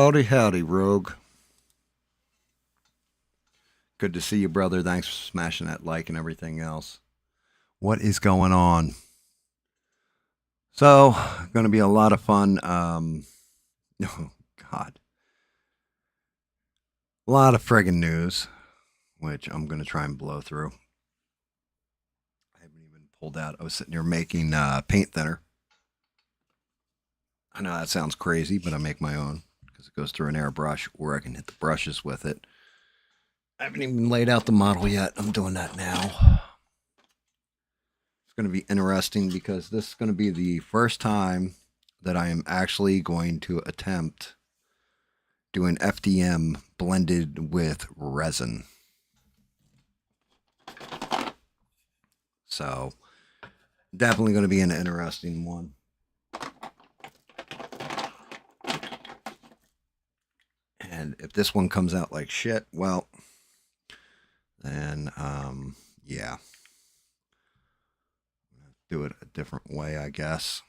Howdy, howdy, Rogue. Good to see you, brother. Thanks for smashing that like and everything else. What is going on? So, going to be a lot of fun. Oh, God. A lot of friggin' news, which I'm going to try and blow through. I haven't even pulled out. I was sitting here making paint thinner. I know that sounds crazy, but I make my own because it goes through an airbrush, or I can hit the brushes with it. I haven't even laid out the model yet. I'm doing that now. It's going to be interesting because this is going to be the first time that I am actually going to attempt doing FDM blended with resin. So, definitely going to be an interesting one. And if this one comes out like shit, well, then, yeah. Do it a different way, I guess.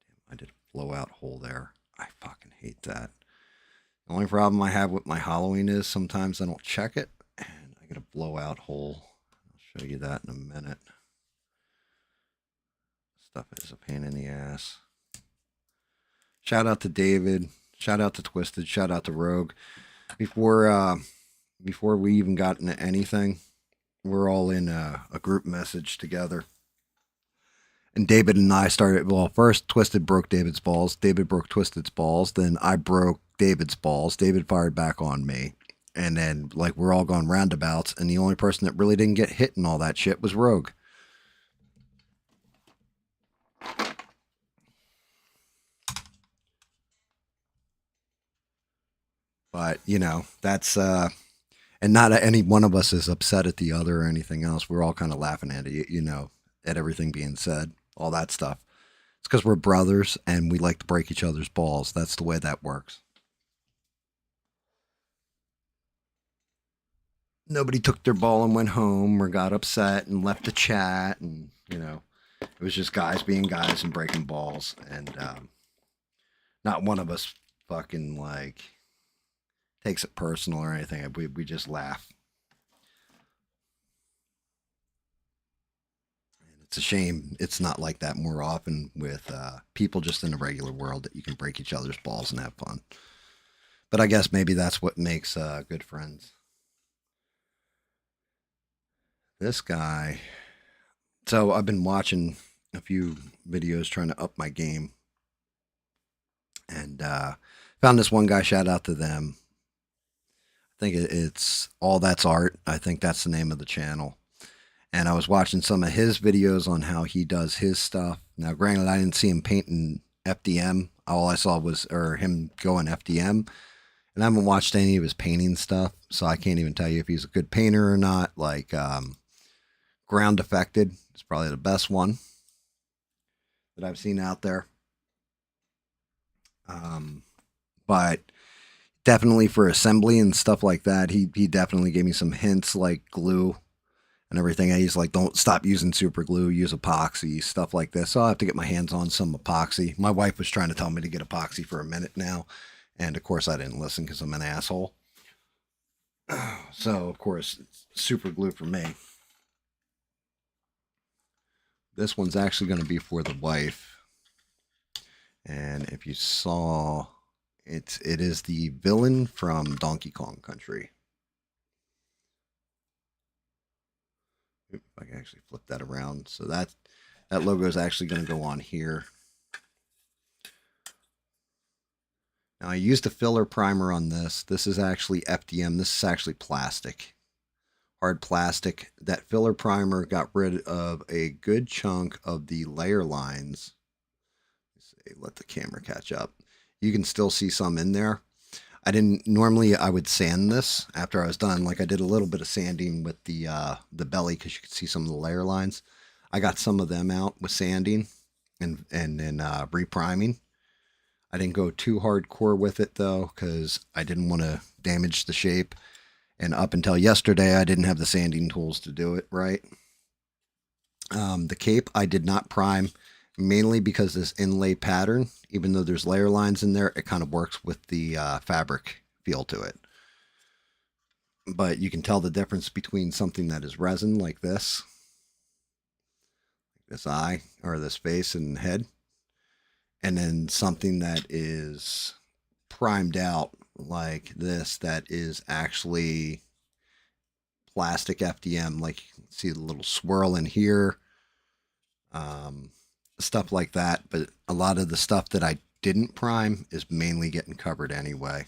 Damn, I did a blowout hole there. I fucking hate that. The only problem I have with my hollowing is sometimes I don't check it, and I get a blowout hole. I'll show you that in a minute. Stuff is a pain in the ass. Shout out to David. Shout out to Twisted. Shout out to Rogue. Before we even got into anything, we're all in a group message together. And David and I started, well, first Twisted broke David's balls. David broke Twisted's balls. Then I broke David's balls. David fired back on me. And then, like, we're all going roundabouts. And the only person that really didn't get hit and all that shit was Rogue. But, you know, that's, and not any one of us is upset at the other or anything else. We're all kind of laughing at it, you know, at everything being said, all that stuff. It's because we're brothers and we like to break each other's balls. That's the way that works. Nobody took their ball and went home or got upset and left the chat. And, you know, it was just guys being guys and breaking balls. And not one of us fucking, like, takes it personal or anything. We just laugh. And it's a shame it's not like that more often with people just in the regular world, that you can break each other's balls and have fun. But I guess maybe that's what makes good friends. This guy. So I've been watching a few videos trying to up my game. And found this one guy, shout out to them. I think it's All That's Art. I think that's the name of the channel. And I was watching some of his videos on how he does his stuff. Now, granted, I didn't see him painting FDM. All I saw was him going FDM. And I haven't watched any of his painting stuff, so I can't even tell you if he's a good painter or not. Like, Ground Affected is probably the best one that I've seen out there. But definitely for assembly and stuff like that, he definitely gave me some hints, like glue and everything. He's like, don't stop using super glue, use epoxy, stuff like this. So I'll have to get my hands on some epoxy. My wife was trying to tell me to get epoxy for a minute now, and of course I didn't listen because I'm an asshole. So of course it's super glue for me. This one's actually going to be for the wife. And if you saw, it is the villain from Donkey Kong Country. If I can actually flip that around. So that logo is actually going to go on here. Now I used a filler primer on this. This is actually FDM. This is actually plastic. Hard plastic. That filler primer got rid of a good chunk of the layer lines. Let the camera catch up. You can still see some in there. Normally I would sand this after I was done. Like, I did a little bit of sanding with the belly because you could see some of the layer lines. I got some of them out with sanding and then repriming. I didn't go too hardcore with it though, because I didn't want to damage the shape. And up until yesterday, I didn't have the sanding tools to do it right. The cape I did not prime. mainly because this inlay pattern, even though there's layer lines in there, it kind of works with the fabric feel to it. But you can tell the difference between something that is resin like this eye or this face and head, and then something that is primed out like this that is actually plastic FDM. Like you can see the little swirl in here, stuff like that. But a lot of the stuff that I didn't prime is mainly getting covered anyway.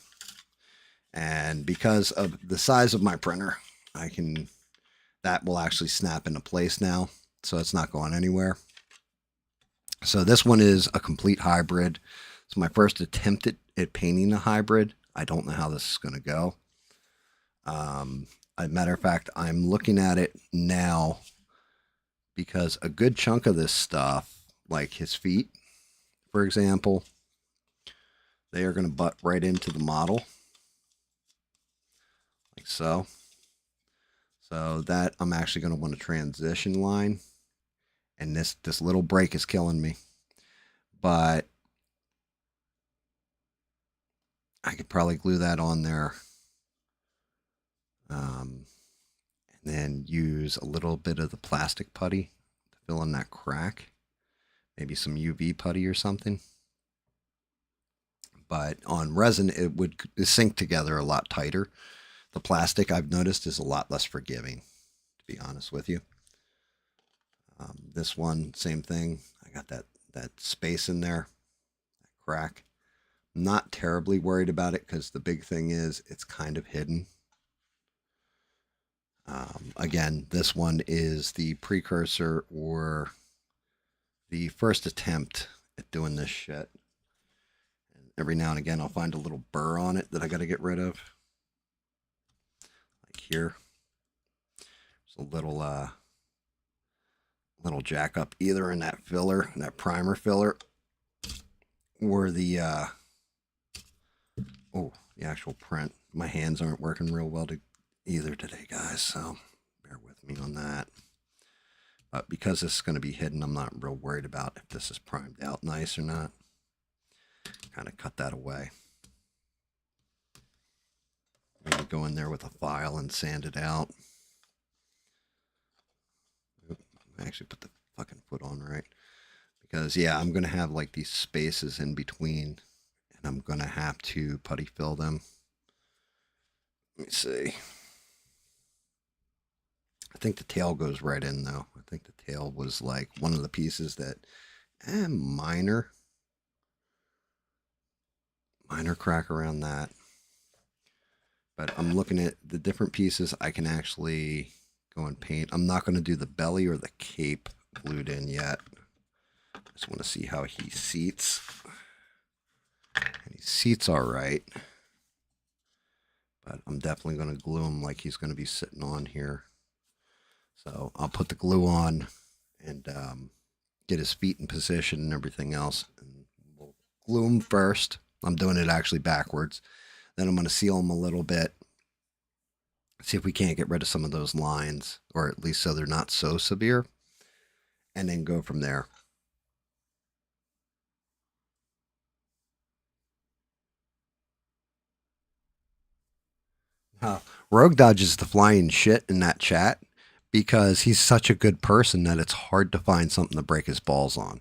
And because of the size of my printer, that will actually snap into place now. So it's not going anywhere. So this one is a complete hybrid. It's my first attempt at painting a hybrid. I don't know how this is going to go. As a matter of fact, I'm looking at it now because a good chunk of this stuff, like his feet, for example, they are going to butt right into the model. Like so. So that I'm actually going to want a transition line. And this little break is killing me. But I could probably glue that on there. And then use a little bit of the plastic putty to fill in that crack. Maybe some UV putty or something. But on resin, it would sink together a lot tighter. The plastic, I've noticed, is a lot less forgiving, to be honest with you. This one, same thing. I got that space in there, that crack. I'm not terribly worried about it because the big thing is it's kind of hidden. Again, this one is the precursor or the first attempt at doing this shit. And every now and again, I'll find a little burr on it that I got to get rid of. Like here. There's a little jack up either in that filler, in that primer filler, or the actual print. My hands aren't working real well either today, guys, so bear with me on that. But because this is going to be hidden, I'm not real worried about if this is primed out nice or not. Kind of cut that away. Maybe go in there with a file and sand it out. I actually put the fucking foot on right. Because, yeah, I'm going to have like these spaces in between. And I'm going to have to putty fill them. Let me see. I think the tail goes right in, though. I think the tail was like one of the pieces that, minor crack around that. But I'm looking at the different pieces I can actually go and paint. I'm not going to do the belly or the cape glued in yet. I just want to see how he seats. And he seats all right. But I'm definitely going to glue him like he's going to be sitting on here. So I'll put the glue on and get his feet in position and everything else. And we'll glue him first. I'm doing it actually backwards. Then I'm going to seal him a little bit. See if we can't get rid of some of those lines, or at least so they're not so severe. And then go from there. Rogue dodges the flying shit in that chat because he's such a good person that it's hard to find something to break his balls on.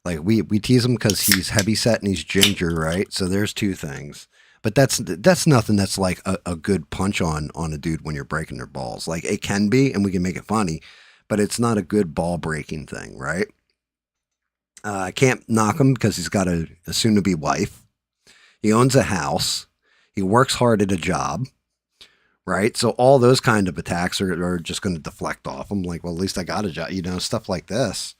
Like we tease him because he's heavy set and he's ginger, right? So there's two things. But that's nothing that's like a good punch on a dude when you're breaking their balls. Like it can be, and we can make it funny, but it's not a good ball breaking thing, right? I can't knock him because he's got a soon-to-be wife. He owns a house. He works hard at a job. Right? So all those kind of attacks are just going to deflect off him. Like, well, at least I got a job, stuff like this.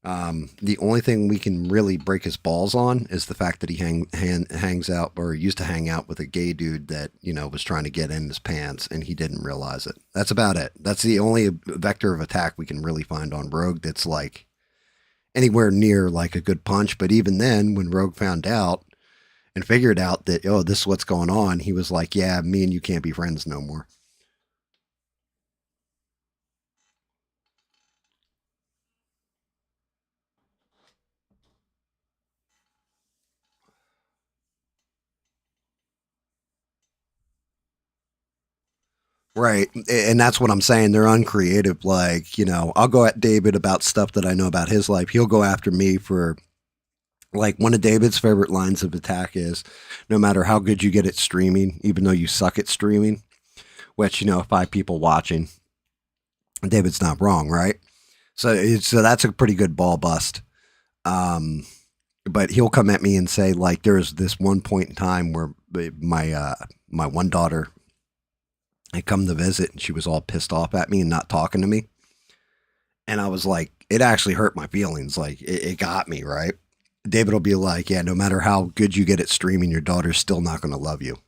The only thing we can really break his balls on is the fact that he hangs out or used to hang out with a gay dude that, was trying to get in his pants and he didn't realize it. That's about it. That's the only vector of attack we can really find on Rogue that's like anywhere near like a good punch. But even then, when Rogue found out, and figured out that, this is what's going on, he was like, yeah, me and you can't be friends no more. Right. And that's what I'm saying. They're uncreative. Like, I'll go at David about stuff that I know about his life. He'll go after me for, like, one of David's favorite lines of attack is no matter how good you get at streaming, even though you suck at streaming, which, 5 people watching, David's not wrong, right? So that's a pretty good ball bust. Um, but he'll come at me and say, like, there's this one point in time where my one daughter had come to visit and she was all pissed off at me and not talking to me. And I was like, it actually hurt my feelings. Like, it got me, right? David will be like, yeah, no matter how good you get at streaming, your daughter's still not going to love you.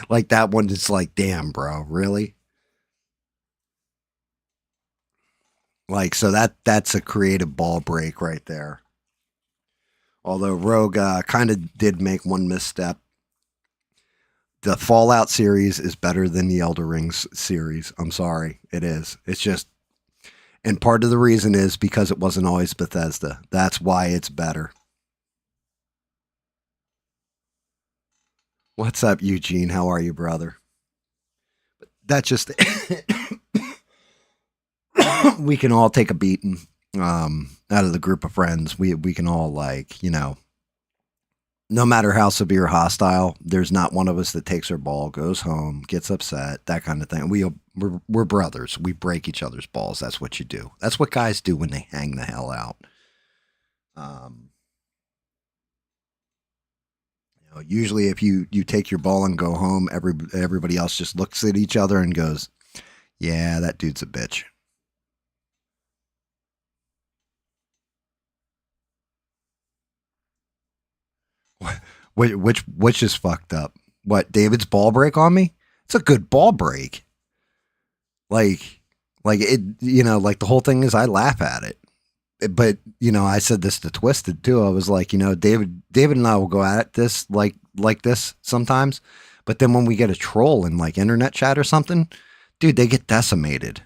like that one is like, damn, bro, really? Like, so that's a creative ball break right there. Although Rogue kind of did make one misstep. The Fallout series is better than the Elder Rings series. I'm sorry, it is. It's just, and part of the reason is because it wasn't always Bethesda. That's why it's better. What's up, Eugene? How are you, brother? That's just we can all take a beating out of the group of friends. We can all, like, no matter how severe hostile, there's not one of us that takes our ball, goes home, gets upset, that kind of thing. We're brothers. We break each other's balls. That's what you do. That's what guys do when they hang the hell out. Um, Usually if you take your ball and go home, everybody else just looks at each other and goes, "Yeah, that dude's a bitch." Which is fucked up. What, David's ball break on me? It's a good ball break. Like like it, like the whole thing is I laugh at it. But I said this to Twisted too. I was like, David and I will go at this like this sometimes, but then when we get a troll in like internet chat or something, dude, they get decimated.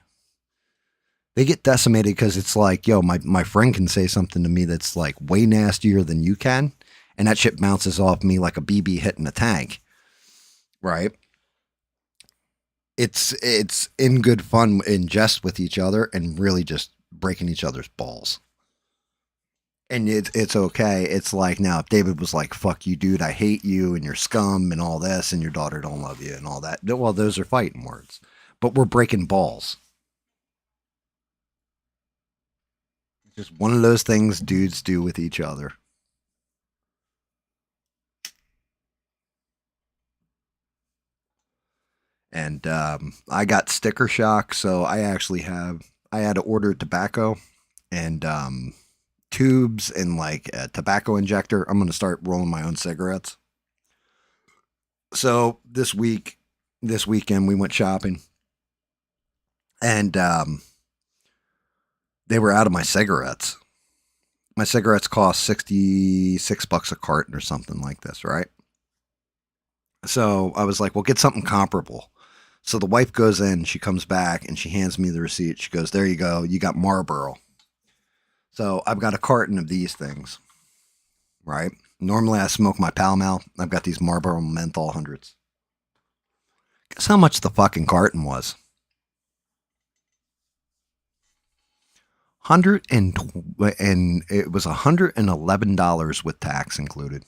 They get decimated because it's like, yo, my friend can say something to me that's like way nastier than you can, and that shit bounces off me like a BB hitting a tank, right? It's in good fun in jest with each other and really just breaking each other's balls. And it's okay. It's like, now if David was like, "Fuck you, dude, I hate you and you're scum and all this and your daughter don't love you and all that," well, those are fighting words. But we're breaking balls. Just one of those things dudes do with each other. And I got sticker shock, so I had to order tobacco and tubes and like a tobacco injector. I'm gonna start rolling my own cigarettes. So this weekend, we went shopping, and they were out of my cigarettes. My cigarettes cost $66 a carton or something like this, right? So I was like, well, get something comparable. So the wife goes in, she comes back, and she hands me the receipt. She goes, "There you go. You got Marlboro." So I've got a carton of these things, right? Normally I smoke my Pall Mall. I've got these Marlboro Menthol hundreds. Guess how much the fucking carton was? 111 with tax included.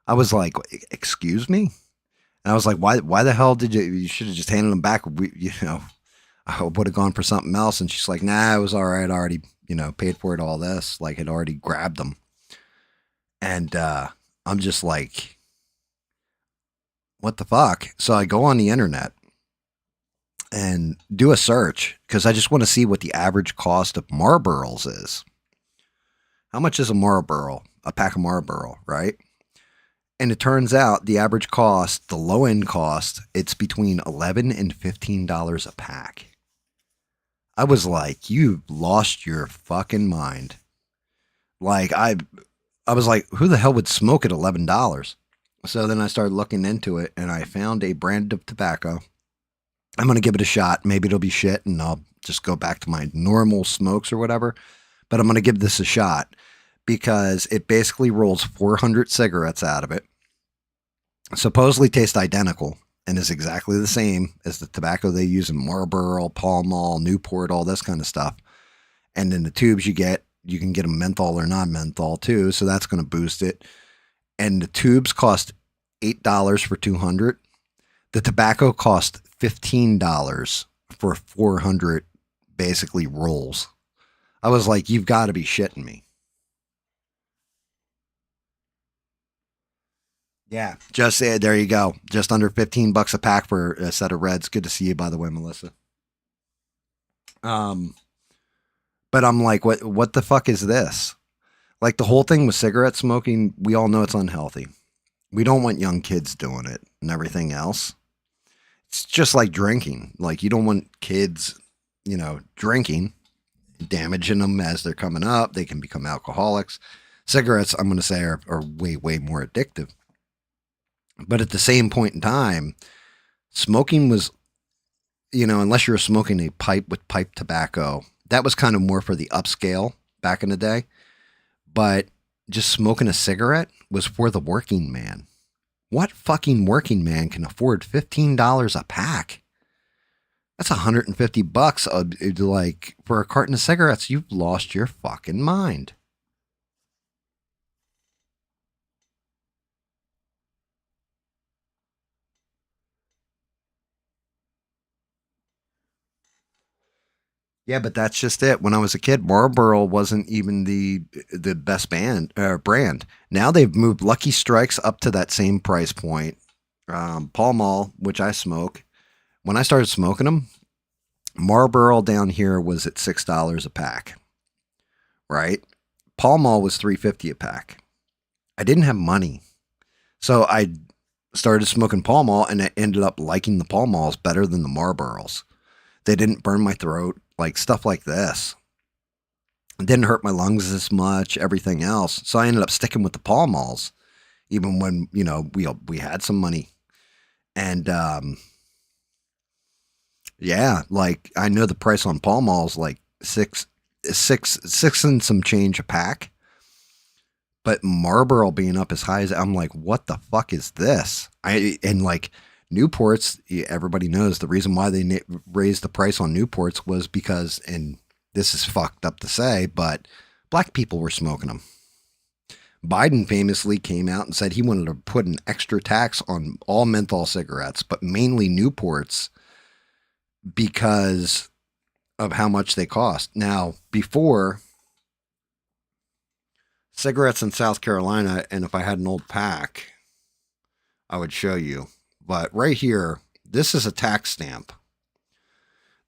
I was like, "Excuse me?" And I was like, "Why the hell did you should have just handed them back? I would have gone for something else." And she's like, "Nah, it was all right. I already, paid for it, all this. Like, had already grabbed them." And I'm just like, what the fuck? So I go on the internet and do a search because I just want to see what the average cost of Marlboros is. How much is a Marlboro? A pack of Marlboro, right? And it turns out the average cost, the low end cost, it's between $11 and $15 a pack. I was like, "You lost your fucking mind." Like, I was like, who the hell would smoke at $11? So then I started looking into it and I found a brand of tobacco. I'm going to give it a shot. Maybe it'll be shit and I'll just go back to my normal smokes or whatever. But I'm going to give this a shot because it basically rolls 400 cigarettes out of it. Supposedly tastes identical. and is exactly the same as the tobacco they use in Marlboro, Pall Mall, Newport, all this kind of stuff. And in the tubes you can get them menthol or non-menthol too, so that's going to boost it. And the tubes cost $8 for 200. The tobacco cost $15 for 400, basically rolls. I was like, you've got to be shitting me. Yeah, just there you go. Just under $15 a pack for a set of reds. Good to see you, by the way, Melissa. Um, but I'm like, what the fuck is this? Like the whole thing with cigarette smoking, we all know it's unhealthy. We don't want young kids doing it and everything else. It's just like drinking. Like you don't want kids, drinking, damaging them as they're coming up. They can become alcoholics. Cigarettes, I'm going to say, are way, way more addictive. But at the same point in time, smoking was, unless you were smoking a pipe with pipe tobacco, that was kind of more for the upscale back in the day. But just smoking a cigarette was for the working man. What fucking working man can afford $15 a pack? That's $150. Like for a carton of cigarettes, you've lost your fucking mind. Yeah, but that's just it. When I was a kid, Marlboro wasn't even the best brand. Now they've moved Lucky Strikes up to that same price point. Pall Mall, which I smoke, when I started smoking them, Marlboro down here was at $6 a pack, right? Pall Mall was $3.50 a pack. I didn't have money, so I started smoking Pall Mall, and I ended up liking the Pall Malls better than the Marlboros. They didn't burn my throat, like stuff like this. It didn't hurt my lungs as much, everything else. So I ended up sticking with the Pall Malls, even when we had some money. And yeah, like I know the price on Pall Malls like six and some change a pack. But Marlboro being up as high as I'm like, what the fuck is this? And like Newports, everybody knows the reason why they raised the price on Newports was because, and this is fucked up to say, but black people were smoking them. Biden famously came out and said he wanted to put an extra tax on all menthol cigarettes, but mainly Newports because of how much they cost. Now, before cigarettes in South Carolina, and if I had an old pack, I would show you. But right here, this is a tax stamp.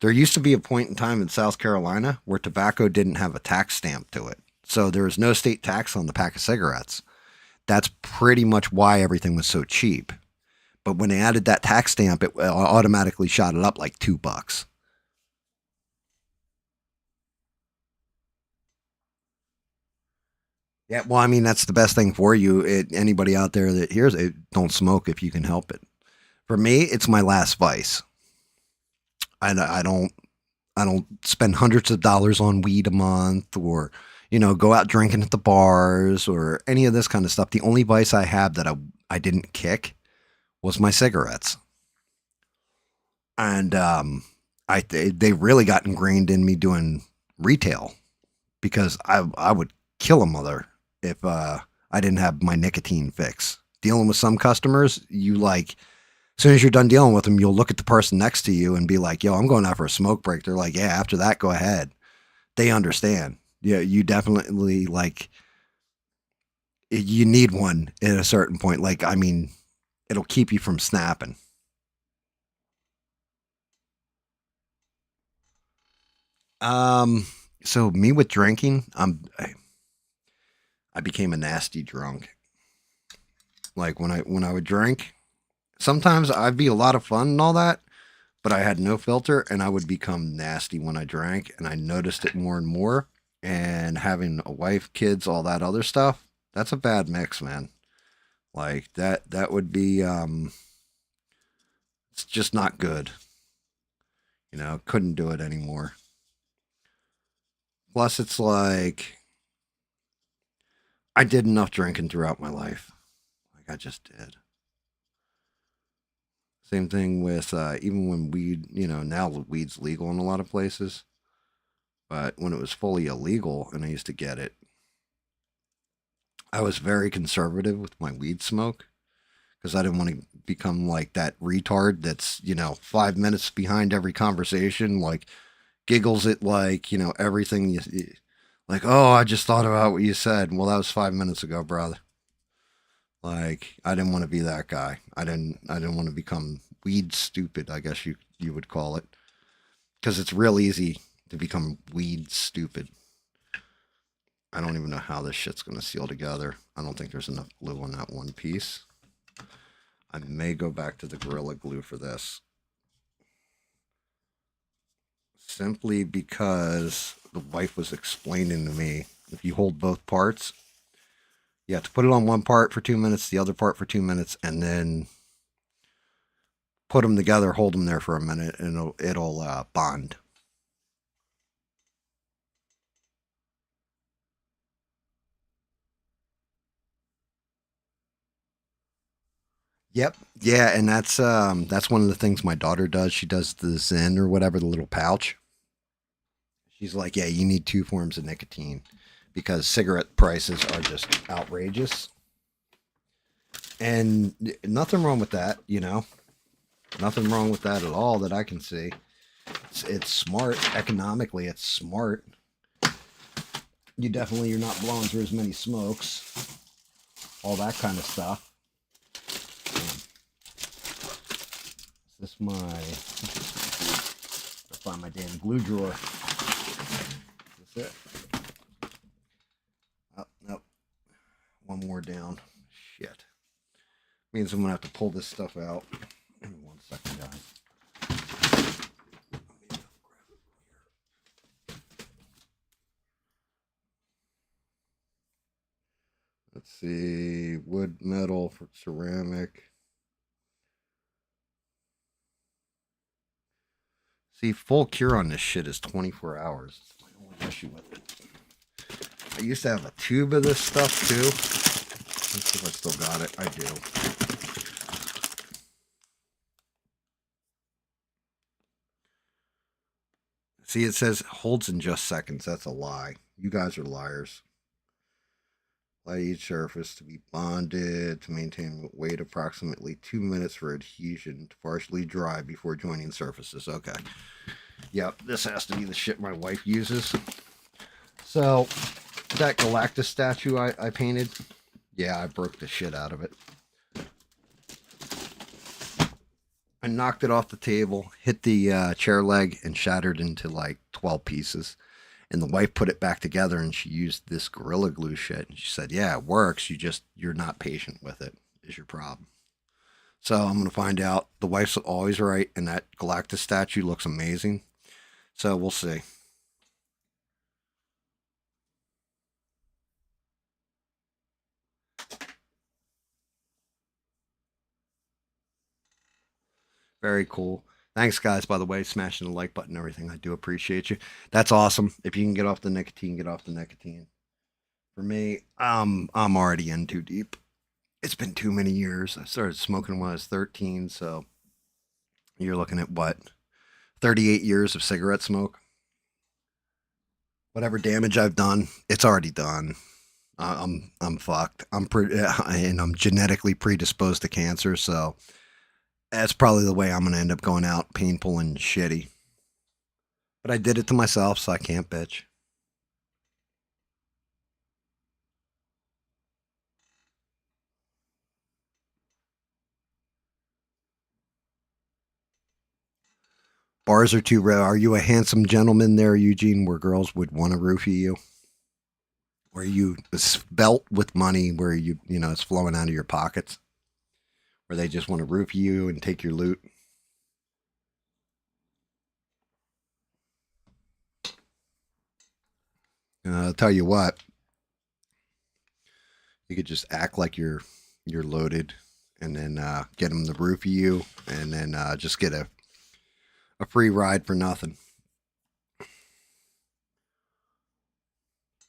There used to be a point in time in South Carolina where tobacco didn't have a tax stamp to it. So there was no state tax on the pack of cigarettes. That's pretty much why everything was so cheap. But when they added that tax stamp, it automatically shot it up like $2. Yeah, well, I mean, that's the best thing for you. Anybody out there that hears it, don't smoke if you can help it. For me, it's my last vice. I don't spend hundreds of dollars on weed a month or go out drinking at the bars or any of this kind of stuff. The only vice I have that I didn't kick was my cigarettes. And they really got ingrained in me doing retail because I would kill a mother if I didn't have my nicotine fix. Dealing with some customers, you like as soon as you're done dealing with them, you'll look at the person next to you and be like, "Yo, I'm going out for a smoke break." They're like, "Yeah." After that, go ahead. They understand. Yeah, you definitely like you need one at a certain point. Like, I mean, it'll keep you from snapping. Um, so me with drinking, I became a nasty drunk. Like when I would drink, sometimes I'd be a lot of fun and all that, but I had no filter and I would become nasty when I drank, and I noticed it more and more. And having a wife, kids, all that other stuff, that's a bad mix, man. Like that would be it's just not good. Couldn't do it anymore. Plus it's like I did enough drinking throughout my life. Like I just did. Same thing with even when weed, now weed's legal in a lot of places. But when it was fully illegal and I used to get it, I was very conservative with my weed smoke because I didn't want to become like that retard that's, 5 minutes behind every conversation, like giggles at like, everything like, oh, I just thought about what you said. Well, that was 5 minutes ago, brother. Like, I didn't want to be that guy. I didn't want to become weed stupid, I guess you would call it. Because it's real easy to become weed stupid. I don't even know how this shit's gonna seal together. I don't think there's enough glue on that one piece. I may go back to the Gorilla Glue for this. Simply because the wife was explaining to me, if you hold both parts, you have to put it on one part for 2 minutes, the other part for 2 minutes, and then put them together, hold them there for a minute, and it'll bond. Yep. Yeah, and that's one of the things my daughter does. She does the Zen or whatever, the little pouch. She's like, yeah, you need two forms of nicotine because cigarette prices are just outrageous. And nothing wrong with that. Nothing wrong with that at all that I can see. It's smart economically. It's smart. You're not blowing through as many smokes, all that kind of stuff. Is this my? Find my damn glue drawer. Is this it? Oh, nope. One more down. Shit. Means I'm gonna have to pull this stuff out. Give me 1 second, guys. Let's see. Wood, metal, for ceramic. See, full cure on this shit is 24 hours. That's my only issue with it. I used to have a tube of this stuff too. Let's see if I still got it. I do. See, it says holds in just seconds. That's a lie. You guys are liars. Let each surface to be bonded to maintain wait approximately 2 minutes for adhesion to partially dry before joining surfaces. Okay. Yep, this has to be the shit my wife uses. So, that Galactus statue I painted, yeah, I broke the shit out of it. I knocked it off the table, hit the chair leg, and shattered into like 12 pieces. And the wife put it back together and she used this Gorilla Glue shit. And she said, yeah, it works. You're not patient with it, is your problem. So I'm going to find out. The wife's always right. And that Galactus statue looks amazing. So we'll see. Very cool. Thanks, guys, by the way, smashing the like button and everything. I do appreciate you. That's awesome. If you can get off the nicotine, get off the nicotine. For me, I'm already in too deep. It's been too many years. I started smoking when I was 13, so you're looking at what? 38 years of cigarette smoke. Whatever damage I've done, it's already done. I'm fucked. And I'm genetically predisposed to cancer, so that's probably the way I'm gonna end up going out, painful and shitty. But I did it to myself, so I can't bitch. Bars are too rare. Are you a handsome gentleman there, Eugene, where girls would want to roofie you? Where you belt with money, where it's flowing out of your pockets, where they just want to roofie you and take your loot? I'll tell you what, you could just act like you're loaded, and then get them to roofie you, and then just get a free ride for nothing.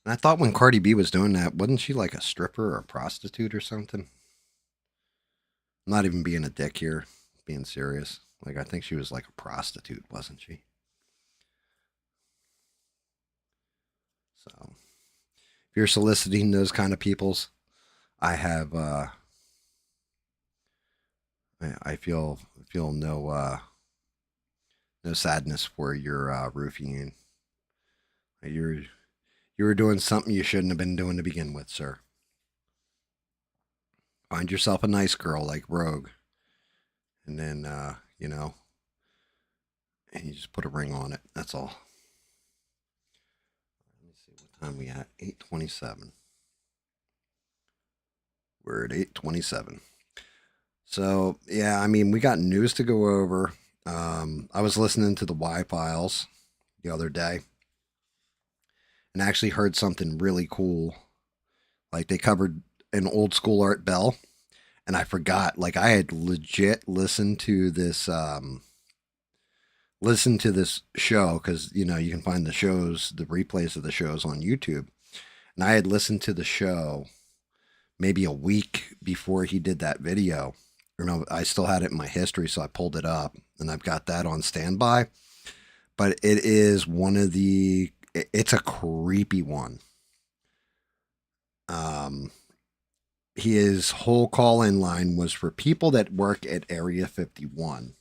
And I thought when Cardi B was doing that, wasn't she like a stripper or a prostitute or something? I'm not even being a dick here, being serious. Like, I think she was like a prostitute, wasn't she? So if you're soliciting those kind of peoples, I have I feel no sadness for your roofing. You're you were doing something you shouldn't have been doing to begin with, sir. Find yourself a nice girl like Rogue, and then and you just put a ring on it. That's all. Let me see what time we at. 8:27. We're at 8:27. So yeah, I mean, we got news to go over. I was listening to the Y Files the other day, and actually heard something really cool. Like they covered an old school Art Bell, and I forgot. Like I had legit listened to this show because you can find the replays of the shows on YouTube, and I had listened to the show maybe a week before he did that video. I still had it in my history, so I pulled it up, and I've got that on standby. But it is it's a creepy one. His whole call-in line was for people that work at Area 51.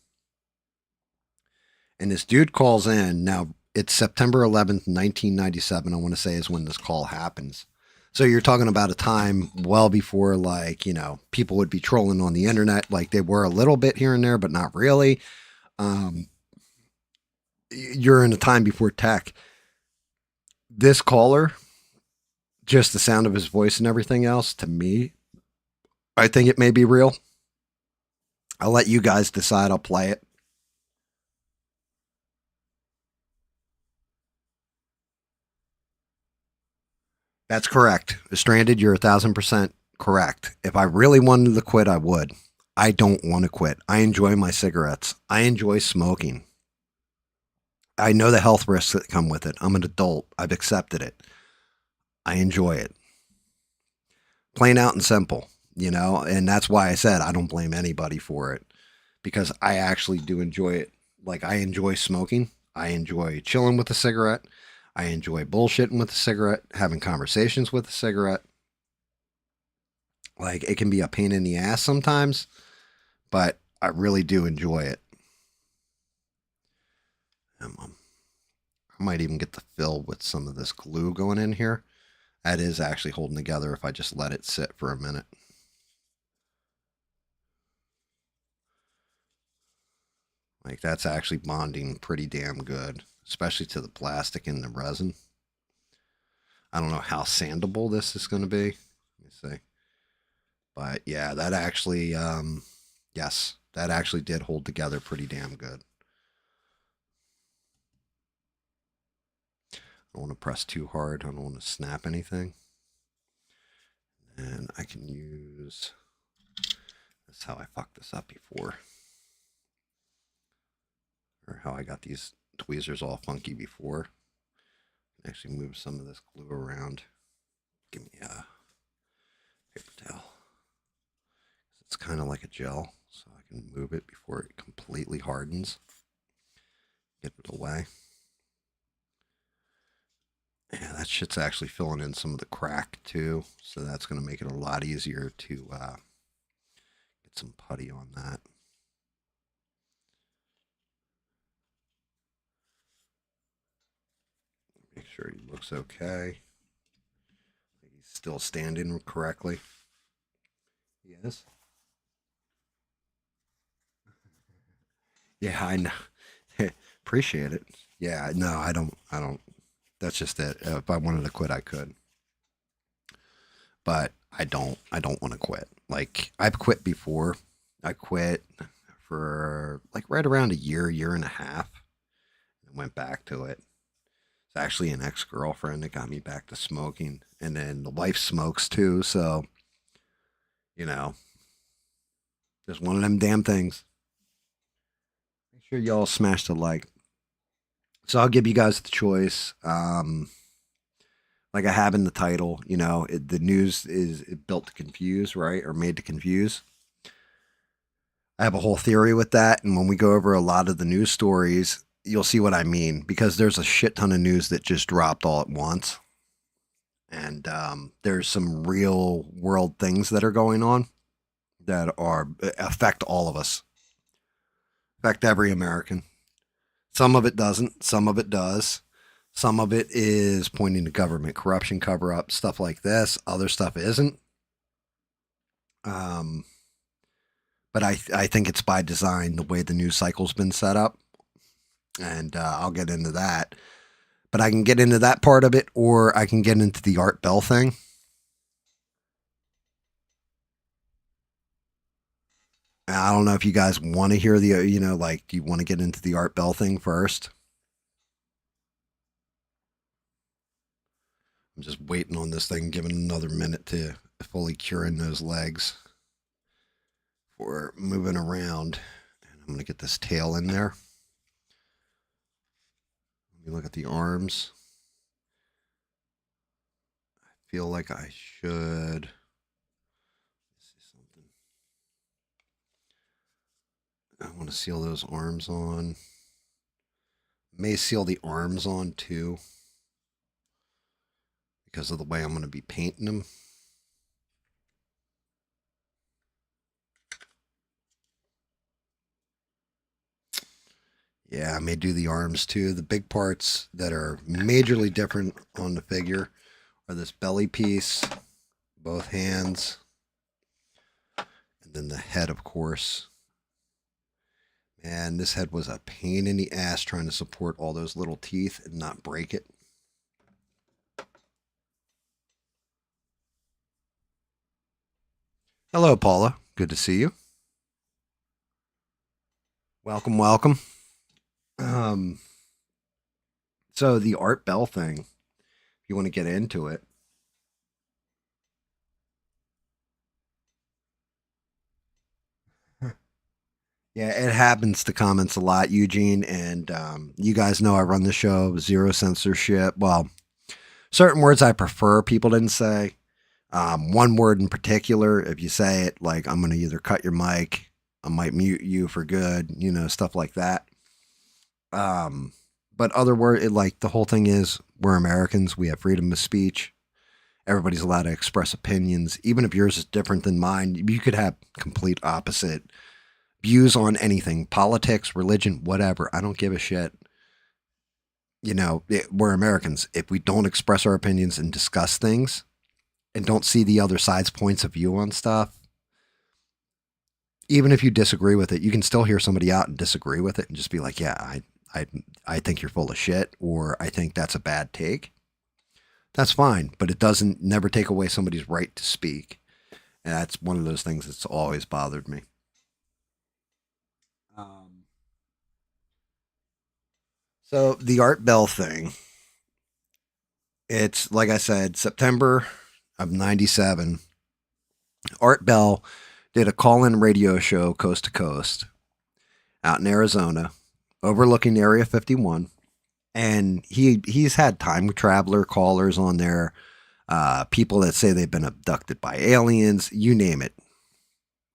And this dude calls in. Now, it's September 11th, 1997, I want to say is when this call happens. So you're talking about a time well before, like, people would be trolling on the internet. Like they were a little bit here and there, but not really. You're in a time before tech. This caller, just the sound of his voice and everything else, to me, I think it may be real. I'll let you guys decide. I'll play it. That's correct. Stranded, you're 1,000% correct. If I really wanted to quit, I would. I don't want to quit. I enjoy my cigarettes. I enjoy smoking. I know the health risks that come with it. I'm an adult. I've accepted it. I enjoy it. Plain out and simple, and that's why I said I don't blame anybody for it because I actually do enjoy it. Like, I enjoy smoking. I enjoy chilling with a cigarette. I enjoy bullshitting with a cigarette, having conversations with a cigarette. Like, it can be a pain in the ass sometimes, but I really do enjoy it. I might even get the fill with some of this glue going in here. That is actually holding together if I just let it sit for a minute. Like, that's actually bonding pretty damn good, especially to the plastic and the resin. I don't know how sandable this is going to be. Let me see. But yeah, that actually, yes, that actually did hold together pretty damn good. I don't want to press too hard. I don't want to snap anything. And I can use, that's how I fucked this up before. Or how I got these tweezers all funky before. Actually move some of this glue around. Give me a paper towel. It's kind of like a gel, so I can move it before it completely hardens. Get it away. Yeah, that shit's actually filling in some of the crack too, so that's going to make it a lot easier to get some putty on that. Make sure he looks okay. He's still standing correctly. He is. Yeah, I know. Appreciate it. Yeah, no, I don't. That's just it. If I wanted to quit, I could. But I don't. I don't want to quit. Like, I've quit before. I quit for like right around a year and a half, and went back to it. It's actually an ex-girlfriend that got me back to smoking, and then the wife smokes too. So, you know, just one of them damn things. Make sure y'all smash the like. So I'll give you guys the choice. Like I have in the title, the news is built to confuse, right? Or made to confuse. I have a whole theory with that. And when we go over a lot of the news stories, you'll see what I mean because there's a shit ton of news that just dropped all at once. And there's some real world things that are going on that are affect all of us, affect every American. Some of it doesn't, some of it does. Some of it is pointing to government corruption, cover up, stuff like this. Other stuff isn't. Um, but I think it's by design the way the news cycle's been set up, and I'll get into that. But I can get into that part of it, or I can get into the Art Bell thing. I don't know if you guys want to hear the, like, do you want to get into the Art Bell thing first? I'm just waiting on this thing, giving another minute to fully cure in those legs for moving around. And I'm going to get this tail in there. Let me look at the arms. I feel like I should. I want to seal those arms on. May seal the arms on too, because of the way I'm going to be painting them. Yeah, I may do the arms too. The big parts that are majorly different on the figure are this belly piece, both hands, and then the head, of course. And this head was a pain in the ass trying to support all those little teeth and not break it. Hello, Paula. Good to see you. Welcome, welcome. So the Art Bell thing, if you want to get into it. Yeah, it happens to comments a lot, Eugene, and you guys know I run the show, zero censorship. Well, certain words I prefer people didn't say. One word in particular, if you say it, like I'm going to either cut your mic, I might mute you for good, stuff like that. But other word, like the whole thing is, we're Americans. We have freedom of speech. Everybody's allowed to express opinions, even if yours is different than mine. You could have complete opposite views on anything, politics, religion, whatever. I don't give a shit. We're Americans. If we don't express our opinions and discuss things and don't see the other side's points of view on stuff, even if you disagree with it, you can still hear somebody out and disagree with it and just be like, yeah, I think you're full of shit, or I think that's a bad take. That's fine, but it doesn't never take away somebody's right to speak. And that's one of those things that's always bothered me. So the Art Bell thing, it's like I said, September of 97. Art Bell did a call-in radio show coast to coast out in Arizona, overlooking Area 51. And he's had time traveler callers on there, people that say they've been abducted by aliens, you name it.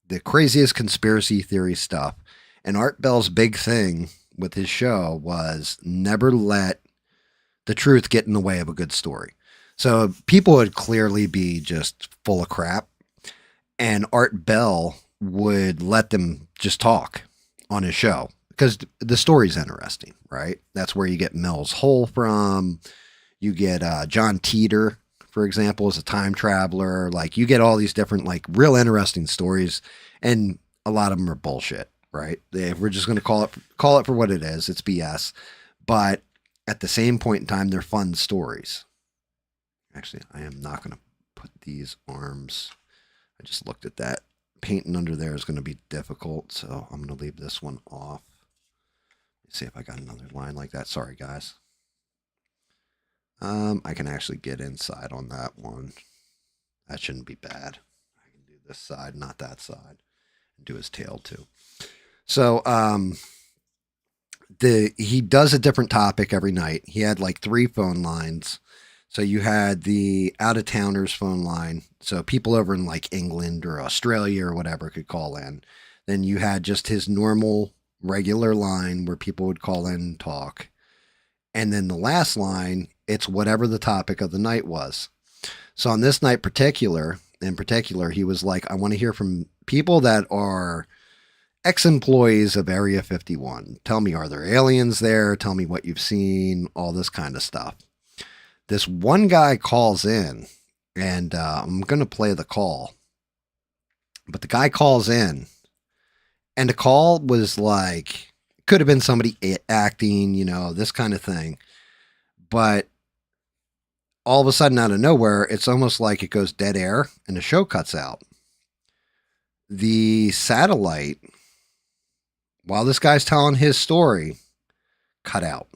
The craziest conspiracy theory stuff. And Art Bell's big thing with his show was never let the truth get in the way of a good story. So people would clearly be just full of crap, and Art Bell would let them just talk on his show because the story's interesting, right? That's where you get Mel's Hole from. You get John Teeter, for example, as a time traveler. Like, you get all these different, like, real interesting stories, and a lot of them are bullshit, right? We're just going to call it for what it is. It's BS. But at the same point in time, they're fun stories. Actually, I am not going to put these arms. I just looked at that. Painting under there is going to be difficult, so I'm going to leave this one off. Let's see if I got another line like that. Sorry, guys. I can actually get inside on that one. That shouldn't be bad. I can do this side, not that side. And do his tail too. So, he does a different topic every night. He had like 3 phone lines. So you had the out-of-towners phone line. So people over in like England or Australia or whatever could call in. Then you had just his normal, regular line where people would call in and talk. And then the last line, it's whatever the topic of the night was. So on this night in particular, he was like, I want to hear from people that are ex-employees of Area 51. Tell me, are there aliens there? Tell me what you've seen, all this kind of stuff. This one guy calls in, and I'm going to play the call. But the guy calls in, and the call was like, could have been somebody acting, this kind of thing. But all of a sudden, out of nowhere, it's almost like it goes dead air and the show cuts out. The satellite, while this guy's telling his story, cut out.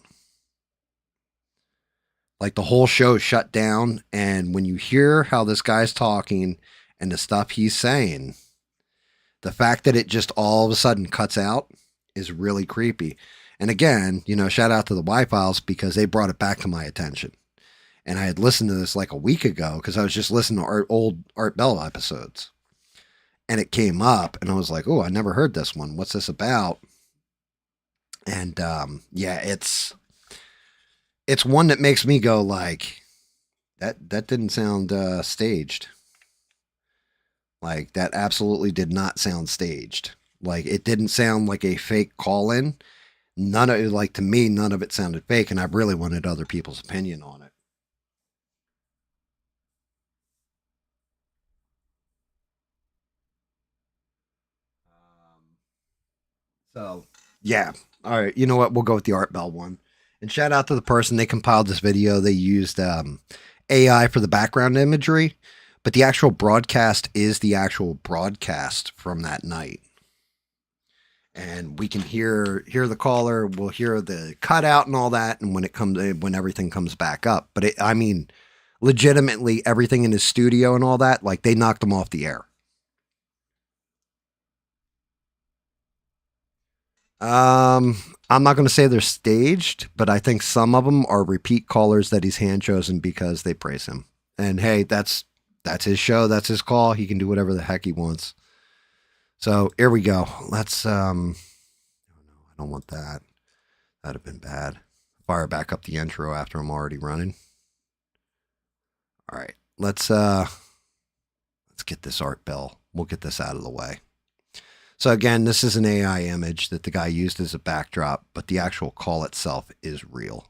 Like the whole show shut down. And when you hear how this guy's talking and the stuff he's saying, the fact that it just all of a sudden cuts out is really creepy. And again, shout out to the Y-Files because they brought it back to my attention. And I had listened to this like a week ago because I was just listening to old Art Bell episodes. And it came up and I was like, oh, I never heard this one. What's this about? And yeah, it's one that makes me go like, that didn't sound staged. Like that absolutely did not sound staged. Like it didn't sound like a fake call-in. None of it, like to me, none of it sounded fake. And I really wanted other people's opinion on it. So, yeah. All right. You know what? We'll go with the Art Bell one. And shout out to the person they compiled this video. They used AI for the background imagery, but the actual broadcast is the actual broadcast from that night. And we can hear the caller. We'll hear the cutout and all that. And when everything comes back up, but I mean, legitimately everything in his studio and all that, like they knocked him off the air. I'm not going to say they're staged, but I think some of them are repeat callers that he's hand chosen because they praise him. And hey, that's his show, that's his call. He can do whatever the heck he wants. So here we go. Let's I don't want that. That'd have been bad. Fire back up the intro after I'm already running. All right, let's get this Art Bell. We'll get this out of the way. So again, this is an AI image that the guy used as a backdrop, but the actual call itself is real.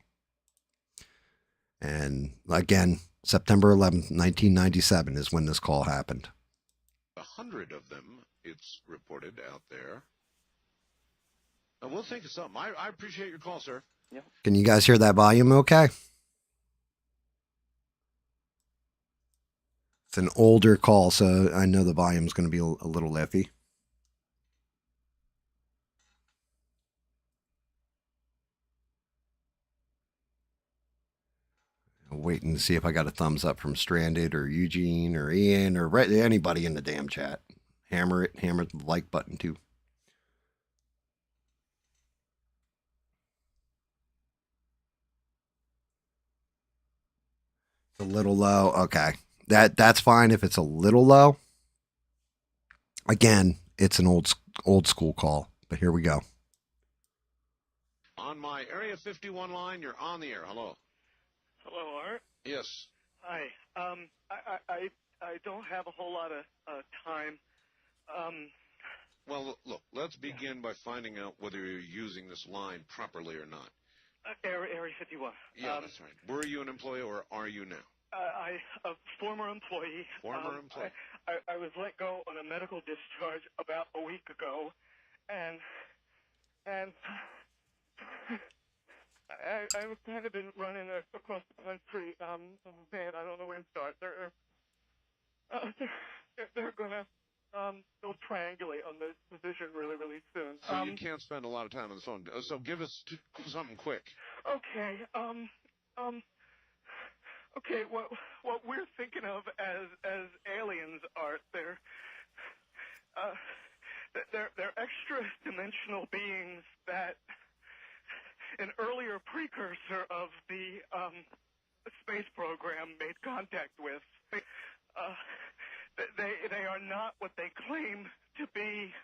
And again, September 11th, 1997 is when this call happened. 100 of them, it's reported out there. We'll think of something. I appreciate your call, sir. Yeah. Can you guys hear that volume okay? It's an older call, so I know the volume's going to be a little iffy. Waiting to see if I got a thumbs up from Stranded or Eugene or Ian or anybody in the damn chat. Hammer the like button too. It's a little low. Okay. That's fine if it's a little low. Again, it's an old school call, but here we go. On my Area 51 line, you're on the air. Hello. Hello, Art. Yes. Hi. I don't have a whole lot of time. Well, look, let's begin by finding out whether you're using this line properly or not. Area 51. Yeah, that's right. Were you an employee or are you now? A former employee. Former employee. I was let go on a medical discharge about a week ago, and I've kind of been running across the country. Man, I don't know where to start. They're gonna they'll triangulate on this position really, really soon. So you can't spend a lot of time on the phone. So give us something quick. Okay. Okay. What we're thinking of as aliens are they're extra dimensional beings that an earlier precursor of the space program made contact with. They are not what they claim to be.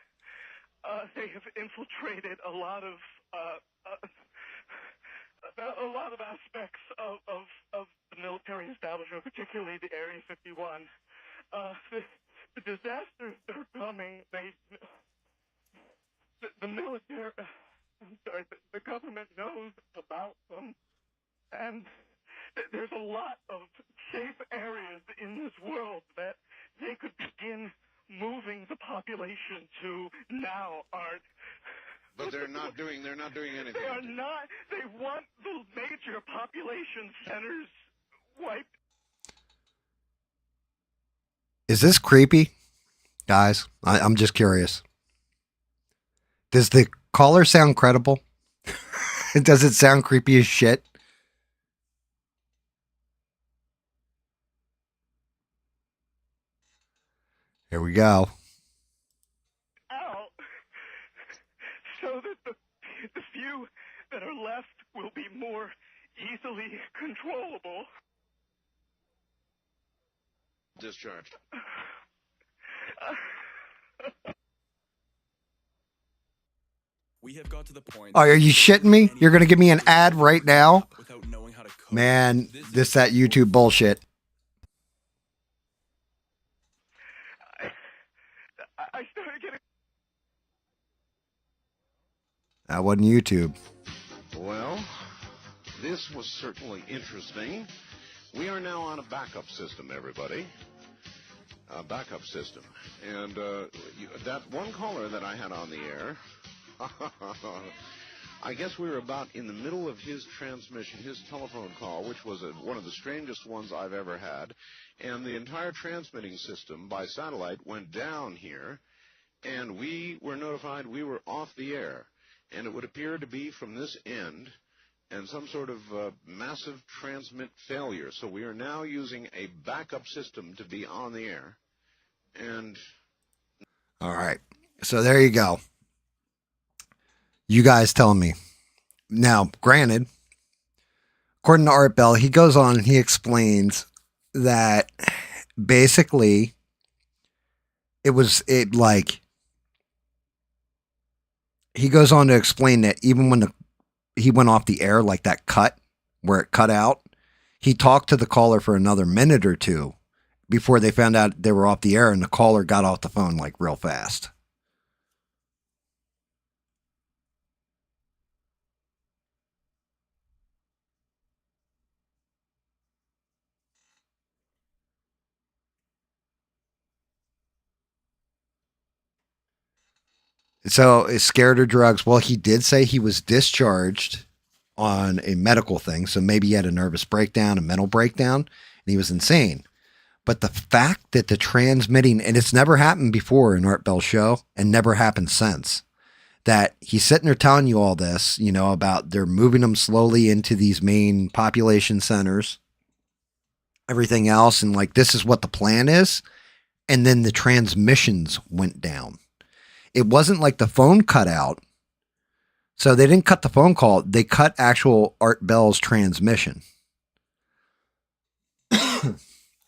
they have infiltrated a lot of aspects of the military establishment, particularly the Area 51. The disasters that are coming, the military, I'm sorry, the government knows about them, and there's a lot of safe areas in this world that they could begin moving the population to now, Art. But they're not doing anything. They are not. They want the major population centers wiped. Is this creepy? Guys, I'm just curious. Does the caller sound credible? Does it sound creepy as shit? Here we go. Out so that the few that are left will be more easily controllable. Discharged. We have got to the point. Oh, are you shitting me? You're going to give me an ad right now? Man, this that YouTube bullshit. I started getting. That wasn't YouTube. Well, this was certainly interesting. We are now on a backup system, everybody. A backup system. And that one caller that I had on the air, I guess we were about in the middle of his transmission, his telephone call, which was one of the strangest ones I've ever had. And the entire transmitting system by satellite went down here, and we were notified we were off the air. And it would appear to be from this end and some sort of massive transmit failure. So we are now using a backup system to be on the air. And all right. So there you go. You guys tell me. Now, granted, according to Art Bell, he goes on and he explains that basically he goes on to explain that even when he went off the air, like that cut where it cut out, he talked to the caller for another minute or two before they found out they were off the air, and the caller got off the phone like real fast. So is scared of drugs? Well, he did say he was discharged on a medical thing. So maybe he had a nervous breakdown, a mental breakdown, and he was insane. But the fact that the transmitting, and it's never happened before in Art Bell's show and never happened since, that he's sitting there telling you all this, you know, about they're moving them slowly into these main population centers, everything else. And like, this is what the plan is. And then the transmissions went down. It wasn't like the phone cut out. So they didn't cut the phone call. They cut actual Art Bell's transmission.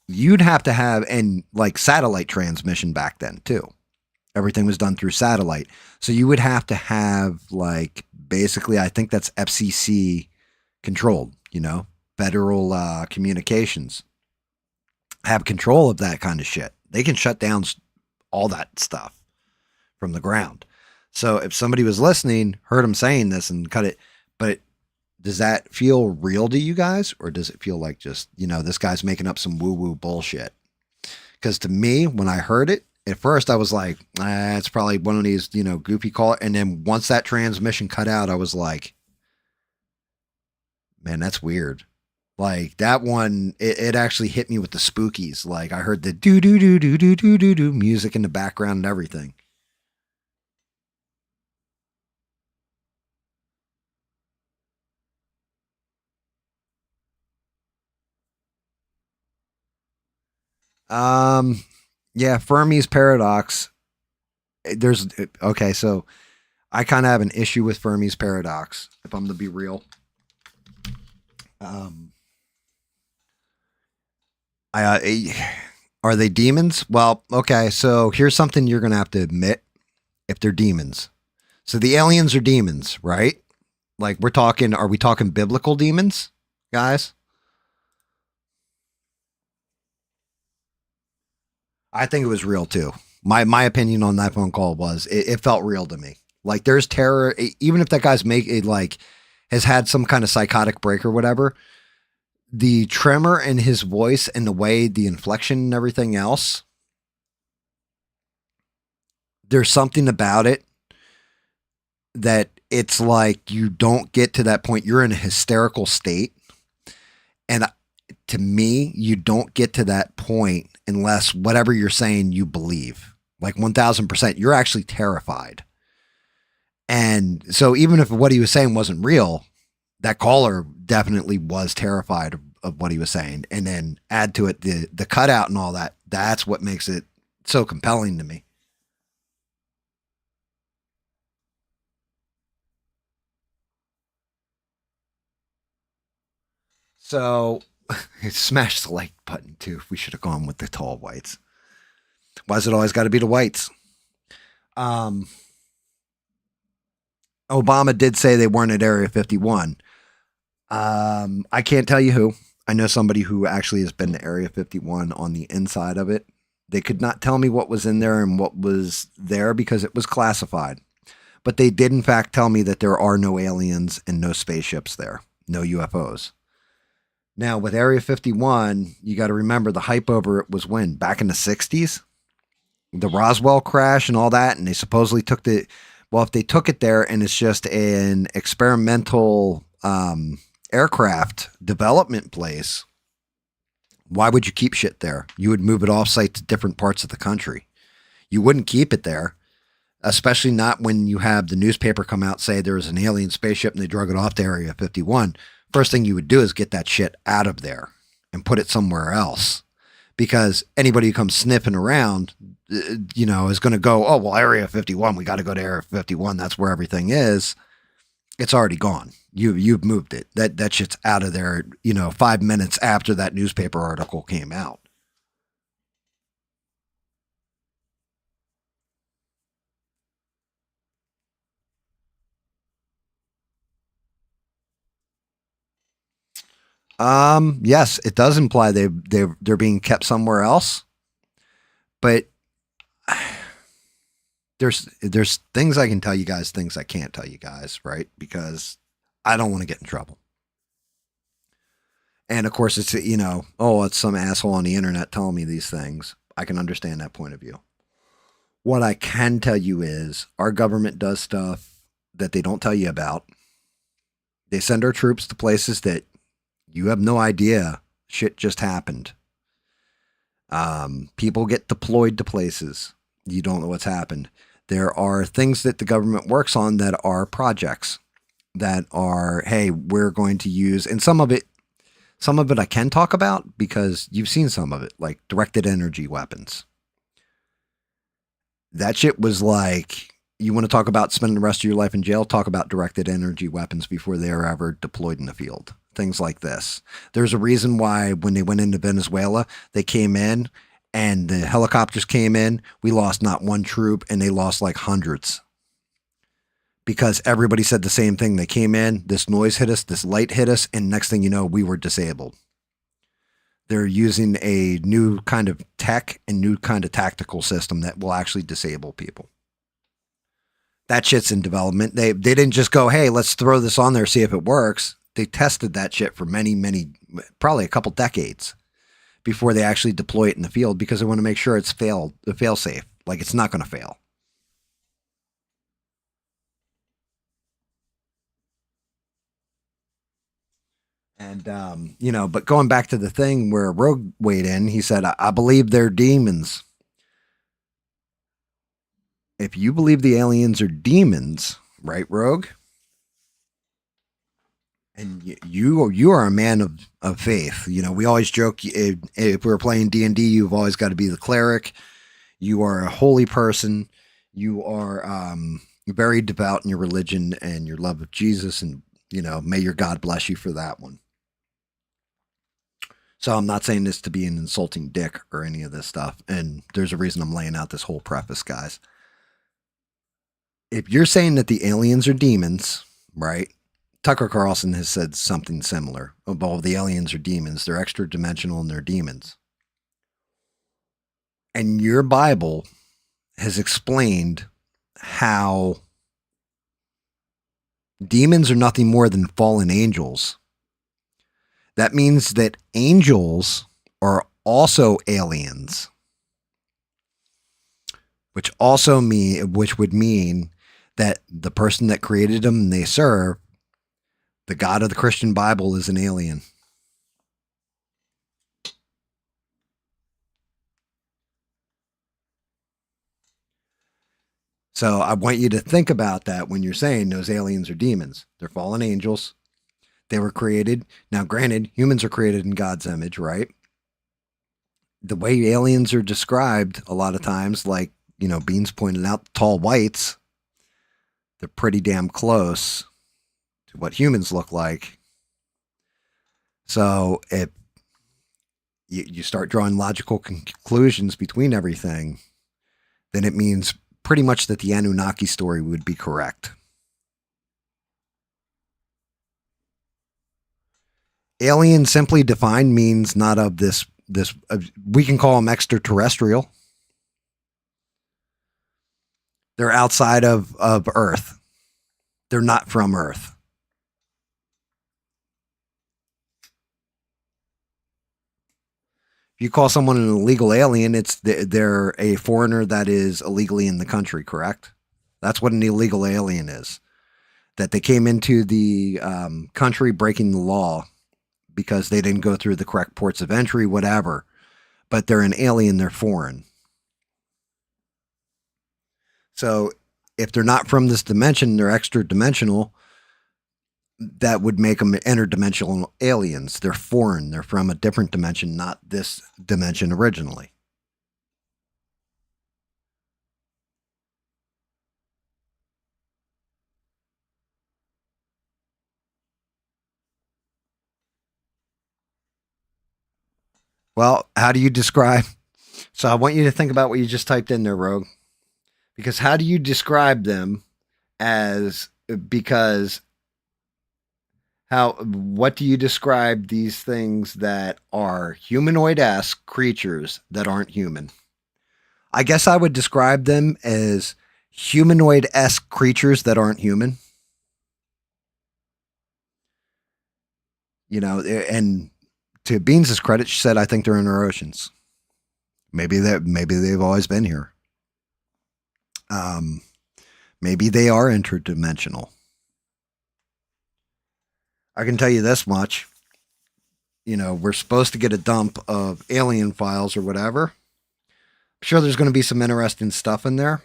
You'd have to have, and like satellite transmission back then too. Everything was done through satellite. So you would have to have like, basically, I think that's FCC controlled, you know, Federal Communications have control of that kind of shit. They can shut down all that stuff from the ground. So if somebody was listening, heard him saying this and cut it, but does that feel real to you guys? Or does it feel like just, you know, this guy's making up some woo-woo bullshit? Because to me, when I heard it, at first I was like, it's probably one of these, you know, goofy call. And then once that transmission cut out, I was like, man, that's weird. Like that one, it actually hit me with the spookies. Like I heard the do music in the background and everything. Yeah, Fermi's paradox. Okay, so I kind of have an issue with Fermi's paradox, if I'm to be real. Are they demons? Well, okay, so here's something you're going to have to admit. if they're demons. So the aliens are demons, right? Like are we talking biblical demons, guys? I think it was real too. My opinion on that phone call was it felt real to me. Like there's terror, even if that guy's has had some kind of psychotic break or whatever. The tremor in his voice and the way the inflection and everything else, there's something about it that it's like you don't get to that point. You're in a hysterical state. And to me, you don't get to that point unless whatever you're saying you believe. Like 1000%, you're actually terrified. And so even if what he was saying wasn't real, that caller definitely was terrified of what he was saying. And then add to it the cutout and all that. That's what makes it so compelling to me. So smash the like button too. We should have gone with the tall whites. Why's it always got to be the whites? Obama did say they weren't at Area 51. I can't tell you who. I know somebody who actually has been to Area 51 on the inside of it. They could not tell me what was in there and what was there because it was classified. But they did, in fact, tell me that there are no aliens and no spaceships there, no UFOs. Now, with Area 51, you got to remember the hype over it was when? Back in the 60s? The Roswell crash and all that. And they supposedly took if they took it there and it's just an experimental aircraft development place, why would you keep shit there? You would move it off-site to different parts of the country. You wouldn't keep it there, especially not when you have the newspaper come out say there was an alien spaceship and they drug it off to Area 51. First thing you would do is get that shit out of there and put it somewhere else, because anybody who comes sniffing around, is going to go, oh, well, Area 51, we got to go to Area 51. That's where everything is. It's already gone. You've moved it. That shit's out of there, 5 minutes after that newspaper article came out. Yes, it does imply they're being kept somewhere else, but there's things I can tell you guys, things I can't tell you guys, right? Because I don't want to get in trouble. And of course, it's it's some asshole on the internet telling me these things. I can understand that point of view. What I can tell you is our government does stuff that they don't tell you about. They send our troops to places that you have no idea shit just happened. People get deployed to places. You don't know what's happened. There are things that the government works on that are projects that are, hey, we're going to use, and some of it I can talk about because you've seen some of it, like directed energy weapons. That shit was like, you want to talk about spending the rest of your life in jail, talk about directed energy weapons before they are ever deployed in the field. Things like this. There's a reason why when they went into Venezuela, they came in and the helicopters came in. We lost not one troop and they lost like hundreds. Because everybody said the same thing. They came in, this noise hit us, this light hit us, and next thing you know, we were disabled. They're using a new kind of tech and new kind of tactical system that will actually disable people. That shit's in development. They didn't just go, hey, let's throw this on there, see if it works. They tested that shit for many, probably a couple decades before they actually deploy it in the field because they want to make sure it's fail safe. Like it's not going to fail. And, but going back to the thing where Rogue weighed in, he said, I believe they're demons. If you believe the aliens are demons, right, Rogue? And you are a man of faith. We always joke, if we're playing D&D, you've always got to be the cleric. You are a holy person. You are very devout in your religion and your love of Jesus. And, may your God bless you for that one. So I'm not saying this to be an insulting dick or any of this stuff. And there's a reason I'm laying out this whole preface, guys. if you're saying that the aliens are demons, right? Tucker Carlson has said something similar. Well, the aliens are demons. They're extra dimensional and they're demons. And your Bible has explained how demons are nothing more than fallen angels. That means that angels are also aliens, which would mean that the person that created them and they serve, the God of the Christian Bible, is an alien. So I want you to think about that when you're saying those aliens are demons. They're fallen angels. They were created. Now, granted, humans are created in God's image, right? The way aliens are described a lot of times, like, Beans pointed out, tall whites, they're pretty damn close to what humans look like. So if you start drawing logical conclusions between everything, then it means pretty much that the Anunnaki story would be correct. Alien, simply defined, means not of this. We can call them extraterrestrial. They're outside of Earth. They're not from Earth. If you call someone an illegal alien, they're a foreigner that is illegally in the country, correct? That's what an illegal alien is. That they came into the country breaking the law because they didn't go through the correct ports of entry, whatever. But they're an alien, they're foreign. So if they're not from this dimension, they're extra dimensional. That would make them interdimensional aliens. They're foreign. They're from a different dimension, not this dimension originally. Well, how do you describe? So I want you to think about what you just typed in there, Rogue. Because how do you describe them what do you describe these things that are humanoid-esque creatures that aren't human? I guess I would describe them as humanoid-esque creatures that aren't human. And to Beans' credit, she said, I think they're in our oceans. Maybe they've always been here. Maybe they are interdimensional. I can tell you this much. We're supposed to get a dump of alien files or whatever. I'm sure there's going to be some interesting stuff in there.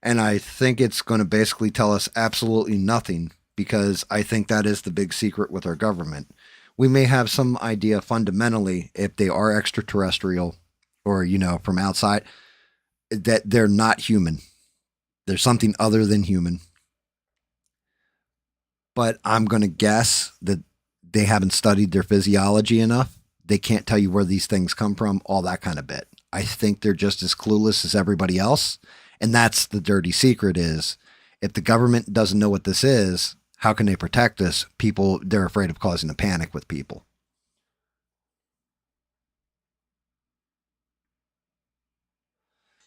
And I think it's going to basically tell us absolutely nothing, because I think that is the big secret with our government. We may have some idea fundamentally, if they are extraterrestrial or, from outside, that they're not human. There's something other than human. But I'm going to guess that they haven't studied their physiology enough. They can't tell you where these things come from, all that kind of bit. I think they're just as clueless as everybody else. And that's the dirty secret is, if the government doesn't know what this is, how can they protect us? They're afraid of causing a panic with people.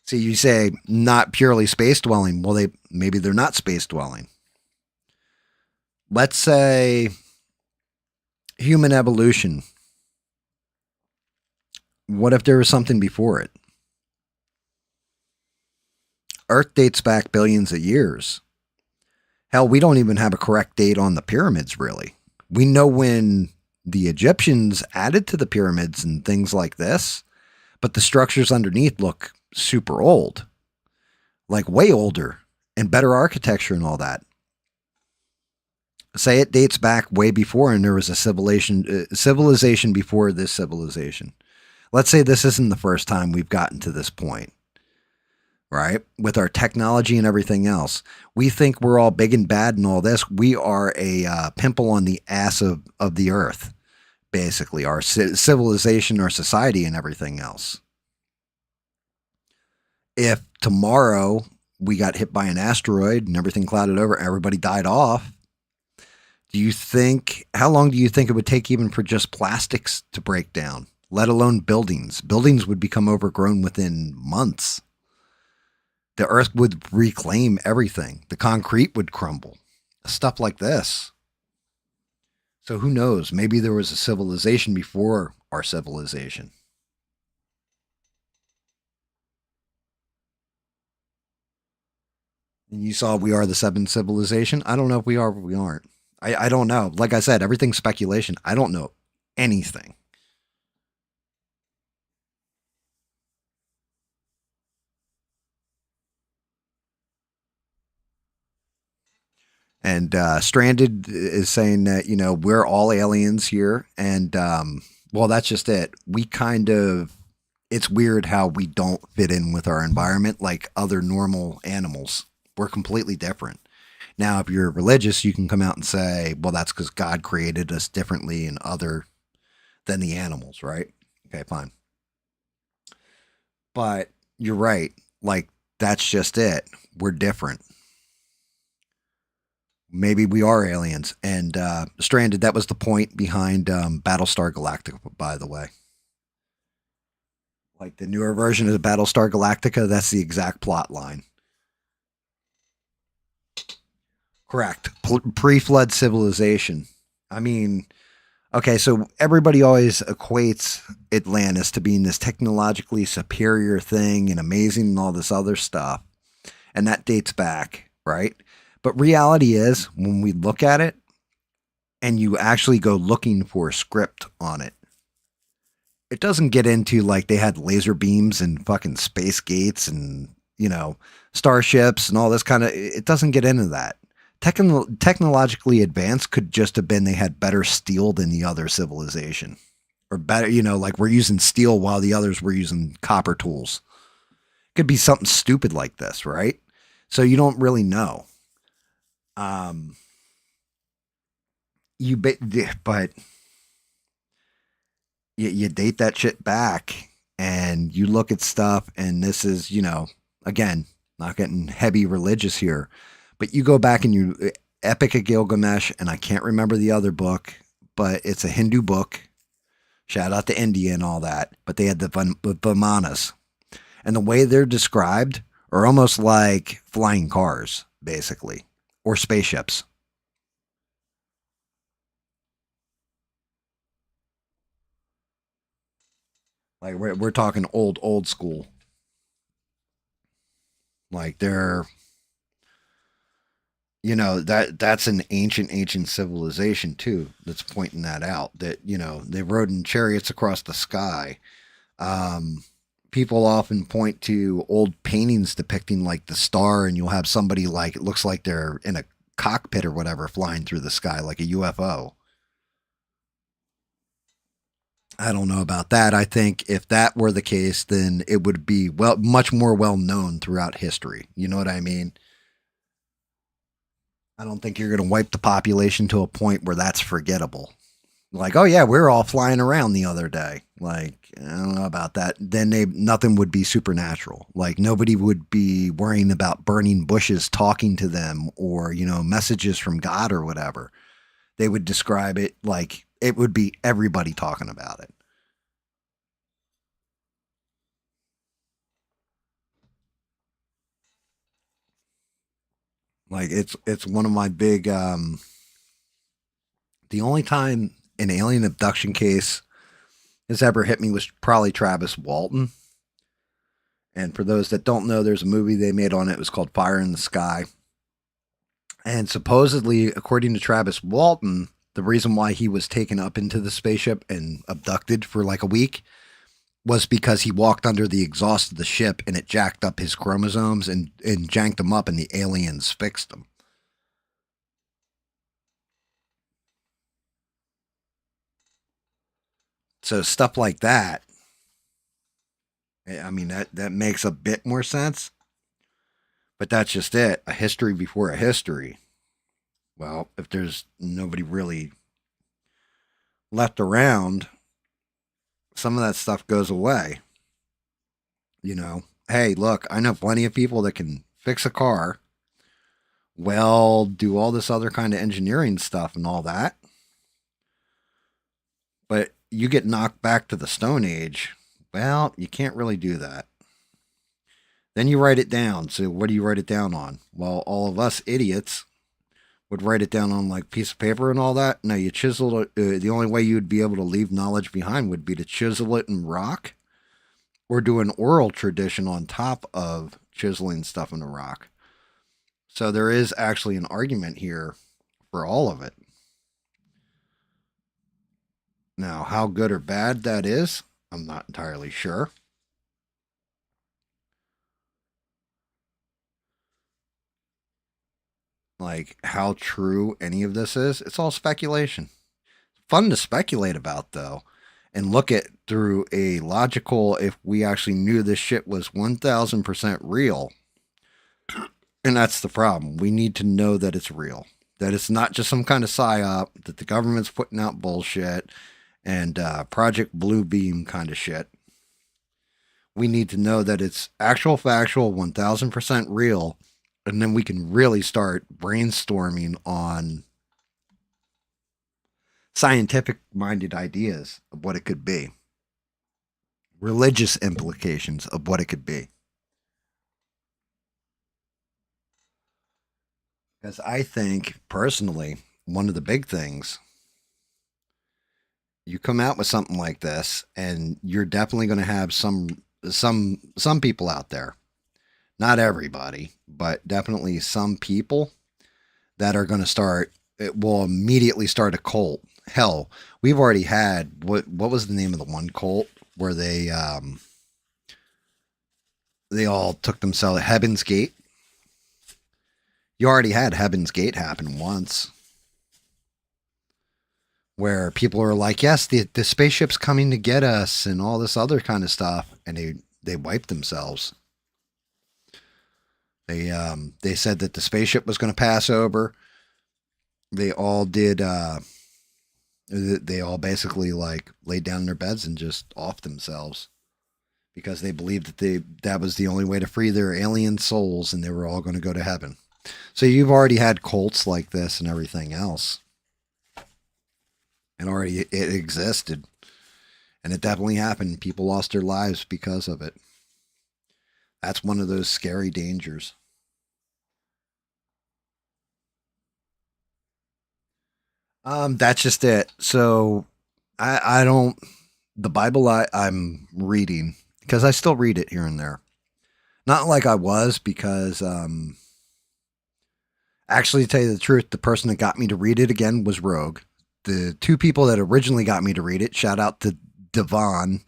See, you say not purely space dwelling. Well, maybe they're not space dwelling. Let's say human evolution. What if there was something before it? Earth dates back billions of years. Hell, we don't even have a correct date on the pyramids, really. We know when the Egyptians added to the pyramids and things like this, but the structures underneath look super old, like way older, and better architecture and all that. Say it dates back way before, and there was a civilization before this civilization. Let's say this isn't the first time we've gotten to this point, right? With our technology and everything else, we think we're all big and bad and all this. We are a pimple on the ass of the earth, basically, our civilization, our society, and everything else. If tomorrow we got hit by an asteroid and everything clouded over, everybody died off. Do you think, how long do you think it would take even for just plastics to break down, let alone buildings? Buildings would become overgrown within months. The earth would reclaim everything. The concrete would crumble. Stuff like this. So who knows? Maybe there was a civilization before our civilization. And you saw we are the seventh civilization. I don't know if we are or we aren't. I don't know. Like I said, everything's speculation. I don't know anything. And Stranded is saying that, we're all aliens here. And, well, that's just it. We kind of, it's weird how we don't fit in with our environment like other normal animals. We're completely different. Now, if you're religious, you can come out and say, well, that's because God created us differently and other than the animals, right? Okay, fine. But you're right. Like, that's just it. We're different. Maybe we are aliens. And Stranded, that was the point behind Battlestar Galactica, by the way. Like the newer version of Battlestar Galactica, that's the exact plot line. Correct. Pre-flood civilization. I mean, okay, so everybody always equates Atlantis to being this technologically superior thing and amazing and all this other stuff. And that dates back, right? But reality is, when we look at it and you actually go looking for a script on it, it doesn't get into like they had laser beams and fucking space gates and, starships and all this kind of, it doesn't get into that. Technologically advanced could just have been they had better steel than the other civilization. Or better, like we're using steel while the others were using copper tools. Could be something stupid like this, right? So you don't really know. But you date that shit back and you look at stuff, and this is, again, not getting heavy religious here, but you go back and you Epic of Gilgamesh, and I can't remember the other book, but it's a Hindu book. Shout out to India and all that. But they had the Vimanas. And the way they're described are almost like flying cars, basically, or spaceships. Like we're talking old school. Like they're, that's an ancient civilization too. That's pointing that out, that, they rode in chariots across the sky. People often point to old paintings depicting like the star, and you'll have somebody like, it looks like they're in a cockpit or whatever flying through the sky like a UFO. I don't know about that. I think if that were the case, then it would be much more well known throughout history. You know what I mean? I don't think you're going to wipe the population to a point where that's forgettable. Like, oh yeah, we were all flying around the other day. Like, I don't know about that. Then nothing would be supernatural. Like nobody would be worrying about burning bushes talking to them, or, messages from God or whatever. They would describe it like it would be everybody talking about it. Like it's one of my big the only time an alien abduction case has ever hit me was probably Travis Walton. And for those that don't know, there's a movie they made on it. It was called Fire in the Sky. And supposedly, according to Travis Walton, the reason why he was taken up into the spaceship and abducted for like a week was because he walked under the exhaust of the ship and it jacked up his chromosomes and janked them up, and the aliens fixed them. So stuff like that, I mean, that makes a bit more sense, but that's just it. A history before a history. Well, if there's nobody really left around, some of that stuff goes away. Hey, look, I know plenty of people that can fix a car, weld, do all this other kind of engineering stuff and all that. But you get knocked back to the Stone Age. Well, you can't really do that. Then you write it down. So what do you write it down on? Well, all of us idiots would write it down on like a piece of paper and all that. No, you chisel it. The only way you would be able to leave knowledge behind would be to chisel it in rock or do an oral tradition on top of chiseling stuff in the rock. So there is actually an argument here for all of it. Now, how good or bad that is, I'm not entirely sure. Like how true any of this is, it's all speculation. Fun to speculate about though, and look at through a logical, if we actually knew this shit was 1000% real. And that's the problem. We need to know that it's real, that it's not just some kind of psyop, that the government's putting out bullshit and Project Bluebeam kind of shit. We need to know that it's actual, factual, 1000% real. And then we can really start brainstorming on scientific-minded ideas of what it could be. Religious implications of what it could be. Because I think, personally, one of the big things, you come out with something like this, and you're definitely going to have some people out there. Not everybody, but definitely some people that are going to start, it will immediately start a cult. Hell, we've already had, what was the name of the one cult where they all took themselves, Heaven's Gate? You already had Heaven's Gate happen once. Where people are like, yes, the spaceship's coming to get us and all this other kind of stuff. And they wiped themselves. They said that the spaceship was going to pass over. They all did. They all basically like laid down in their beds and just offed themselves because they believed that that was the only way to free their alien souls, and they were all going to go to heaven. So you've already had cults like this and everything else, and already it existed, and it definitely happened. People lost their lives because of it. That's one of those scary dangers. That's just it. So I don't, the Bible I'm reading, because I still read it here and there. Not like I was, because actually, to tell you the truth, the person that got me to read it again was Rogue. The two people that originally got me to read it, shout out to Devon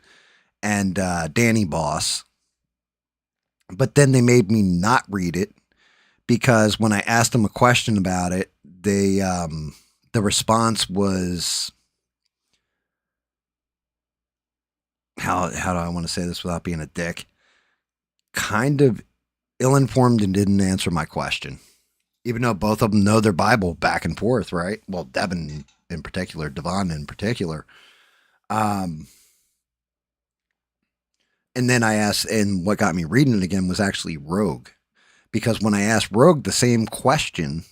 and Danny Boss. But then they made me not read it because when I asked them a question about it, the response was, how do I want to say this without being a dick? Kind of ill-informed and didn't answer my question. Even though both of them know their Bible back and forth, right? Well, Devon in particular, Devon in particular. And then I asked, and what got me reading it again was actually Rogue. Because when I asked Rogue the same question,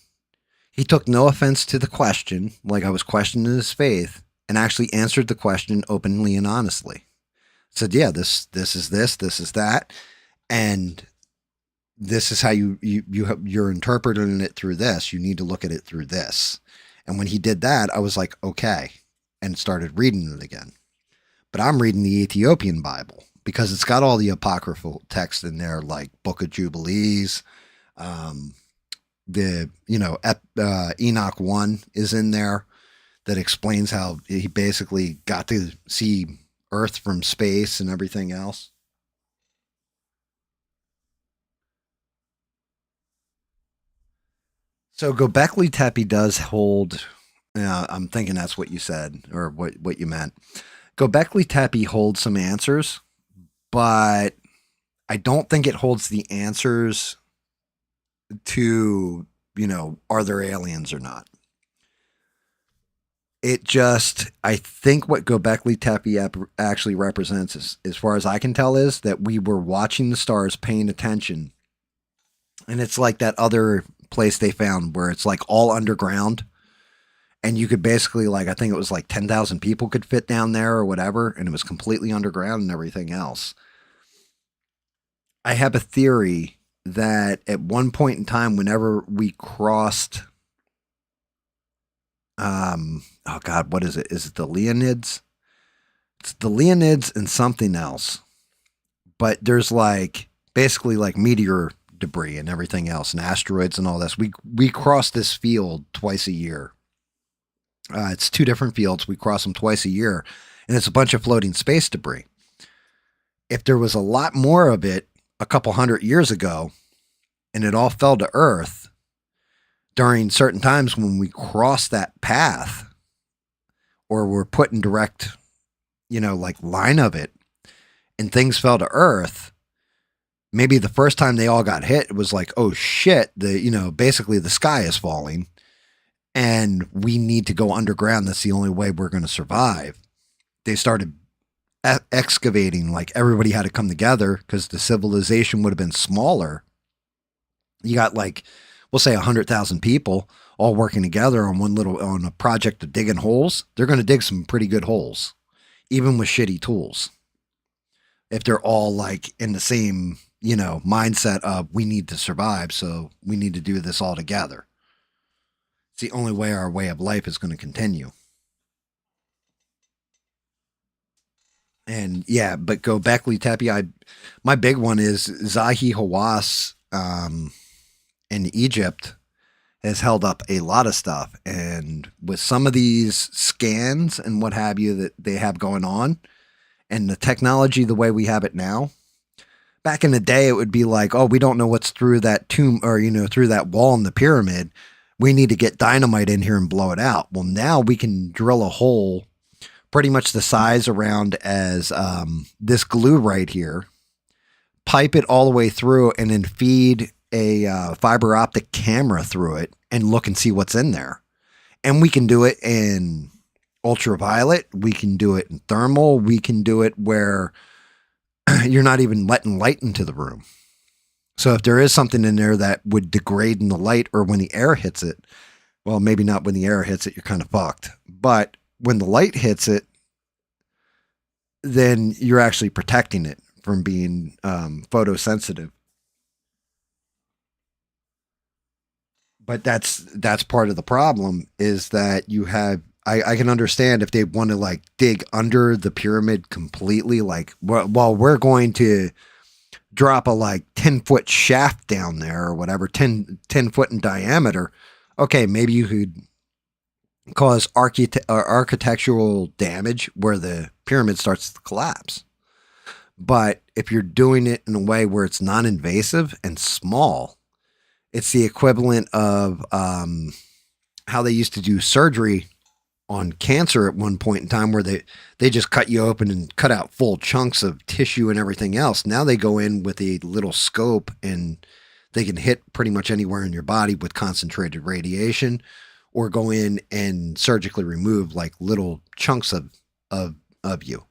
he took no offense to the question, like I was questioning his faith, and actually answered the question openly and honestly. Said, yeah, this is this is that, and this is how you're interpreting it through this. You need to look at it through this. And when he did that, I was like, okay, and started reading it again. But I'm reading the Ethiopian Bible because it's got all the apocryphal text in there, like Book of Jubilees, Enoch 1 is in there that explains how he basically got to see Earth from space and everything else. So Göbekli Tepe does hold, I'm thinking that's what you said or what you meant. Göbekli Tepe holds some answers, but I don't think it holds the answers to, are there aliens or not? It just, I think what Göbekli Tepe actually represents, as far as I can tell, is that we were watching the stars, paying attention And it's like that other place they found where it's like all underground. And you could basically, like, I think it was like 10,000 people could fit down there or whatever. And it was completely underground and everything else. I have a theory that at one point in time, whenever we crossed, oh God, what is it? Is it the Leonids? It's the Leonids and something else. But there's like basically like meteor debris and everything else and asteroids and all this. We cross this field twice a year. It's two different fields. We cross them twice a year, and it's a bunch of floating space debris. If there was a lot more of it a couple hundred years ago, and it all fell to Earth during certain times when we crossed that path, or were put in direct, like line of it, and things fell to Earth, maybe the first time they all got hit, it was like, oh shit, basically the sky is falling and we need to go underground. That's the only way we're going to survive. They started excavating, like everybody had to come together because the civilization would have been smaller. You got like, we'll say 100,000 people all working together on a project of digging holes. They're going to dig some pretty good holes, even with shitty tools. If they're all like in the same, mindset of we need to survive, so we need to do this all together. It's the only way our way of life is going to continue. And yeah, but Göbekli Tepe, my big one is Zahi Hawass in Egypt has held up a lot of stuff. And with some of these scans and what have you that they have going on, and the technology the way we have it now, back in the day, it would be like, oh, we don't know what's through that tomb or, through that wall in the pyramid. We need to get dynamite in here and blow it out. Well, now we can drill a hole pretty much the size around as this glue right here, pipe it all the way through, and then feed a fiber optic camera through it and look and see what's in there. And we can do it in ultraviolet. We can do it in thermal. We can do it where you're not even letting light into the room. So if there is something in there that would degrade in the light or when the air hits it, well, maybe not when the air hits it, you're kind of fucked. But when the light hits it, then you're actually protecting it from being photosensitive. But that's part of the problem is that you have, I can understand if they want to like dig under the pyramid completely, like, well, we're going to drop a like 10-foot shaft down there or whatever, 10 foot in diameter. Okay, maybe you could cause architectural damage where the pyramid starts to collapse. But if you're doing it in a way where it's non-invasive and small, it's the equivalent of how they used to do surgery on cancer at one point in time where they just cut you open and cut out full chunks of tissue and everything else. Now they go in with a little scope and they can hit pretty much anywhere in your body with concentrated radiation, or go in and surgically remove like little chunks of you.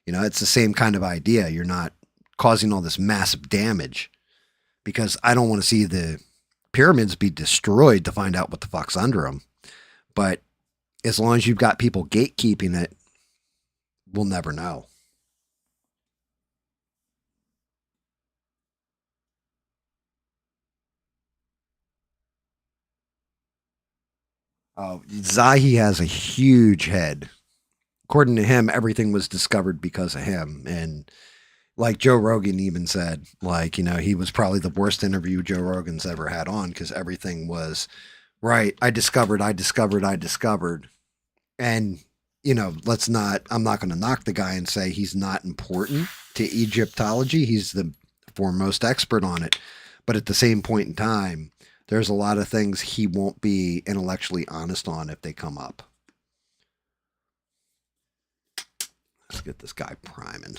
It's the same kind of idea. You're not causing all this massive damage, because I don't want to see the pyramids be destroyed to find out what the fuck's under them. But as long as you've got people gatekeeping it, we'll never know. Zahi has a huge head. According to him, everything was discovered because of him. And like Joe Rogan even said, like, he was probably the worst interview Joe Rogan's ever had on, because everything was right. I discovered. And, I'm not going to knock the guy and say he's not important to Egyptology. He's the foremost expert on it. But at the same point in time, there's a lot of things he won't be intellectually honest on if they come up. Let's get this guy priming.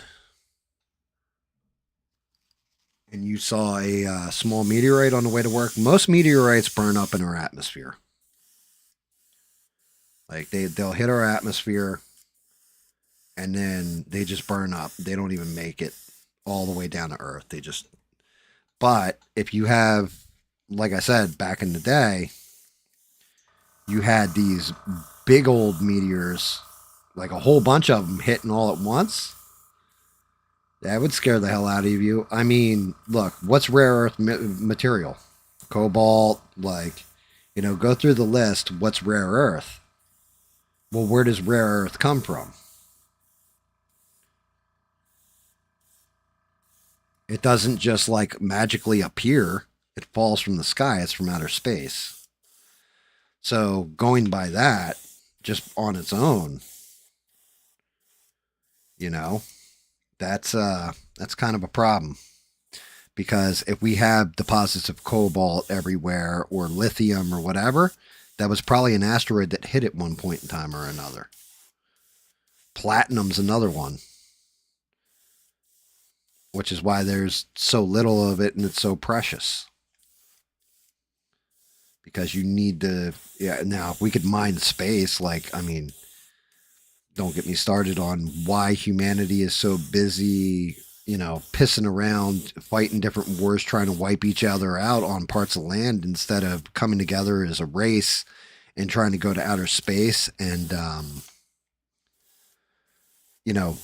And you saw a small meteorite on the way to work. Most meteorites burn up in our atmosphere. Like they'll hit our atmosphere and then they just burn up. They don't even make it all the way down to Earth. But if you have like I said, back in the day, you had these big old meteors, like a whole bunch of them hitting all at once. That would scare the hell out of you. I mean, look, what's rare earth material? Cobalt, like, go through the list. What's rare earth? Well, where does rare earth come from? It doesn't just like magically appear. It falls from the sky. It's from outer space. So going by that, just on its own, you know, that's kind of a problem. Because if we have deposits of cobalt everywhere or lithium or whatever, that was probably an asteroid that hit at one point in time or another. Platinum's another one, which is why there's so little of it and it's so precious. Because you need to, yeah, now if we could mine space, like, I mean, don't get me started on why humanity is so busy, pissing around, fighting different wars, trying to wipe each other out on parts of land instead of coming together as a race and trying to go to outer space and,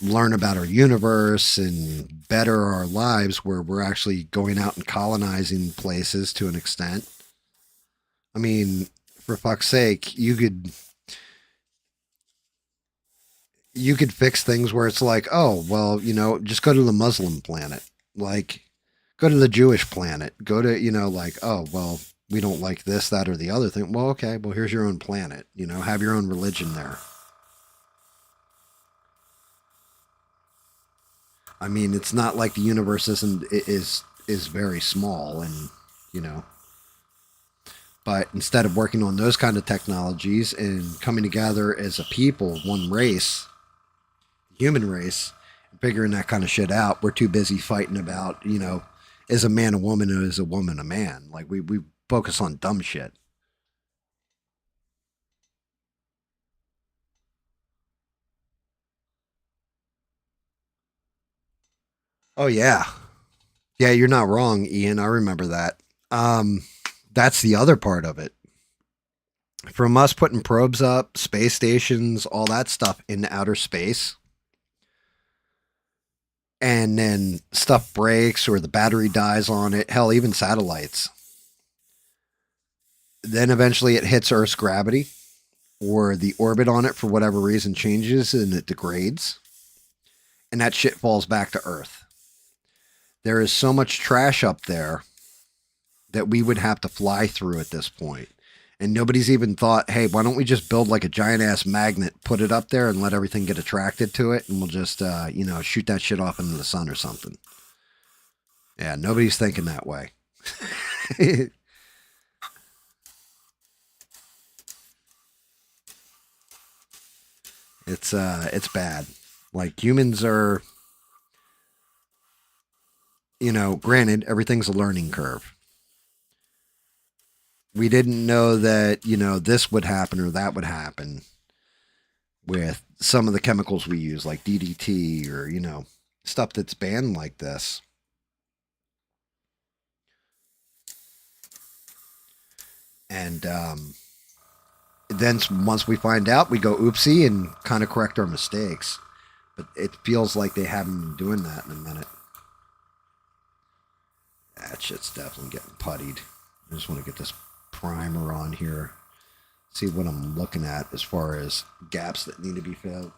learn about our universe and better our lives where we're actually going out and colonizing places to an extent. I mean, for fuck's sake, you could fix things where it's like, oh, well, just go to the Muslim planet. Like, go to the Jewish planet. Go to, like, oh, well, we don't like this, that, or the other thing. Well, okay, well, here's your own planet. Have your own religion there. I mean, it's not like the universe is very small and, but instead of working on those kind of technologies and coming together as a people, one race, human race, figuring that kind of shit out, we're too busy fighting about, is a man a woman or is a woman a man? Like we focus on dumb shit. Oh yeah. Yeah, you're not wrong, Ian. I remember that. Um that's the other part of it. From us putting probes up, space stations, all that stuff into outer space, and then stuff breaks or the battery dies on it, hell, even satellites. Then eventually it hits Earth's gravity or the orbit on it for whatever reason changes and it degrades. And that shit falls back to Earth. There is so much trash up there that we would have to fly through at this point. And nobody's even thought, hey, why don't we just build like a giant ass magnet, put it up there and let everything get attracted to it. And we'll just, shoot that shit off into the sun or something. Yeah, nobody's thinking that way. It's bad. Like humans are, granted, everything's a learning curve. We didn't know that, this would happen or that would happen with some of the chemicals we use, like DDT or, stuff that's banned like this. And then once we find out, we go oopsie and kind of correct our mistakes. But it feels like they haven't been doing that in a minute. That shit's definitely getting puttied. I just want to get this primer on here. See what I'm looking at as far as gaps that need to be filled.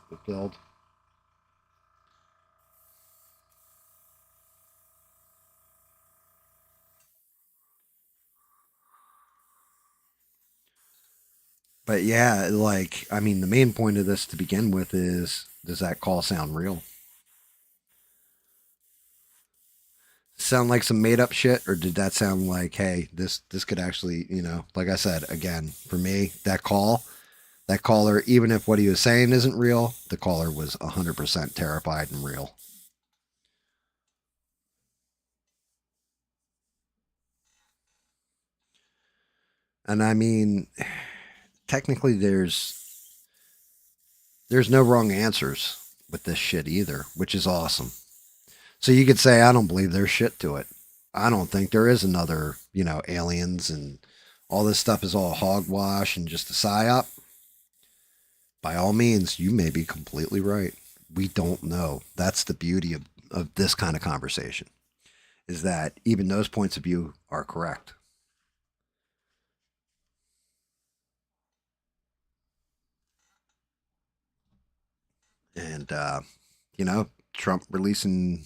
But yeah, like, I mean, the main point of this to begin with is, does that call sound real? Sound like some made up shit, or did that sound like, hey, this could actually, like I said, again, for me, that caller, even if what he was saying isn't real, the caller was 100% terrified and real. And I mean, technically there's no wrong answers with this shit either, which is awesome. So you could say, I don't believe there's shit to it. I don't think there is another, aliens and all this stuff is all hogwash and just a psyop. By all means, you may be completely right. We don't know. That's the beauty of this kind of conversation, is that even those points of view are correct. And, Trump releasing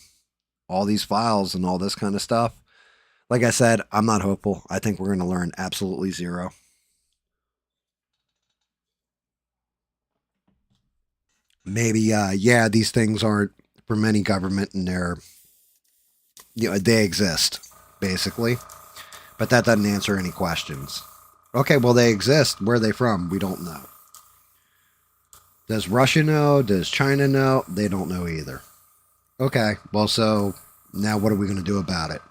all these files and all this kind of stuff. Like I said, I'm not hopeful. I think we're going to learn absolutely zero. Maybe, yeah, these things aren't from any government and they exist, basically. But that doesn't answer any questions. Okay, well, they exist. Where are they from? We don't know. Does Russia know? Does China know? They don't know either. Okay, well, so now what are we going to do about it?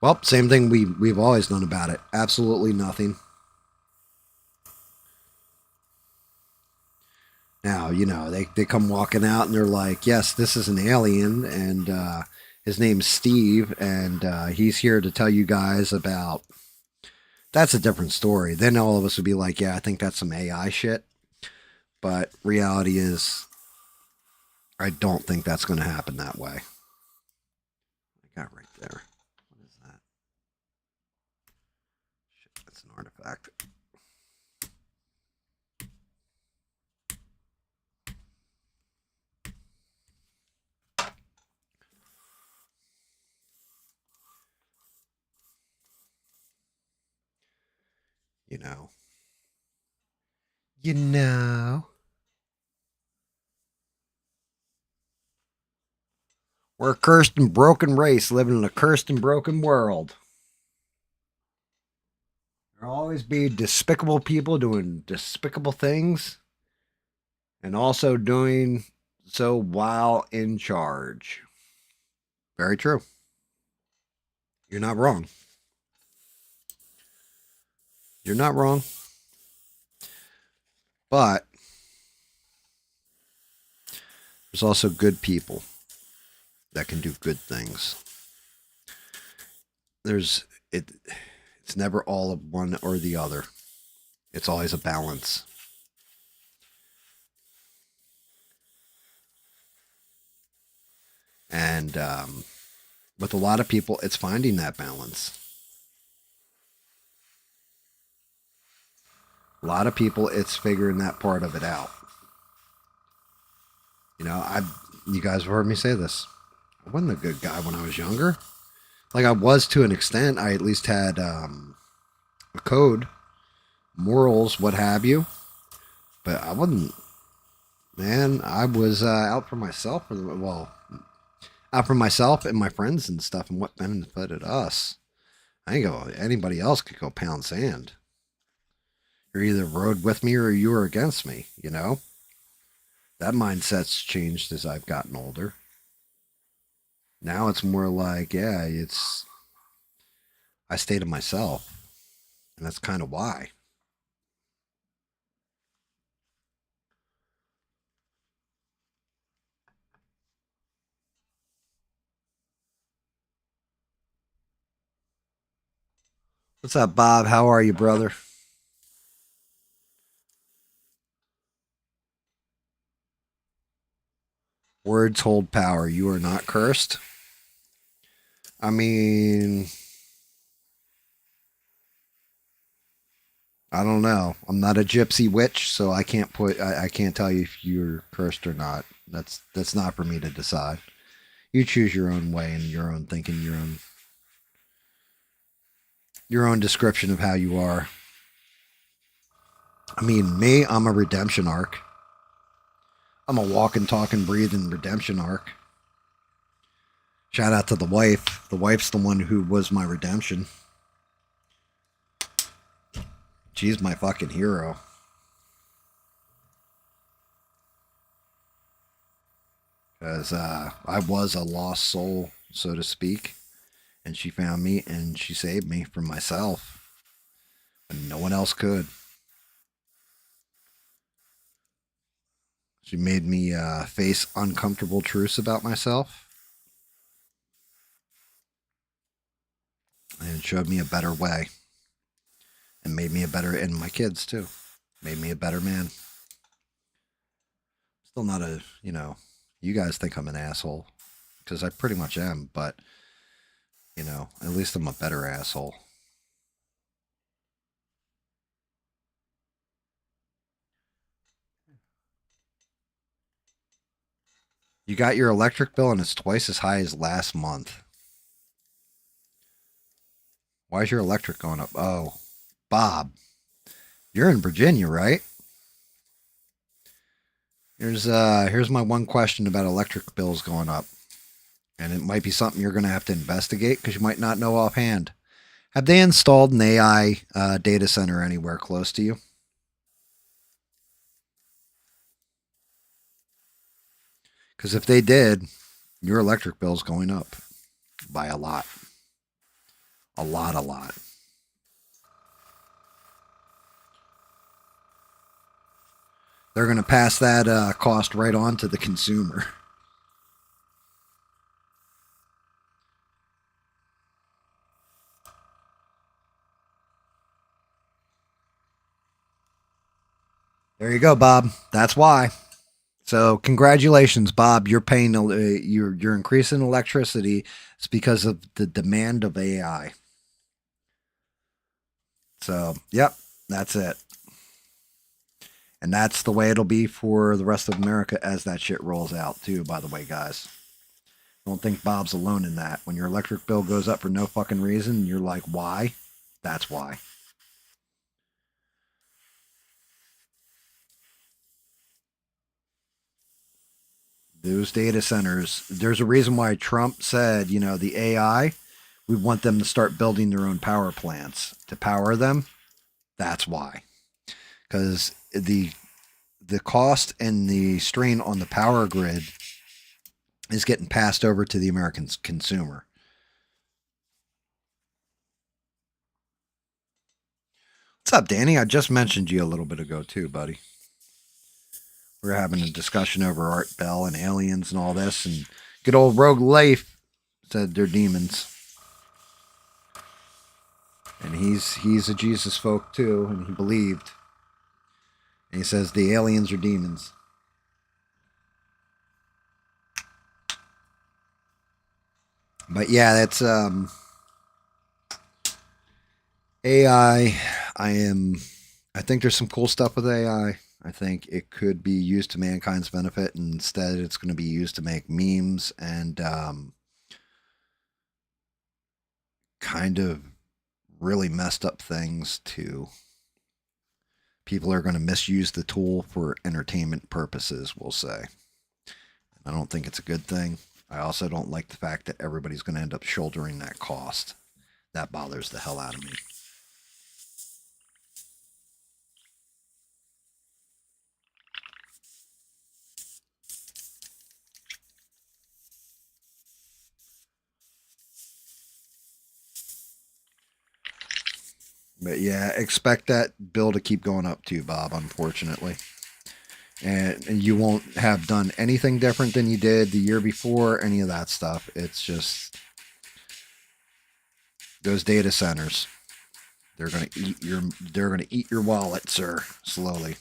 Well, same thing we've always done about it. Absolutely nothing. Now, they come walking out and they're like, yes, this is an alien, and his name's Steve, and he's here to tell you guys about. That's a different story. Then all of us would be like, yeah, I think that's some AI shit. But reality is, I don't think that's going to happen that way. I got right there. What is that? Shit, that's an artifact. You know. You know. We're a cursed and broken race living in a cursed and broken world. There'll always be despicable people doing despicable things and also doing so while in charge. Very true. You're not wrong. You're not wrong. But there's also good people that can do good things. It's never all of one or the other. It's always a balance. And with a lot of people, it's finding that balance. A lot of people, it's figuring that part of it out. You guys have heard me say this. I wasn't a good guy when I was younger. Like, I was to an extent. I at least had a code, morals, what have you. But I wasn't. Man, I was out for myself. Out for myself and my friends and stuff, and what benefited us. I ain't go. Anybody else could go pound sand. You're either rode with me or you were against me. That mindset's changed as I've gotten older. Now it's more like, yeah, I stay to myself, and that's kind of why. What's up, Bob? How are you, brother? Words hold power. You are not cursed. I mean, I don't know. I'm not a gypsy witch, so I can't tell you if you're cursed or not. That's not for me to decide. You choose your own way and your own thinking, your own description of how you are. I mean, me, I'm a redemption arc. I'm a walking, talking, breathing redemption arc. Shout out to the wife. The wife's the one who was my redemption. She's my fucking hero. Because I was a lost soul, so to speak. And she found me and she saved me from myself. And no one else could. She made me face uncomfortable truths about myself. and showed me a better way and made me a better, and my kids too, made me a better man. Still not a, you guys think I'm an asshole because I pretty much am, but, at least I'm a better asshole. You got your electric bill and it's twice as high as last month. Why is your electric going up? Oh, Bob, you're in Virginia, right? Here's my one question about electric bills going up. And it might be something you're going to have to investigate because you might not know offhand. Have they installed an AI data center anywhere close to you? Because if they did, your electric bill's going up by a lot. A lot, a lot. They're going to pass that cost right on to the consumer. There you go, Bob. That's why. So congratulations, Bob. You're paying. You're increasing electricity. It's because of the demand of AI. So, yep, that's it. And that's the way it'll be for the rest of America as that shit rolls out, too, by the way, guys. Don't think Bob's alone in that. When your electric bill goes up for no fucking reason, you're like, why? That's why. Those data centers, there's a reason why Trump said, the AI, we want them to start building their own power plants to power them. That's why. Because the cost and the strain on the power grid is getting passed over to the American consumer. What's up, Danny? I just mentioned you a little bit ago, too, buddy. We were having a discussion over Art Bell and aliens and all this, and good old Rogue Leif said they're demons. And he's a Jesus folk, too, and he believed. And he says the aliens are demons. But yeah, that's AI. I think there's some cool stuff with AI. I think it could be used to mankind's benefit, and instead it's going to be used to make memes and kind of really messed up things too. People are going to misuse the tool for entertainment purposes, we'll say. I don't think it's a good thing. I also don't like the fact that everybody's going to end up shouldering that cost. That bothers the hell out of me. But yeah, expect that bill to keep going up too, Bob, unfortunately. And you won't have done anything different than you did the year before, any of that stuff. It's just those data centers. They're gonna eat your wallet, sir, slowly.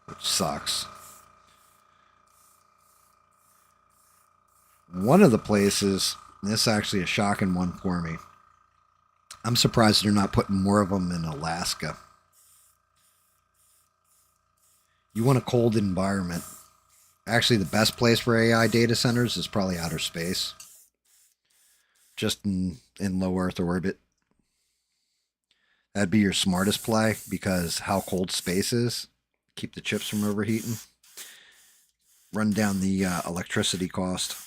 Which sucks. One of the places, this is actually a shocking one for me. I'm surprised they're not putting more of them in Alaska. You want a cold environment. Actually, the best place for AI data centers is probably outer space. Just in low Earth orbit. That'd be your smartest play because how cold space is. Keep the chips from overheating. Run down the electricity cost.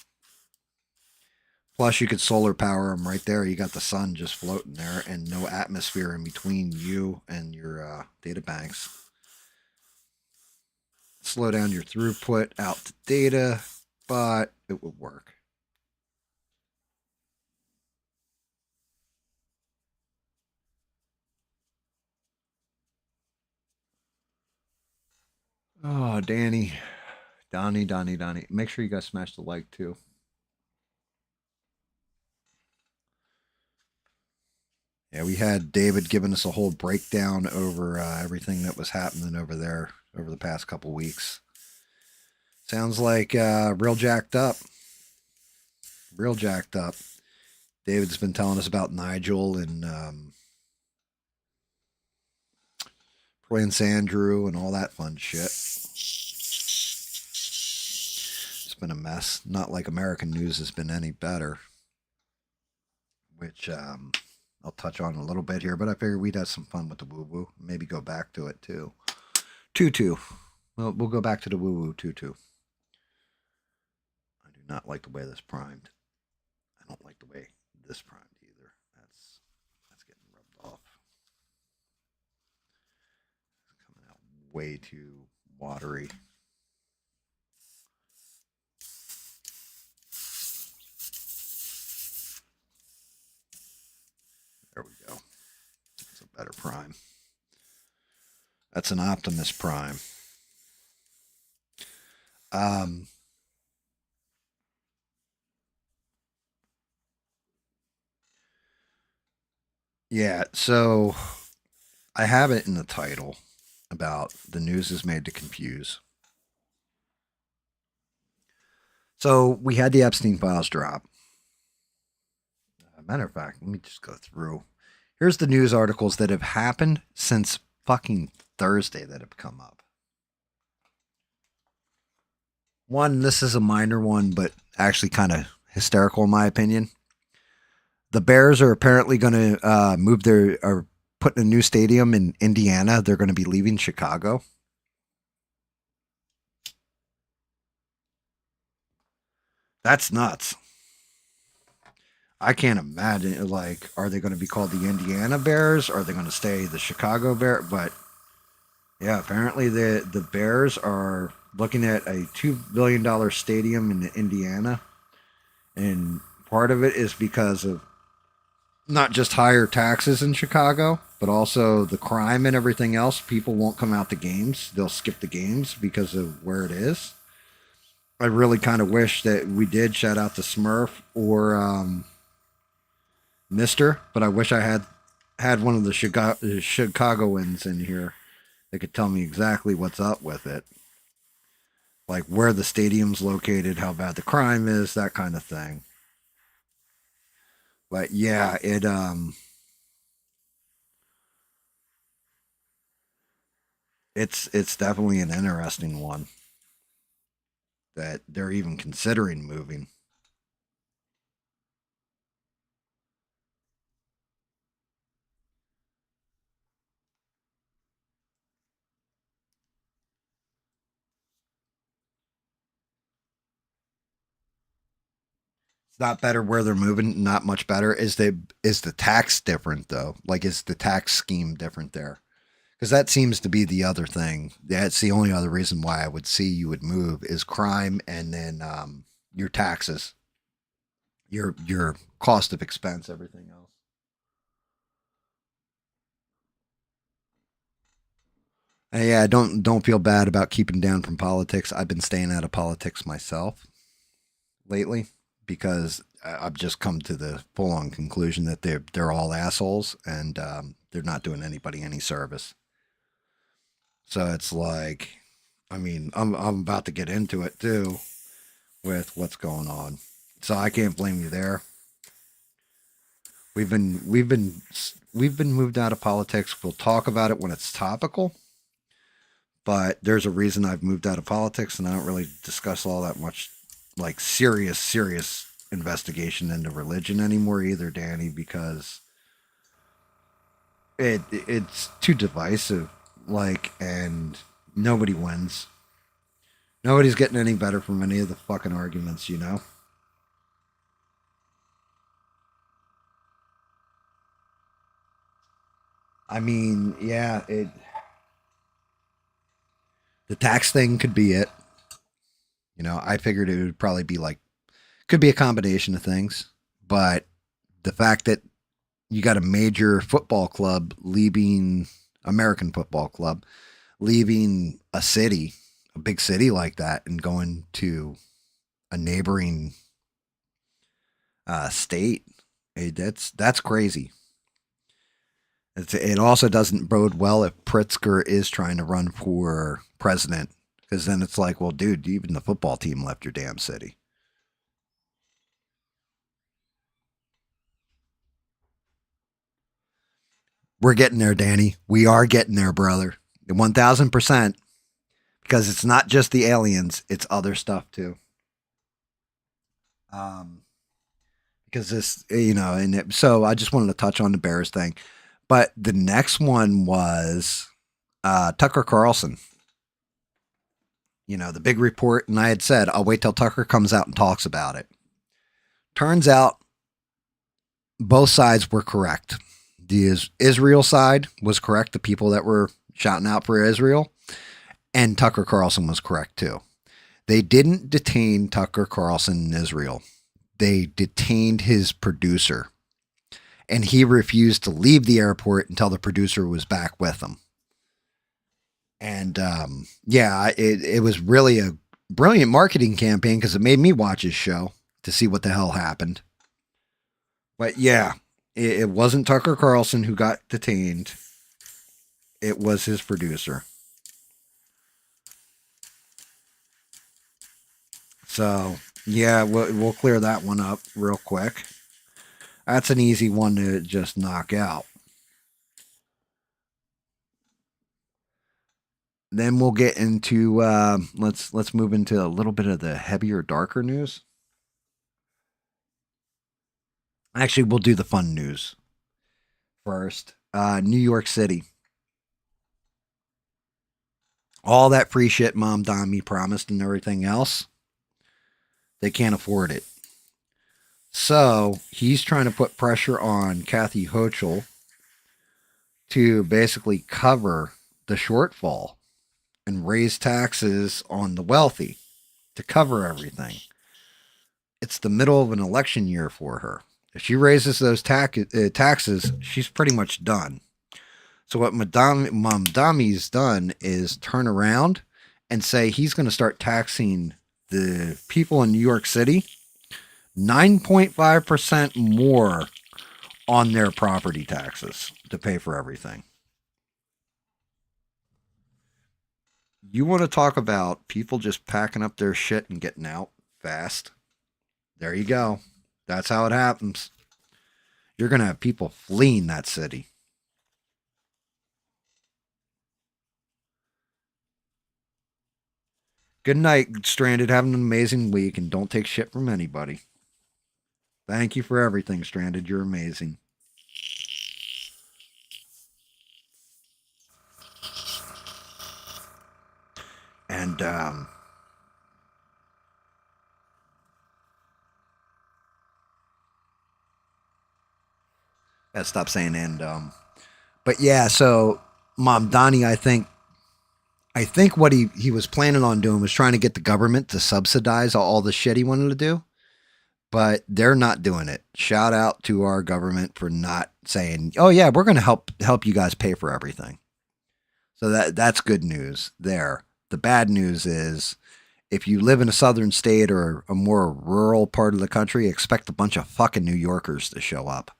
Plus, you could solar power them right there. You got the sun just floating there and no atmosphere in between you and your data banks. Slow down your throughput out to data, but it would work. Oh, Donnie. Make sure you guys smash the like too. Yeah, we had David giving us a whole breakdown over everything that was happening over there over the past couple weeks. Sounds like real jacked up. Real jacked up. David's been telling us about Nigel and Prince Andrew and all that fun shit. It's been a mess. Not like American news has been any better, which I'll touch on a little bit here, but I figured we'd have some fun with the woo woo. Maybe go back to it too. Tutu. Well, we'll go back to the woo woo tutu. I do not like the way this primed. I don't like the way this primed either. That's getting rubbed off. It's coming out way too watery. There we go. That's a better prime. That's an Optimus Prime. Yeah, so I have it in the title about the news is made to confuse. So we had the Epstein files drop. Matter of fact, let me just go through. Here's the news articles that have happened since fucking Thursday that have come up. One, this is a minor one, but actually kind of hysterical in my opinion. The Bears are apparently going to are putting a new stadium in Indiana. They're going to be leaving Chicago. That's nuts. I can't imagine, like, are they going to be called the Indiana Bears? Are they going to stay the Chicago Bear? But yeah, apparently the Bears are looking at a $2 billion stadium in Indiana. And part of it is because of not just higher taxes in Chicago, but also the crime and everything else. People won't come out to games. They'll skip the games because of where it is. I really kind of wish that we did shout out to Smurf or Mister, but I wish I had one of the Chicagoans in here that could tell me exactly what's up with it. Like where the stadium's located, how bad the crime is, that kind of thing. But yeah, it's definitely an interesting one that they're even considering moving. It's not better where they're moving, not much better. Is the tax different though? Like is the tax scheme different there? Because that seems to be the other thing. That's the only other reason why I would see you would move is crime and then your taxes, your cost of expense, everything else. And yeah, don't feel bad about keeping down from politics. I've been staying out of politics myself lately because I've just come to the full on conclusion that they're all assholes and they're not doing anybody any service. So it's like, I mean, I'm about to get into it too with what's going on. So I can't blame you there. We've been moved out of politics. We'll talk about it when it's topical. But there's a reason I've moved out of politics, and I don't really discuss all that much, like serious investigation into religion anymore either, Danny, because it's too divisive. Like, and nobody wins. Nobody's getting any better from any of the fucking arguments, you know? I mean, yeah, the tax thing could be it. You know, I figured it would probably be like could be a combination of things, but the fact that you got a major football club leaving American football club leaving a city a big city like that and going to a neighboring state. That's crazy. It also doesn't bode well if Pritzker is trying to run for president, because then it's like, well, dude, even the football team left your damn city. We're getting there, Danny. We are getting there, brother. 1000%. Because it's not just the aliens, it's other stuff too. Because this, so I just wanted to touch on the Bears thing. But the next one was Tucker Carlson. The big report, and I had said, I'll wait till Tucker comes out and talks about it. Turns out both sides were correct. The Israel side was correct, the people that were shouting out for Israel, and Tucker Carlson was correct too. They didn't detain Tucker Carlson in Israel. They detained his producer, and he refused to leave the airport until the producer was back with him. And it was really a brilliant marketing campaign because it made me watch his show to see what the hell happened. But yeah, it wasn't Tucker Carlson who got detained. It was his producer. So, yeah, we'll clear that one up real quick. That's an easy one to just knock out. Then we'll get into let's move into a little bit of the heavier, darker news. Actually, we'll do the fun news first. New York City. All that free shit Mom Donnie promised and everything else, they can't afford it. So he's trying to put pressure on Kathy Hochul to basically cover the shortfall and raise taxes on the wealthy to cover everything. It's the middle of an election year for her. If she raises those taxes, she's pretty much done. So what Mom Dami's done is turn around and say he's going to start taxing the people in New York City 9.5% more on their property taxes to pay for everything. You want to talk about people just packing up their shit and getting out fast? There you go. That's how it happens. You're going to have people fleeing that city. Good night, Stranded. Have an amazing week and don't take shit from anybody. Thank you for everything, Stranded. You're amazing. And gotta stop saying and but yeah, so Mom Donnie, I think what he was planning on doing was trying to get the government to subsidize all the shit he wanted to do, but they're not doing it. Shout out to our government for not saying, "Oh yeah, we're going to help you guys pay for everything." So that's good news there. The bad news is if you live in a southern state or a more rural part of the country, expect a bunch of fucking New Yorkers to show up.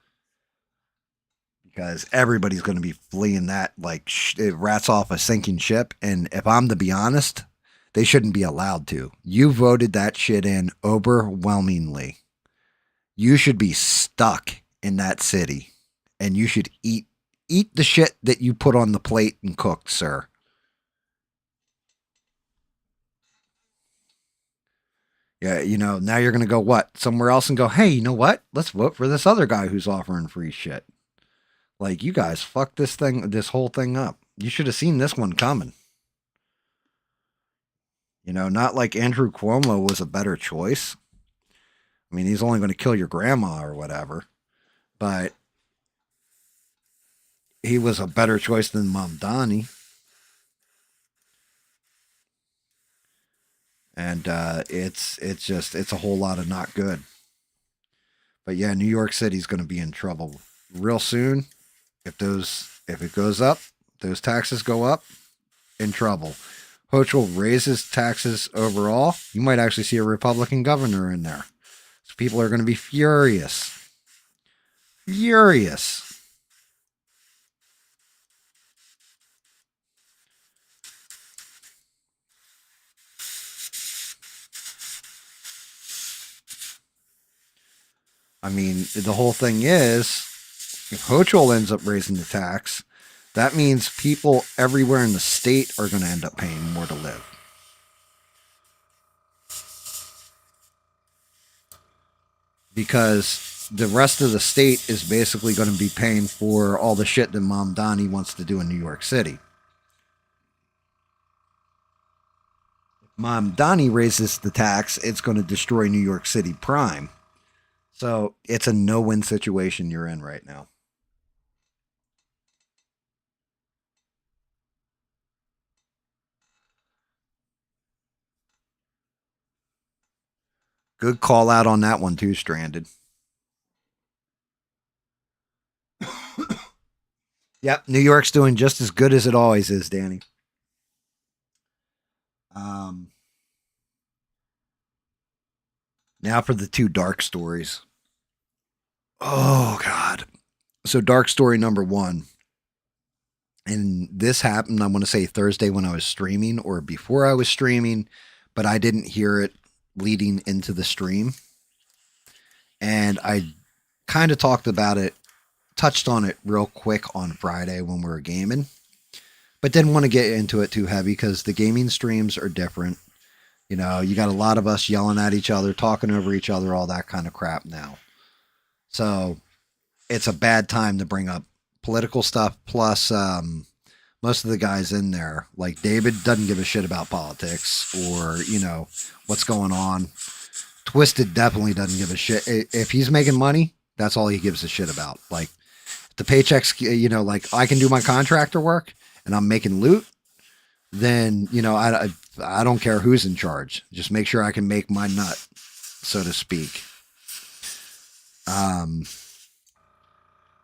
Because everybody's going to be fleeing that like it rats off a sinking ship. And if I'm to be honest, they shouldn't be allowed to. You voted that shit in overwhelmingly. You should be stuck in that city. And you should eat the shit that you put on the plate and cooked, sir. Yeah, now you're going to go what? Somewhere else and go, hey, you know what? Let's vote for this other guy who's offering free shit. Like, you guys fucked this whole thing up. You should have seen this one coming. Not like Andrew Cuomo was a better choice. I mean, he's only going to kill your grandma or whatever. But he was a better choice than Mom Donnie. And it's a whole lot of not good. But yeah, New York City's going to be in trouble real soon. If it goes up, those taxes go up, in trouble. Hochul raises taxes overall, you might actually see a Republican governor in there. So people are going to be furious. Furious. I mean, the whole thing is, if Hochul ends up raising the tax, that means people everywhere in the state are going to end up paying more to live. Because the rest of the state is basically going to be paying for all the shit that Mom Donnie wants to do in New York City. If Mom Donnie raises the tax, it's going to destroy New York City prime. So it's a no-win situation you're in right now. Good call out on that one too, Stranded. Yep, New York's doing just as good as it always is, Danny. Now for the two dark stories. Oh, God. So, dark story number one. And this happened, I want to say Thursday when I was streaming or before I was streaming, but I didn't hear it leading into the stream. And I kind of talked about it, touched on it real quick on Friday when we were gaming, but didn't want to get into it too heavy because the gaming streams are different. You know, you got a lot of us yelling at each other, talking over each other, all that kind of crap now. So it's a bad time to bring up political stuff. Plus, most of the guys in there, like David, doesn't give a shit about politics or, you know, what's going on. Twisted definitely doesn't give a shit. If he's making money, that's all he gives a shit about. Like the paychecks, you know, like I can do my contractor work and I'm making loot, then, you know, I don't care who's in charge. Just make sure I can make my nut, so to speak.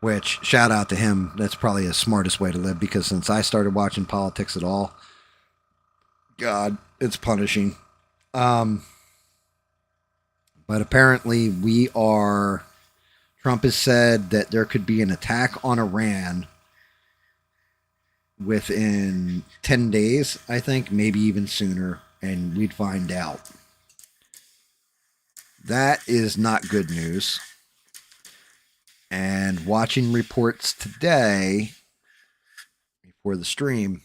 Which, shout out to him. That's probably the smartest way to live because since I started watching politics at all, God, it's punishing. But apparently Trump has said that there could be an attack on Iran within 10 days, I think, maybe even sooner, and we'd find out. That is not good news. And watching reports today, before the stream,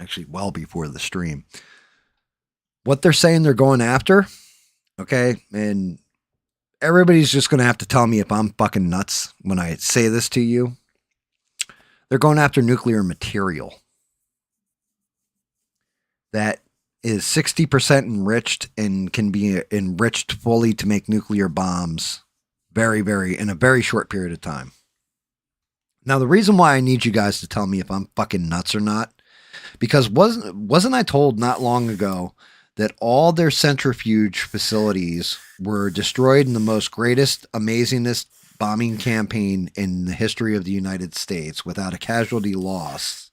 actually well before the stream, what they're saying they're going after, okay, and everybody's just going to have to tell me if I'm fucking nuts when I say this to you. They're going after nuclear material that is 60% enriched and can be enriched fully to make nuclear bombs in a very short period of time. Now, the reason why I need you guys to tell me if I'm fucking nuts or not, because wasn't I told not long ago that all their centrifuge facilities were destroyed in the most greatest, amazingest bombing campaign in the history of the United States without a casualty loss,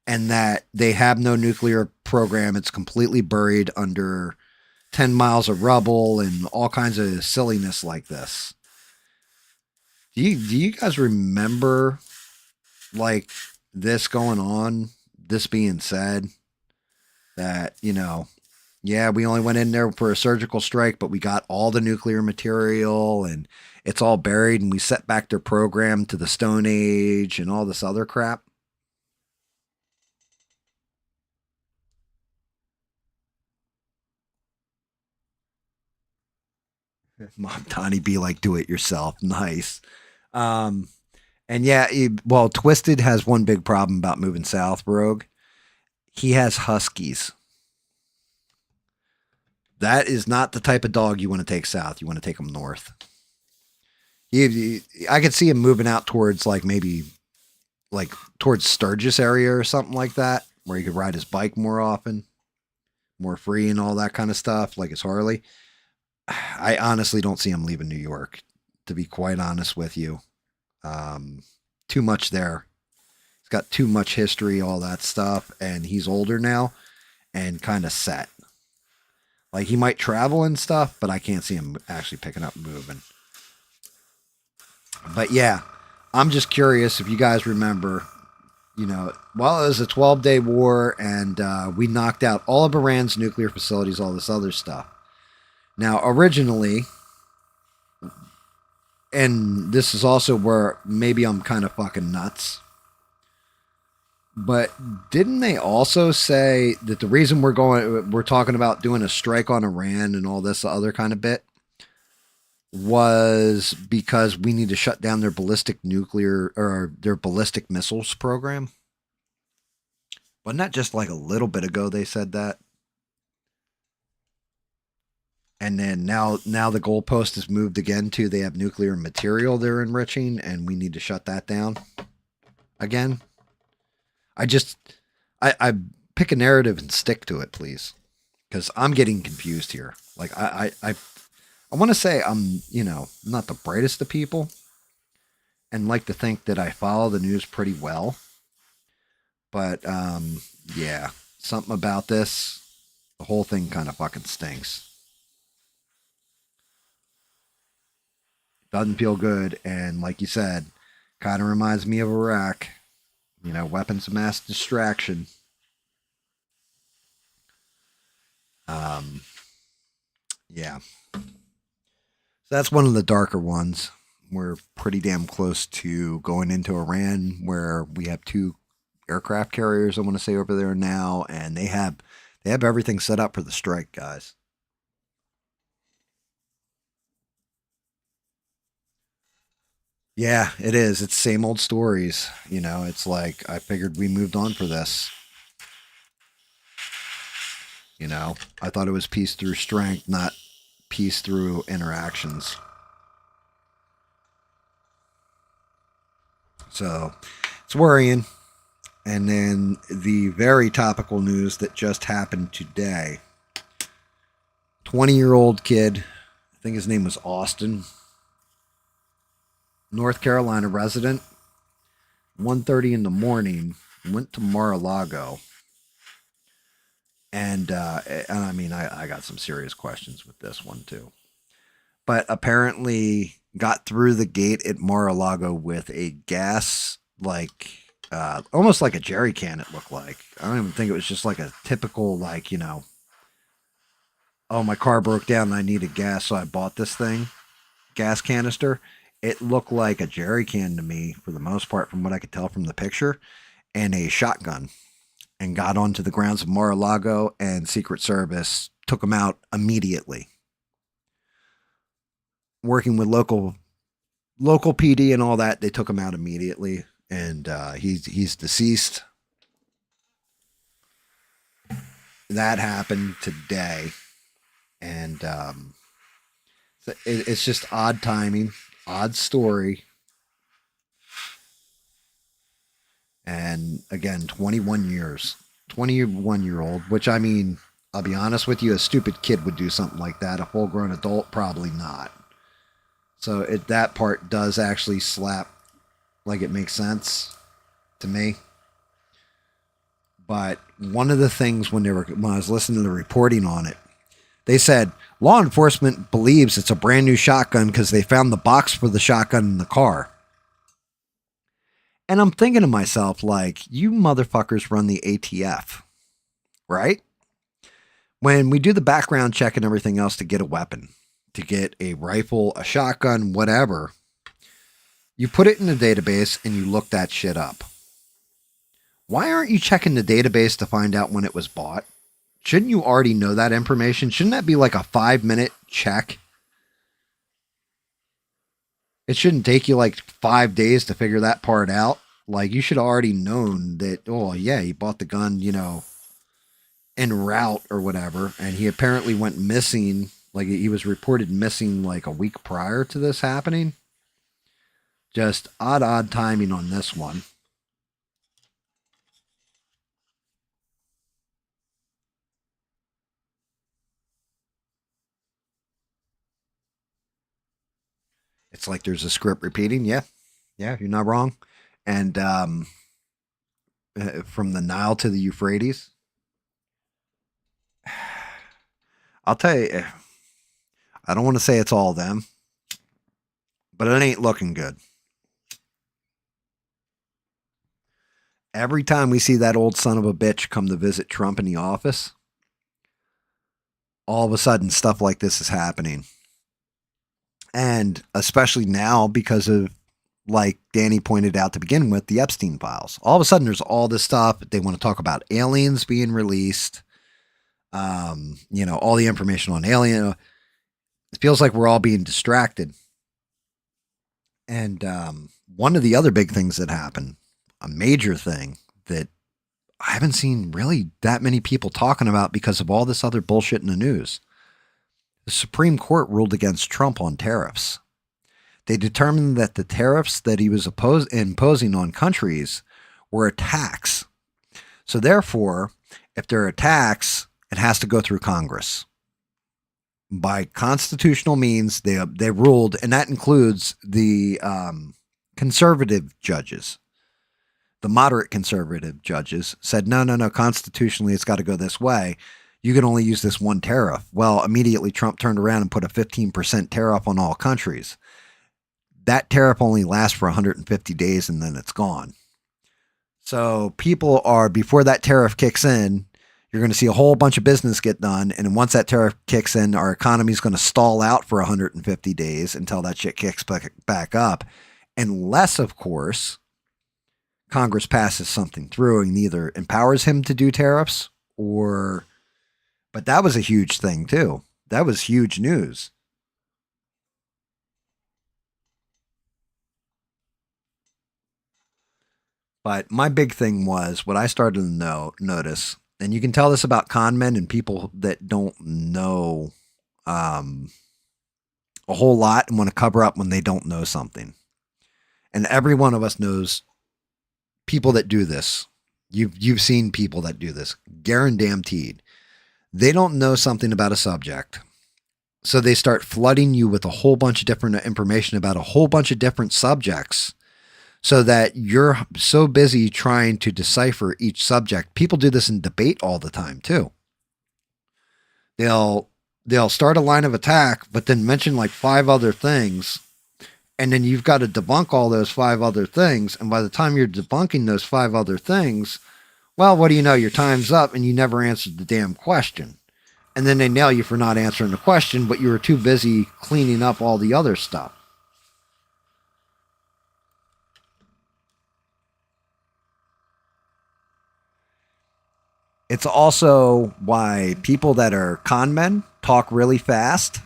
and that they have no nuclear program. It's completely buried under 10 miles of rubble and all kinds of silliness like this. Do you guys remember like this going on, this being said, that, you know, yeah, we only went in there for a surgical strike, but we got all the nuclear material and it's all buried and we set back their program to the Stone Age and all this other crap? Mom Donnie be like, do it yourself. Nice. And yeah, Twisted has one big problem about moving south, Rogue. He has huskies. That is not the type of dog you want to take south. You want to take him north. I could see him moving out towards maybe towards Sturgis area or something like that, where he could ride his bike more often, more free and all that kind of stuff, like his Harley. I honestly don't see him leaving New York, to be quite honest with you. Too much there. He's got too much history, all that stuff, and he's older now and kind of set. Like, he might travel and stuff, but I can't see him actually picking up and moving. But yeah, I'm just curious if you guys remember, well, it was a 12-day war, and we knocked out all of Iran's nuclear facilities, all this other stuff. Now, originally, and this is also where maybe I'm kind of fucking nuts, but didn't they also say that the reason we're talking about doing a strike on Iran and all this other kind of bit was because we need to shut down their ballistic missiles program? Wasn't that just like a little bit ago they said that? And then now the goalpost has moved again to they have nuclear material they're enriching and we need to shut that down again. I pick a narrative and stick to it, please, because I'm getting confused here. Like I want to say I'm not the brightest of people, and like to think that I follow the news pretty well, but yeah, something about this, the whole thing kind of fucking stinks. Doesn't feel good, and like you said, kind of reminds me of Iraq. Weapons of mass distraction. Yeah. So that's one of the darker ones. We're pretty damn close to going into Iran, where we have 2 aircraft carriers, I want to say, over there now, and they have everything set up for the strike, guys. Yeah, it is. It's same old stories. It's like I figured we moved on for this. I thought it was peace through strength, not peace through interactions. So it's worrying. And then the very topical news that just happened today. 20-year-old kid, I think his name was Austin, North Carolina resident, 1:30 in the morning, went to Mar-a-Lago. And I mean, I got some serious questions with this one too. But apparently got through the gate at Mar-a-Lago with a gas, like, almost like a jerry can it looked like. I don't even think it was just like a typical, like, oh, my car broke down and I needed gas, so I bought this thing, gas canister. It looked like a jerry can to me, for the most part, from what I could tell from the picture, and a shotgun. And got onto the grounds of Mar-a-Lago, and Secret Service took him out immediately. Working with local PD and all that, they took him out immediately, and he's deceased. That happened today, and it's just odd timing, odd story. And again, 21 years. 21-year-old, which, I mean, I'll be honest with you, a stupid kid would do something like that. A full-grown adult, probably not. So that part does actually slap, like, it makes sense to me. But one of the things when I was listening to the reporting on it, they said law enforcement believes it's a brand new shotgun because they found the box for the shotgun in the car. And I'm thinking to myself, like, you motherfuckers run the ATF, right? When we do the background check and everything else to get a weapon, to get a rifle, a shotgun, whatever, you put it in a database and you look that shit up. Why aren't you checking the database to find out when it was bought? Shouldn't you already know that information? Shouldn't that be like a 5-minute check? It shouldn't take you like 5 days to figure that part out. Like, you should have already known that, oh, yeah, he bought the gun, en route or whatever. And he apparently went missing. Like, he was reported missing like a week prior to this happening. Just odd timing on this one. It's like there's a script repeating. Yeah, you're not wrong. And from the Nile to the Euphrates. I'll tell you, I don't want to say it's all them, but it ain't looking good. Every time we see that old son of a bitch come to visit Trump in the office, all of a sudden stuff like this is happening. And especially now because of, like Danny pointed out to begin with, the Epstein files. All of a sudden there's all this stuff. They want to talk about aliens being released. All the information on alien. It feels like we're all being distracted. And one of the other big things that happened, a major thing that I haven't seen really that many people talking about because of all this other bullshit in the news. The Supreme Court ruled against Trump on tariffs. They determined that the tariffs that he was imposing on countries were a tax. So therefore, if they're a tax, it has to go through Congress. By constitutional means, they ruled, and that includes the conservative judges. The moderate conservative judges said, no, constitutionally it's got to go this way. You can only use this one tariff. Well, immediately Trump turned around and put a 15% tariff on all countries. That tariff only lasts for 150 days and then it's gone. So people are, before that tariff kicks in, you're going to see a whole bunch of business get done. And once that tariff kicks in, our economy is going to stall out for 150 days until that shit kicks back up. Unless, of course, Congress passes something through and either empowers him to do tariffs or... But that was a huge thing, too. That was huge news. But my big thing was what I started to notice, and you can tell this about con men and people that don't know a whole lot and want to cover up when they don't know something. And every one of us knows people that do this. You've seen people that do this. Guaranteed. They don't know something about a subject. So they start flooding you with a whole bunch of different information about a whole bunch of different subjects so that you're so busy trying to decipher each subject. People do this in debate all the time too. They'll start a line of attack, but then mention like 5 other things. And then you've got to debunk all those 5 other things. And by the time you're debunking those 5 other things, well, what do you know? Your time's up and you never answered the damn question. And then they nail you for not answering the question, but you were too busy cleaning up all the other stuff. It's also why people that are con men talk really fast.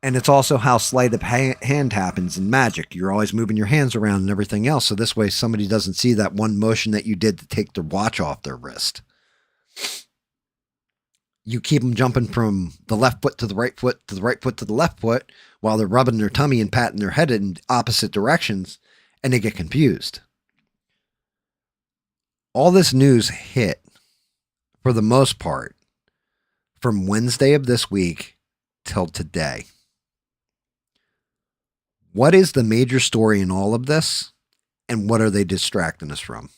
And it's also how sleight of hand happens in magic. You're always moving your hands around and everything else. So this way somebody doesn't see that one motion that you did to take their watch off their wrist. You keep them jumping from the left foot to the right foot to the right foot to the left foot while they're rubbing their tummy and patting their head in opposite directions, and they get confused. All this news hit, for the most part, from Wednesday of this week till today. What is the major story in all of this, and what are they distracting us from?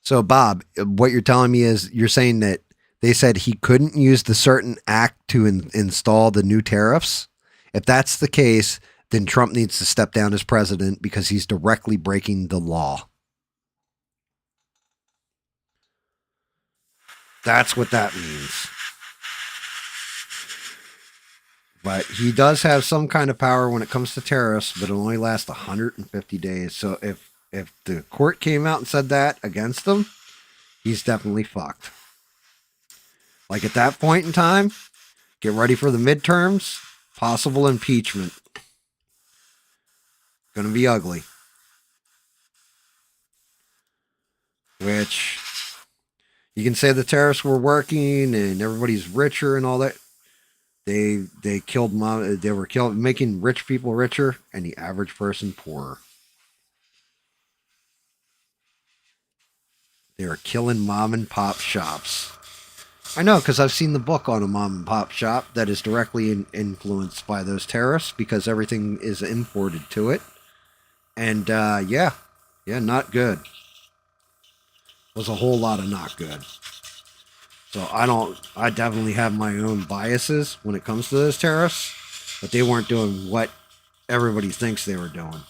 So, Bob, what you're telling me is you're saying that they said he couldn't use the certain act to install the new tariffs? If that's the case, then Trump needs to step down as president because he's directly breaking the law. That's what that means. But he does have some kind of power when it comes to tariffs, but it only lasts 150 days. So if the court came out and said that against him, he's definitely fucked. Like at that point in time, get ready for the midterms, possible impeachment. Gonna be ugly. Which you can say the tariffs were working and everybody's richer and all that. They killed they were making rich people richer and the average person poorer. They are killing mom and pop shops. I know, because I've seen the book on a mom and pop shop that is directly influenced by those tariffs because everything is imported to it. And yeah, not good. Was a whole lot of not good. So I definitely have my own biases when it comes to those tariffs, but they weren't doing what everybody thinks they were doing.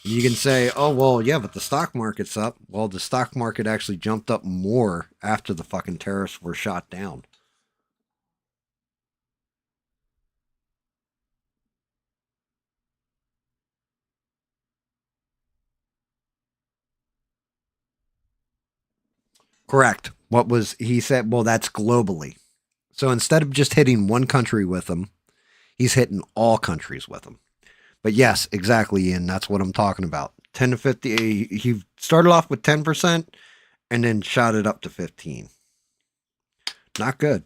And you can say, oh, well, yeah, but the stock market's up. Well, the stock market actually jumped up more after the fucking tariffs were shot down. Correct. What was he said? Well, that's globally. So instead of just hitting one country with them, he's hitting all countries with them. But yes, exactly, Ian. That's what I'm talking about. 10 to 50. He started off with 10% and then shot it up to 15. Not good.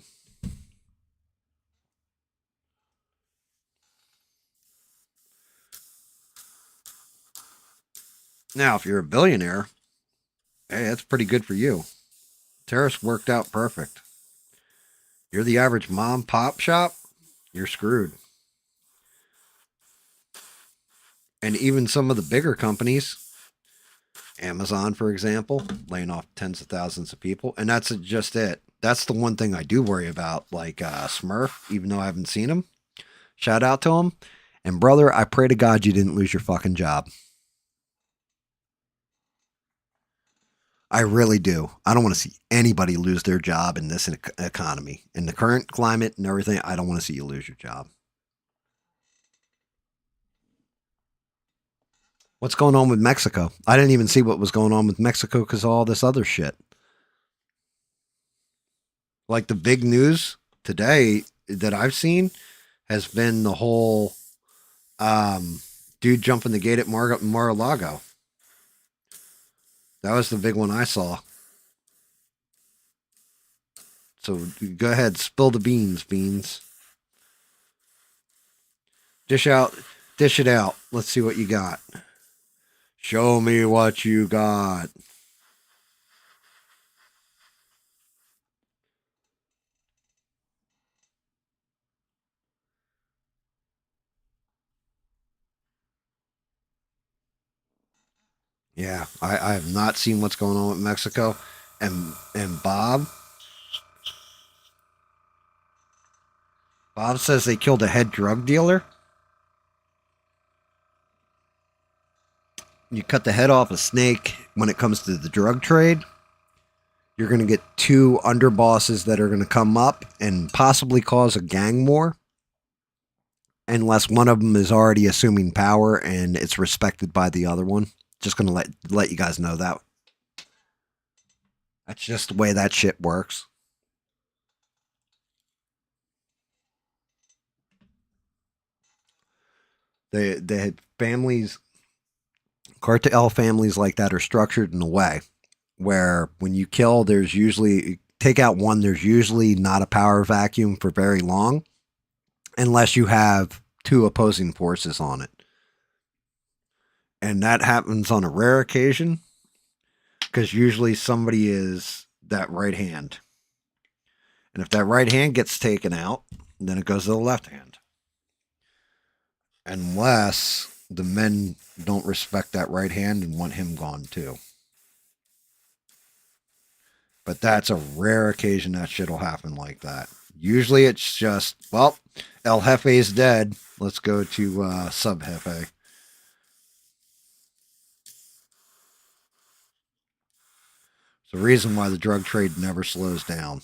Now, if you're a billionaire, hey, that's pretty good for you. Tariffs worked out perfect. You're the average mom pop shop, you're screwed. And even some of the bigger companies, Amazon, for example, laying off tens of thousands of people. And that's just it. That's the one thing I do worry about, like Smurf, even though I haven't seen him. Shout out to him. And brother, I pray to God you didn't lose your fucking job. I really do. I don't want to see anybody lose their job in this economy. In the current climate and everything, I don't want to see you lose your job. What's going on with Mexico? I didn't even see what was going on with Mexico because of all this other shit. Like the big news today that I've seen has been the whole dude jumping the gate at Mar-a-Lago. That was the big one I saw. So go ahead, spill the beans. Dish it out. Let's see what you got. Show me what you got. Yeah, I have not seen what's going on with Mexico. And Bob says they killed a head drug dealer. You cut the head off a snake when it comes to the drug trade. You're going to get two underbosses that are going to come up and possibly cause a gang war. Unless one of them is already assuming power and it's respected by the other one. Just going to let you guys know that. That's just the way that shit works. The families, cartel families like that are structured in a way where when you kill, there's usually, take out one, there's usually not a power vacuum for very long unless you have two opposing forces on it. And that happens on a rare occasion because usually somebody is that right hand. And if that right hand gets taken out, then it goes to the left hand. Unless the men don't respect that right hand and want him gone too. But that's a rare occasion that shit will happen like that. Usually it's just, well, El Jefe's dead. Let's go to Sub Jefe. It's the reason why the drug trade never slows down.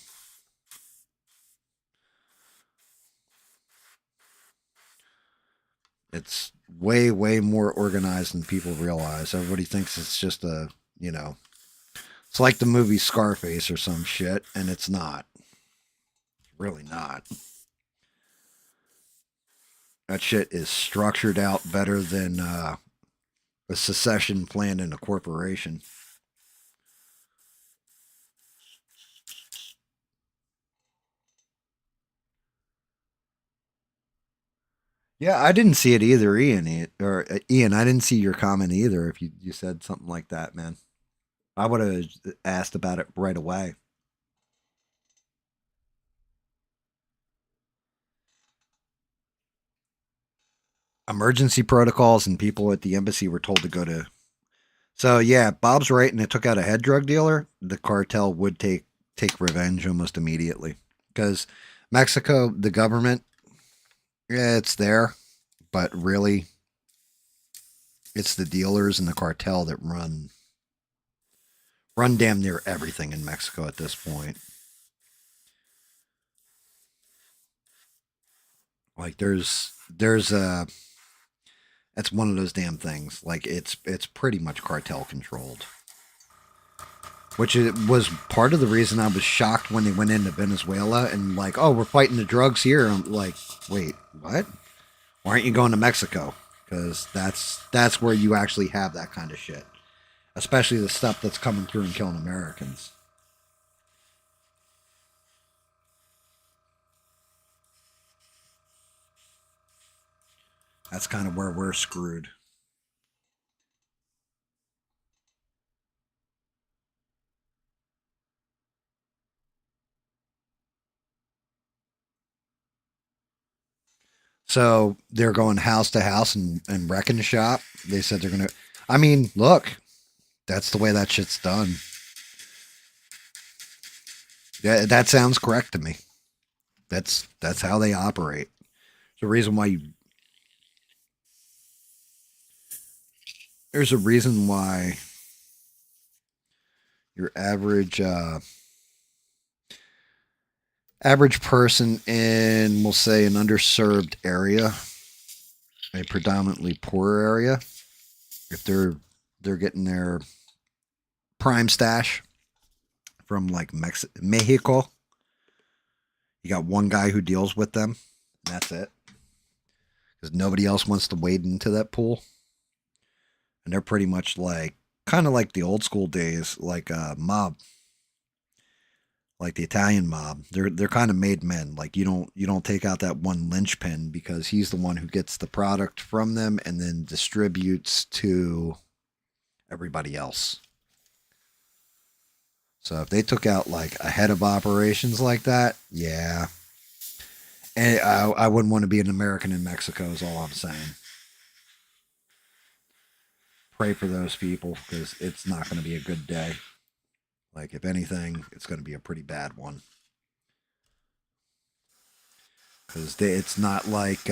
It's way, way more organized than people realize. Everybody thinks it's just a, it's like the movie Scarface or some shit, and it's not. Really not. That shit is structured out better than a secession plan in a corporation. Yeah, I didn't see it either, Ian. Ian, I didn't see your comment either. If you said something like that, man. I would have asked about it right away. Emergency protocols and people at the embassy were told to go to. So yeah, Bob's right, and it took out a head drug dealer. The cartel would take revenge almost immediately because Mexico, the government, yeah, it's there, but really, it's the dealers and the cartel that run damn near everything in Mexico at this point. Like there's a that's one of those damn things. Like it's pretty much cartel controlled. Which it was part of the reason I was shocked when they went into Venezuela and like, oh, we're fighting the drugs here. I'm like, wait, what? Why aren't you going to Mexico? Because that's where you actually have that kind of shit, especially the stuff that's coming through and killing Americans. That's kind of where we're screwed. So they're going house to house and wrecking shop. They said they're gonna. I mean, look, that's the way that shit's done. Yeah, that sounds correct to me. That's how they operate. The reason why there's a reason why your average person in, we'll say, an underserved area, a predominantly poor area, if they're getting their prime stash from like Mexico, you got one guy who deals with them, and that's it, because nobody else wants to wade into that pool, and they're pretty much like kind of like the old school days, like a mob, like the Italian mob. They're kind of made men. Like you don't take out that one linchpin because he's the one who gets the product from them and then distributes to everybody else. So if they took out like a head of operations like that, yeah. And I wouldn't want to be an American in Mexico is all I'm saying. Pray for those people because it's not going to be a good day. Like if anything, it's going to be a pretty bad one. Because it's not like,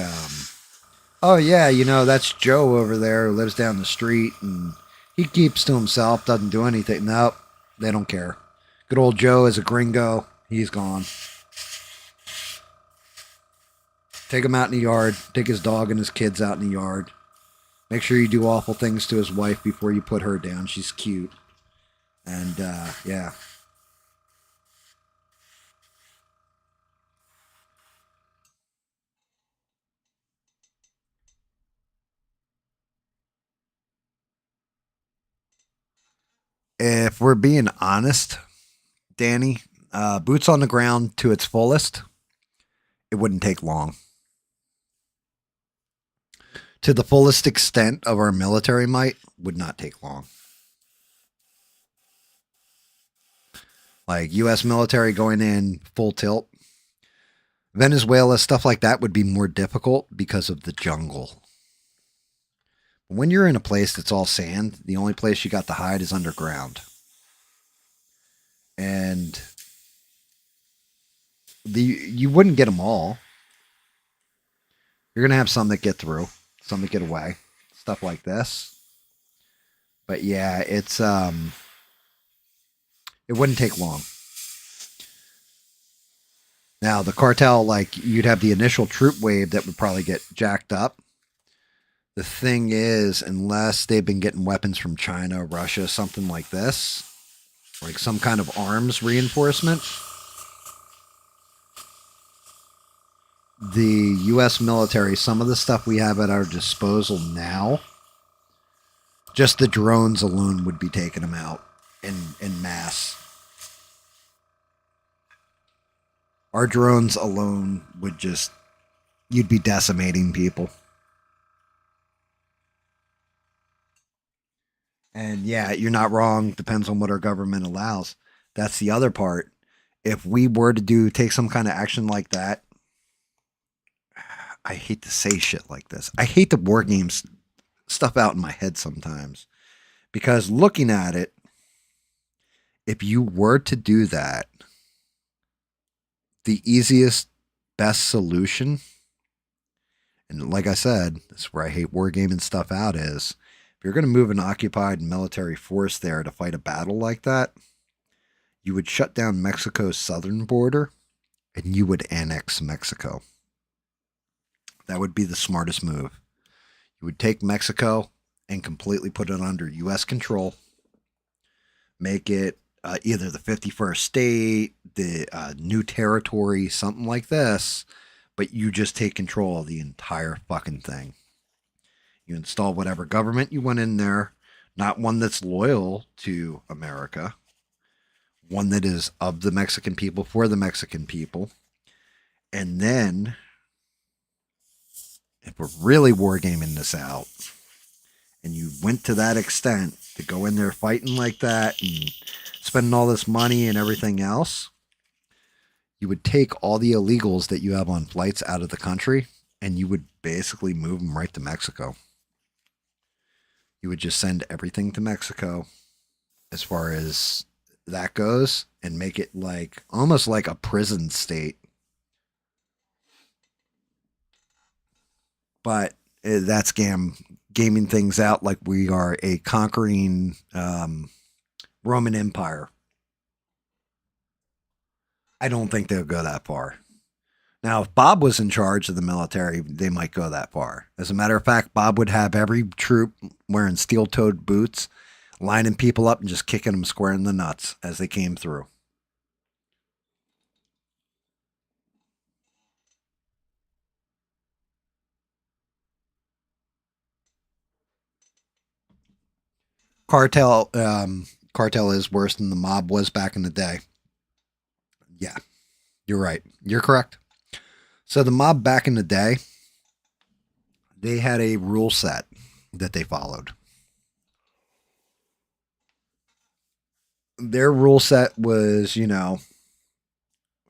oh yeah, that's Joe over there who lives down the street and he keeps to himself, doesn't do anything. Nope, they don't care. Good old Joe is a gringo. He's gone. Take him out in the yard. Take his dog and his kids out in the yard. Make sure you do awful things to his wife before you put her down. She's cute. And, yeah. If we're being honest, Danny, boots on the ground to its fullest, it wouldn't take long. To the fullest extent of our military might, would not take long. Like U.S. military going in full tilt. Venezuela, stuff like that would be more difficult because of the jungle. When you're in a place that's all sand, the only place you got to hide is underground. And you wouldn't get them all. You're going to have some that get through, some that get away, stuff like this. But yeah, it wouldn't take long. Now, the cartel, like, you'd have the initial troop wave that would probably get jacked up. The thing is, unless they've been getting weapons from China, Russia, something like this, like some kind of arms reinforcement, the U.S. military, some of the stuff we have at our disposal now, just the drones alone would be taking them out in mass. Our drones alone would just, you'd be decimating people. And yeah, you're not wrong. Depends on what our government allows. That's the other part. If we were to take some kind of action like that, I hate to say shit like this. I hate the war games stuff out in my head sometimes because looking at it, if you were to do that, the easiest, best solution, and like I said, that's where I hate wargaming stuff out is if you're going to move an occupied military force there to fight a battle like that, you would shut down Mexico's southern border and you would annex Mexico. That would be the smartest move. You would take Mexico and completely put it under U.S. control, make it either the 51st state, the new territory, something like this, but you just take control of the entire fucking thing. You install whatever government you want in there, not one that's loyal to America, one that is of the Mexican people for the Mexican people. And then, if we're really wargaming this out, and you went to that extent to go in there fighting like that and spending all this money and everything else, you would take all the illegals that you have on flights out of the country and you would basically move them right to Mexico. You would just send everything to Mexico as far as that goes and make it like almost like a prison state. But that's gaming things out like we are a conquering Roman Empire. I don't think they'll go that far. Now, if Bob was in charge of the military, they might go that far. As a matter of fact, Bob would have every troop wearing steel-toed boots, lining people up and just kicking them square in the nuts as they came through. Cartel is worse than the mob was back in the day. Yeah, you're right. You're correct. So the mob back in the day, they had a rule set that they followed. Their rule set was,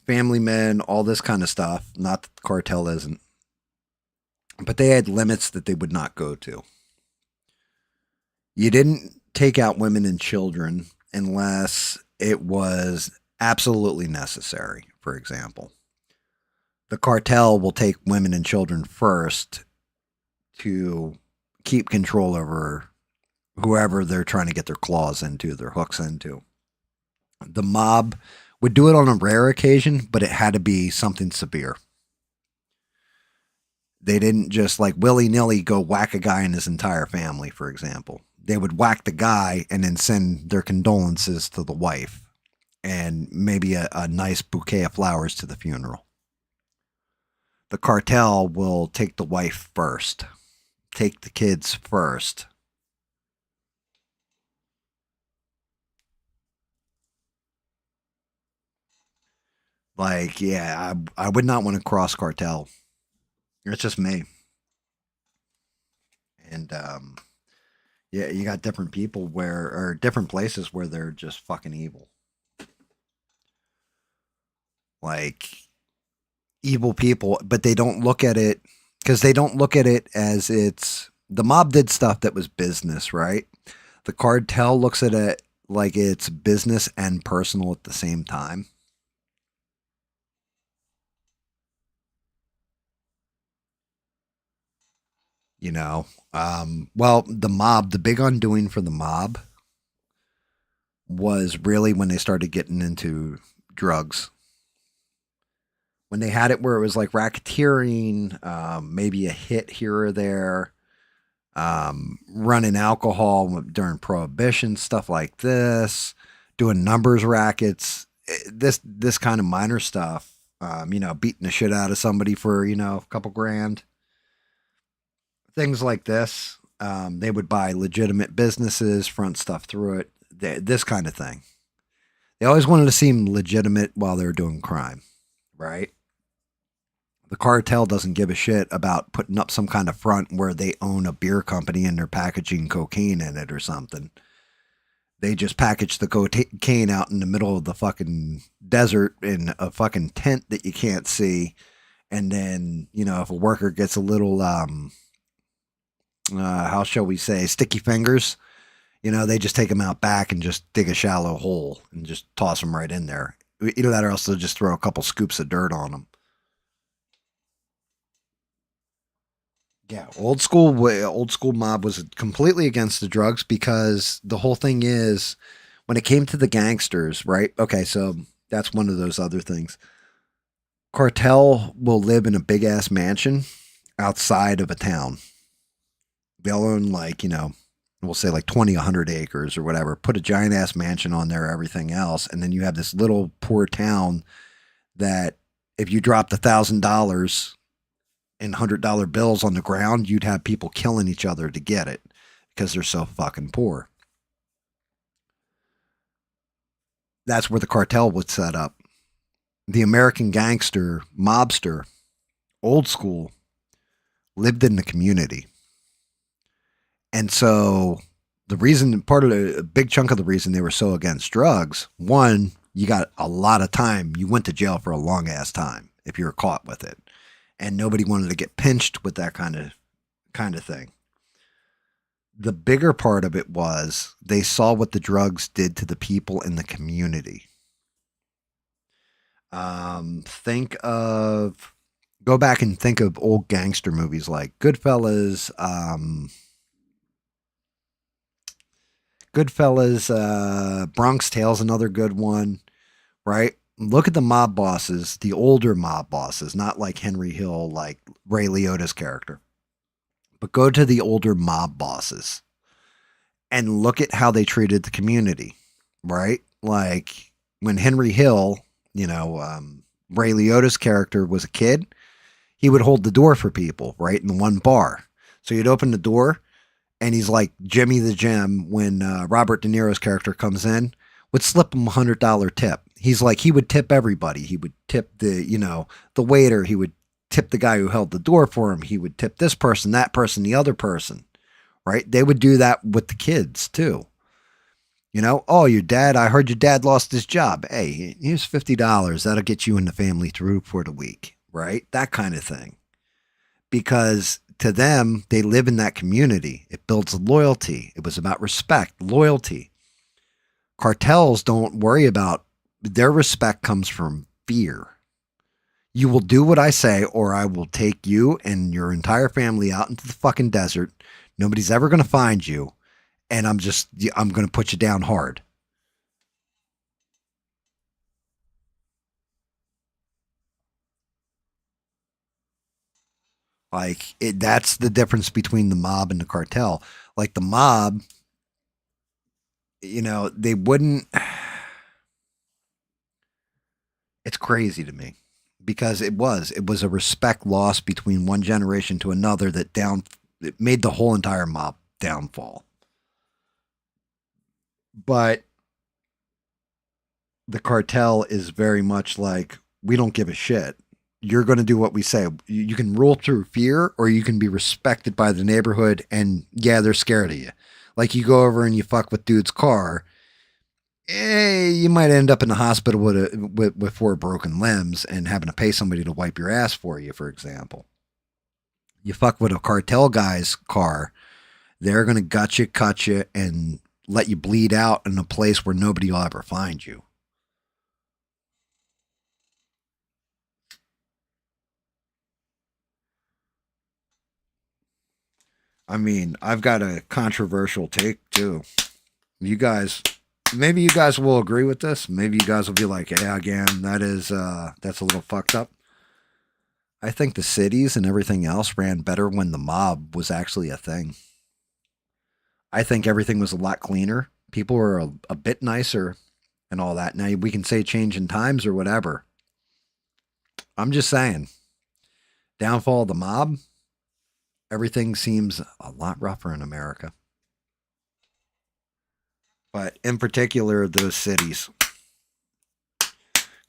family men, all this kind of stuff. Not that the cartel isn't. But they had limits that they would not go to. You didn't take out women and children unless it was absolutely necessary, for example. The cartel will take women and children first to keep control over whoever they're trying to get their claws into, their hooks into. The mob would do it on a rare occasion, but it had to be something severe. They didn't just like willy-nilly go whack a guy and his entire family, for example. They would whack the guy and then send their condolences to the wife and maybe a nice bouquet of flowers to the funeral. The cartel will take the wife first, take the kids first. Like, yeah, I would not want to cross cartel. It's just me. And yeah, you got different people or different places where they're just fucking evil. Like evil people, but they don't look at it because they don't look at it as it's the mob did stuff that was business, right? The cartel looks at it like it's business and personal at the same time. Well, the big undoing for the mob was really when they started getting into drugs. When they had it where it was like racketeering, maybe a hit here or there, running alcohol during prohibition, stuff like this, doing numbers rackets, this kind of minor stuff, beating the shit out of somebody for, a couple grand. Things like this. They would buy legitimate businesses, front stuff through it, this kind of thing. They always wanted to seem legitimate while they were doing crime, right? The cartel doesn't give a shit about putting up some kind of front where they own a beer company and they're packaging cocaine in it or something. They just package the cocaine out in the middle of the fucking desert in a fucking tent that you can't see. And then, you know, if a worker gets a little, how shall we say, sticky fingers, you know, they just take them out back and just dig a shallow hole and just toss them right in there. Either that or else they'll just throw a couple scoops of dirt on them. Yeah, old school mob was completely against the drugs because the whole thing is when it came to the gangsters, right? Okay, so that's one of those other things. Cartel will live in a big ass mansion outside of a town. They'll own like, you know, we'll say like 20, 100 acres or whatever, put a giant ass mansion on there, everything else. And then you have this little poor town that if you dropped $1,000 in $100 bills on the ground, you'd have people killing each other to get it because they're so fucking poor. That's where the cartel was set up. The American gangster, mobster, old school, lived in the community. And so the reason, part of a big chunk of the reason they were so against drugs, one, you got a lot of time. You went to jail for a long ass time if you were caught with it. And nobody wanted to get pinched with that kind of thing. The bigger part of it was they saw what the drugs did to the people in the community. Go back and think of old gangster movies like Goodfellas, Bronx Tale's another good one, right? Look at the mob bosses, the older mob bosses, not like Henry Hill, like Ray Liotta's character, but go to the older mob bosses and look at how they treated the community, right? Like when Henry Hill, you know, Ray Liotta's character was a kid, he would hold the door for people, right? In the one bar. So you'd open the door and he's like Jimmy the Gem when Robert De Niro's character comes in, would slip him $100 tip. He's like, he would tip everybody. He would tip the, you know, the waiter. He would tip the guy who held the door for him. He would tip this person, that person, the other person, right? They would do that with the kids too. You know, oh, your dad, I heard your dad lost his job. Hey, here's $50. That'll get you and the family through for the week, right? That kind of thing. Because to them, they live in that community. It builds loyalty. It was about respect, loyalty. Cartels don't worry about, their respect comes from fear. You will do what I say, or I will take you and your entire family out into the fucking desert. Nobody's ever going to find you. And I'm going to put you down hard. Like, that's the difference between the mob and the cartel. Like the mob, you know, they wouldn't. It's crazy to me because it was a respect loss between one generation to another it made the whole entire mob downfall. But the cartel is very much like, we don't give a shit. You're going to do what we say. You can rule through fear, or you can be respected by the neighborhood, and yeah, they're scared of you. Like you go over and you fuck with dude's car, you might end up in the hospital with 4 broken limbs and having to pay somebody to wipe your ass for you, for example. You fuck with a cartel guy's car, they're going to gut you, cut you, and let you bleed out in a place where nobody will ever find you. I mean, I've got a controversial take too. Maybe you guys will agree with this. Maybe you guys will be like, yeah, again, that's a little fucked up. I think the cities and everything else ran better when the mob was actually a thing. I think everything was a lot cleaner. People were a bit nicer and all that. Now we can say change in times or whatever. I'm just saying, downfall of the mob, everything seems a lot rougher in America. But in particular, those cities.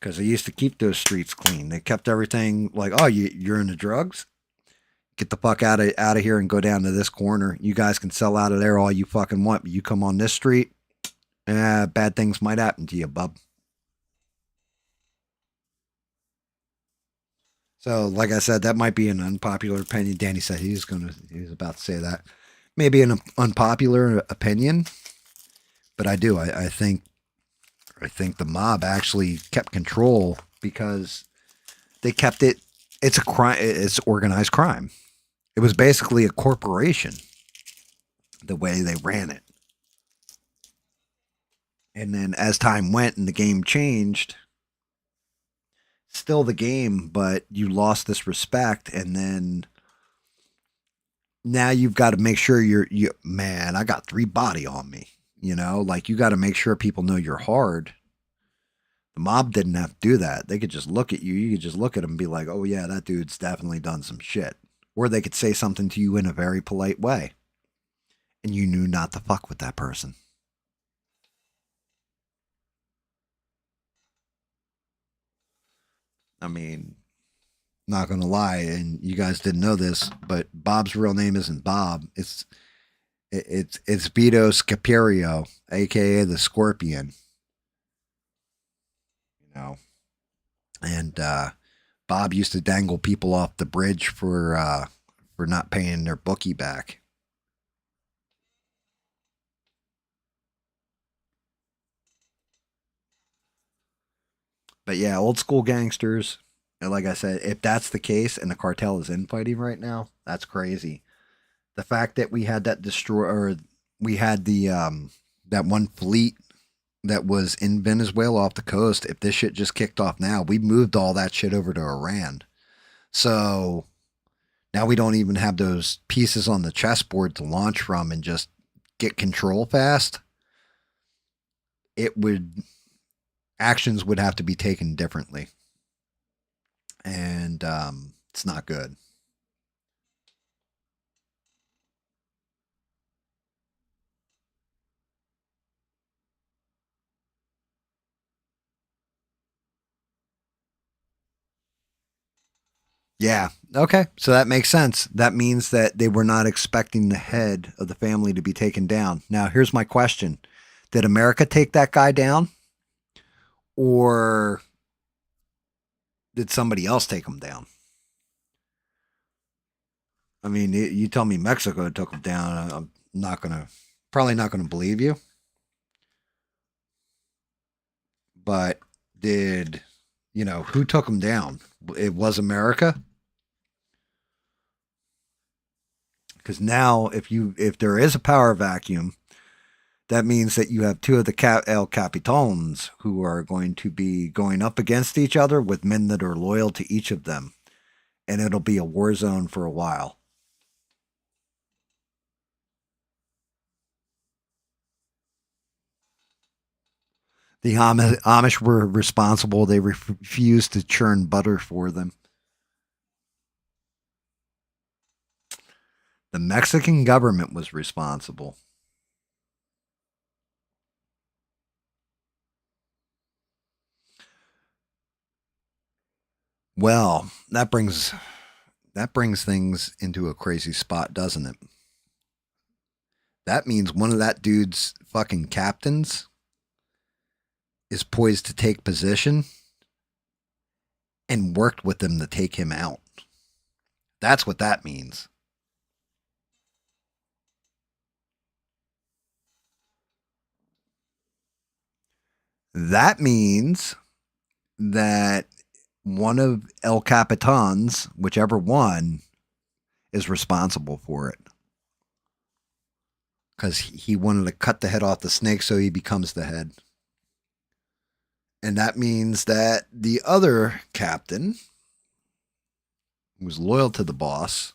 Because they used to keep those streets clean. They kept everything like, oh, you're into drugs? Get the fuck out of here and go down to this corner. You guys can sell out of there all you fucking want, but you come on this street, Bad things might happen to you, bub. So, like I said, that might be an unpopular opinion. Danny said he was about to say that. Maybe an unpopular opinion, but I think the mob actually kept control because they kept it. It's a crime. It's organized crime. It was basically a corporation. The way they ran it, and then as time went and the game changed, still the game, but you lost this respect, and then now you've got to make sure you man, I got 3 body on me. Like you got to make sure people know you're hard. The mob didn't have to do that. They could just look at you. You could just look at them and be like, oh, yeah, that dude's definitely done some shit. Or they could say something to you in a very polite way. And you knew not to fuck with that person. I mean, not going to lie, and you guys didn't know this, but Bob's real name isn't Bob. It's Vito Scaperio, aka the Scorpion. You know, and Bob used to dangle people off the bridge for not paying their bookie back. But yeah, old school gangsters. And like I said, if that's the case and the cartel is infighting right now, that's crazy. The fact that we had that or we had the that one fleet that was in Venezuela off the coast. If this shit just kicked off now, we moved all that shit over to Iran. So now we don't even have those pieces on the chessboard to launch from and just get control fast. It would actions would have to be taken differently, and it's not good. Yeah. Okay. So that makes sense. That means that they were not expecting the head of the family to be taken down. Now, here's my question. Did America take that guy down? Or did somebody else take him down? I mean, you tell me Mexico took him down. I'm probably not gonna believe you. But did, who took him down? It was America? Because now, if there is a power vacuum, that means that you have two of the El Capitons who are going to be going up against each other with men that are loyal to each of them. And it'll be a war zone for a while. The Amish were responsible. They refused to churn butter for them. The Mexican government was responsible. Well, that brings things into a crazy spot, doesn't it? That means one of that dude's fucking captains is poised to take position and worked with them to take him out. That's what that means. That means that one of El Capitans, whichever one, is responsible for it. Because he wanted to cut the head off the snake so he becomes the head. And that means that the other captain, who's loyal to the boss,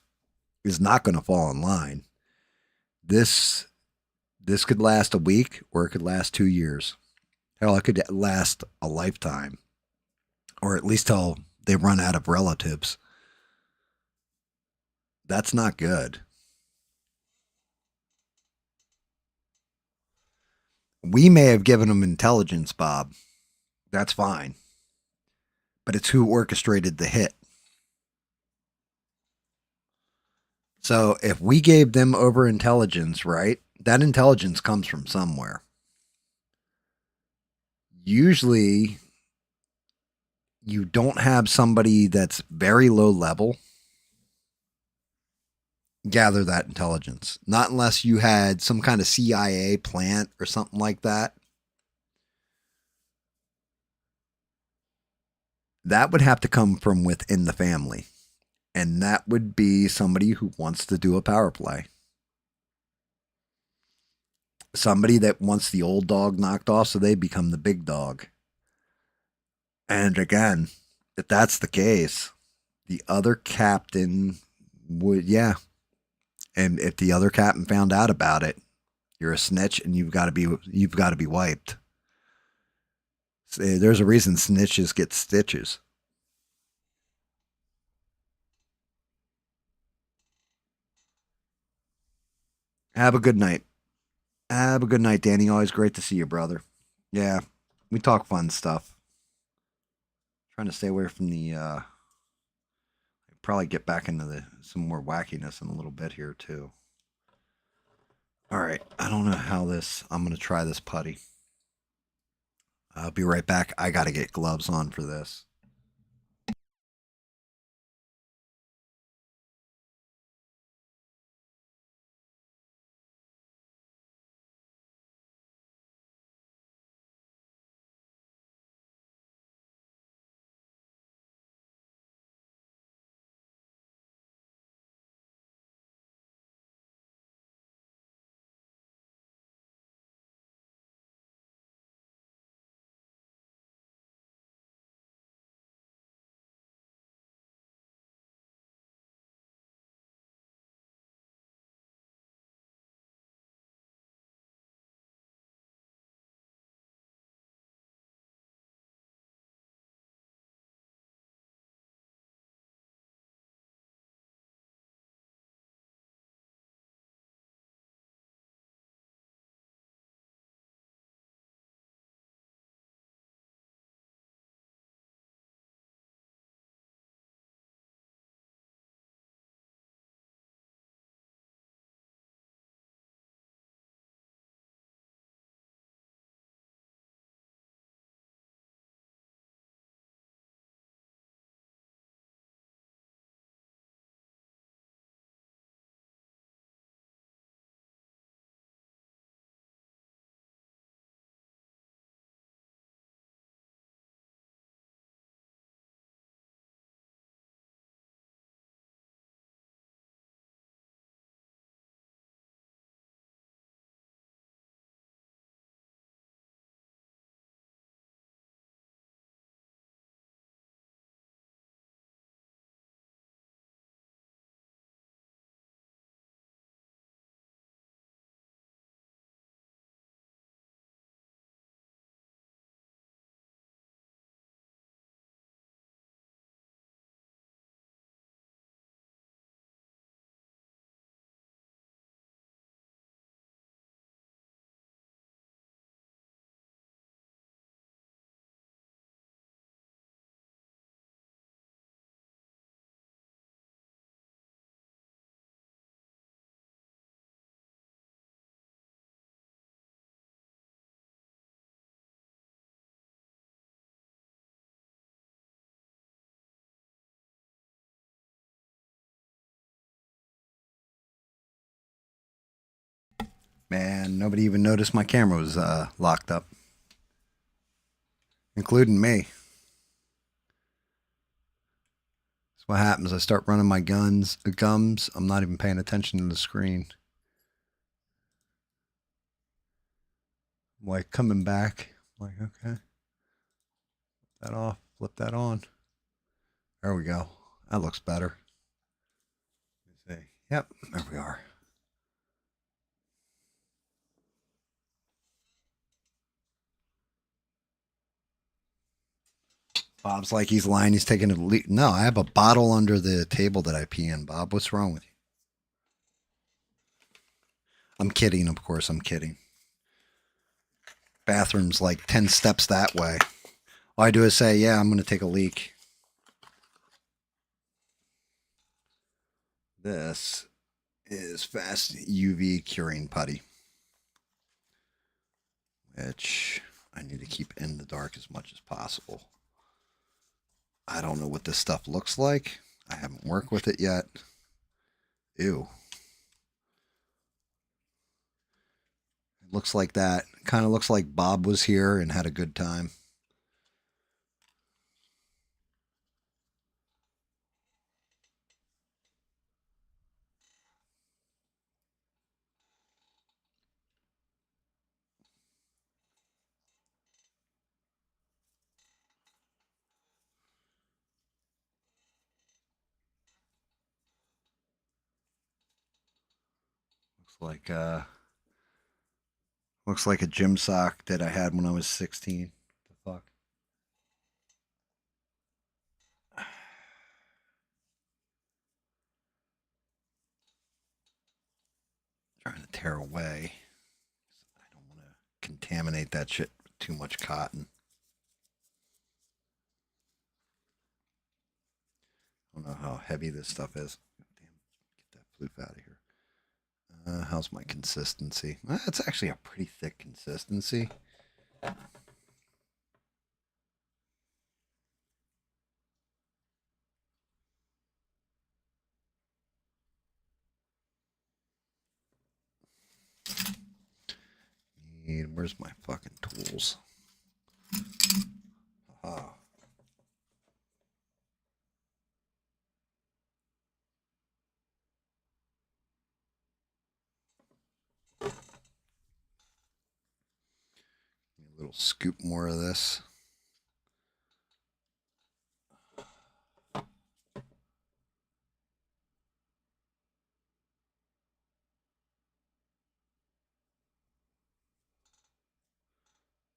is not going to fall in line. This could last a week or it could last 2 years. Hell, it could last a lifetime. Or at least till they run out of relatives. That's not good. We may have given them intelligence, Bob. That's fine. But it's who orchestrated the hit. So if we gave them over intelligence, right? That intelligence comes from somewhere. usually you don't have somebody that's very low level gather that intelligence. Not unless you had some kind of CIA plant or something like that. That would have to come from within the family. And that would be somebody who wants to do a power play. Somebody that wants the old dog knocked off so they become the big dog. And again, if that's the case, the other captain would, yeah. And if the other captain found out about it, you're a snitch and you've got to be wiped. There's a reason snitches get stitches. Have a good night. Have a good night, Danny. Always great to see you, brother. Yeah, we talk fun stuff. Trying to stay away from the probably get back into some more wackiness in a little bit here too. All right, I don't know how I'm going to try this putty. I'll be right back. I got to get gloves on for this. Man, nobody even noticed my camera was locked up, including me. That's what happens. I start running my gums. I'm not even paying attention to the screen. I'm like coming back. I'm like, okay. Flip that off. Flip that on. There we go. That looks better. Let me see. Yep, there we are. Bob's like he's lying. He's taking a leak. No, I have a bottle under the table that I pee in. Bob, what's wrong with you? I'm kidding, of course. I'm kidding. Bathroom's like 10 steps that way. All I do is say, yeah, I'm going to take a leak. This is fast UV curing putty, which I need to keep in the dark dark as much as possible. I don't know what this stuff looks like. I haven't worked with it yet. Ew. It looks like that. Kind of looks like Bob was here and had a good time. Looks like a gym sock that I had when I was 16. The fuck? Trying to tear away. I don't want to contaminate that shit with too much cotton. I don't know how heavy this stuff is. Damn, get that floof out of here. How's my consistency? It's actually a pretty thick consistency. Where's my fucking tools? Aha. A little scoop more of this. A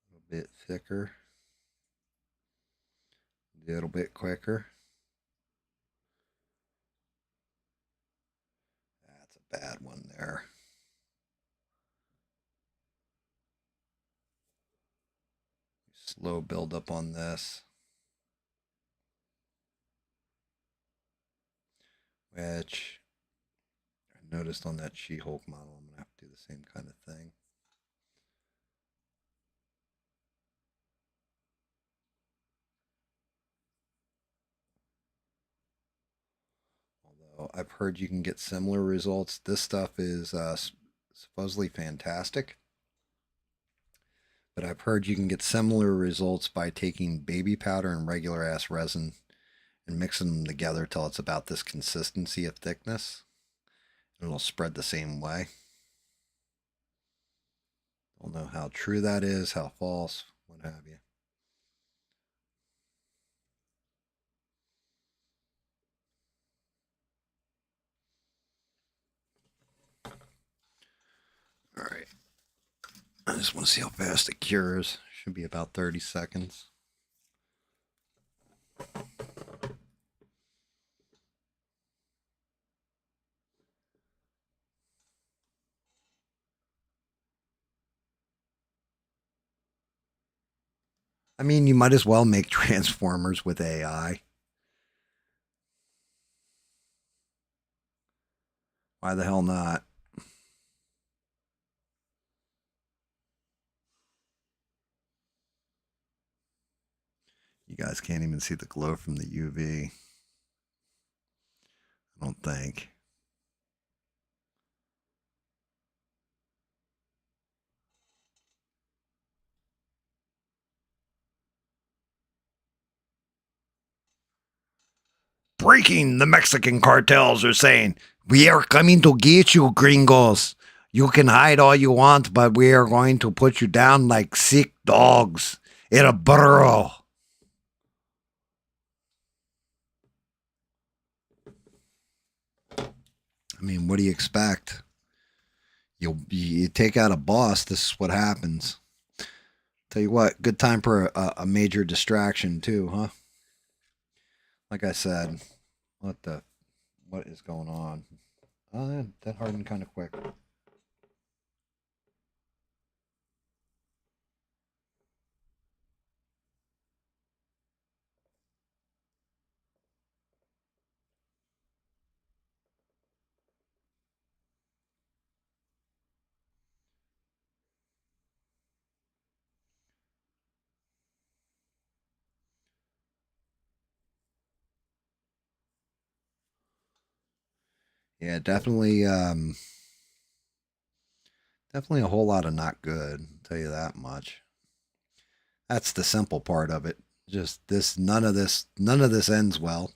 little bit thicker. A little bit quicker. That's a bad one there. Slow build up on this. Which I noticed on that She-Hulk model, I'm going to have to do the same kind of thing. Although I've heard you can get similar results. This stuff is supposedly fantastic. But I've heard you can get similar results by taking baby powder and regular ass resin and mixing them together till it's about this consistency of thickness. And it'll spread the same way. Don't know how true that is, how false, what have you. All right. I just want to see how fast it cures. Should be about 30 seconds. I mean, you might as well make Transformers with AI. Why the hell not? You guys can't even see the glow from the UV. I don't think. Breaking, the Mexican cartels are saying, "We are coming to get you, gringos. You can hide all you want, but we are going to put you down like sick dogs in a burrow." I mean, what do you expect? You take out a boss, this is what happens. Tell you what, good time for a major distraction too, huh? Like I said, what is going on? Oh, that hardened kind of quick. Yeah, definitely. Definitely a whole lot of not good. I'll tell you that much. That's the simple part of it. Just this. None of this. None of this ends well.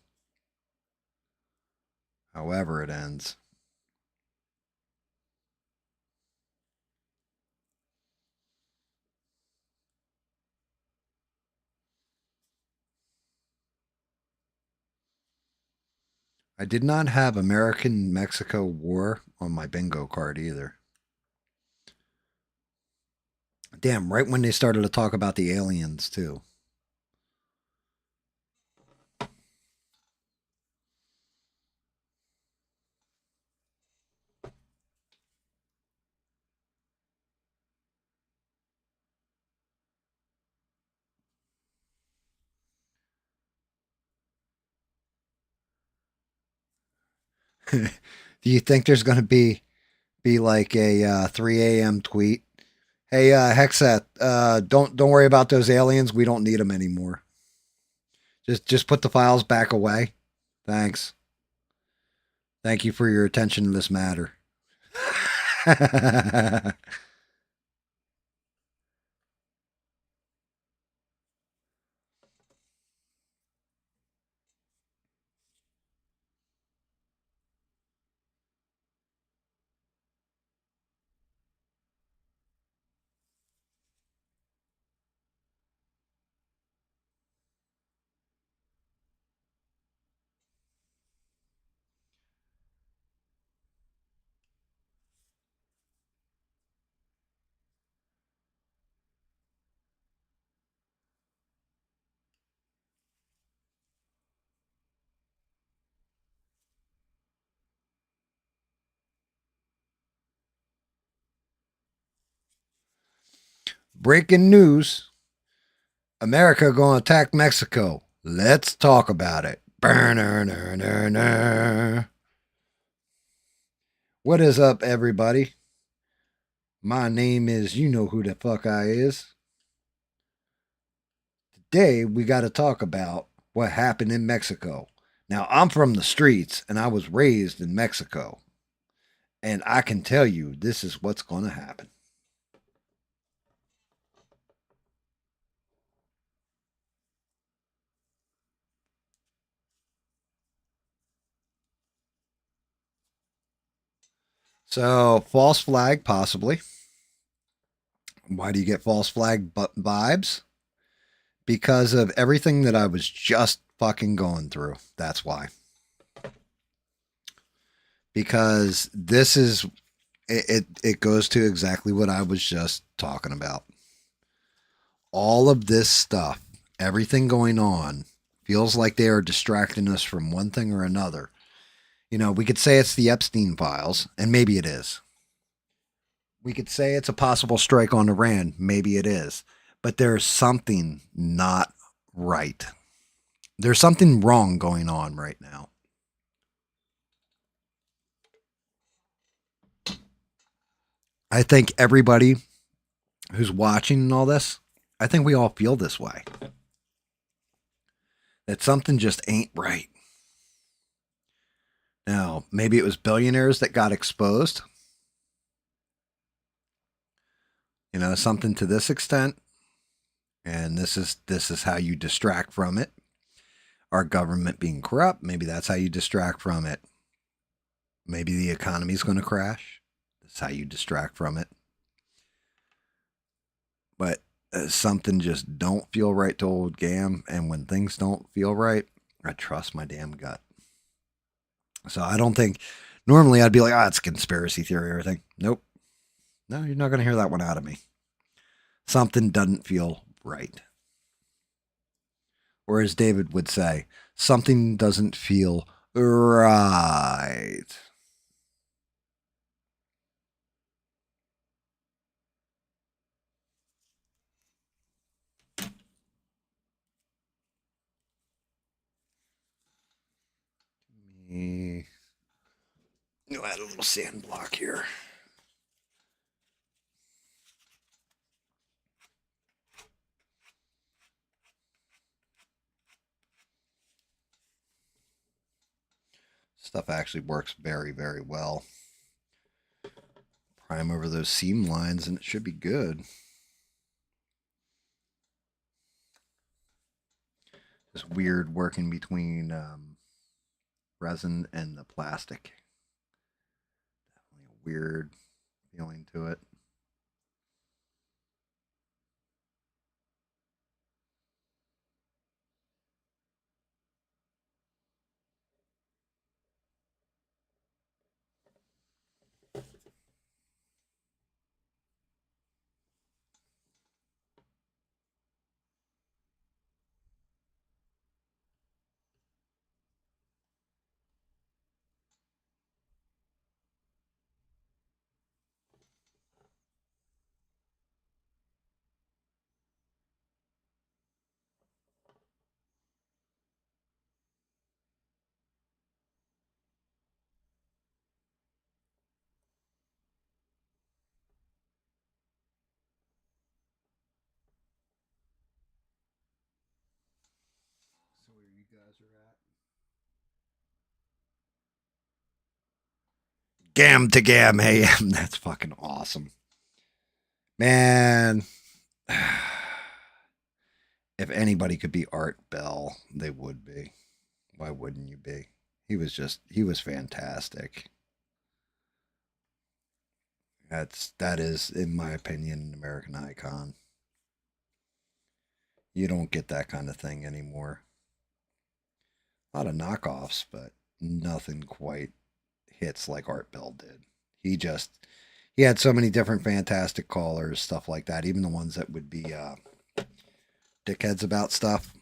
However, it ends. I did not have American Mexico War on my bingo card either. Damn, right when they started to talk about the aliens, too. Do you think there's going to be like a 3 a.m. tweet? Hey, Hexat, don't worry about those aliens. We don't need them anymore. Just put the files back away. Thanks. Thank you for your attention to this matter. Breaking news: America gonna attack Mexico. Let's talk about it. What is up, everybody? My name is, you know who the fuck I is. Today we got to talk about what happened in Mexico. Now, I'm from the streets and I was raised in Mexico. And I can tell you this is what's going to happen. So, false flag, possibly. Why do you get false flag vibes? Because of everything that I was just fucking going through. That's why. Because this is it goes to exactly what I was just talking about. All of this stuff, everything going on, feels like they are distracting us from one thing or another. You know, we could say it's the Epstein files, and maybe it is. We could say it's a possible strike on Iran, maybe it is. But there's something not right. There's something wrong going on right now. I think everybody who's watching all this, I think we all feel this way. That something just ain't right. Now, maybe it was billionaires that got exposed. You know, something to this extent. And this is how you distract from it. Our government being corrupt, maybe that's how you distract from it. Maybe the economy's going to crash. That's how you distract from it. But something just don't feel right to old GAM. And when things don't feel right, I trust my damn gut. So I don't think, normally I'd be like, it's conspiracy theory or everything. Nope. No, you're not going to hear that one out of me. Something doesn't feel right. Or as David would say, something doesn't feel right. I'll add a little sand block here. Stuff actually works very, very well. Prime over those seam lines and it should be good. It's weird working between resin and the plastic. Definitely a weird feeling to it. So where you guys are at? GAM to GAM AM. That's fucking awesome. Man. If anybody could be Art Bell, they would be. Why wouldn't you be? He was fantastic. That is, in my opinion, an American icon. You don't get that kind of thing anymore. A lot of knockoffs, but nothing quite hits like Art Bell did. He had so many different fantastic callers, stuff like that. Even the ones that would be dickheads about stuff.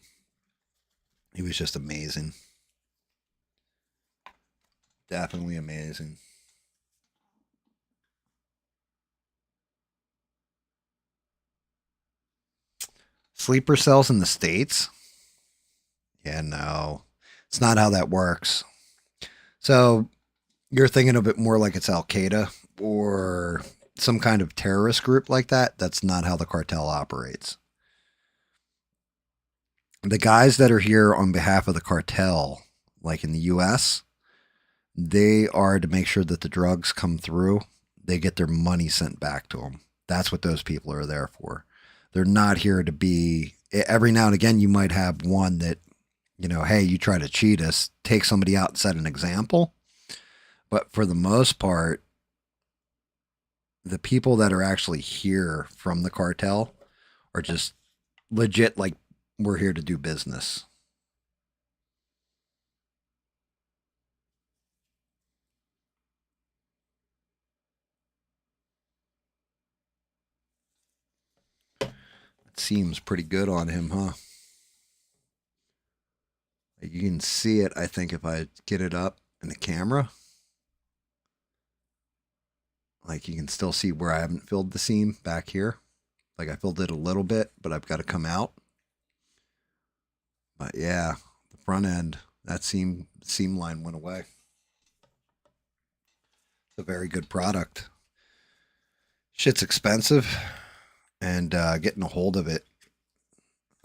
He was just amazing. Definitely amazing. Sleeper cells in the States? Yeah, no. It's not how that works. So you're thinking of it more like it's Al Qaeda or some kind of terrorist group like that. That's not how the cartel operates. The guys that are here on behalf of the cartel, like in the US, they are to make sure that the drugs come through. They get their money sent back to them. That's what those people are there for. They're not here to be. Every now and again, you might have one that, hey, you try to cheat us, take somebody out and set an example. But for the most part, the people that are actually here from the cartel are just legit, like, we're here to do business. It seems pretty good on him, huh? You can see it, I think, if I get it up in the camera. Like, you can still see where I haven't filled the seam back here. Like, I filled it a little bit, but I've got to come out. But yeah, the front end, that seam line went away. It's a very good product. Shit's expensive, and getting a hold of it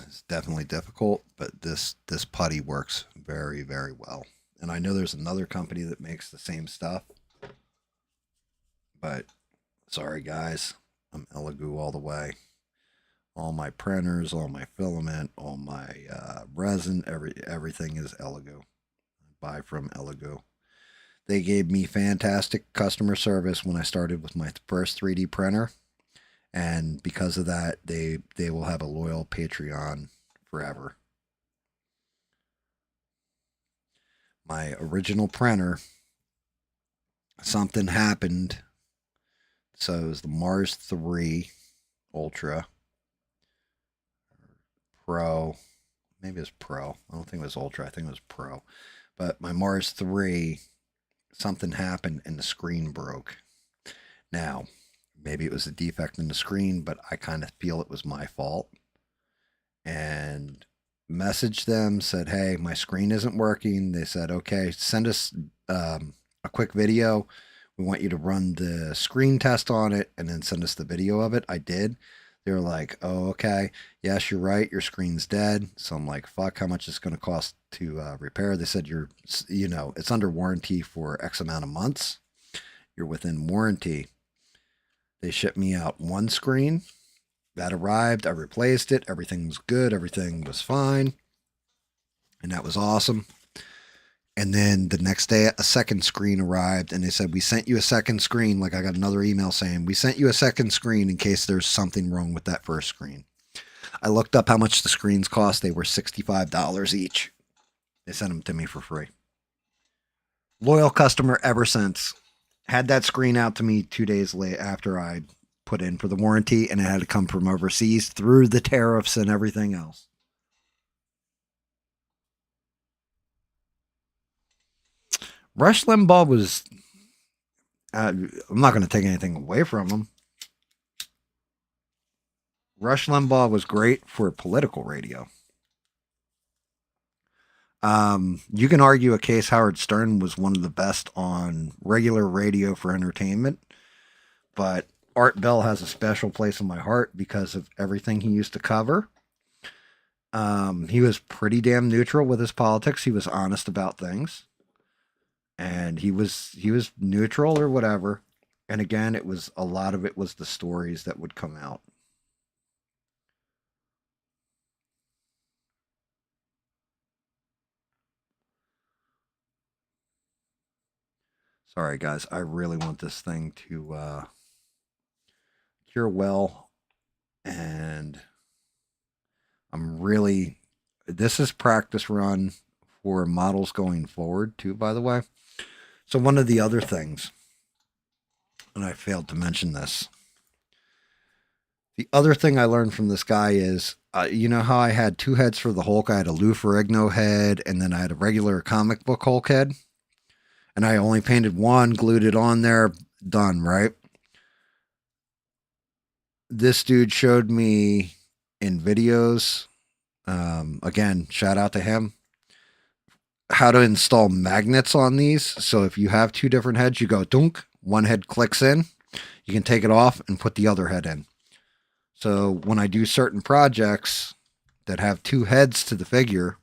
is definitely difficult. But this putty works very, very well. And I know there's another company that makes the same stuff. But sorry, guys, I'm Elegoo all the way. All my printers, all my filament, all my resin, everything is Elegoo. I buy from Elegoo. They gave me fantastic customer service when I started with my first 3D printer. And because of that, they will have a loyal Patreon forever. My original printer, something happened. So it was the Mars 3 Ultra Pro. Maybe it was Pro. I don't think it was Ultra. I think it was Pro. But my Mars 3, something happened and the screen broke. Now, maybe it was a defect in the screen, but I kind of feel it was my fault. And messaged them, said, hey, my screen isn't working. They said, okay, send us a quick video. We want you to run the screen test on it and then send us the video of it. I did. They're like, oh, okay. Yes, you're right. Your screen's dead. So I'm like, fuck, how much is it going to cost to repair? They said it's under warranty for X amount of months. You're within warranty. They shipped me out one screen. That arrived. I replaced it. Everything was good. Everything was fine. And that was awesome. And then the next day, a second screen arrived, and they said, we sent you a second screen. Like, I got another email saying, we sent you a second screen in case there's something wrong with that first screen. I looked up how much the screens cost. They were $65 each. They sent them to me for free. Loyal customer ever since. Had that screen out to me 2 days later after I put in for the warranty, and it had to come from overseas through the tariffs and everything else. Rush Limbaugh was... I'm not going to take anything away from him. Rush Limbaugh was great for political radio. You can argue a case Howard Stern was one of the best on regular radio for entertainment, but Art Bell has a special place in my heart because of everything he used to cover. He was pretty damn neutral with his politics. He was honest about things. And he was neutral or whatever. And again, a lot of it was the stories that would come out. Sorry, guys. I really want this thing to cure well. And this is practice run for models going forward, too, by the way. So one of the other things, and I failed to mention this, the other thing I learned from this guy is, you know how I had two heads for the Hulk? I had a Lou Ferrigno head, and then I had a regular comic book Hulk head. And I only painted one, glued it on there, done, right? This dude showed me in videos, again, shout out to him, how to install magnets on these. So if you have two different heads, you go dunk, one head clicks in, you can take it off and put the other head in. So when I do certain projects that have two heads to the figure,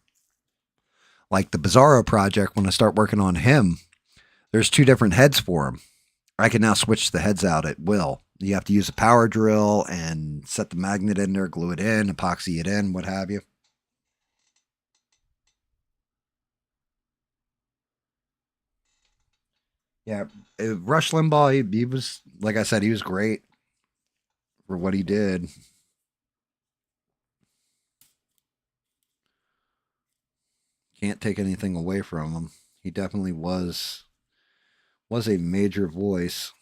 like the Bizarro project, when I start working on him, there's two different heads for him. I can now switch the heads out at will. You have to use a power drill and set the magnet in there, glue it in, epoxy it in, what have you. Yeah, Rush Limbaugh, he was, like I said, he was great for what he did. Can't take anything away from him. He definitely was a major voice.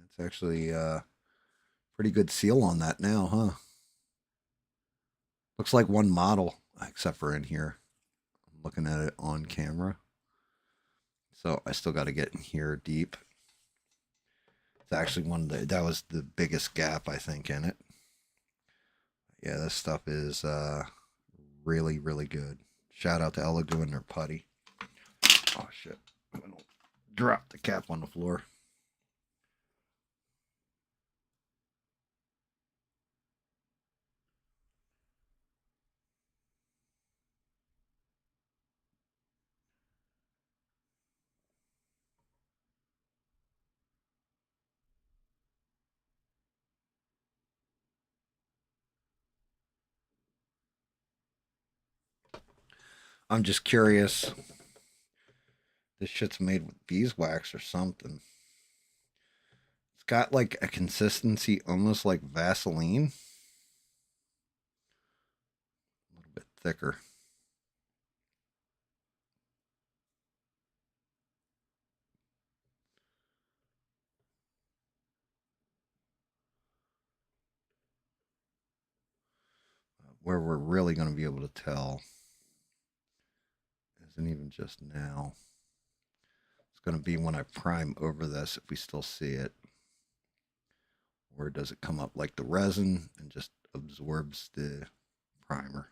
It's actually a pretty good seal on that now, huh? Looks like one model, except for in here. I'm looking at it on camera. So I still got to get in here deep. It's actually that was the biggest gap, I think, in it. Yeah, this stuff is really, really good. Shout out to Ella doing their putty. Oh, shit. I'm going to drop the cap on the floor. I'm just curious. This shit's made with beeswax or something. It's got like a consistency almost like Vaseline. A little bit thicker. Where we're really going to be able to tell isn't even just now. It's going to be when I prime over this, if we still see it. Or does it come up like the resin and just absorbs the primer?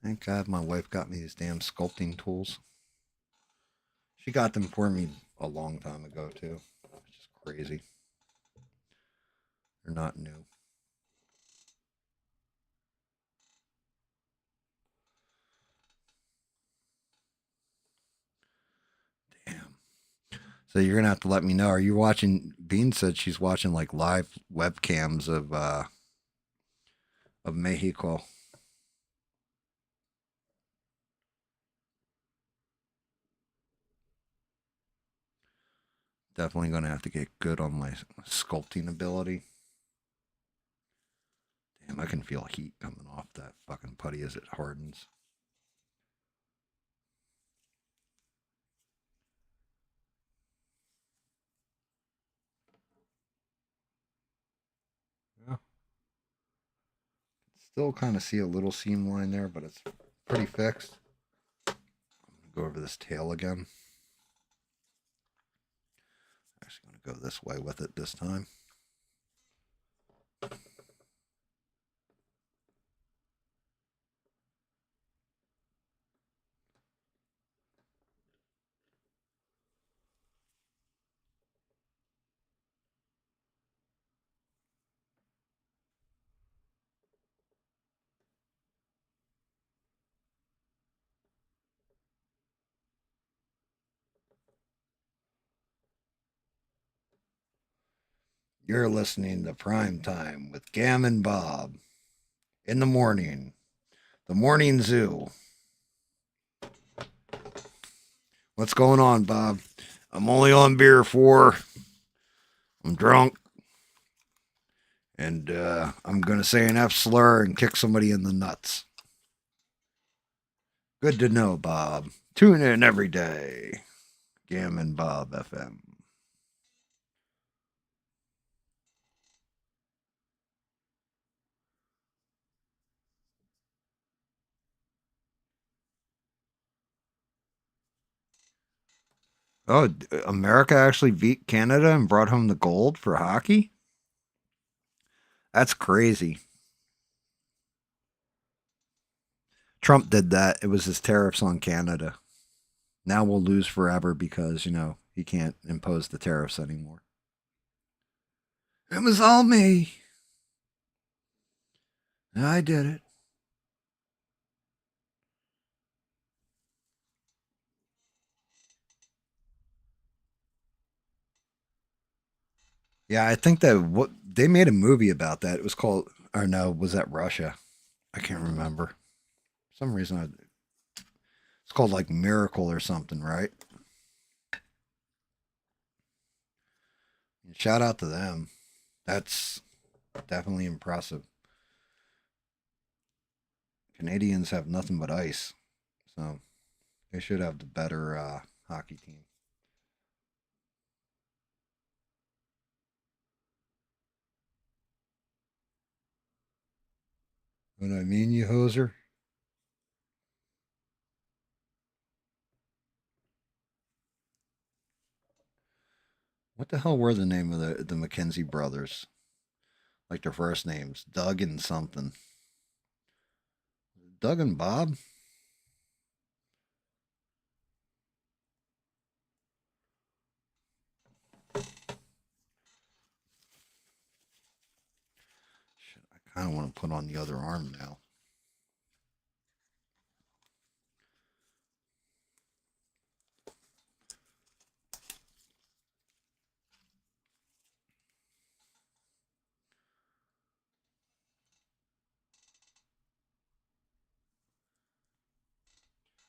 Thank God my wife got me these damn sculpting tools. She got them for me a long time ago, too. It's just crazy. They're not new. Damn. So you're gonna have to let me know. Are you watching? Bean said she's watching like live webcams of Mexico. Definitely gonna have to get good on my sculpting ability. Damn, I can feel heat coming off that fucking putty as it hardens. Yeah. Still kind of see a little seam line there, but it's pretty fixed. Go over this tail again. Actually going to go this way with it this time. You're listening to Prime Time with Gam and Bob in the morning. The Morning Zoo. What's going on, Bob? I'm only on beer 4. I'm drunk. And I'm going to say an F slur and kick somebody in the nuts. Good to know, Bob. Tune in every day. Gam and Bob FM. Oh, America actually beat Canada and brought home the gold for hockey? That's crazy. Trump did that. It was his tariffs on Canada. Now we'll lose forever because, he can't impose the tariffs anymore. It was all me. I did it. Yeah, I think that what they made a movie about that. It was called, or no, was that Russia? I can't remember. For some reason, it's called like Miracle or something, right? Shout out to them. That's definitely impressive. Canadians have nothing but ice, so they should have the better hockey team. What I mean, you hoser? What the hell were the name of the McKenzie brothers? Like their first names, Doug and something. Doug and Bob. Shit, I kind of want to put on the other arm now.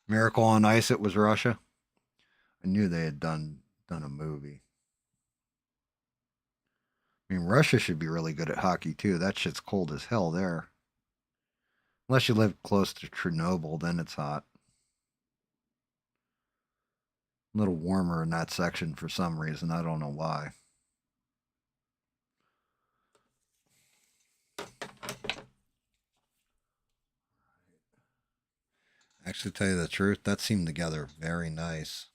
Miracle on Ice. It was Russia. I knew they had done a movie. I mean, Russia should be really good at hockey too. That shit's cold as hell there. Unless you live close to Chernobyl, then it's hot. A little warmer in that section for some reason. I don't know why. Actually, to tell you the truth, that seemed together very nice.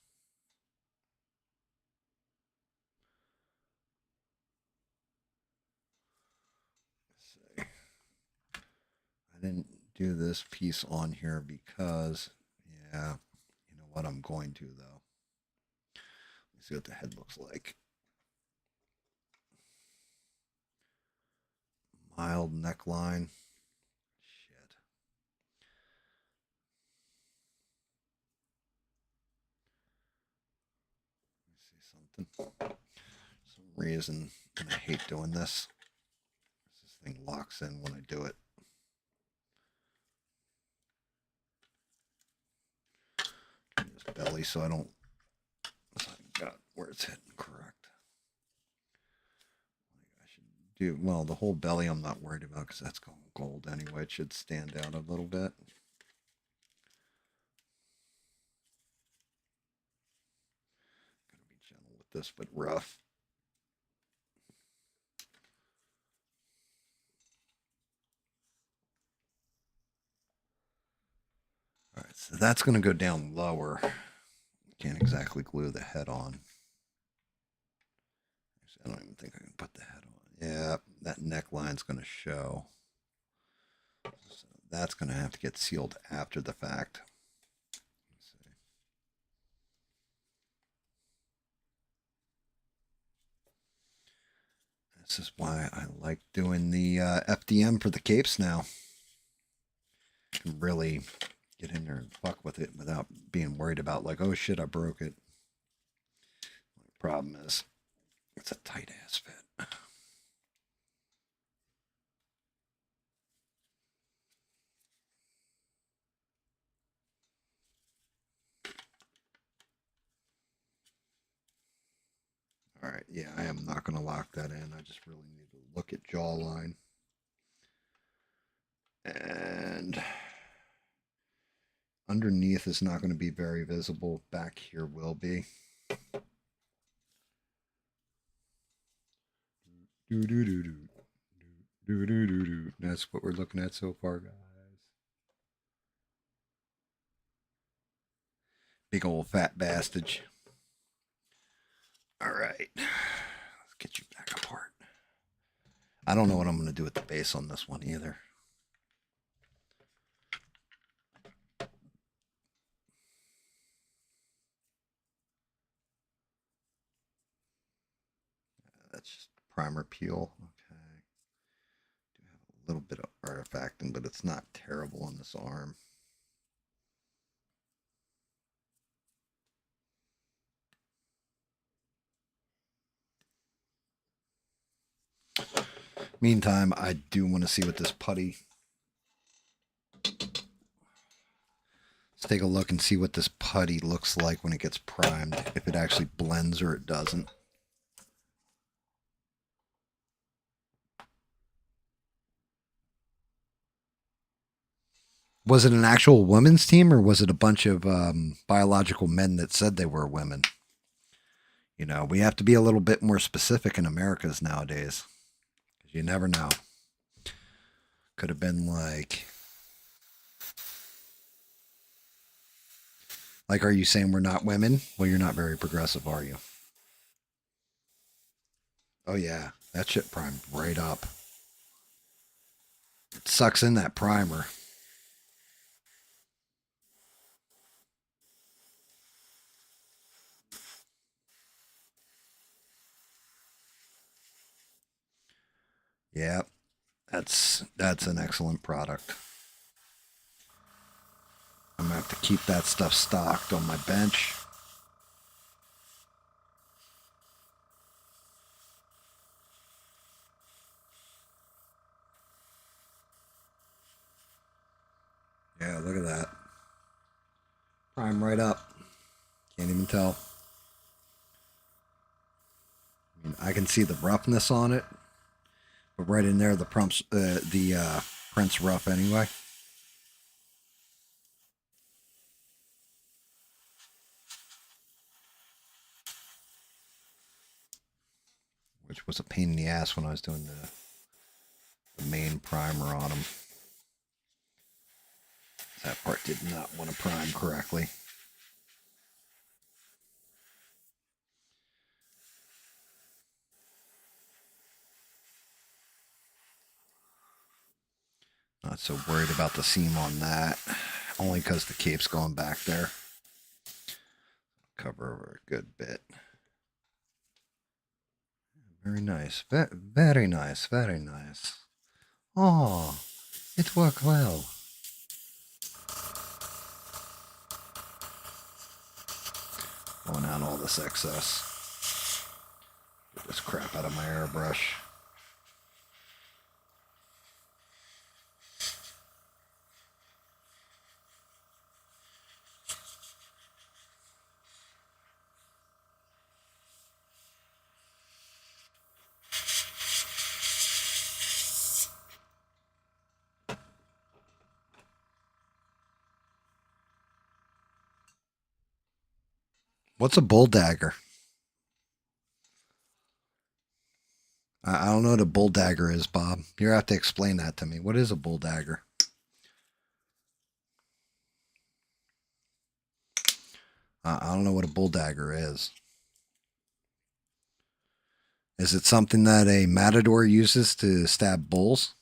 Let's see. I didn't do this piece on here because, yeah, you know what? I'm going to, though. Let's see what the head looks like. Mild neckline. Shit. Let me see something. For some reason, and I hate doing this. This thing locks in when I do it. This belly, so I don't. So I got where it's hitting correct. I should do well. The whole belly, I'm not worried about because that's going gold anyway. It should stand out a little bit. Gotta be gentle with this, but rough. All right, so that's going to go down lower. Can't exactly glue the head on. I don't even think I can put the head on. Yeah, that neckline's going to show. So that's going to have to get sealed after the fact. Let's see. This is why I like doing the FDM for the capes now. You can really get in there and fuck with it without being worried about like, oh shit, I broke it. The problem is it's a tight ass fit. All right, yeah, I am not going to lock that in. I just really need to look at jawline. And underneath is not going to be very visible. Back here will be. Do do do do do do do do. That's what we're looking at so far, guys. Big old fat bastard. All right, let's get you back apart. I don't know what I'm going to do with the base on this one either. That's just primer peel. Okay. Do have a little bit of artifacting, but it's not terrible on this arm. Meantime, I do want to see what this putty. Let's take a look and see what this putty looks like when it gets primed. If it actually blends or it doesn't. Was it an actual women's team or was it a bunch of biological men that said they were women? You know, we have to be a little bit more specific in Americas nowadays. You never know. Could have been like, are you saying we're not women? Well, you're not very progressive, are you? Oh, yeah. That shit primed right up. It sucks in that primer. Yeah, that's an excellent product. I'm going to have to keep that stuff stocked on my bench. Yeah, look at that. Prime right up. Can't even tell. I mean, I can see the roughness on it, but right in there, the print's rough anyway. Which was a pain in the ass when I was doing the main primer on them. That part did not want to prime correctly. Not so worried about the seam on that. Only because the cape's going back there. Cover over a good bit. Very nice. Very nice. Very nice. Oh, it worked well. Blowing out all this excess. Get this crap out of my airbrush. What's a bull dagger? I don't know what a bull dagger is, Bob. You have to explain that to me. What is a bull dagger? I don't know what a bull dagger is. Is it something that a matador uses to stab bulls?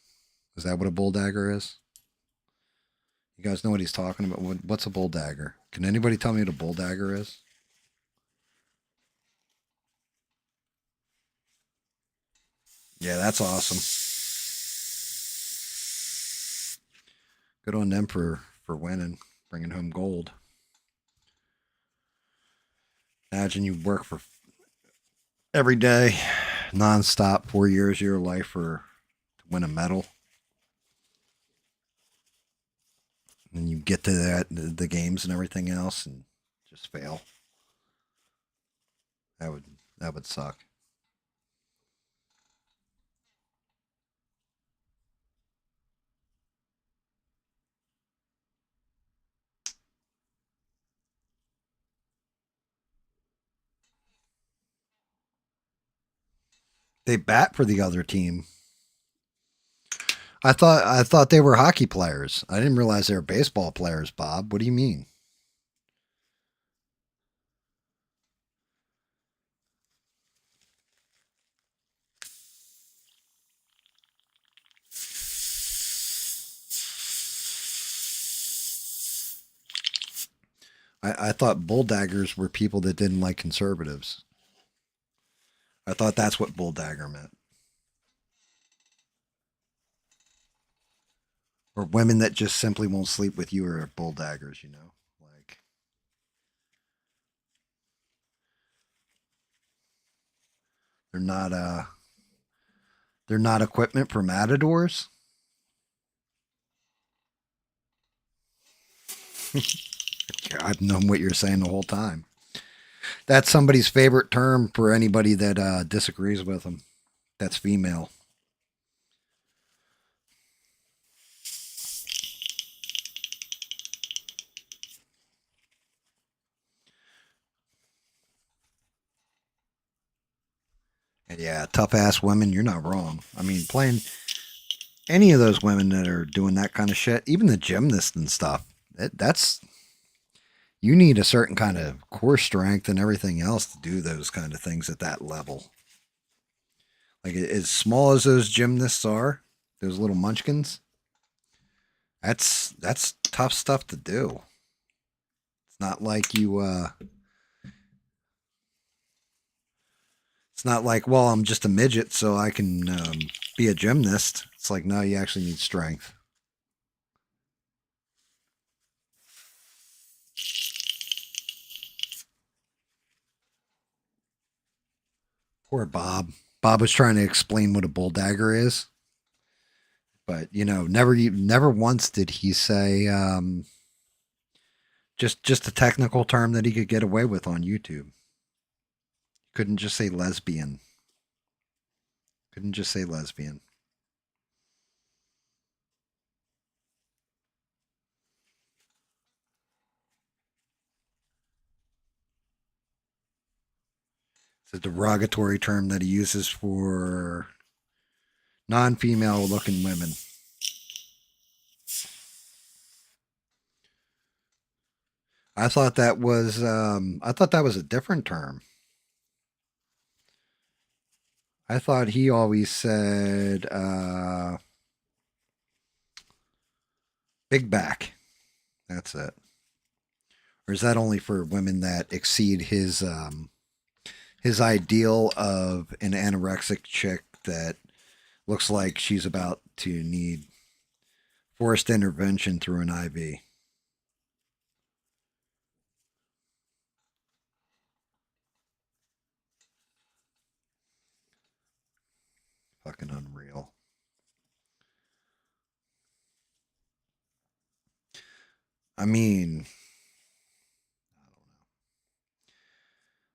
Is that what a bull dagger is? You guys know what he's talking about? What's a bull dagger? Can anybody tell me what a bull dagger is? Yeah, that's awesome. Good on them for winning, bringing home gold. Imagine you work for every day, nonstop, 4 years of your life to win a medal. And you get to the games and everything else and just fail. That would suck. They bat for the other team. I thought they were hockey players. I didn't realize they were baseball players, Bob. What do you mean? I thought bull daggers were people that didn't like conservatives. I thought that's what bull dagger meant. Or women that just simply won't sleep with you are bull daggers, you know? Like, they're not equipment for matadors. I've known what you're saying the whole time. That's somebody's favorite term for anybody that disagrees with them. That's female. And yeah, tough ass women, you're not wrong. I mean, playing any of those women that are doing that kind of shit, even the gymnasts and stuff, that's you need a certain kind of core strength and everything else to do those kind of things at that level. Like as small as those gymnasts are, those little munchkins, that's tough stuff to do. It's not like it's not like, well, I'm just a midget, so I can be a gymnast. It's like, no, you actually need strength. Poor Bob. Bob was trying to explain what a bull dagger is, but never once did he say just a technical term that he could get away with on YouTube. Couldn't just say lesbian. Couldn't just say lesbian. It's a derogatory term that he uses for non-female looking women. I thought that was a different term. I thought he always said Big back. That's it. Or is that only for women that exceed his ideal of an anorexic chick that looks like she's about to need forced intervention through an IV? Fucking unreal. I mean,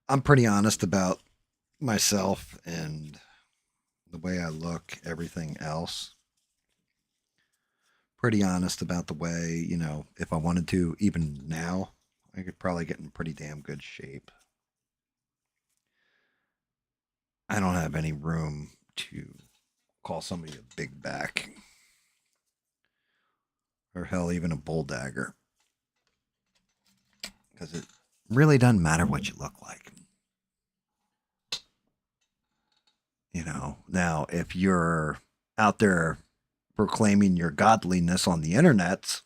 I'm pretty honest about myself and the way I look, everything else. Pretty honest about the way, if I wanted to, even now, I could probably get in pretty damn good shape. I don't have any room to call somebody a big back. Or hell, even a bull dagger. Because it really doesn't matter what you look like. Now, if you're out there proclaiming your godliness on the internet,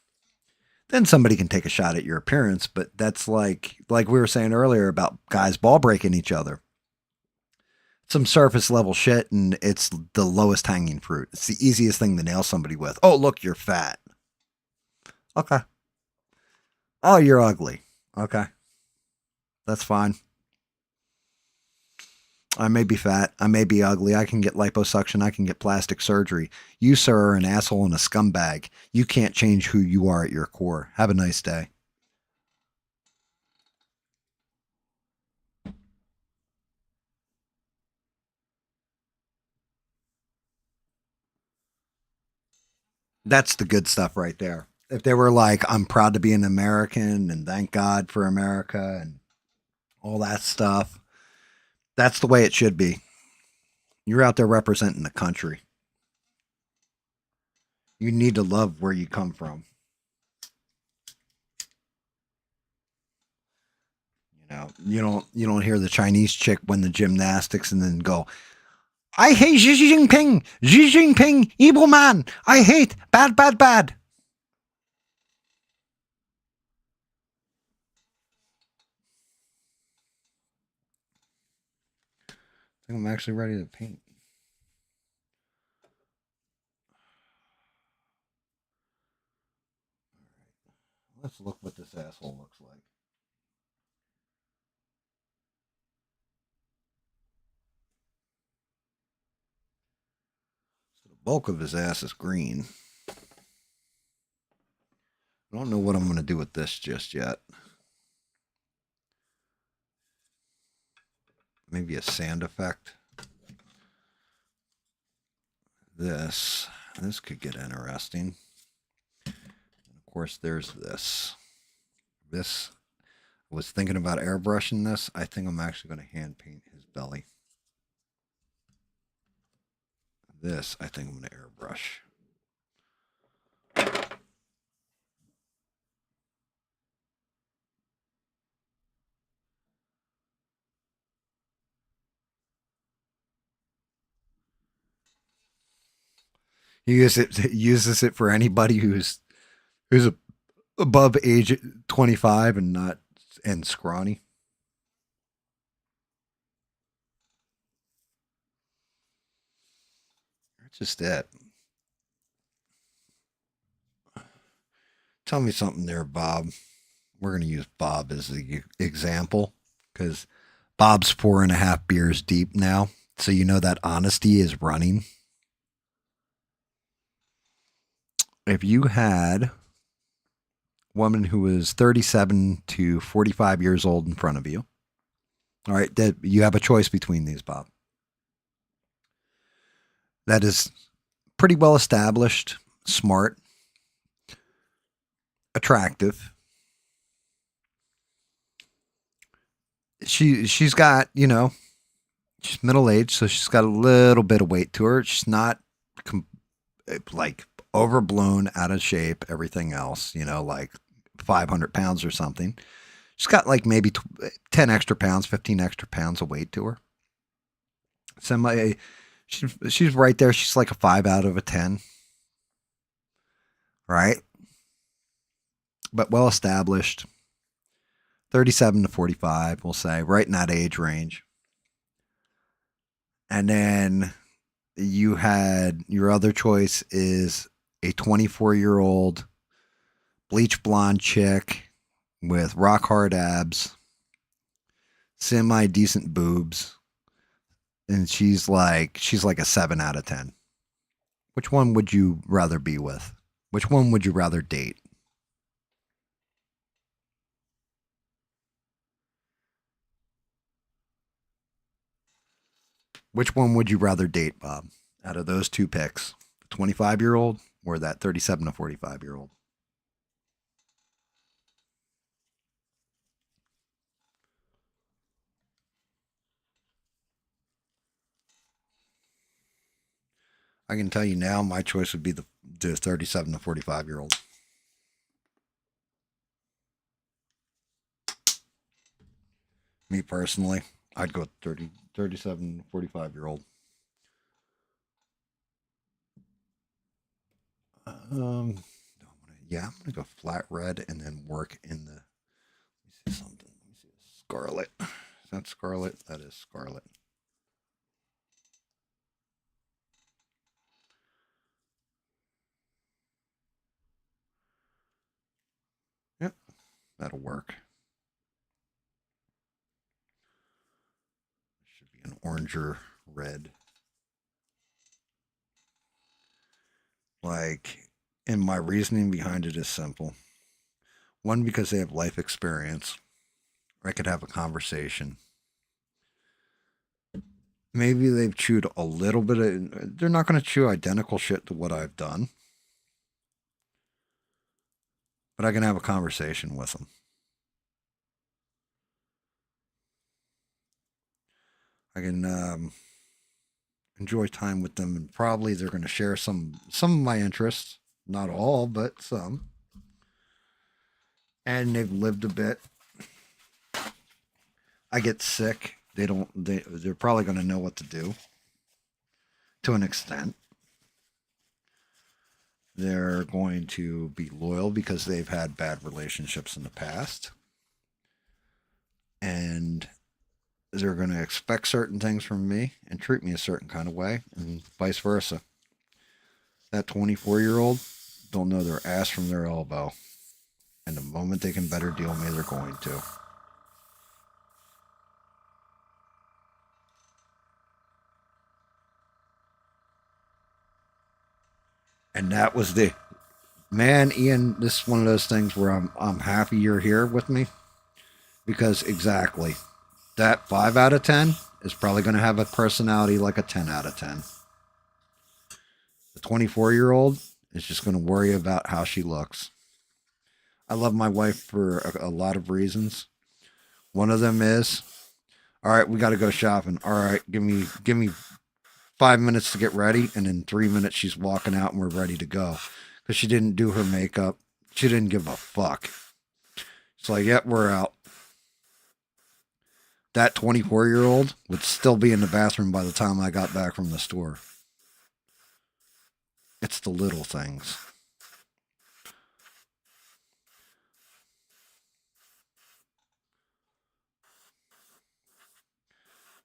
then somebody can take a shot at your appearance. But that's like we were saying earlier about guys ball breaking each other. Some surface level shit, and it's the lowest hanging fruit. It's the easiest thing to nail somebody with. Oh, look, you're fat. Okay. Oh, you're ugly. Okay. That's fine. I may be fat. I may be ugly. I can get liposuction. I can get plastic surgery. You, sir, are an asshole and a scumbag. You can't change who you are at your core. Have a nice day. That's the good stuff right there. If they were like, I'm proud to be an American and thank God for America and all that stuff, that's the way it should be. You're out there representing the country. You need to love where you come from. You don't hear the Chinese chick win the gymnastics and then go, I hate Xi Jinping. Xi Jinping, evil man. I hate bad, bad, bad. I think I'm actually ready to paint. Let's look what this asshole looks like. So the bulk of his ass is green. I don't know what I'm going to do with this just yet. Maybe a sand effect. This could get interesting. And of course, there's this. This, I was thinking about airbrushing this. I think I'm actually going to hand paint his belly. This, I think I'm going to airbrush. He uses it for anybody who's above age 25 and scrawny. That's just it. Tell me something there, Bob. We're going to use Bob as the example because Bob's 4.5 beers deep now. So you know that honesty is running. If you had a woman who was 37 to 45 years old in front of you, all right, that you have a choice between these, Bob. That is pretty well established, smart, attractive. She's got, she's middle aged, so she's got a little bit of weight to her. She's not like overblown, out of shape, everything else, like 500 pounds or something. She's got like maybe 10 extra pounds, 15 extra pounds of weight to her. She's right there. She's like a 5 out of a 10. Right? but well established. 37 to 45, we'll say, right in that age range. And then you had your other choice is a 24-year-old bleach blonde chick with rock hard abs, semi decent boobs, and she's like a 7 out of 10. Which one would you rather be with? Which one would you rather date? Which one would you rather date, Bob? Out of those two picks, the 25-year-old or that 37 to 45-year-old? I can tell you now, my choice would be the 37 to 45-year-old. Me personally, I'd go 37 to 45-year-old. Yeah, I'm gonna go flat red and then work in the. Let me see something. Let me see scarlet. Is that scarlet? That is scarlet. Yep, that'll work. Should be an orange or red. Like, and my reasoning behind it is simple. One, because they have life experience. I could have a conversation. Maybe they've chewed a little bit of. They're not going to chew identical shit to what I've done. But I can have a conversation with them. I can enjoy time with them, and probably they're going to share some of my interests. Not all, but some. And they've lived a bit. I get sick. They're probably going to know what to do. To an extent. They're going to be loyal because they've had bad relationships in the past. And they're going to expect certain things from me and treat me a certain kind of way, and vice versa. That 24-year-old don't know their ass from their elbow. And the moment they can better deal me, they're going to. And that was the man, Ian. This is one of those things where I'm happy you're here with me, because exactly that 5 out of 10 is probably going to have a personality like a 10 out of 10. The 24-year-old is just going to worry about how she looks. I love my wife for a lot of reasons. One of them is, all right, we got to go shopping. All right, give me 5 minutes to get ready, and in 3 minutes she's walking out and we're ready to go. Because she didn't do her makeup. She didn't give a fuck. It's like, yep, we're out. That 24-year-old would still be in the bathroom by the time I got back from the store. It's the little things.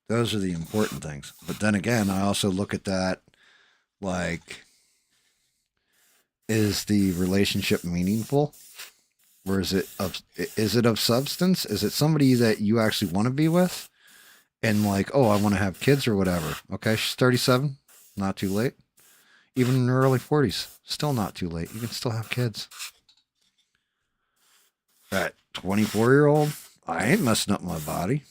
Those are the important things. But then again, I also look at that like, is the relationship meaningful? Or is it of substance? Is it somebody that you actually want to be with? And like, oh, I want to have kids or whatever. Okay, she's 37, not too late. Even in her early 40s, still not too late. You can still have kids. That 24-year-old, I ain't messing up my body.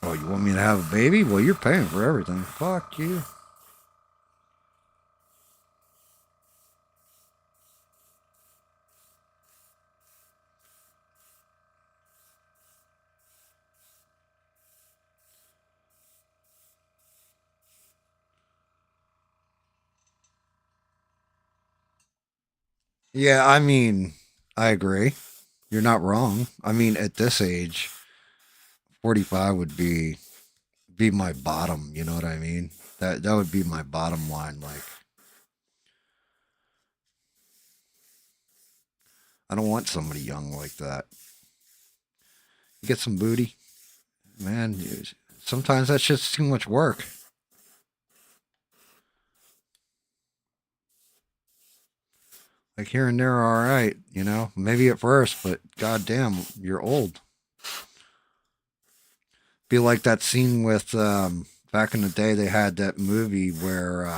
Oh, you want me to have a baby? Well, you're paying for everything. Fuck you. Yeah, I mean, I agree. You're not wrong. I mean, at this age, 45 would be my bottom, you know what I mean? That would be my bottom line. Like, I don't want somebody young like that. You get some booty, man. Sometimes that's just too much work. Like here and there, are all right, maybe at first, but goddamn, you're old. Be like that scene with back in the day. They had that movie where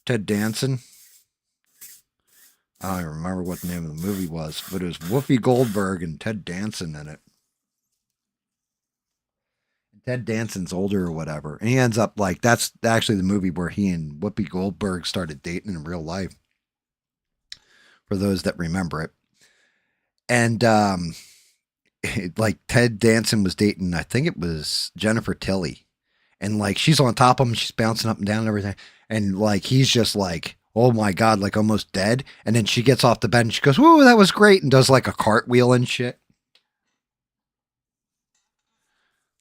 Ted Danson. I don't even remember what the name of the movie was, but it was Whoopi Goldberg and Ted Danson in it. Ted Danson's older or whatever, and he ends up like that's actually the movie where he and Whoopi Goldberg started dating in real life. For those that remember it, and like Ted Danson was dating, I think it was Jennifer Tilly, and like she's on top of him, she's bouncing up and down and everything, and like he's just like, oh my god, like almost dead, and then she gets off the bed and she goes, "Whoa, that was great," and does like a cartwheel and shit.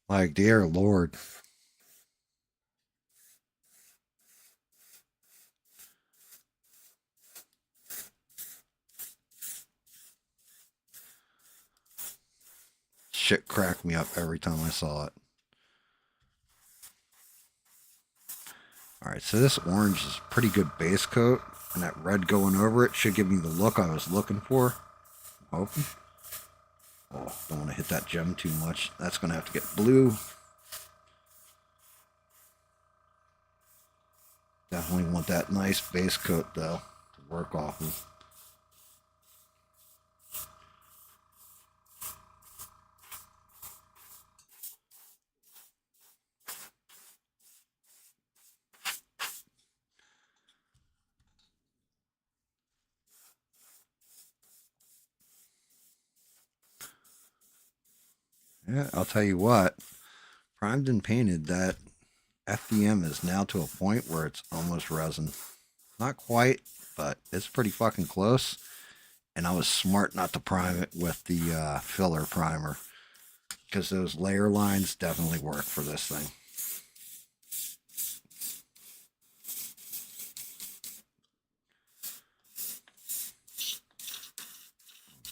Like, dear Lord. Shit cracked me up every time I saw it. Alright, so this orange is a pretty good base coat, and that red going over it should give me the look I was looking for. I'm hoping. Oh, don't want to hit that gem too much. That's going to have to get blue. Definitely want that nice base coat, though, to work off of. Yeah, I'll tell you what. Primed and painted, that FDM is now to a point where it's almost resin. Not quite, but it's pretty fucking close. And I was smart not to prime it with the filler primer, because those layer lines definitely work for this thing.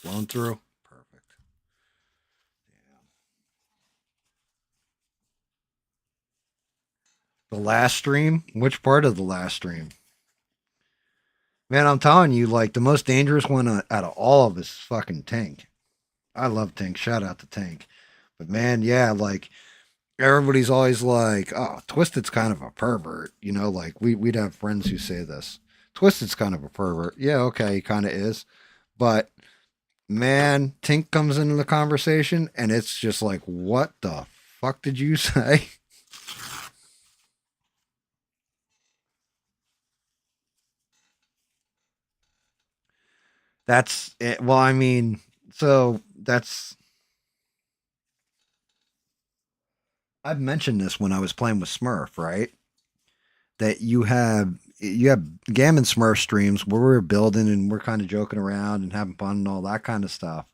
Blown through. Perfect. Yeah. The last stream? Which part of the last stream? Man, I'm telling you, like, the most dangerous one out of all of us is fucking Tank. I love Tank. Shout out to Tank. But man, yeah, like, everybody's always like, oh, Twisted's kind of a pervert. Like, we'd have friends who say this. Twisted's kind of a pervert. Yeah, okay, he kind of is. But man, Tink comes into the conversation and it's just like, what the fuck did you say? That's it. Well, I mean, so that's. I've mentioned this when I was playing with Smurf, right? That you have GAM and Smurf streams where we're building and we're kind of joking around and having fun and all that kind of stuff.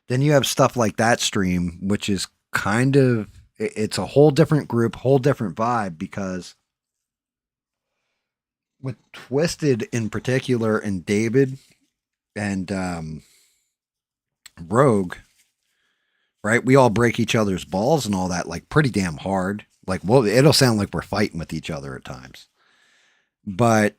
Then you have stuff like that stream, which is kind of it's a whole different group, whole different vibe, because with Twisted in particular and David and Rogue, right? We all break each other's balls and all that, like pretty damn hard. Like, well, it'll sound like we're fighting with each other at times, but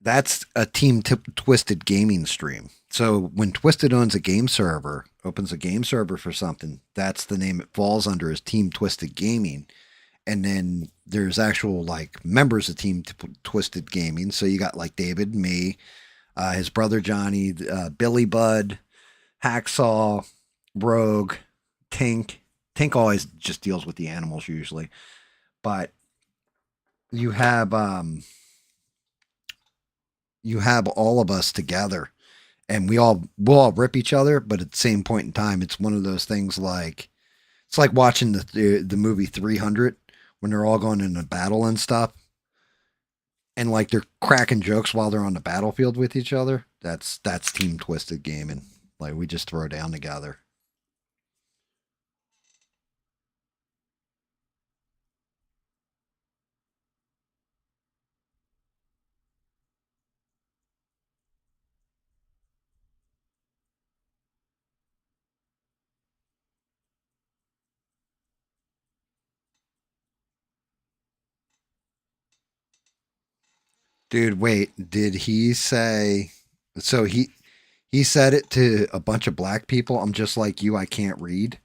that's a Twisted gaming stream. So when Twisted owns a game server, opens a game server for something, that's the name it falls under, is Team Twisted Gaming. And then there's actual like members of Team Twisted Gaming. So you got like David, me, his brother Johnny, Billy Bud, Hacksaw, Rogue, Tink. Tink always just deals with the animals usually, but you have all of us together, and we'll all rip each other, but at the same point in time, it's one of those things like it's like watching the movie 300 when they're all going into battle and stuff, and like they're cracking jokes while they're on the battlefield with each other. That's Team Twisted Gaming. Like we just throw down together. Dude, wait, did he say so he said it to a bunch of black people, I'm just like you, I can't read.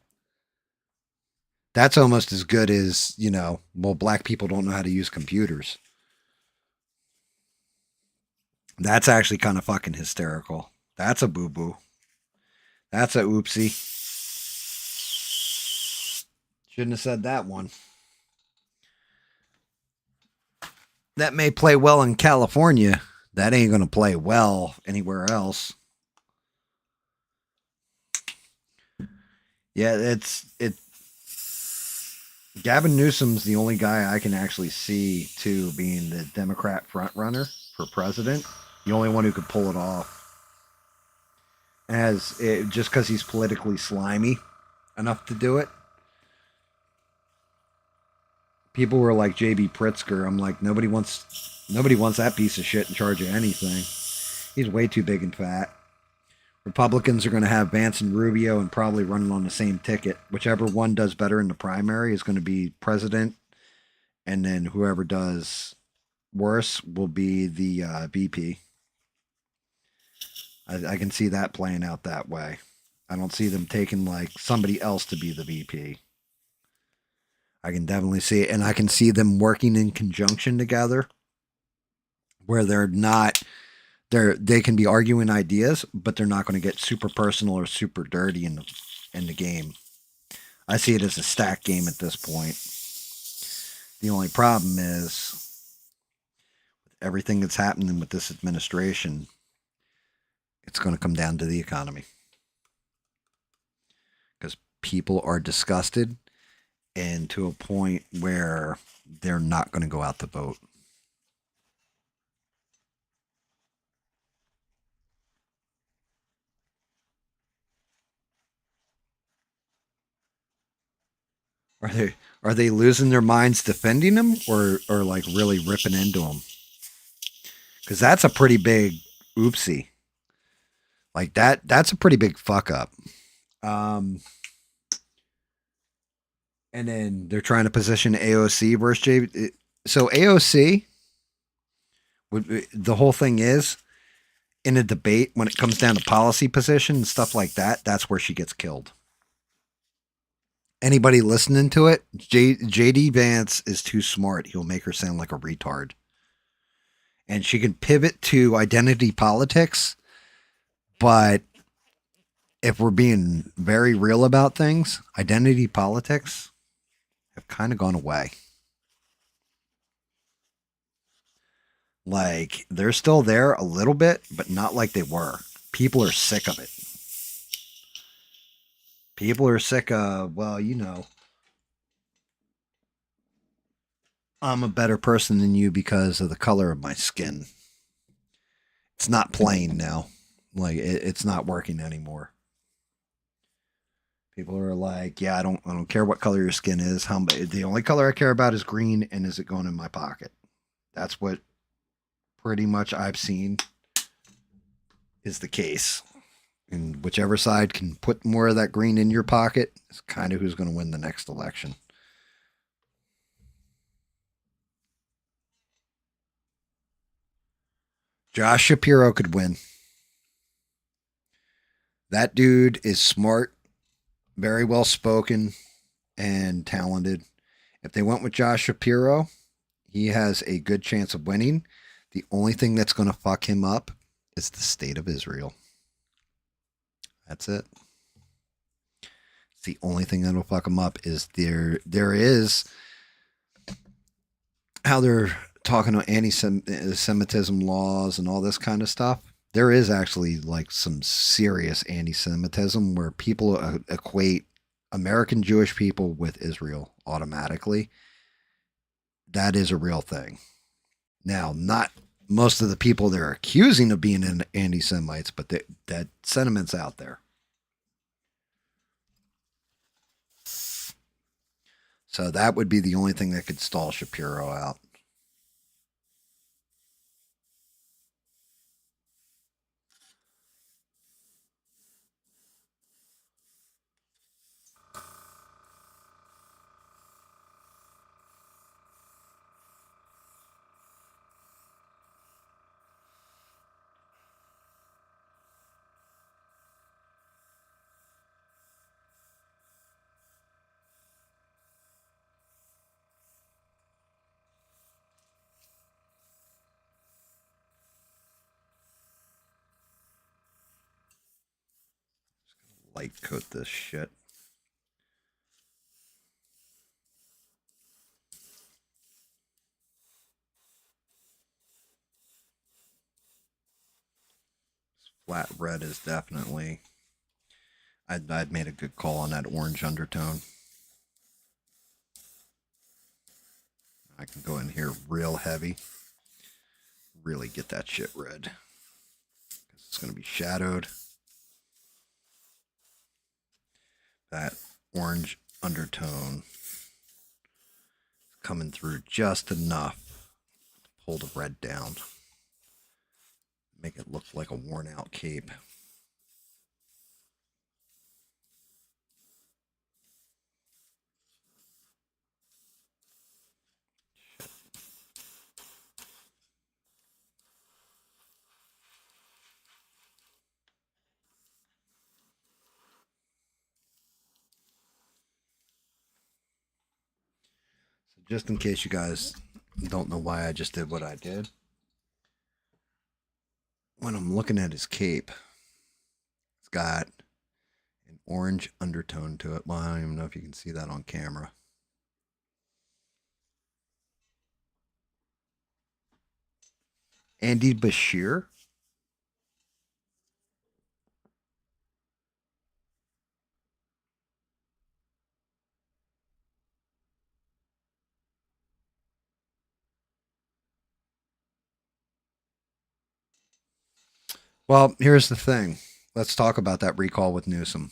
That's almost as good as, well, black people don't know how to use computers. That's actually kind of fucking hysterical. That's a boo boo. That's a oopsie. Shouldn't have said that one. That may play well in California. That ain't going to play well anywhere else. Yeah, it. Gavin Newsom's the only guy I can actually see too being the Democrat front runner for president. The only one who could pull it off. Just because he's politically slimy enough to do it. People were like JB Pritzker. I'm like, nobody wants that piece of shit in charge of anything. He's way too big and fat. Republicans are going to have Vance and Rubio and probably running on the same ticket. Whichever one does better in the primary is going to be president, and then whoever does worse will be the VP. I can see that playing out that way. I don't see them taking like somebody else to be the VP. I can definitely see it, and I can see them working in conjunction together, where they can be arguing ideas, but they're not going to get super personal or super dirty in the game. I see it as a stack game at this point. The only problem is everything that's happening with this administration, it's going to come down to the economy. Because people are disgusted and to a point where they're not going to go out to vote. Are they losing their minds defending him or like really ripping into him? Because that's a pretty big oopsie. Like that's a pretty big fuck up. And then they're trying to position AOC versus J. So AOC, the whole thing is, in a debate when it comes down to policy position and stuff like that, that's where she gets killed. Anybody listening to it, JD Vance is too smart. He'll make her sound like a retard. And she can pivot to identity politics, but if we're being very real about things, identity politics have kind of gone away. Like, they're still there a little bit, but not like they were. People are sick of it. People are sick of, well, I'm a better person than you because of the color of my skin. It's not playing now. Like, it's not working anymore. People are like, yeah, I don't care what color your skin is. The only color I care about is green, and is it going in my pocket? That's what pretty much I've seen is the case. And whichever side can put more of that green in your pocket is kind of who's going to win the next election. Josh Shapiro could win. That dude is smart, very well spoken, and talented. If they went with Josh Shapiro, he has a good chance of winning. The only thing that's going to fuck him up is the state of Israel. That's it. It's the only thing that'll fuck him up is there is how they're talking about anti-Semitism laws and all this kind of stuff. There is actually like some serious anti-Semitism where people equate American Jewish people with Israel automatically. That is a real thing. Now, not most of the people they're accusing of being anti-Semites, but that sentiment's out there. So that would be the only thing that could stall Shapiro out. light coat this shit. Flat red is definitely... I'd made a good call on that orange undertone. I can go in here real heavy. Really get that shit red. It's going to be shadowed. That orange undertone is coming through just enough to pull the red down. Make it look like a worn out cape. Just in case you guys don't know why I just did what I did. When I'm looking at his cape, it's got an orange undertone to it. Well, I don't even know if you can see that on camera. Andy Bashir? Well, here's the thing. Let's talk about that recall with Newsom.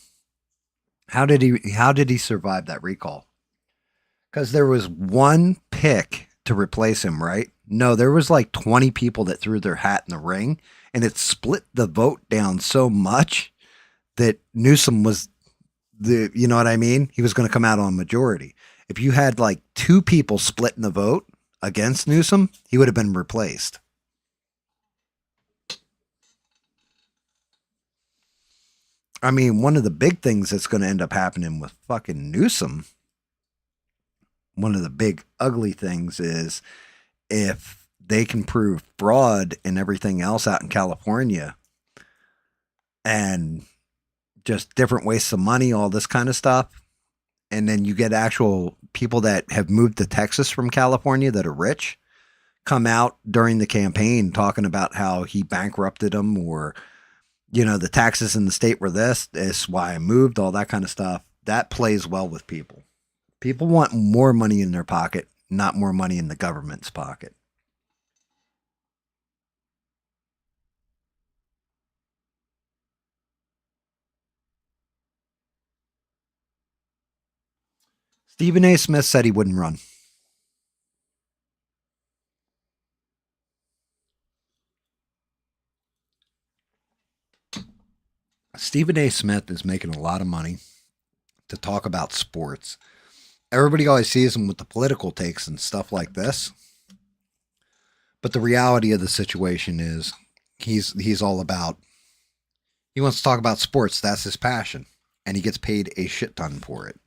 How did he survive that recall? Because there was one pick to replace him, right? No, there was like 20 people that threw their hat in the ring, and it split the vote down so much that Newsom was you know what I mean? He was going to come out on majority. If you had like 2 people splitting the vote against Newsom, he would have been replaced. I mean, one of the big things that's going to end up happening with fucking Newsom, one of the big ugly things is if they can prove fraud and everything else out in California and just different wastes of money, all this kind of stuff, and then you get actual people that have moved to Texas from California that are rich come out during the campaign talking about how he bankrupted them, or you know, the taxes in the state were this is why I moved, all that kind of stuff. That plays well with people. People want more money in their pocket, not more money in the government's pocket. Stephen A. Smith said he wouldn't run. Stephen A. Smith is making a lot of money to talk about sports. Everybody always sees him with the political takes and stuff like this. But the reality of the situation is he's all about, he wants to talk about sports. That's his passion. And he gets paid a shit ton for it.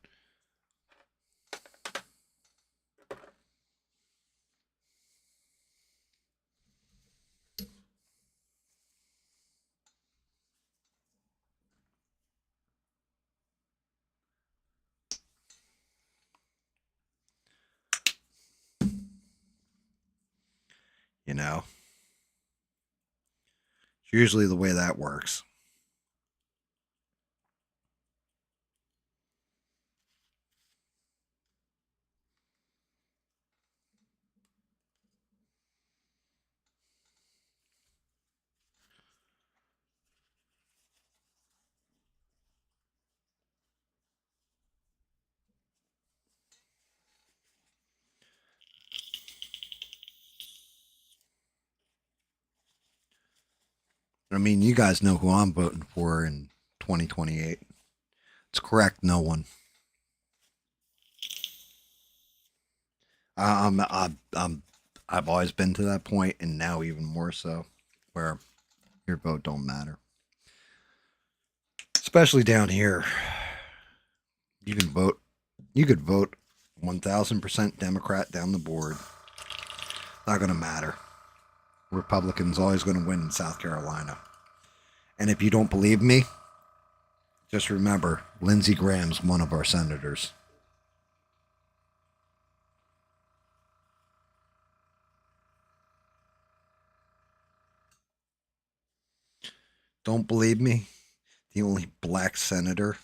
You know, it's usually the way that works. I mean, you guys know who I'm voting for in 2028. It's correct, no one. I've always been to that point, and now even more so, where your vote don't matter. Especially down here, you can vote. You could vote 1,000% Democrat down the board. Not going to matter. Republicans always going to win in South Carolina. And if you don't believe me, Just remember, Lindsey Graham's one of our senators. Don't believe me? The only black senator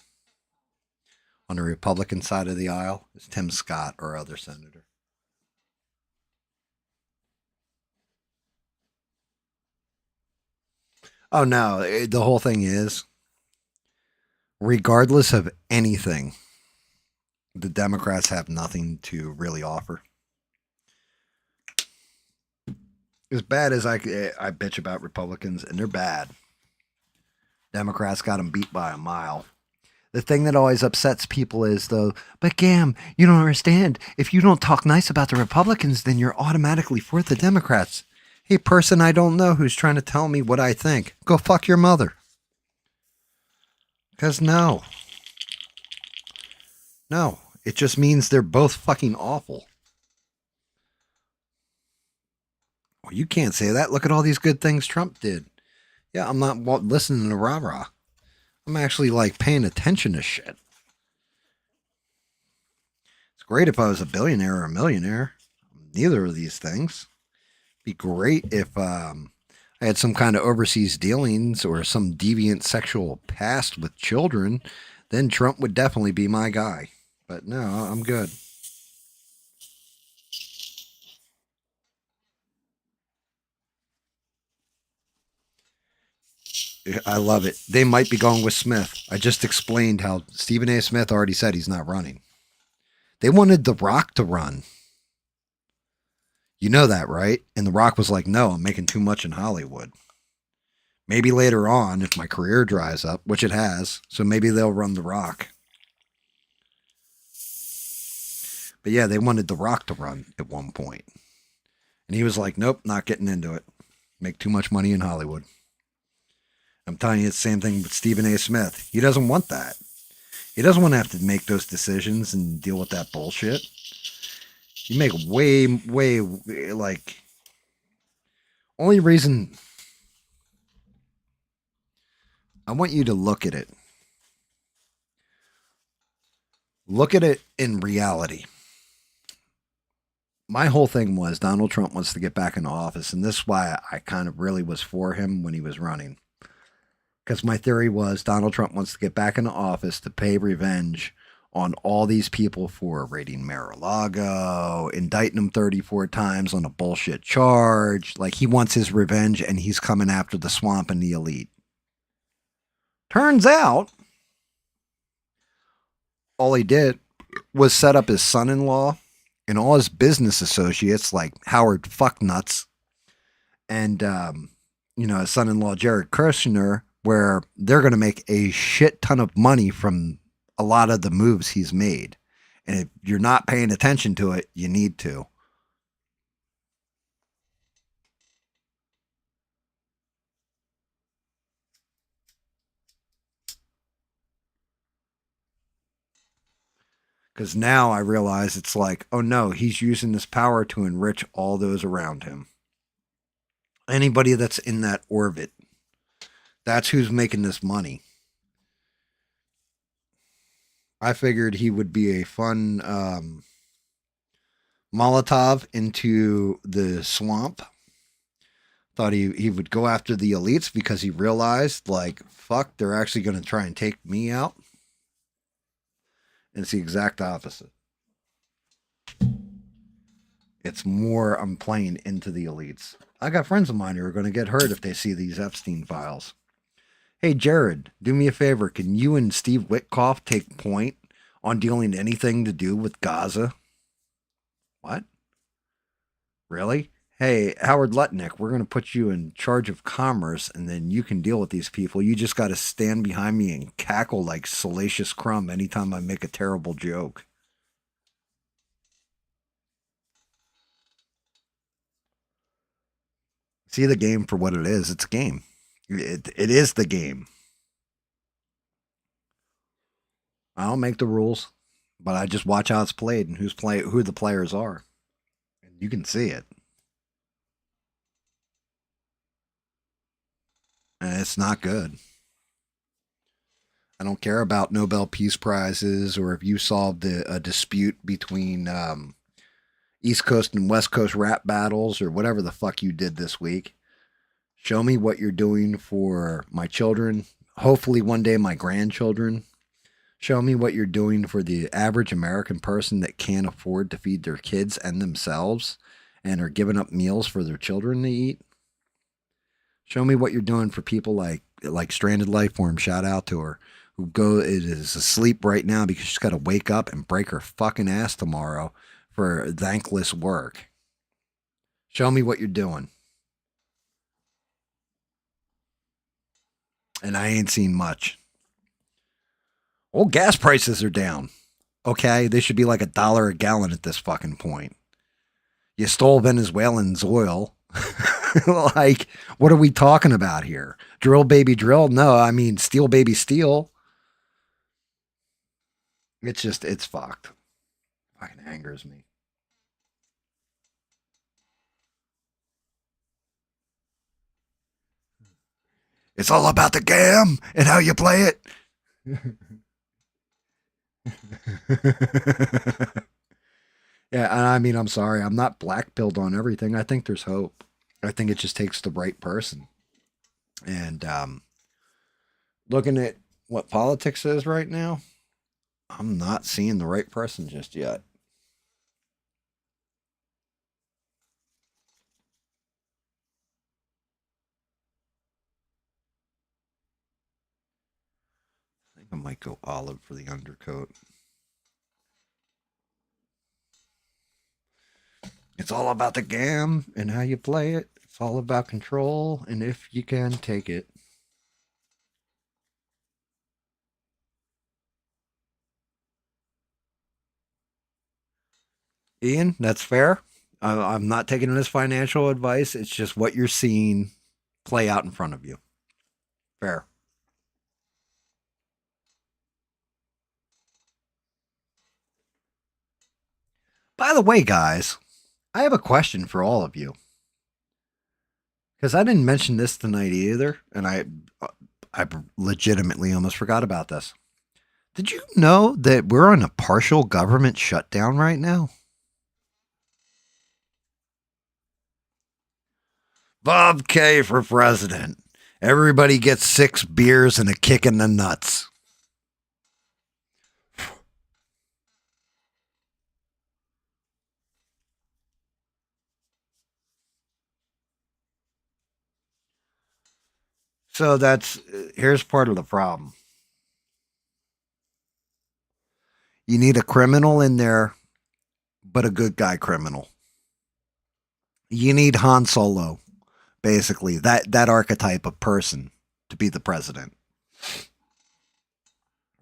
on the Republican side of the aisle is Tim Scott, our other senator. Oh, no. The whole thing is, regardless of anything, the Democrats have nothing to really offer. As bad as I bitch about Republicans, and they're bad, Democrats got them beat by a mile. The thing that always upsets people is, though, but Gam, you don't understand. If you don't talk nice about the Republicans, then you're automatically for the Democrats. Hey, person I don't know who's trying to tell me what I think, go fuck your mother. Because no. No. It just means they're both fucking awful. Well, you can't say that. Look at all these good things Trump did. Yeah, I'm not listening to rah-rah. I'm actually like paying attention to shit. It's great if I was a billionaire or a millionaire. Neither of these things. Be great if I had some kind of overseas dealings or some deviant sexual past with children. Then Trump would definitely be my guy. But no, I'm good. I love it. They might be going with Smith. I just explained how Stephen A. Smith already said he's not running. They wanted The Rock to run. You know that, right? And The Rock was like, no, I'm making too much in Hollywood. Maybe later on, if my career dries up, which it has, so maybe they'll run The Rock. But yeah, they wanted The Rock to run at one point. And he was like, nope, not getting into it. Make too much money in Hollywood. I'm telling you, it's the same thing with Stephen A. Smith. He doesn't want that. He doesn't want to have to make those decisions and deal with that bullshit. You make way, like, only reason I want you to look at it. Look at it in reality. My whole thing was Donald Trump wants to get back into office, and this is why I kind of really was for him when he was running. Because my theory was Donald Trump wants to get back into office to pay revenge on all these people for raiding Mar-a-Lago, indicting him 34 times on a bullshit charge. Like, he wants his revenge, and he's coming after the swamp and the elite. Turns out, all he did was set up his son-in-law and all his business associates, like Howard Fucknuts and, his son-in-law, Jared Kushner, where they're going to make a shit ton of money from a lot of the moves he's made. And if you're not paying attention to it, you need to. Because now I realize it's like, oh no, he's using this power to enrich all those around him. Anybody that's in that orbit. That's who's making this money. I figured he would be a fun Molotov into the swamp. Thought he would go after the elites because he realized, like, fuck, they're actually going to try and take me out. And it's the exact opposite. It's more I'm playing into the elites. I got friends of mine who are going to get hurt if they see these Epstein files. Hey, Jared, do me a favor. Can you and Steve Witkoff take point on dealing anything to do with Gaza? What? Really? Hey, Howard Lutnick, we're going to put you in charge of commerce, and then you can deal with these people. You just got to stand behind me and cackle like Salacious Crumb anytime I make a terrible joke. See the game for what it is. It's a game. It is the game. I don't make the rules, but I just watch how it's played and who the players are. And you can see it. And it's not good. I don't care about Nobel Peace Prizes or if you solved a dispute between East Coast and West Coast rap battles or whatever the fuck you did this week. Show me what you're doing for my children, hopefully one day my grandchildren. Show me what you're doing for the average American person that can't afford to feed their kids and themselves and are giving up meals for their children to eat. Show me what you're doing for people like Stranded Lifeform, shout out to her, who is asleep right now because she's got to wake up and break her fucking ass tomorrow for thankless work. Show me what you're doing. And I ain't seen much. Oh, gas prices are down. Okay, they should be like $1 a gallon at this fucking point. You stole Venezuelans' oil. Like, what are we talking about here? Drill baby drill? No, I mean steel baby steel. It's fucked. Fucking angers me. It's all about the GAM and how you play it. Yeah, I mean, I'm sorry. I'm not black pilled on everything. I think there's hope. I think it just takes the right person. And looking at what politics is right now, I'm not seeing the right person just yet. I think I might go olive for the undercoat. It's all about the GAM and how you play it. It's all about control and if you can take it. Ian, that's fair. I'm not taking it as financial advice. It's just what you're seeing play out in front of you. Fair. By the way, guys, I have a question for all of you. Because I didn't mention this tonight either, and I legitimately almost forgot about this. Did you know that we're on a partial government shutdown right now? Bob K for president. Everybody gets 6 beers and a kick in the nuts. So here's part of the problem. You need a criminal in there, but a good guy criminal. You need Han Solo, basically, that archetype of person to be the president.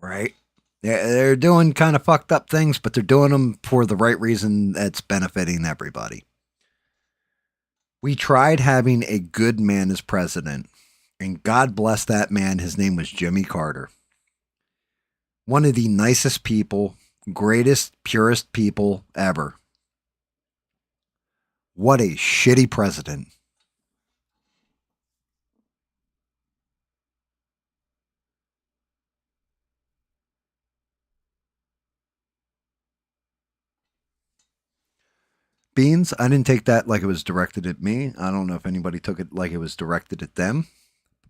Right? They're doing kind of fucked up things, but they're doing them for the right reason that's benefiting everybody. We tried having a good man as president, and God bless that man. His name was Jimmy Carter. One of the nicest people, greatest, purest people ever. What a shitty president. Beans, I didn't take that like it was directed at me. I don't know if anybody took it like it was directed at them.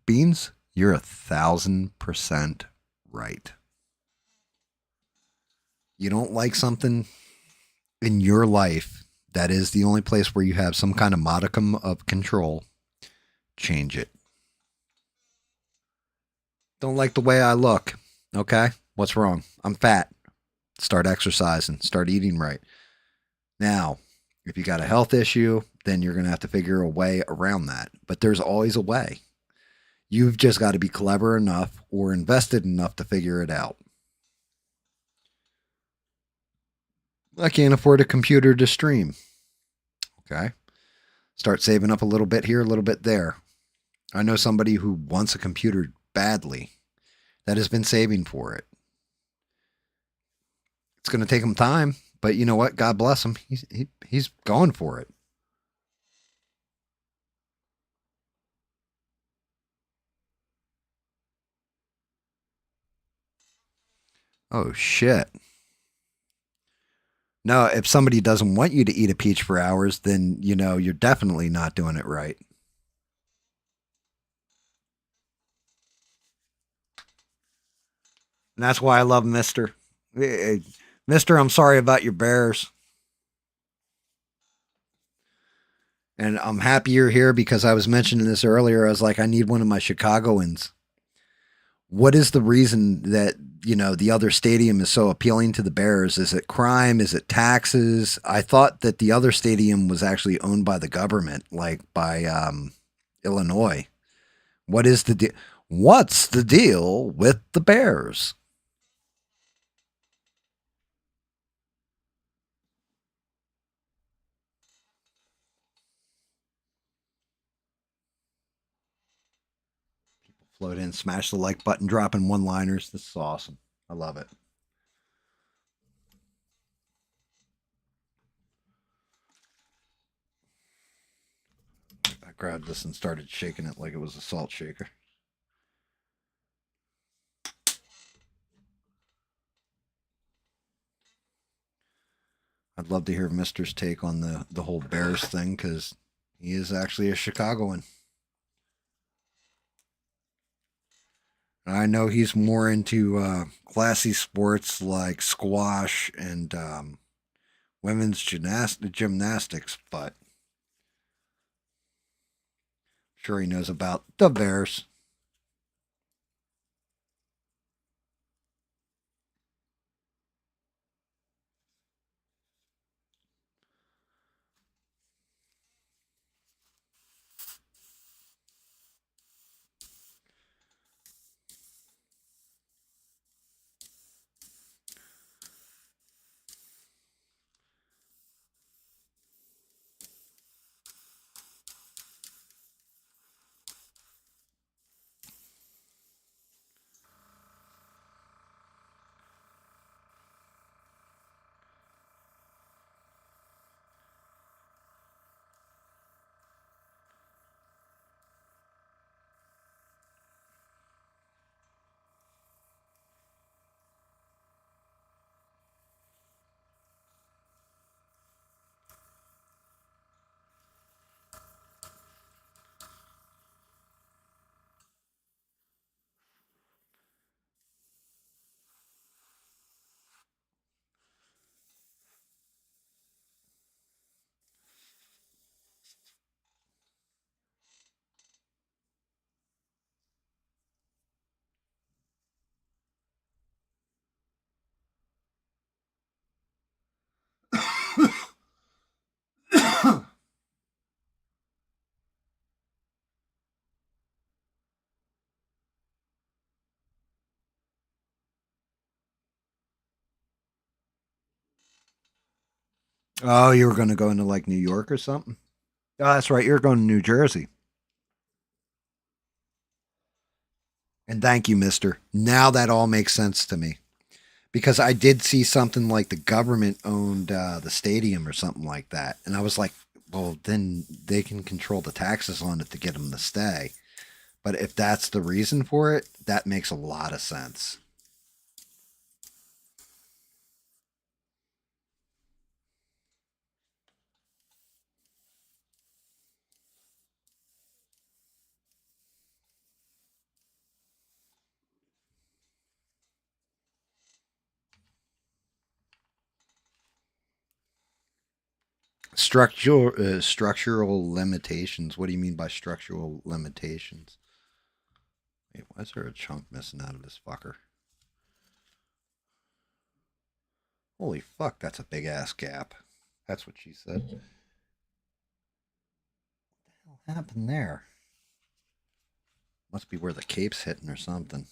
Beans, you're 1,000% right. You don't like something in your life that is the only place where you have some kind of modicum of control, change it. Don't like the way I look. Okay, what's wrong? I'm fat. Start exercising, start eating right. Now, if you got a health issue, then you're going to have to figure a way around that. But there's always a way. You've just got to be clever enough or invested enough to figure it out. I can't afford a computer to stream. Okay. Start saving up a little bit here, a little bit there. I know somebody who wants a computer badly that has been saving for it. It's going to take him time, but you know what? God bless him. He's going for it. Oh, shit. No, if somebody doesn't want you to eat a peach for hours, then, you're definitely not doing it right. And that's why I love Mister. Mister, I'm sorry about your bears. And I'm happy you're here because I was mentioning this earlier. I was like, I need one of my Chicagoans. What is the reason that, the other stadium is so appealing to the Bears? Is it crime? Is it taxes? I thought that the other stadium was actually owned by the government, like by Illinois. What is the deal? What's the deal with the Bears? Float in, smash the like button, dropping one liners. This is awesome. I love it. I grabbed this and started shaking it like it was a salt shaker. I'd love to hear Mister's take on the whole Bears thing because he is actually a Chicagoan. And I know he's more into classy sports like squash and women's gymnastics, but I'm sure he knows about the Bears. Oh, you were going to go into like New York or something? Oh, that's right. You're going to New Jersey. And thank you, Mister. Now that all makes sense to me. Because I did see something like the government owned the stadium or something like that. And I was like, well, then they can control the taxes on it to get them to stay. But if that's the reason for it, that makes a lot of sense. Structural limitations. What do you mean by structural limitations? Wait, why is there a chunk missing out of this fucker? Holy fuck, that's a big ass gap. That's what she said. What the hell happened there? Must be where the cape's hitting or something.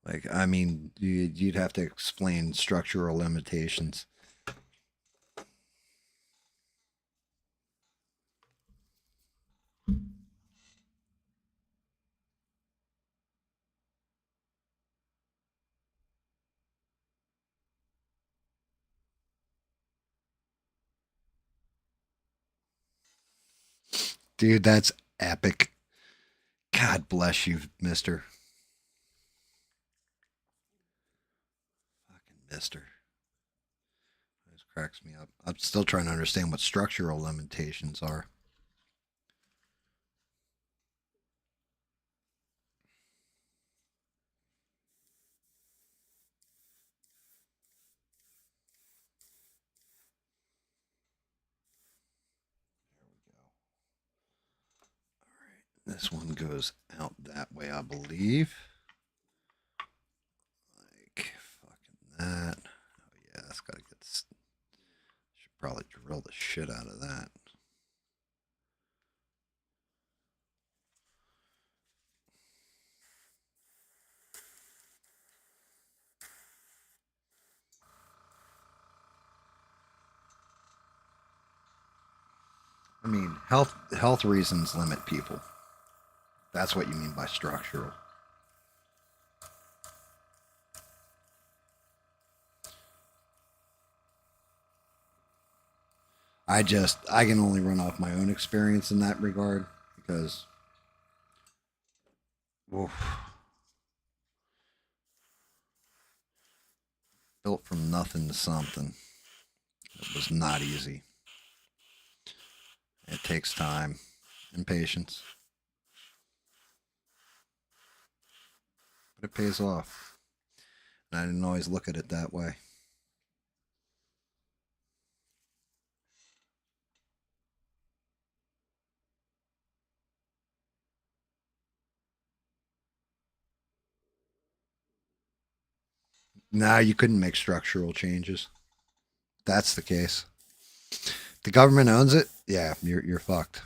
Like, I mean, you'd have to explain structural limitations. Dude, that's epic. God bless you, mister. Fucking mister. This cracks me up. I'm still trying to understand what structural limitations are. This one goes out that way, I believe. Like, fucking that. Oh, yeah, that's got to get. Should probably drill the shit out of that. I mean, health reasons limit people. That's what you mean by structural. I can only run off my own experience in that regard because, oof, built from nothing to something. It was not easy. It takes time and patience, but it pays off. And I didn't always look at it that way. Nah, you couldn't make structural changes. That's the case. The government owns it. Yeah, you're fucked.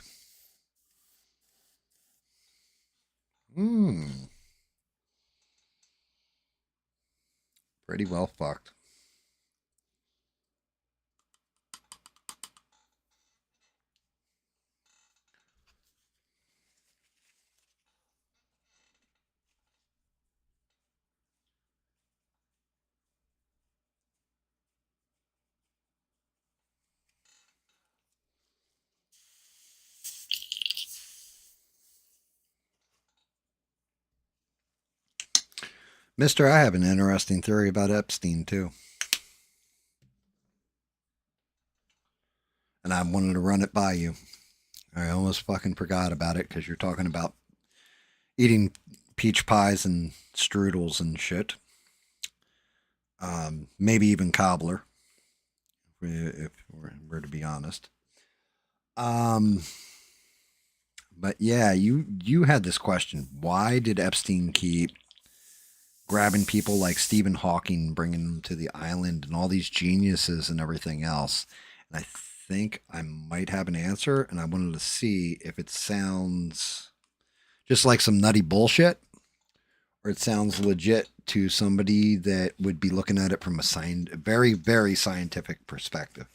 Pretty well fucked. Mister, I have an interesting theory about Epstein, too. And I wanted to run it by you. I almost fucking forgot about it because you're talking about eating peach pies and strudels and shit. Maybe even cobbler, if we're to be honest. But yeah, you had this question. Why did Epstein keep grabbing people like Stephen Hawking, bringing them to the island, and all these geniuses and everything else? And I think I might have an answer, and I wanted to see if it sounds just like some nutty bullshit, or it sounds legit to somebody that would be looking at it from a very, very scientific perspective.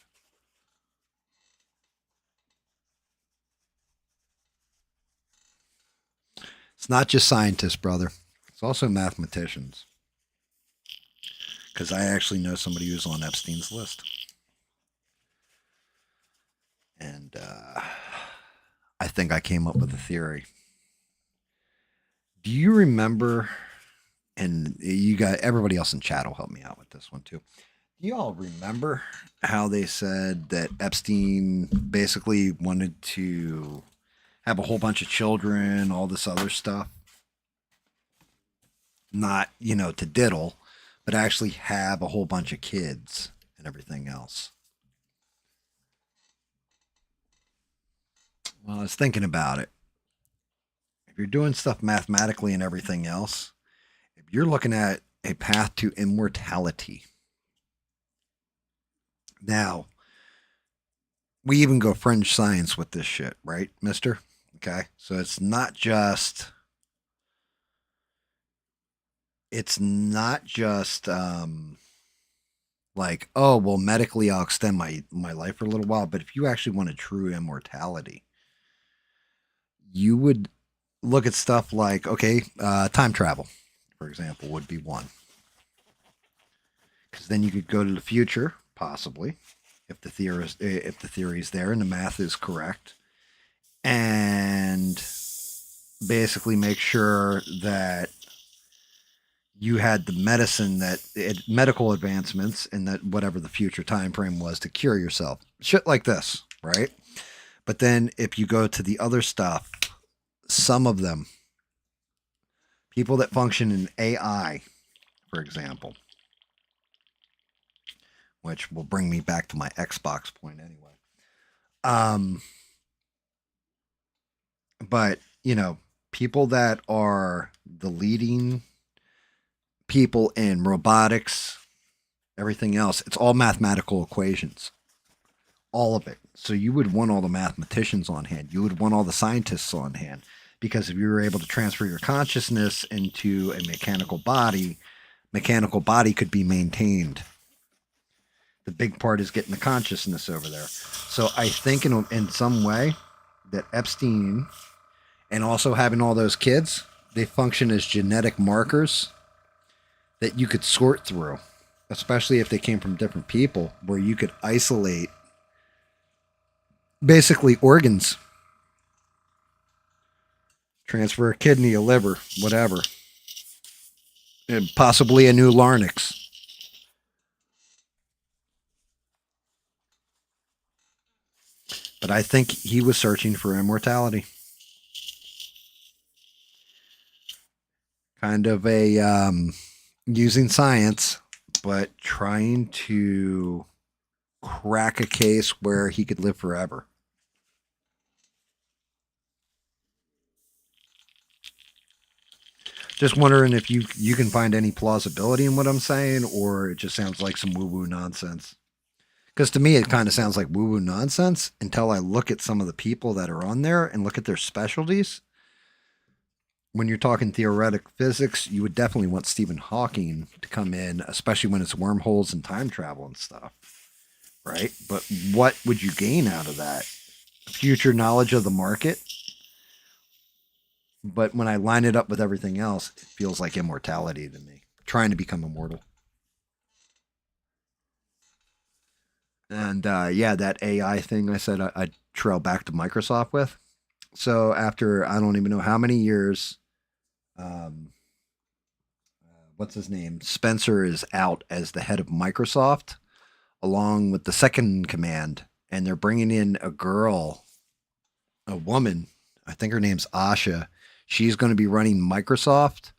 It's not just scientists, brother. It's also mathematicians. Because I actually know somebody who's on Epstein's list. And I think I came up with a theory. Do you remember, and you got everybody else in chat will help me out with this one too. Do you all remember how they said that Epstein basically wanted to have a whole bunch of children, all this other stuff? Not, to diddle, but actually have a whole bunch of kids and everything else. Well, I was thinking about it. If you're doing stuff mathematically and everything else, if you're looking at a path to immortality, now, we even go fringe science with this shit, right, mister? Okay. So it's not just like, oh, well, medically I'll extend my life for a little while, but if you actually want a true immortality, you would look at stuff like, okay, time travel, for example, would be one. Because then you could go to the future, possibly, if the theory is there and the math is correct, and basically make sure that you had the medicine medical advancements and that whatever the future time frame was to cure yourself. Shit like this, right? But then if you go to the other stuff, some of them, people that function in AI, for example, which will bring me back to my Xbox point anyway. But, people that are the leading people in robotics, everything else, it's all mathematical equations. All of it. So you would want all the mathematicians on hand. You would want all the scientists on hand. Because if you were able to transfer your consciousness into a mechanical body could be maintained. The big part is getting the consciousness over there. So I think in some way that Epstein and also having all those kids, they function as genetic markers that you could sort through, especially if they came from different people, where you could isolate basically organs, transfer a kidney, a liver, whatever, and possibly a new larynx. But I think he was searching for immortality. Kind of a using science, but trying to crack a case where he could live forever. Just wondering if you can find any plausibility in what I'm saying, or it just sounds like some woo-woo nonsense. Because to me, it kind of sounds like woo-woo nonsense until I look at some of the people that are on there and look at their specialties. When you're talking theoretic physics, you would definitely want Stephen Hawking to come in, especially when it's wormholes and time travel and stuff, right? But what would you gain out of that? Future knowledge of the market? But when I line it up with everything else, it feels like immortality to me. Trying to become immortal. And that AI thing I said I'd trail back to Microsoft with. So after I don't even know how many years, what's his name? Spencer is out as the head of Microsoft, along with the second in command, and they're bringing in a woman. I think her name's Asha. She's going to be running Microsoft,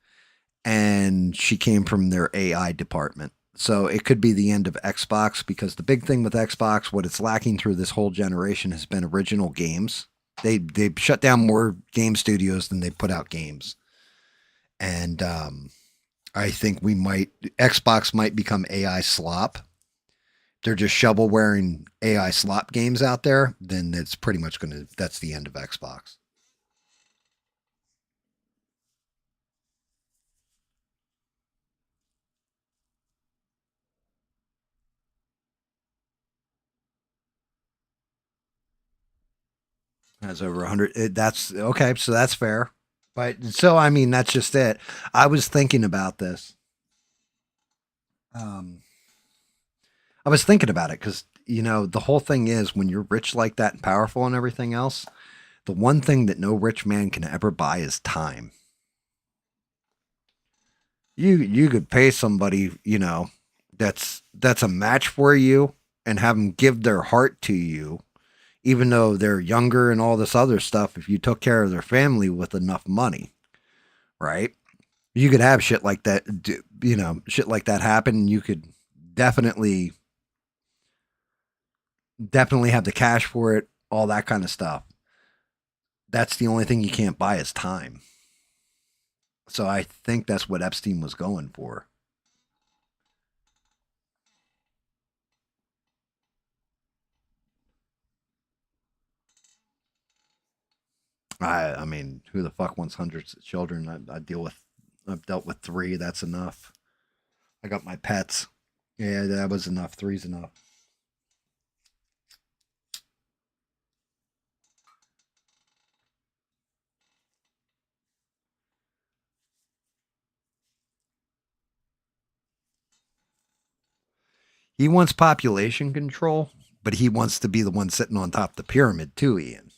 and she came from their AI department. So it could be the end of Xbox, because the big thing with Xbox, what it's lacking through this whole generation, has been original games. They shut down more game studios than they put out games. And I think Xbox might become AI slop. They're just shovel wearing AI slop games out there, then it's pretty much that's the end of Xbox. Has over 100. That's okay. So that's fair. But so, I mean, that's just it. I was thinking about this. Um, I was thinking about it because, the whole thing is when you're rich like that and powerful and everything else, the one thing that no rich man can ever buy is time. You could pay somebody, that's a match for you and have them give their heart to you, even though they're younger and all this other stuff, if you took care of their family with enough money, right? You could have shit like that, shit like that happen. You could definitely have the cash for it, all that kind of stuff. That's the only thing you can't buy is time. So I think that's what Epstein was going for. I mean, who the fuck wants hundreds of children? I've dealt with 3. That's enough. I got my pets. Yeah, that was enough. 3's enough. He wants population control, but he wants to be the one sitting on top of the pyramid too, Ian.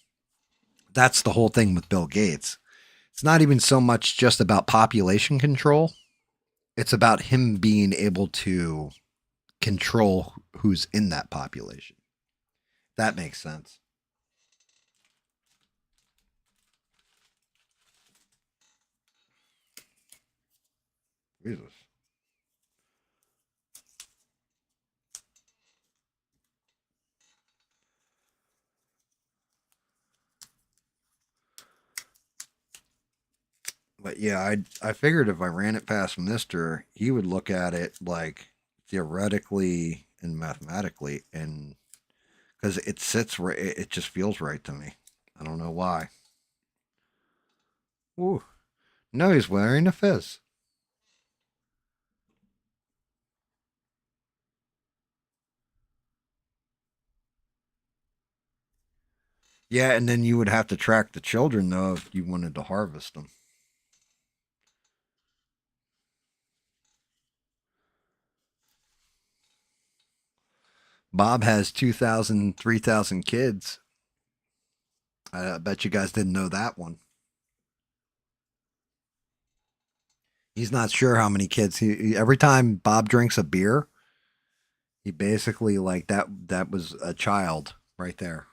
that's the whole thing with Bill Gates. It's not even so much just about population control. It's about him being able to control who's in that population. That makes sense. Jesus. But yeah, I figured if I ran it past Mister, he would look at it like theoretically and mathematically, and because it sits right, it just feels right to me. I don't know why. Ooh, no, he's wearing a fizz. Yeah, and then you would have to track the children though if you wanted to harvest them. Bob has 2,000, 3,000 kids. I bet you guys didn't know that one. He's not sure how many kids every time Bob drinks a beer, he basically like that was a child right there.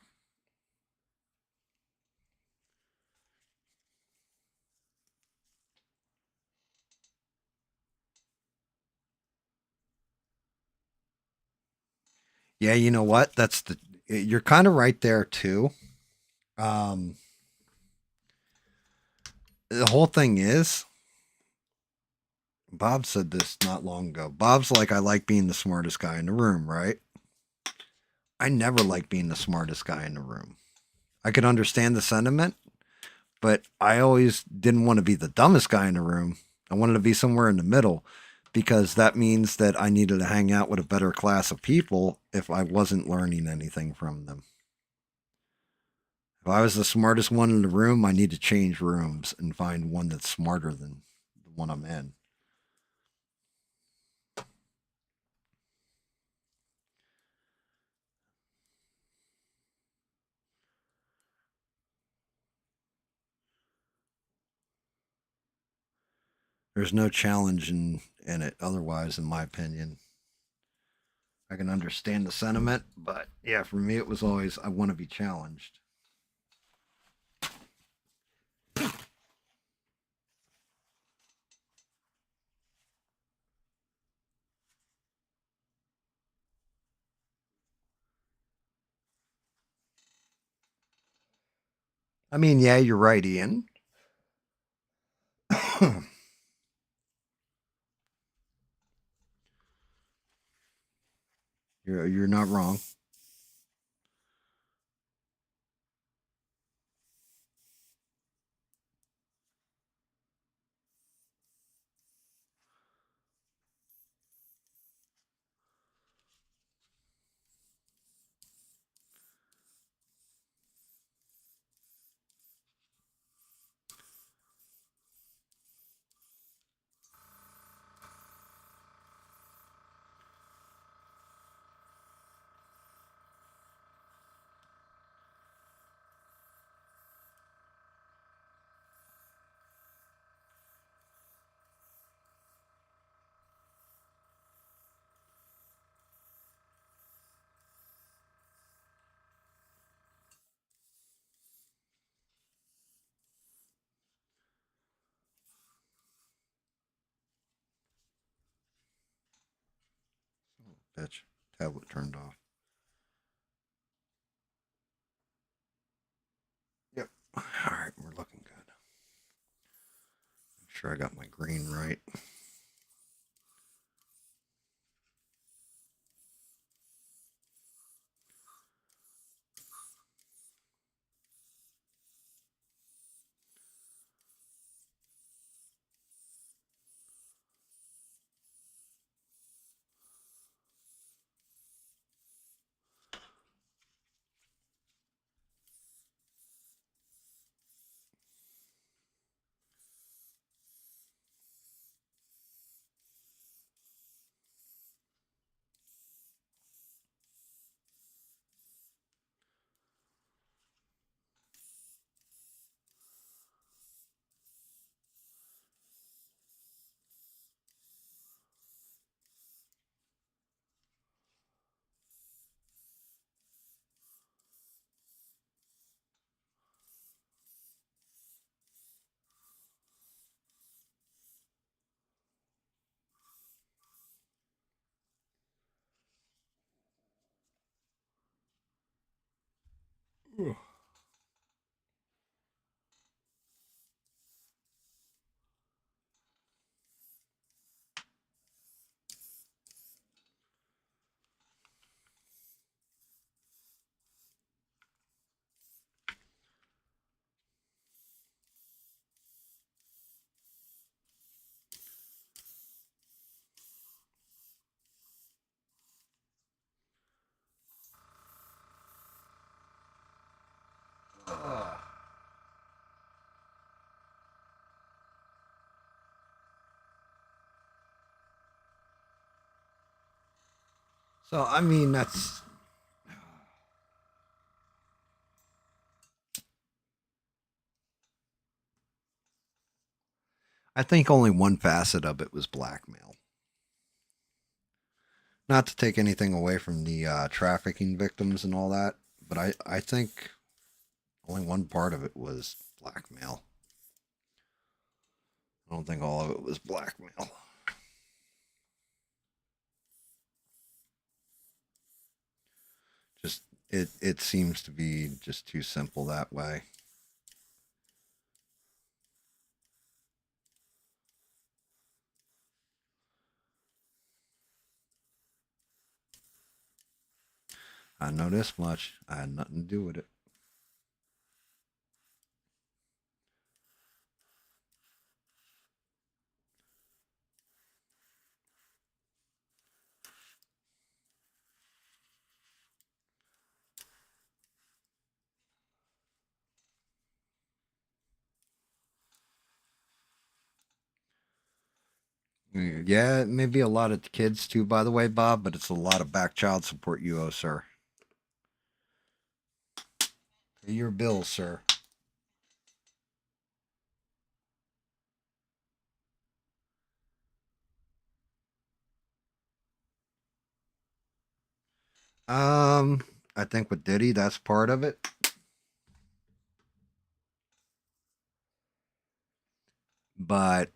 Yeah, you know what? That's the you're kind of right there too. Um the whole thing is Bob said this not long ago. Bob's like, I like being the smartest guy in the room, right? I never like being the smartest guy in the room. I could understand the sentiment, but I always didn't want to be the dumbest guy in the room. I wanted to be somewhere in the middle because that means that I needed to hang out with a better class of people if I wasn't learning anything from them. If I was the smartest one in the room, I need to change rooms and find one that's smarter than the one I'm in. There's no challenge in it otherwise, in my opinion. I can understand the sentiment, but yeah, for me, it was always I want to be challenged. I mean, yeah, you're right, Ian. You're not wrong. Bitch, tablet turned off. Yep. All right, we're looking good. Make sure I got my green right. So I mean that's I think only one facet of it was blackmail. Not to take anything away from the trafficking victims and all that, but I think only one part of it was blackmail. I don't think all of it was blackmail. Just it seems to be just too simple that way. I know this much. I had nothing to do with it. Yeah, it may be a lot of kids too, by the way, Bob, but it's a lot of back child support you owe, sir. Pay your bills, sir. I think with Diddy, that's part of it. But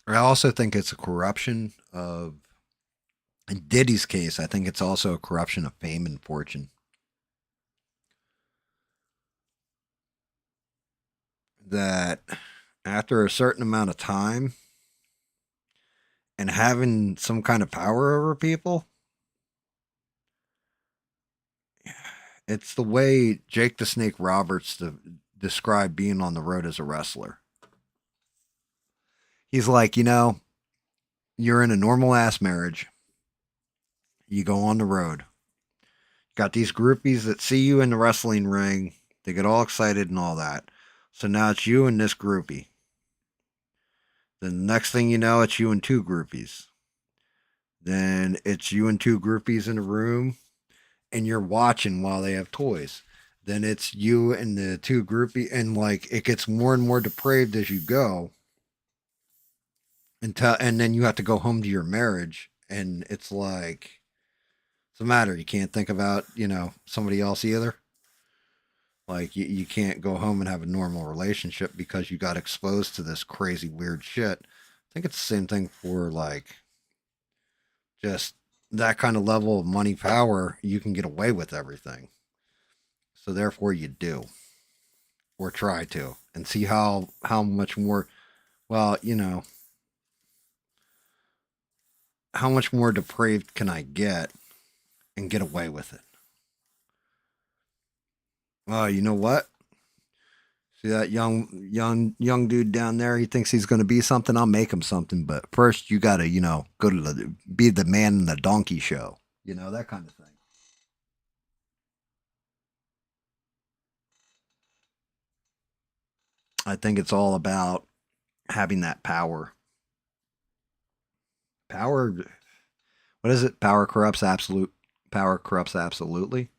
I also think it's a corruption of, in Diddy's case, I think it's also a corruption of fame and fortune. That after a certain amount of time and having some kind of power over people, it's the way Jake the Snake Roberts described being on the road as a wrestler. He's like, you're in a normal ass marriage. You go on the road. Got these groupies that see you in the wrestling ring. They get all excited and all that. So now it's you and this groupie. Then the next thing you know, it's you and two groupies. Then it's you and two groupies in a room and you're watching while they have toys. Then it's you and the two groupie, and like it gets more and more depraved as you go. And then you have to go home to your marriage, and it's like, what's the matter? You can't think about somebody else either. Like you can't go home and have a normal relationship because you got exposed to this crazy weird shit. I think it's the same thing for like just that kind of level of money power. You can get away with everything. So therefore you do. Or try to. And see how much more, well, how much more depraved can I get and get away with it? Oh, you know what? See that young dude down there? He thinks he's going to be something. I'll make him something. But first, you got to go to be the man in the donkey show. That kind of thing. I think it's all about having that power. Power. What is it? Power corrupts absolute. Power corrupts absolutely.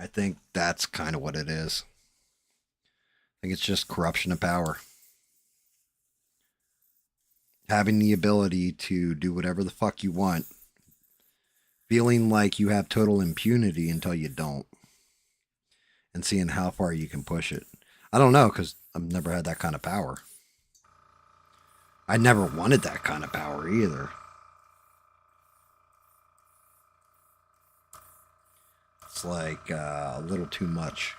I think that's kind of what it is. I think it's just corruption of power. Having the ability to do whatever the fuck you want, feeling like you have total impunity until you don't, and seeing how far you can push it. I don't know, because I've never had that kind of power. I never wanted that kind of power either. It's like a little too much.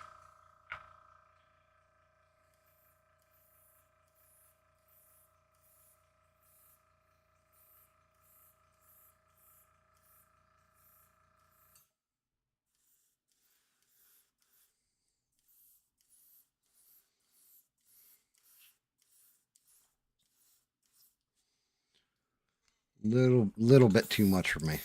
Little bit too much for me.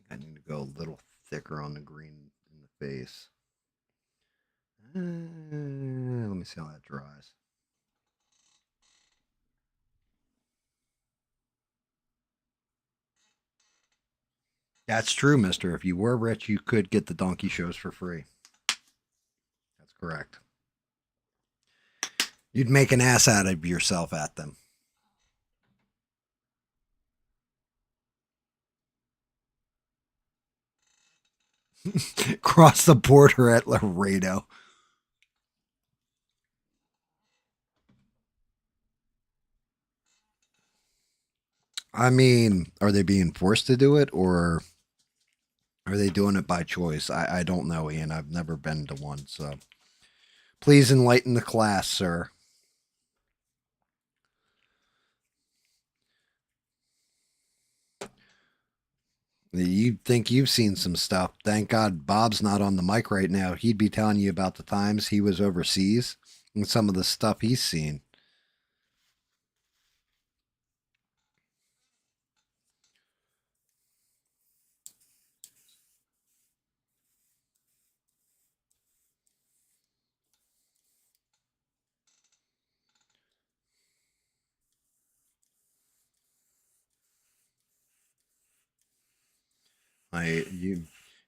I need to go a little thicker on the green in the face. Let me see how that dries. That's true, mister. If you were rich, you could get the donkey shows for free. That's correct. You'd make an ass out of yourself at them. Cross the border at Laredo. I mean, are they being forced to do it, or are they doing it by choice? I don't know, Ian. I've never been to one, so please enlighten the class, sir. You think you've seen some stuff. Thank God Bob's not on the mic right now. He'd be telling you about the times he was overseas and some of the stuff he's seen. You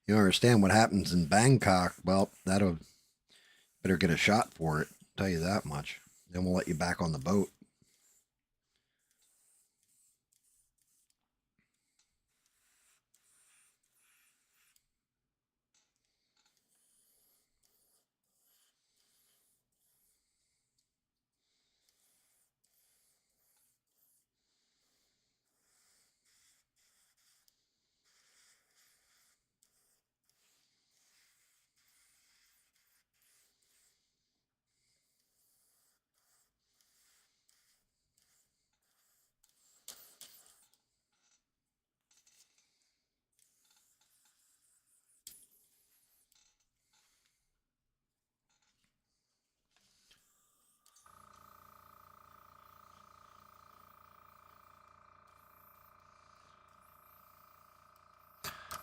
understand what happens in Bangkok? Well, that'll better get a shot for it. I'll tell you that much. Then we'll let you back on the boat.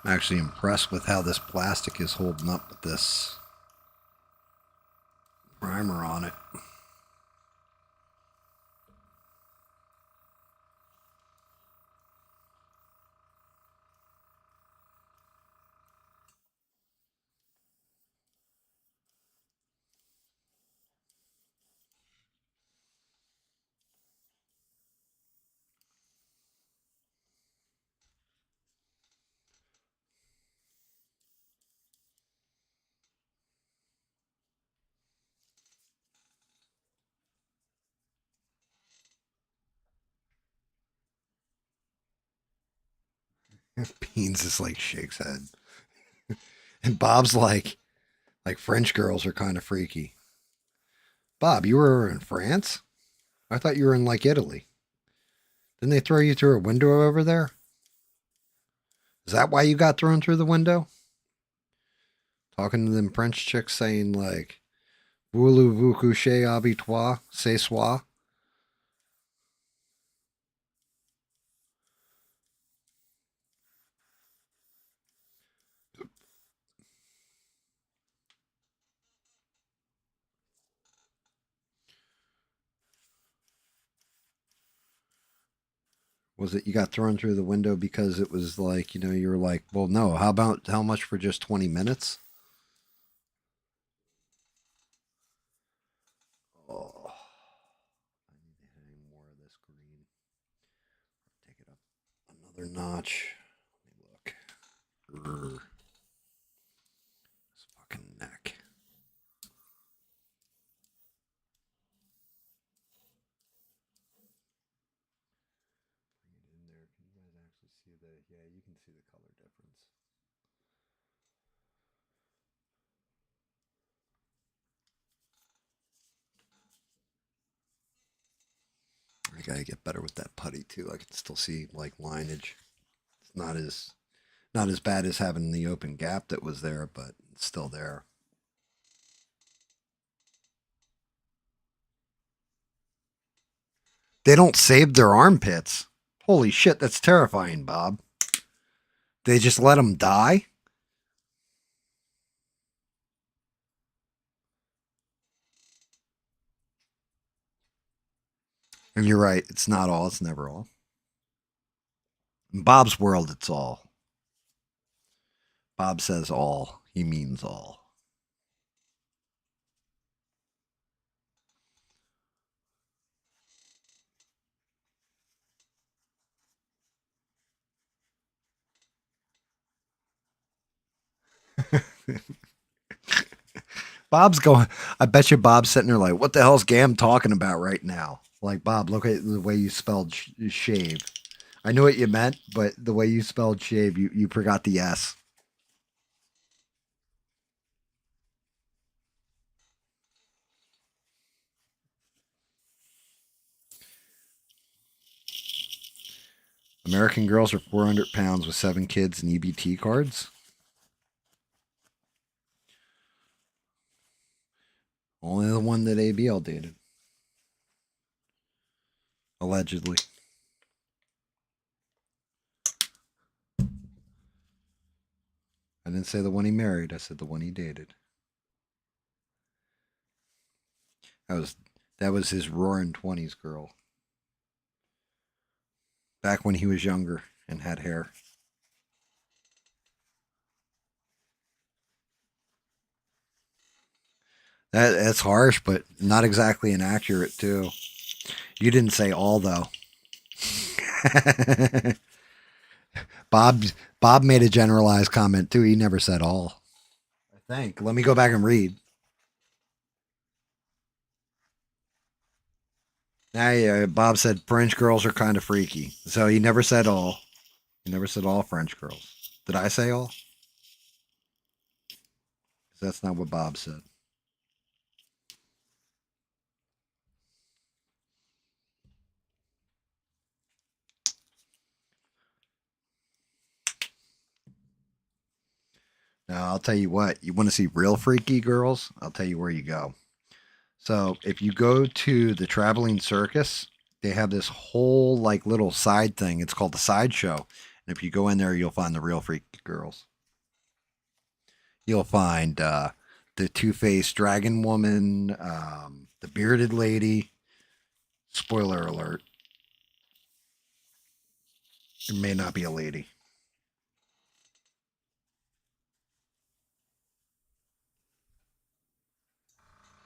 I'm actually impressed with how this plastic is holding up with this primer on it. Beans is like shakes head. And Bob's like French girls are kind of freaky. Bob, you were in France? I thought you were in like Italy. Didn't they throw you through a window over there? Is that why you got thrown through the window? Talking to them French chicks saying like, voulez-vous coucher avec toi, ce soir? Was it you got thrown through the window because it was like, you were like, well, no, how much for just 20 minutes? Oh, I need to hit any more of this green. Take it up another notch. Let me look. Grr. This fucking neck. Bring it in there. Can you guys actually see the? Yeah, you can see the color difference. I gotta get better with that putty too. I can still see like lineage. It's not as bad as having the open gap that was there, but it's still there. They don't save their armpits. Holy shit, that's terrifying, Bob. They just let them die? And you're right, it's not all, it's never all. In Bob's world, it's all. Bob says all, he means all. Bob's going, I bet you Bob's sitting there like, what the hell's GAM talking about right now? Like, Bob, look at the way you spelled shave. I knew what you meant, but the way you spelled shave, you forgot the S. American girls are 400 pounds with 7 kids and EBT cards. Only the one that ABL dated. Allegedly. I didn't say the one he married. I said the one he dated. That was his roaring 20s girl. Back when he was younger and had hair. That's harsh, but not exactly inaccurate too. You didn't say all though. Bob made a generalized comment too. He never said all. I think. Let me go back and read. Now, yeah, Bob said French girls are kind of freaky. So he never said all. He never said all French girls. Did I say all? 'Cause that's not what Bob said. Now, I'll tell you what. You want to see real freaky girls? I'll tell you where you go. So if you go to the traveling circus, they have this whole like little side thing. It's called the sideshow. And if you go in there, you'll find the real freaky girls. You'll find the two-faced dragon woman, the bearded lady. Spoiler alert. It may not be a lady.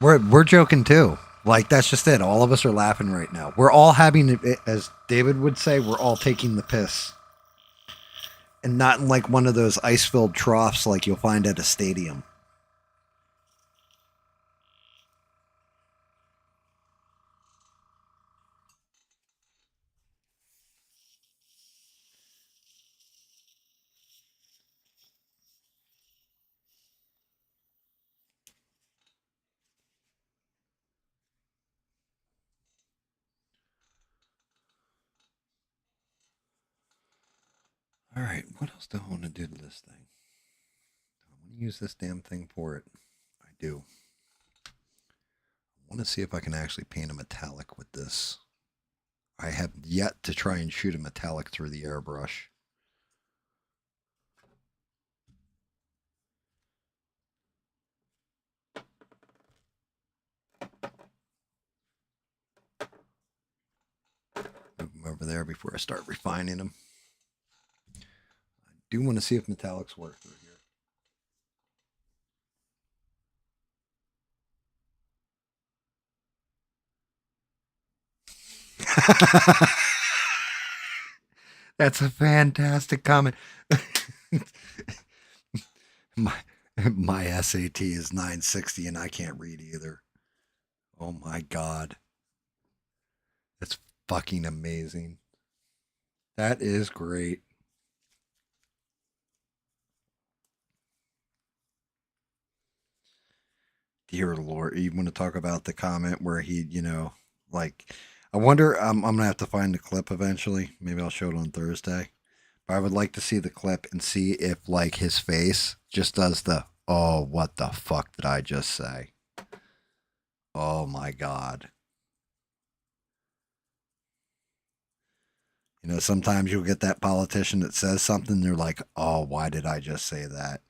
We're joking too. Like that's just it. All of us are laughing right now. We're all having it, as David would say, we're all taking the piss. And not in like one of those ice-filled troughs like you'll find at a stadium. All right, what else do I want to do to this thing? I want to use this damn thing for it. I do. I want to see if I can actually paint a metallic with this. I have yet to try and shoot a metallic through the airbrush. Move them over there before I start refining them. I do want to see if metallics work through here. That's a fantastic comment. my my SAT is 960 and I can't read either. Oh my god. That's fucking amazing. That is great. Dear Lord, you want to talk about the comment where he, like, I wonder, I'm going to have to find the clip eventually. Maybe I'll show it on Thursday. But I would like to see the clip and see if, like, his face just does the, oh, what the fuck did I just say? Oh my God. Sometimes you'll get that politician that says something, they're like, oh, why did I just say that?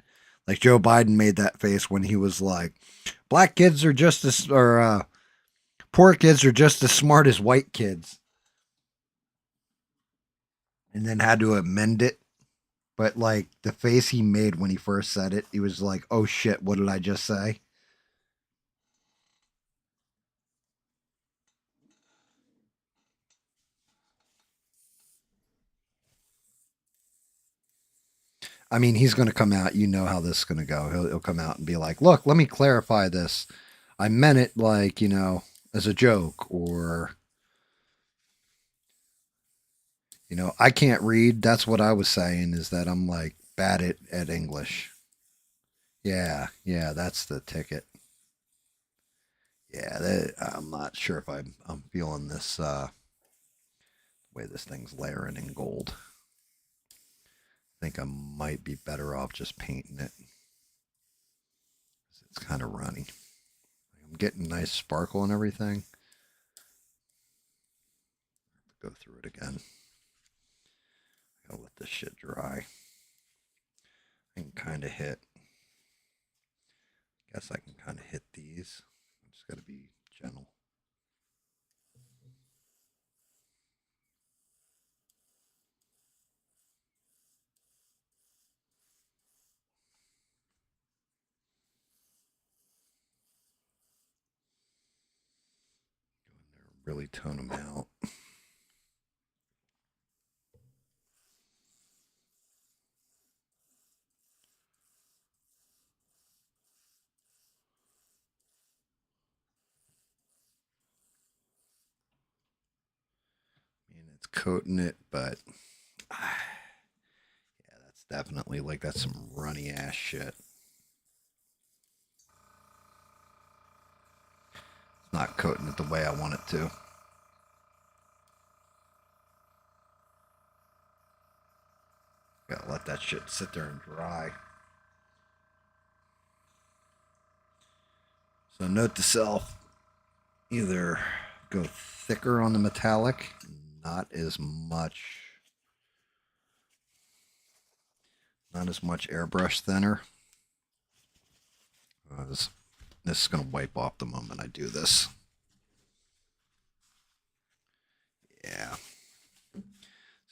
Like Joe Biden made that face when he was like, black kids are just as, or poor kids are just as smart as white kids. And then had to amend it. But like the face he made when he first said it, he was like, oh shit, what did I just say? I mean, he's going to come out. You know how this is going to go. He'll come out and be like, look, let me clarify this. I meant it like, as a joke, or, I can't read. That's what I was saying, is that I'm like bad at English. Yeah, that's the ticket. Yeah, I'm not sure if I'm feeling this way this thing's layering in gold. I think I might be better off just painting it. It's kind of runny. I'm getting nice sparkle and everything. Go through it again. Gotta let this shit dry. I can kind of hit. Guess I can kind of hit these. I just gotta be gentle. Go in there and really tone them out. I mean, it's coating it, but yeah, that's definitely like that's some runny ass shit. It's not coating it the way I want it to. Gotta let that shit sit there and dry. So note to self, either go thicker on the metallic, not as much airbrush thinner. This is going to wipe off the moment I do this. Yeah. So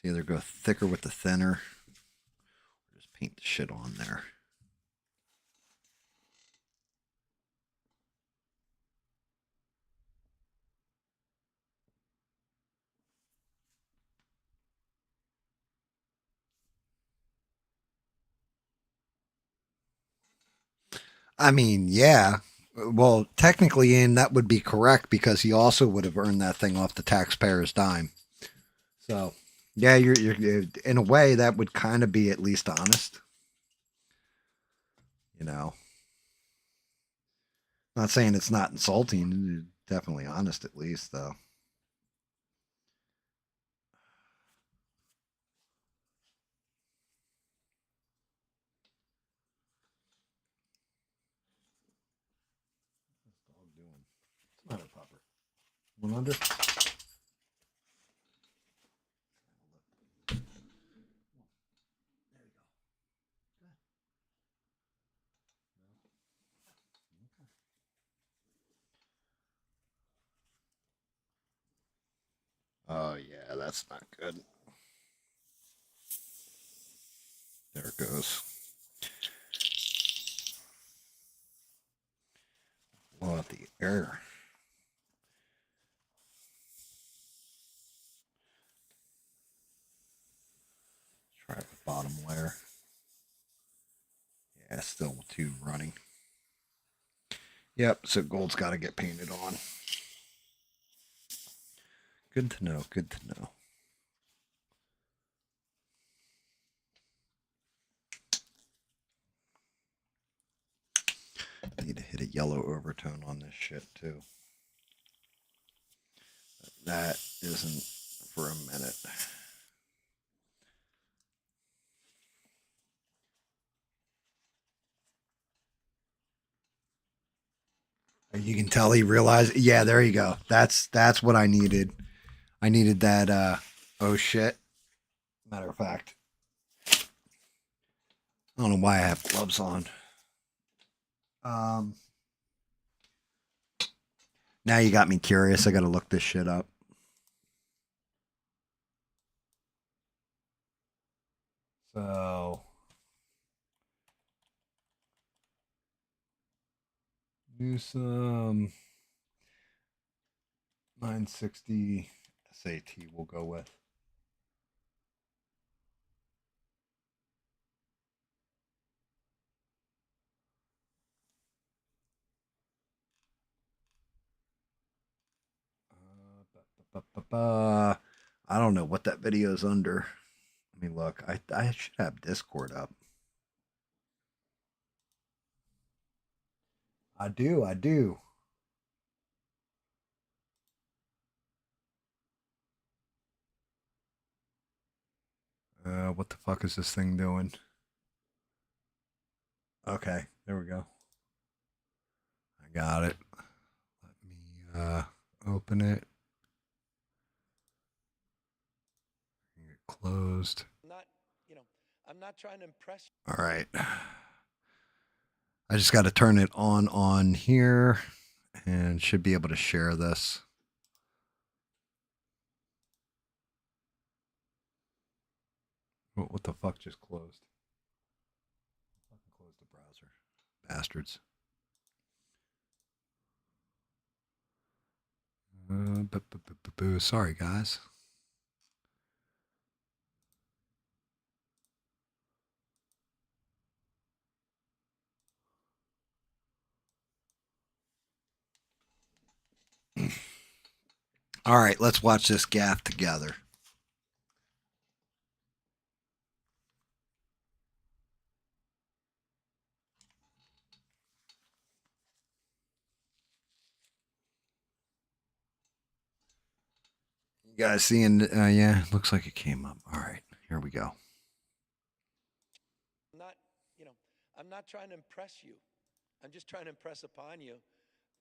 either go thicker with the thinner, or just paint the shit on there. I mean, yeah. Well, technically, and that would be correct because he also would have earned that thing off the taxpayer's dime. So, yeah, you're in a way that would kind of be at least honest. Not saying it's not insulting. Definitely honest, at least, though. What's the dog doing? It's not a pupper. One under? Oh, yeah, that's not good. There it goes. Blow out the air. bottom layer. Yeah, still 2 running. Yep, so gold's got to get painted on. Good to know, good to know. Need to hit a yellow overtone on this shit too. That isn't for a minute. You can tell he realized. Yeah, there you go. That's what I needed. I needed that. Oh shit. Matter of fact, I don't know why I have gloves on. Now you got me curious. I got to look this shit up. So, do some 960 SAT. We'll go with. I don't know what that video is under. Let me look. I should have Discord up. I do. What the fuck is this thing doing? Okay, there we go. I got it. Let me open it. Get closed. I'm not trying to impress you. All right. I just got to turn it on here and should be able to share this. What the fuck just closed? Fucking closed the browser. Bastards. Sorry, guys. All right, let's watch this gaff together. You guys seeing? Yeah, looks like it came up. All right, here we go. I'm not trying to impress you. I'm just trying to impress upon you.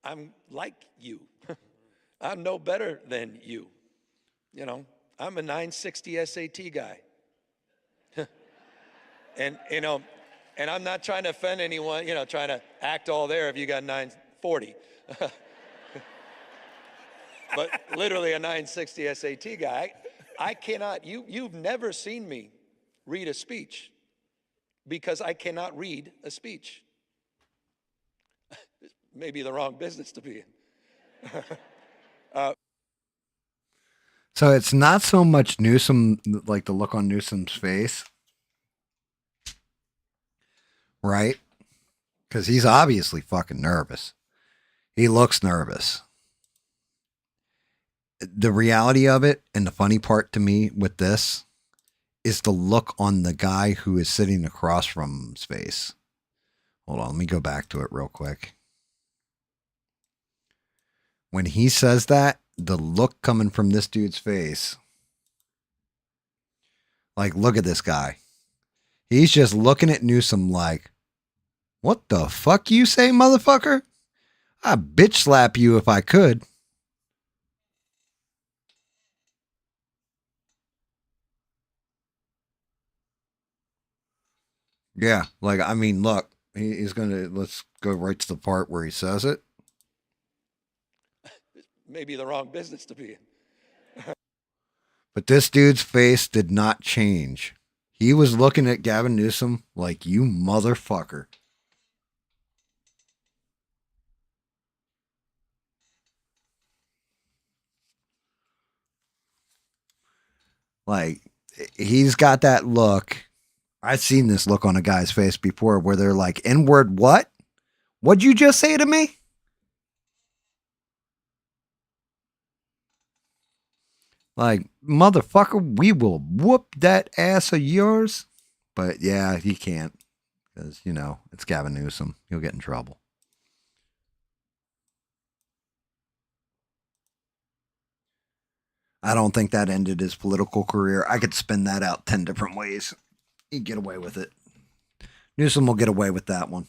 I'm like you. I'm no better than you. I'm a 960 SAT guy. and I'm not trying to offend anyone, trying to act all there if you got 940. But literally a 960 SAT guy. I cannot, you've never seen me read a speech because I cannot read a speech. Maybe the wrong business to be in. So it's not so much Newsom, like the look on Newsom's face, right? Because he's obviously fucking nervous. He looks nervous. The reality of it, and the funny part to me with this, is the look on the guy who is sitting across from him's face. Hold on, let me go back to it real quick. When he says that, the look coming from this dude's face, like, look at this guy. He's just looking at Newsom like, what the fuck you say, motherfucker? I'd bitch slap you if I could. Yeah, like, I mean, look, he's going to, let's go right to the part where he says it. Maybe the wrong business to be in. But this dude's face did not change. He was looking at Gavin Newsom like, you motherfucker. Like, he's got that look I've seen this look on a guy's face before where they're like, N word what? What'd you just say to me? Like, motherfucker, we will whoop that ass of yours. But yeah, he can't because, you know, it's Gavin Newsom. He'll get in trouble. I don't think that ended his political career. I could spin that out 10 different ways. He'd get away with it. Newsom will get away with that one.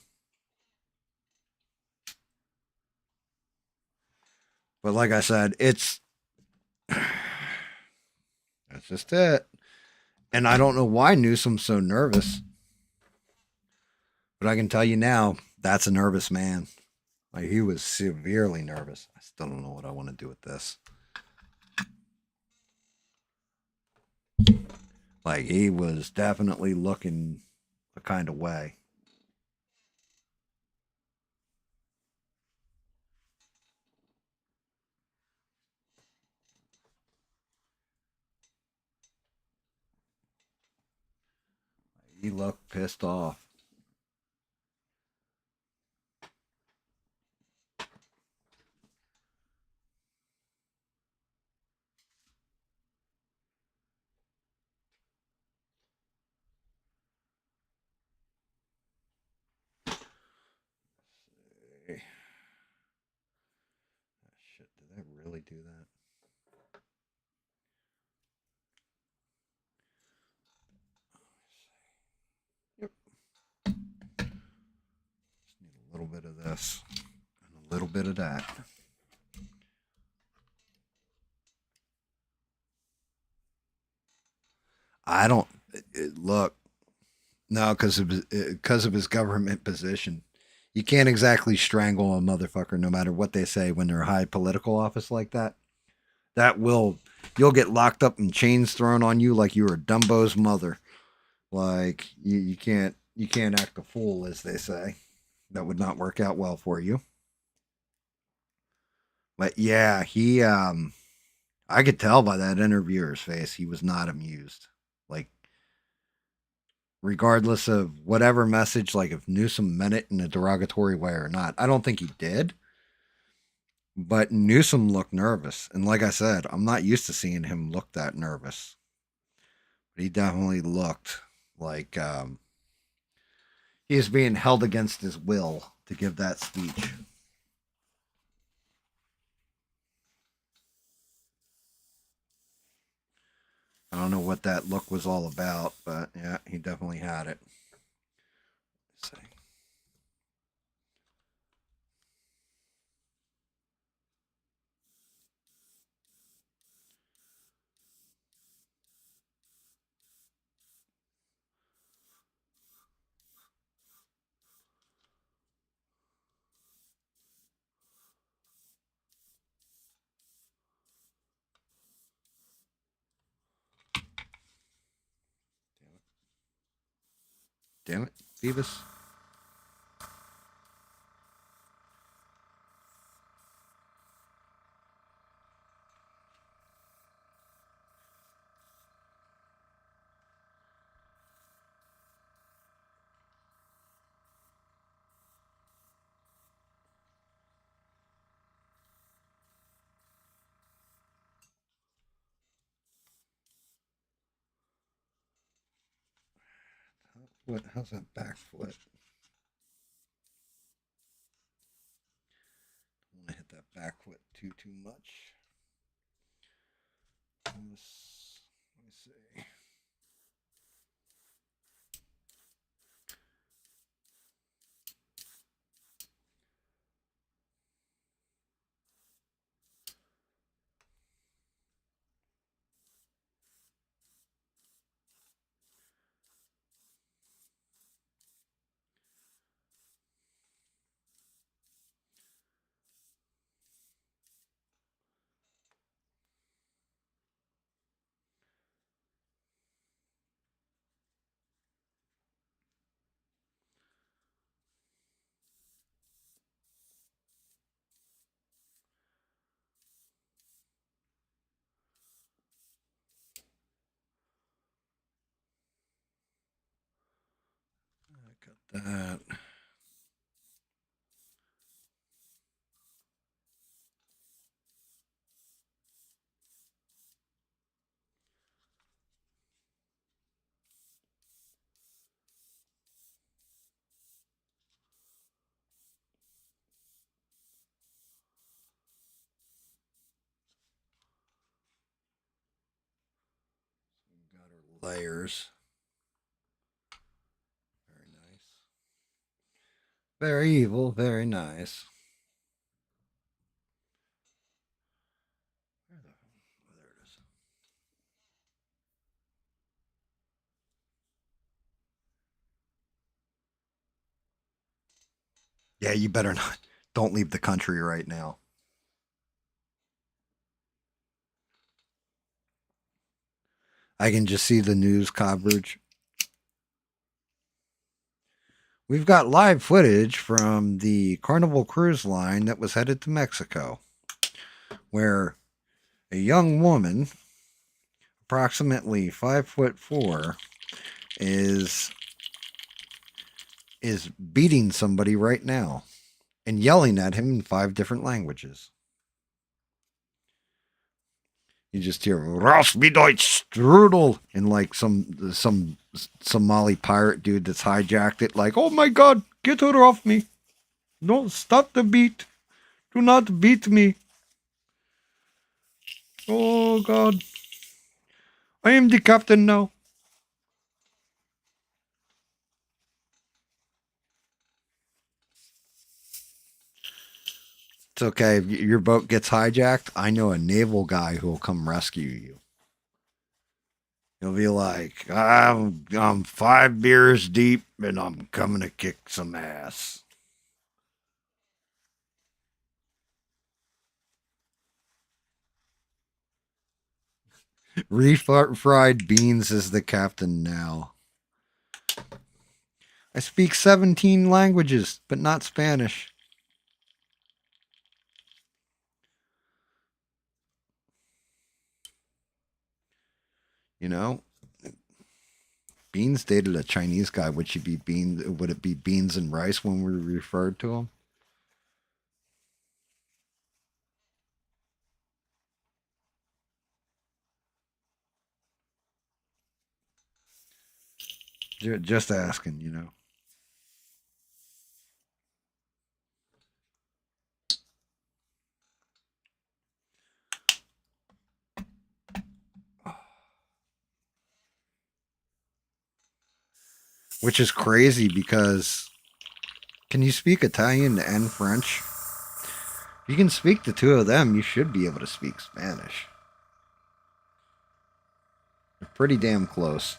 But like I said, that's just it. And I don't know why Newsom's so nervous. But I can tell you now, that's a nervous man. Like, he was severely nervous. I still don't know what I want to do with this. Like, he was definitely looking a kind of way. He looked pissed off. Shit, did I really do that? Yep. Just need a little bit of this and a little bit of that. I don't look. No, because of his government position, you can't exactly strangle a motherfucker no matter what they say when they're high political office like that. You'll get locked up and chains thrown on you like you were Dumbo's mother. Like you can't act a fool, as they say. That would not work out well for you. But yeah, I could tell by that interviewer's face he was not amused. Like, regardless of whatever message, like if Newsom meant it in a derogatory way or not. I don't think he did. But Newsom looked nervous. And like I said, I'm not used to seeing him look that nervous. But he definitely looked like he was being held against his will to give that speech. I don't know what that look was all about, but yeah, he definitely had it. Let's see. Damn it, Beavis. What? How's that back foot? I want to hit that back foot too much. Let me see. Got that. Got our layers. Very nice. Very evil, very nice. Where the, oh, there it is. Yeah, you better not. Don't leave the country right now. I can just see the news coverage. We've got live footage from the Carnival Cruise Line that was headed to Mexico, where a young woman, approximately 5'4", is beating somebody right now and yelling at him in 5 different languages. You just hear "Raus wie Deutsch Strudel" and like some Somali pirate dude that's hijacked it, like, "Oh my God, get her off me! Don't stop the beat! Do not beat me! Oh God, I am the captain now." It's okay if your boat gets hijacked. I know a naval guy who will come rescue you. He'll be like, I'm 5 beers deep and I'm coming to kick some ass. Refried beans is the captain now. I speak 17 languages, but not Spanish. You know, Beans dated a Chinese guy. Would she be beans? Would it be beans and rice when we referred to him? Just asking, you know. Which is crazy because can you speak Italian and French? If you can speak the 2 of them, you should be able to speak Spanish. They're pretty damn close.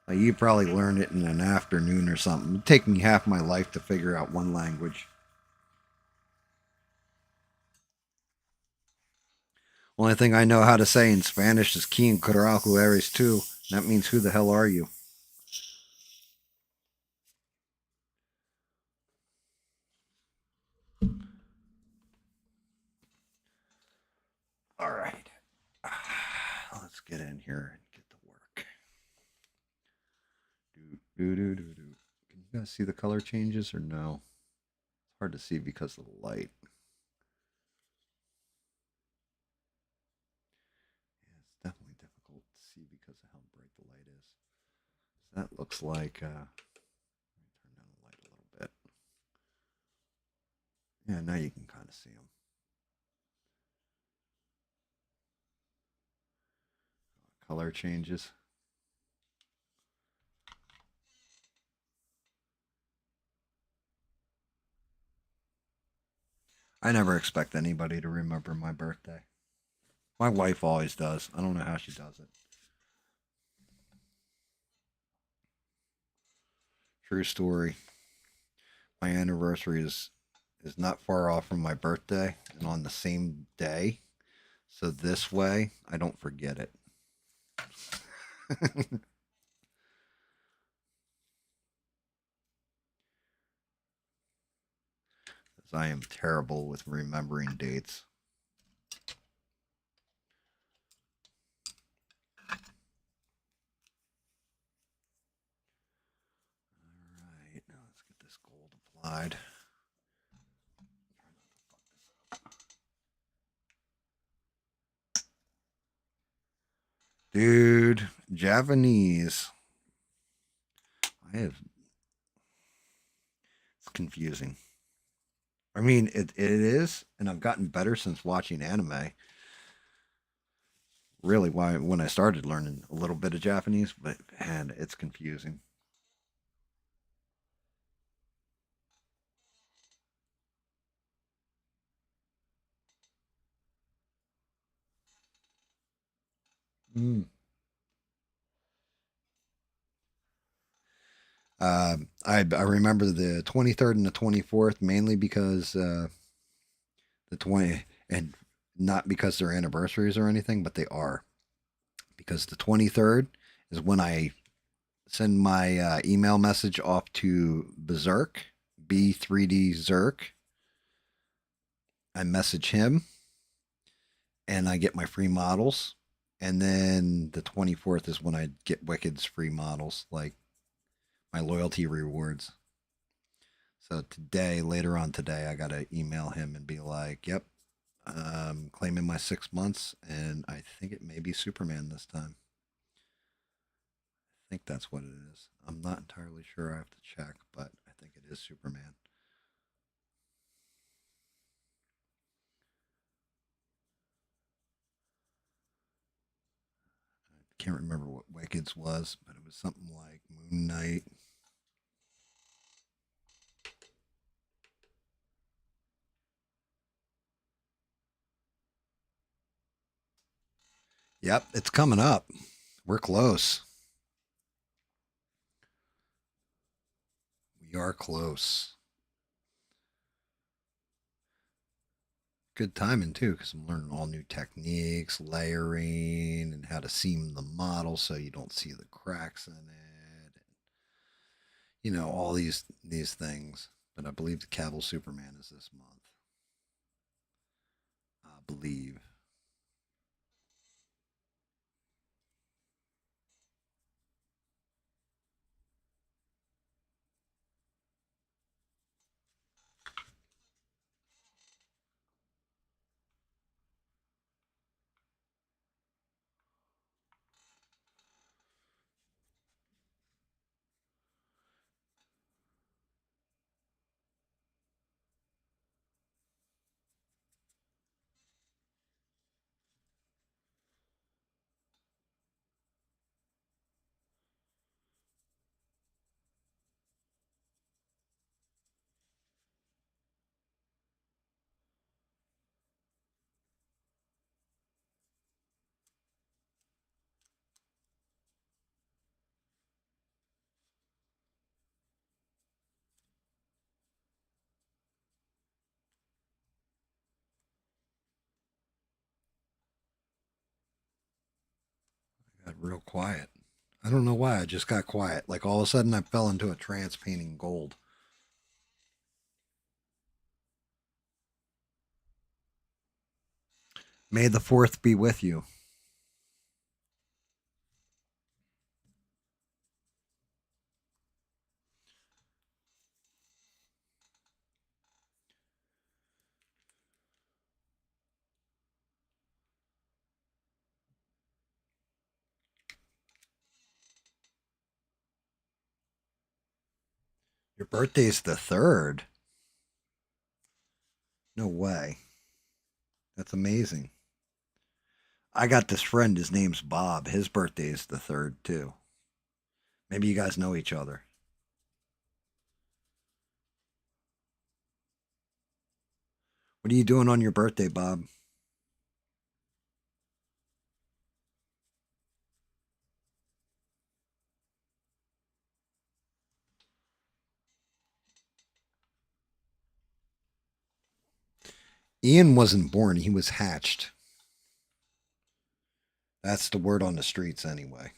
Like you probably learned it in an afternoon or something. It'd take me half my life to figure out one language. Only thing I know how to say in Spanish is "Quien carajo eres tú?" That means "Who the hell are you?" All right. Let's get in here and get to work. Can you guys see the color changes or no? It's hard to see because of the light. Yeah, it's definitely difficult to see because of how bright the light is. So that looks like, let me turn down the light a little bit. Yeah, now you can kind of see them. Color changes. I never expect anybody to remember my birthday. My wife always does. I don't know how she does it. True story. My anniversary is not far off from my birthday and on the same day. So this way, I don't forget it. I am terrible with remembering dates. multiplied. Dude, Japanese. It's confusing. I mean, it is, and I've gotten better since watching anime. Really, why when I started learning a little bit of Japanese, but man, it's confusing. Mm. I remember the 23rd and the 24th mainly because the 20 and not because they're anniversaries or anything, but they are because the 23rd is when I send my email message off to Berserk, B3D Zerk. I message him and I get my free models. And then the 24th is when I get Wicked's free models, like my loyalty rewards. So today, later on today, I got to email him and be like, yep, claiming my 6 months. And I think it may be Superman this time. I think that's what it is. I'm not entirely sure. I have to check, but I think it is Superman. Can't remember what Wicked's was, but it was something like Moon Knight. Yep, it's coming up. We're close. We are close. Good timing too, because I'm learning all new techniques, layering, and how to seam the model so you don't see the cracks in it. You know, all these things. But I believe the Cavill Superman is this month. I believe. I got real quiet. I don't know why. I just got quiet. Like all of a sudden, I fell into a trance painting gold. May the fourth be with you. Your birthday's the 3rd. No way. That's amazing. I got this friend. His name's Bob. His birthday is the 3rd, too. Maybe you guys know each other. What are you doing on your birthday, Bob? Ian wasn't born, he was hatched. That's the word on the streets, anyway.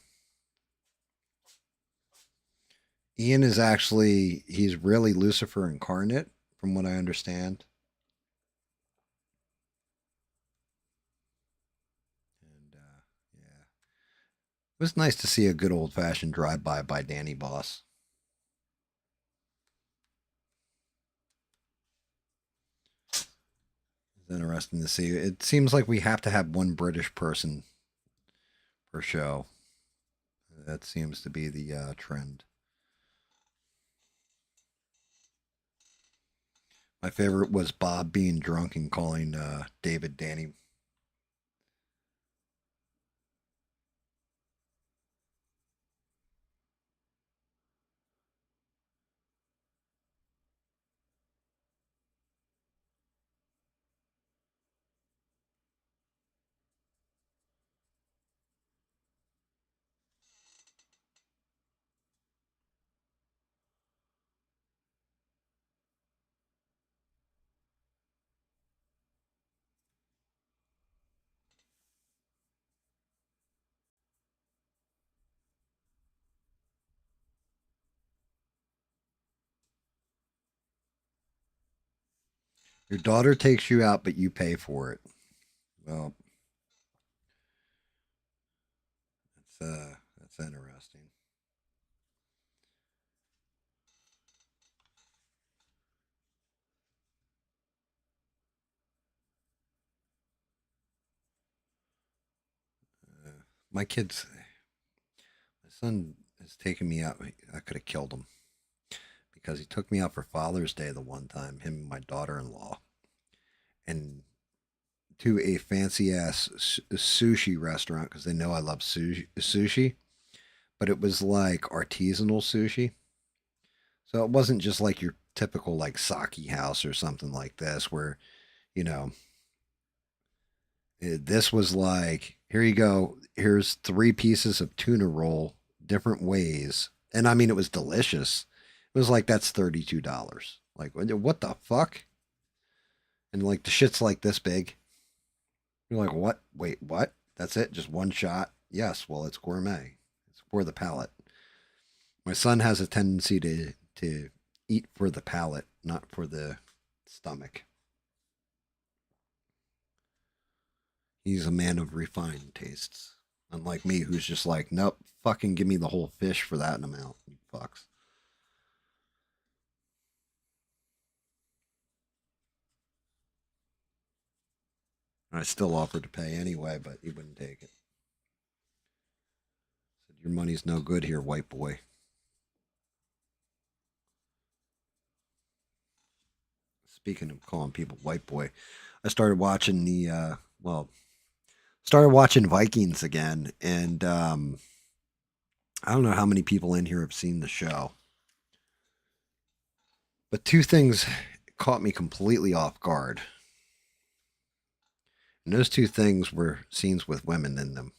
Ian is actually, he's really Lucifer incarnate, from what I understand. And yeah, it was nice to see a good old fashioned drive by Danny Boss. interesting to see. It seems like we have to have one British person per show. That seems to be the trend. My favorite was Bob being drunk and calling David Danny. Your daughter takes you out, but you pay for it. Well, that's interesting. Uh, my kids, my son has taken me out. I could have killed him because he took me out for Father's Day the one time. Him and my daughter-in-law, and to a fancy ass sushi restaurant because they know I love sushi. But it was like artisanal sushi. So it wasn't just like your typical like sake house or something like this where, you know, this was like, here you go. Here's 3 pieces of tuna roll, different ways. And I mean, it was delicious. It was like, that's $32. Like, what the fuck? And like, the shit's like this big. You're like, what? Wait, what? That's it? Just one shot? Yes. Well, it's gourmet. It's for the palate. My son has a tendency to eat for the palate, not for the stomach. He's a man of refined tastes. Unlike me, who's just like, nope, fucking give me the whole fish for that amount. You fucks. I still offered to pay anyway, but he wouldn't take it. Said, your money's no good here, white boy. Speaking of calling people white boy, I started watching started watching Vikings again, and I don't know how many people in here have seen the show, but 2 things caught me completely off guard. And those 2 things were scenes with women in them.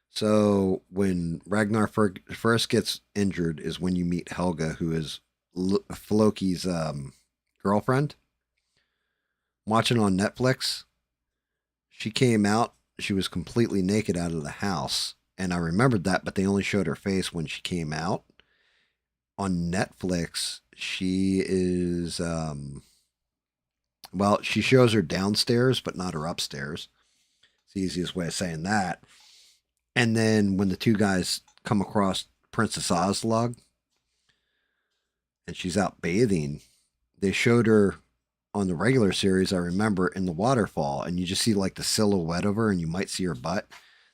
So when Ragnar first gets injured is when you meet Helga, who is Floki's girlfriend. Watching on Netflix, she came out. She was completely naked out of the house, and I remembered that, but they only showed her face when she came out. On Netflix, she is well, she shows her downstairs, but not her upstairs. It's the easiest way of saying that. And then when the 2 guys come across Princess Oslog and she's out bathing, they showed her on the regular series, I remember, in the waterfall, and you just see like the silhouette of her and you might see her butt.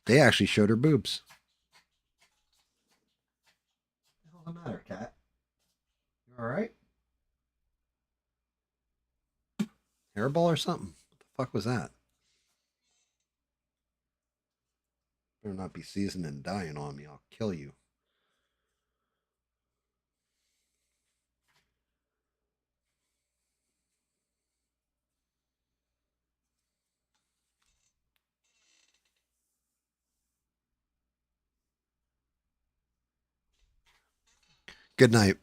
They actually showed her boobs. What's the matter, cat? You all right? Hairball or something? What the fuck was that? Better not be seasoned and dying on me. I'll kill you. Good night,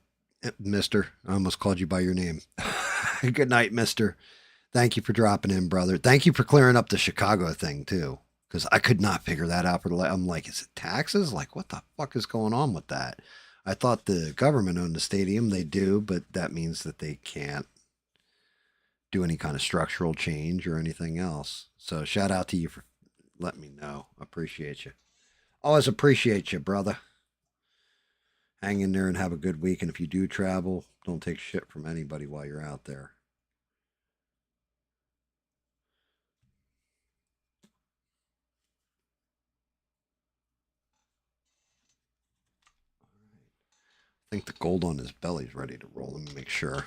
mister. I almost called you by your name. Good night, mister. Thank you for dropping in, brother. Thank you for clearing up the Chicago thing, too. Because I could not figure that out. I'm like, is it taxes? Like, what the fuck is going on with that? I thought the government owned the stadium. They do, but that means that they can't do any kind of structural change or anything else. So shout out to you for letting me know. Appreciate you. Always appreciate you, brother. Hang in there and have a good week. And if you do travel, don't take shit from anybody while you're out there. think the gold on his belly's ready to roll. Let me make sure.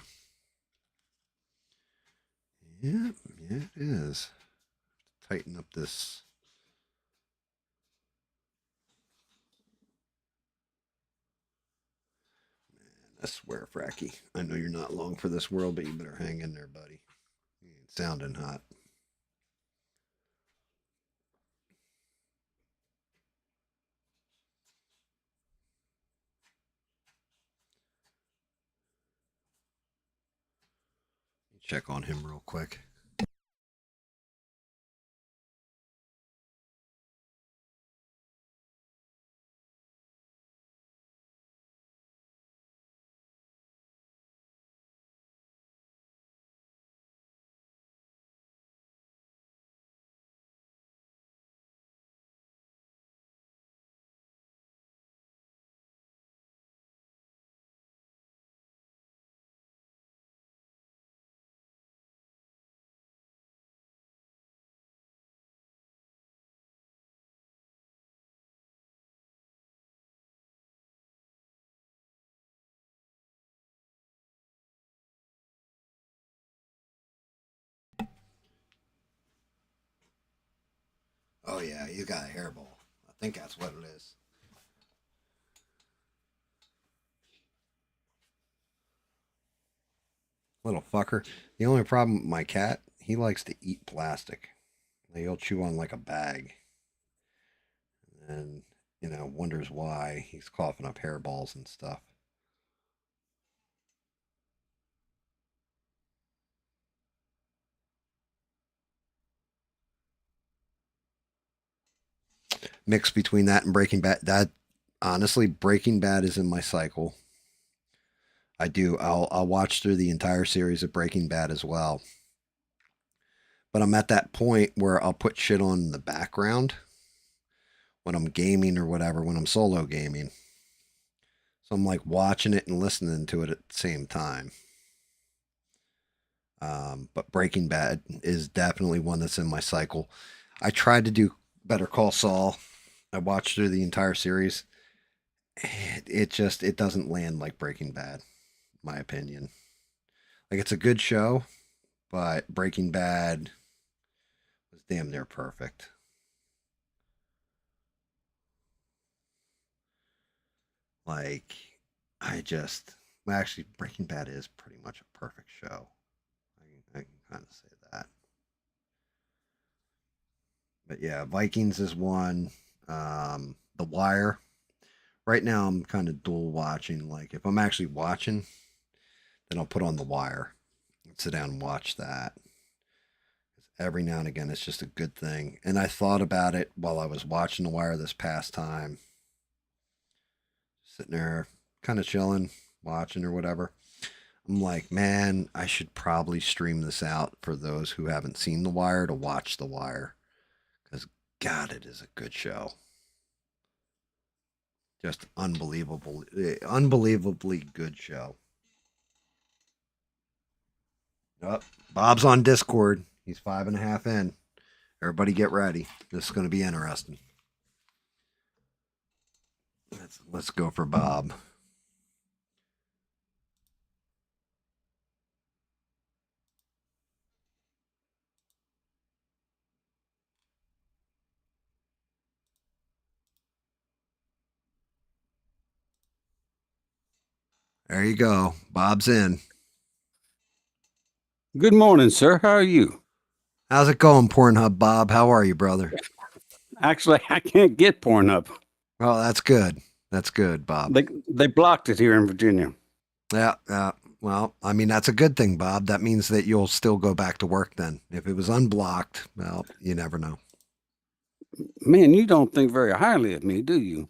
Yeah, it is. Tighten up this. Man, I swear, Fracky. I know you're not long for this world, but you better hang in there, buddy. You ain't sounding hot. Check on him real quick. Oh yeah, you got a hairball. I think that's what it is. Little fucker. The only problem with my cat, he likes to eat plastic. Like, he'll chew on like a bag. And, wonders why he's coughing up hairballs and stuff. Mix between that and Breaking Bad. That honestly, Breaking Bad is in my cycle. I do. I'll watch through the entire series of Breaking Bad as well. But I'm at that point where I'll put shit on in the background when I'm gaming or whatever, when I'm solo gaming. So I'm like watching it and listening to it at the same time. But Breaking Bad is definitely one that's in my cycle. I tried to do Better Call Saul. I watched through the entire series. It doesn't land like Breaking Bad, in my opinion. Like, it's a good show, but Breaking Bad was damn near perfect. Like, actually, Breaking Bad is pretty much a perfect show. I can kind of say that. But yeah, Vikings is one. The Wire. Right now, I'm kind of dual watching. Like, if I'm actually watching, then I'll put on The Wire and sit down and watch that. Every now and again, it's just a good thing. And I thought about it while I was watching The Wire this past time. Sitting there, kind of chilling, watching or whatever. I'm like, man, I should probably stream this out for those who haven't seen The Wire to watch The Wire. Because, God, it is a good show. Just unbelievably good show. Yep. Bob's on Discord. He's 5.5 in. Everybody get ready. This is going to be interesting. Let's go for Bob. There you go. Bob's in. Good morning, sir. How are you? How's it going, Pornhub Bob? How are you, brother? Actually, I can't get Pornhub. Oh, that's good. That's good, Bob. They blocked it here in Virginia. Yeah. Well, I mean, that's a good thing, Bob. That means that you'll still go back to work then. If it was unblocked, well, you never know. Man, you don't think very highly of me, do you?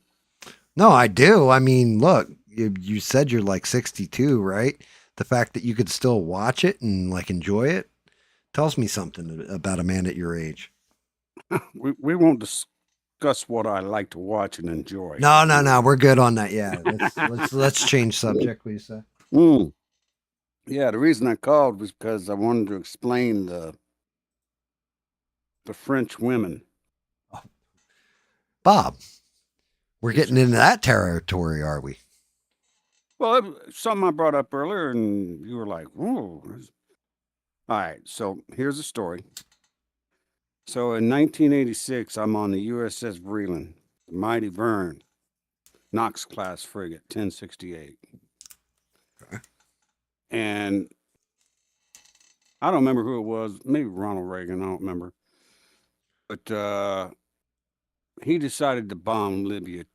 No, I do. I mean, look, you said you're like 62, right? The fact that you could still watch it and like enjoy it tells me something about a man at your age. We won't discuss what I like to watch and enjoy. No. We're good on that. Yeah. Let's change subject, Lisa. Yeah, the reason I called was because I wanted to explain the French women. Bob, we're getting into that territory, are we? Well, something I brought up earlier, and you were like, "Whoa!" All right, so here's the story. So in 1986, I'm on the USS Vreeland, the mighty Vern, Knox class frigate, 1068, Okay. and I don't remember who it was. Maybe Ronald Reagan. I don't remember, but he decided to bomb Libya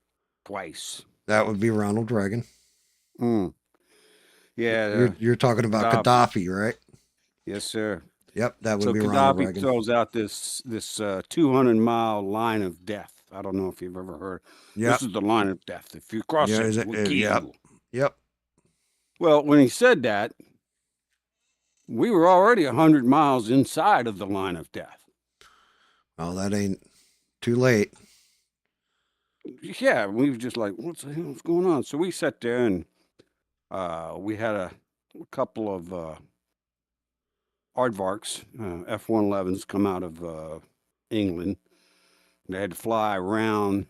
twice. That would be Ronald Reagan. Mm. Yeah, You're talking about Gaddafi. Gaddafi, right? Yes, sir. Yep, that would So be Ronald Gaddafi Reagan. throws out this 200-mile line of death. I don't know if you've ever heard. Yep. This is the line of death. If you cross Yeah, it, we'll kill yep. you. Yep. Well, when he said that, we were already 100 miles inside of the line of death. Well, that ain't too late. Yeah, we were just like, what's going on? So we sat there and we had a couple of aardvarks, F-111s come out of England. They had to fly around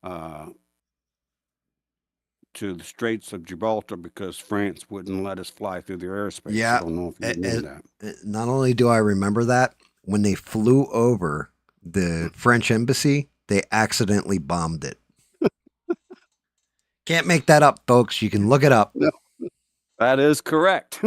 to the Straits of Gibraltar because France wouldn't let us fly through their airspace. Yeah, I don't know if you know that. Not only do I remember that, when they flew over the French embassy, they accidentally bombed it. Can't make that up, folks. You can look it up. No, that is correct.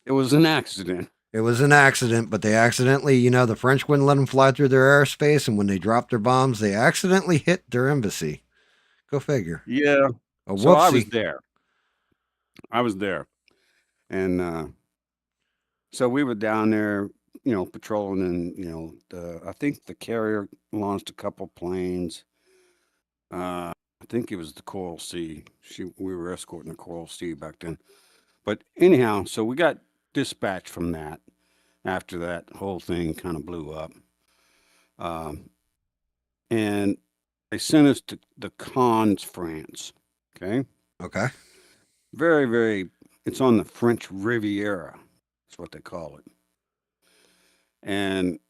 It was an accident. It was an accident, but they accidentally, the French wouldn't let them fly through their airspace, and when they dropped their bombs, they accidentally hit their embassy. Go figure. Yeah. A So I was whoopsie. there. And so we were down there, patrolling, and I think the carrier launched a couple planes. I think it was the Coral Sea. We were escorting the Coral Sea back then. But anyhow, so we got dispatched from that after that whole thing kind of blew up. And they sent us to the Cannes, France. Okay. Okay. Very, very, it's on the French Riviera. That's what they call it. And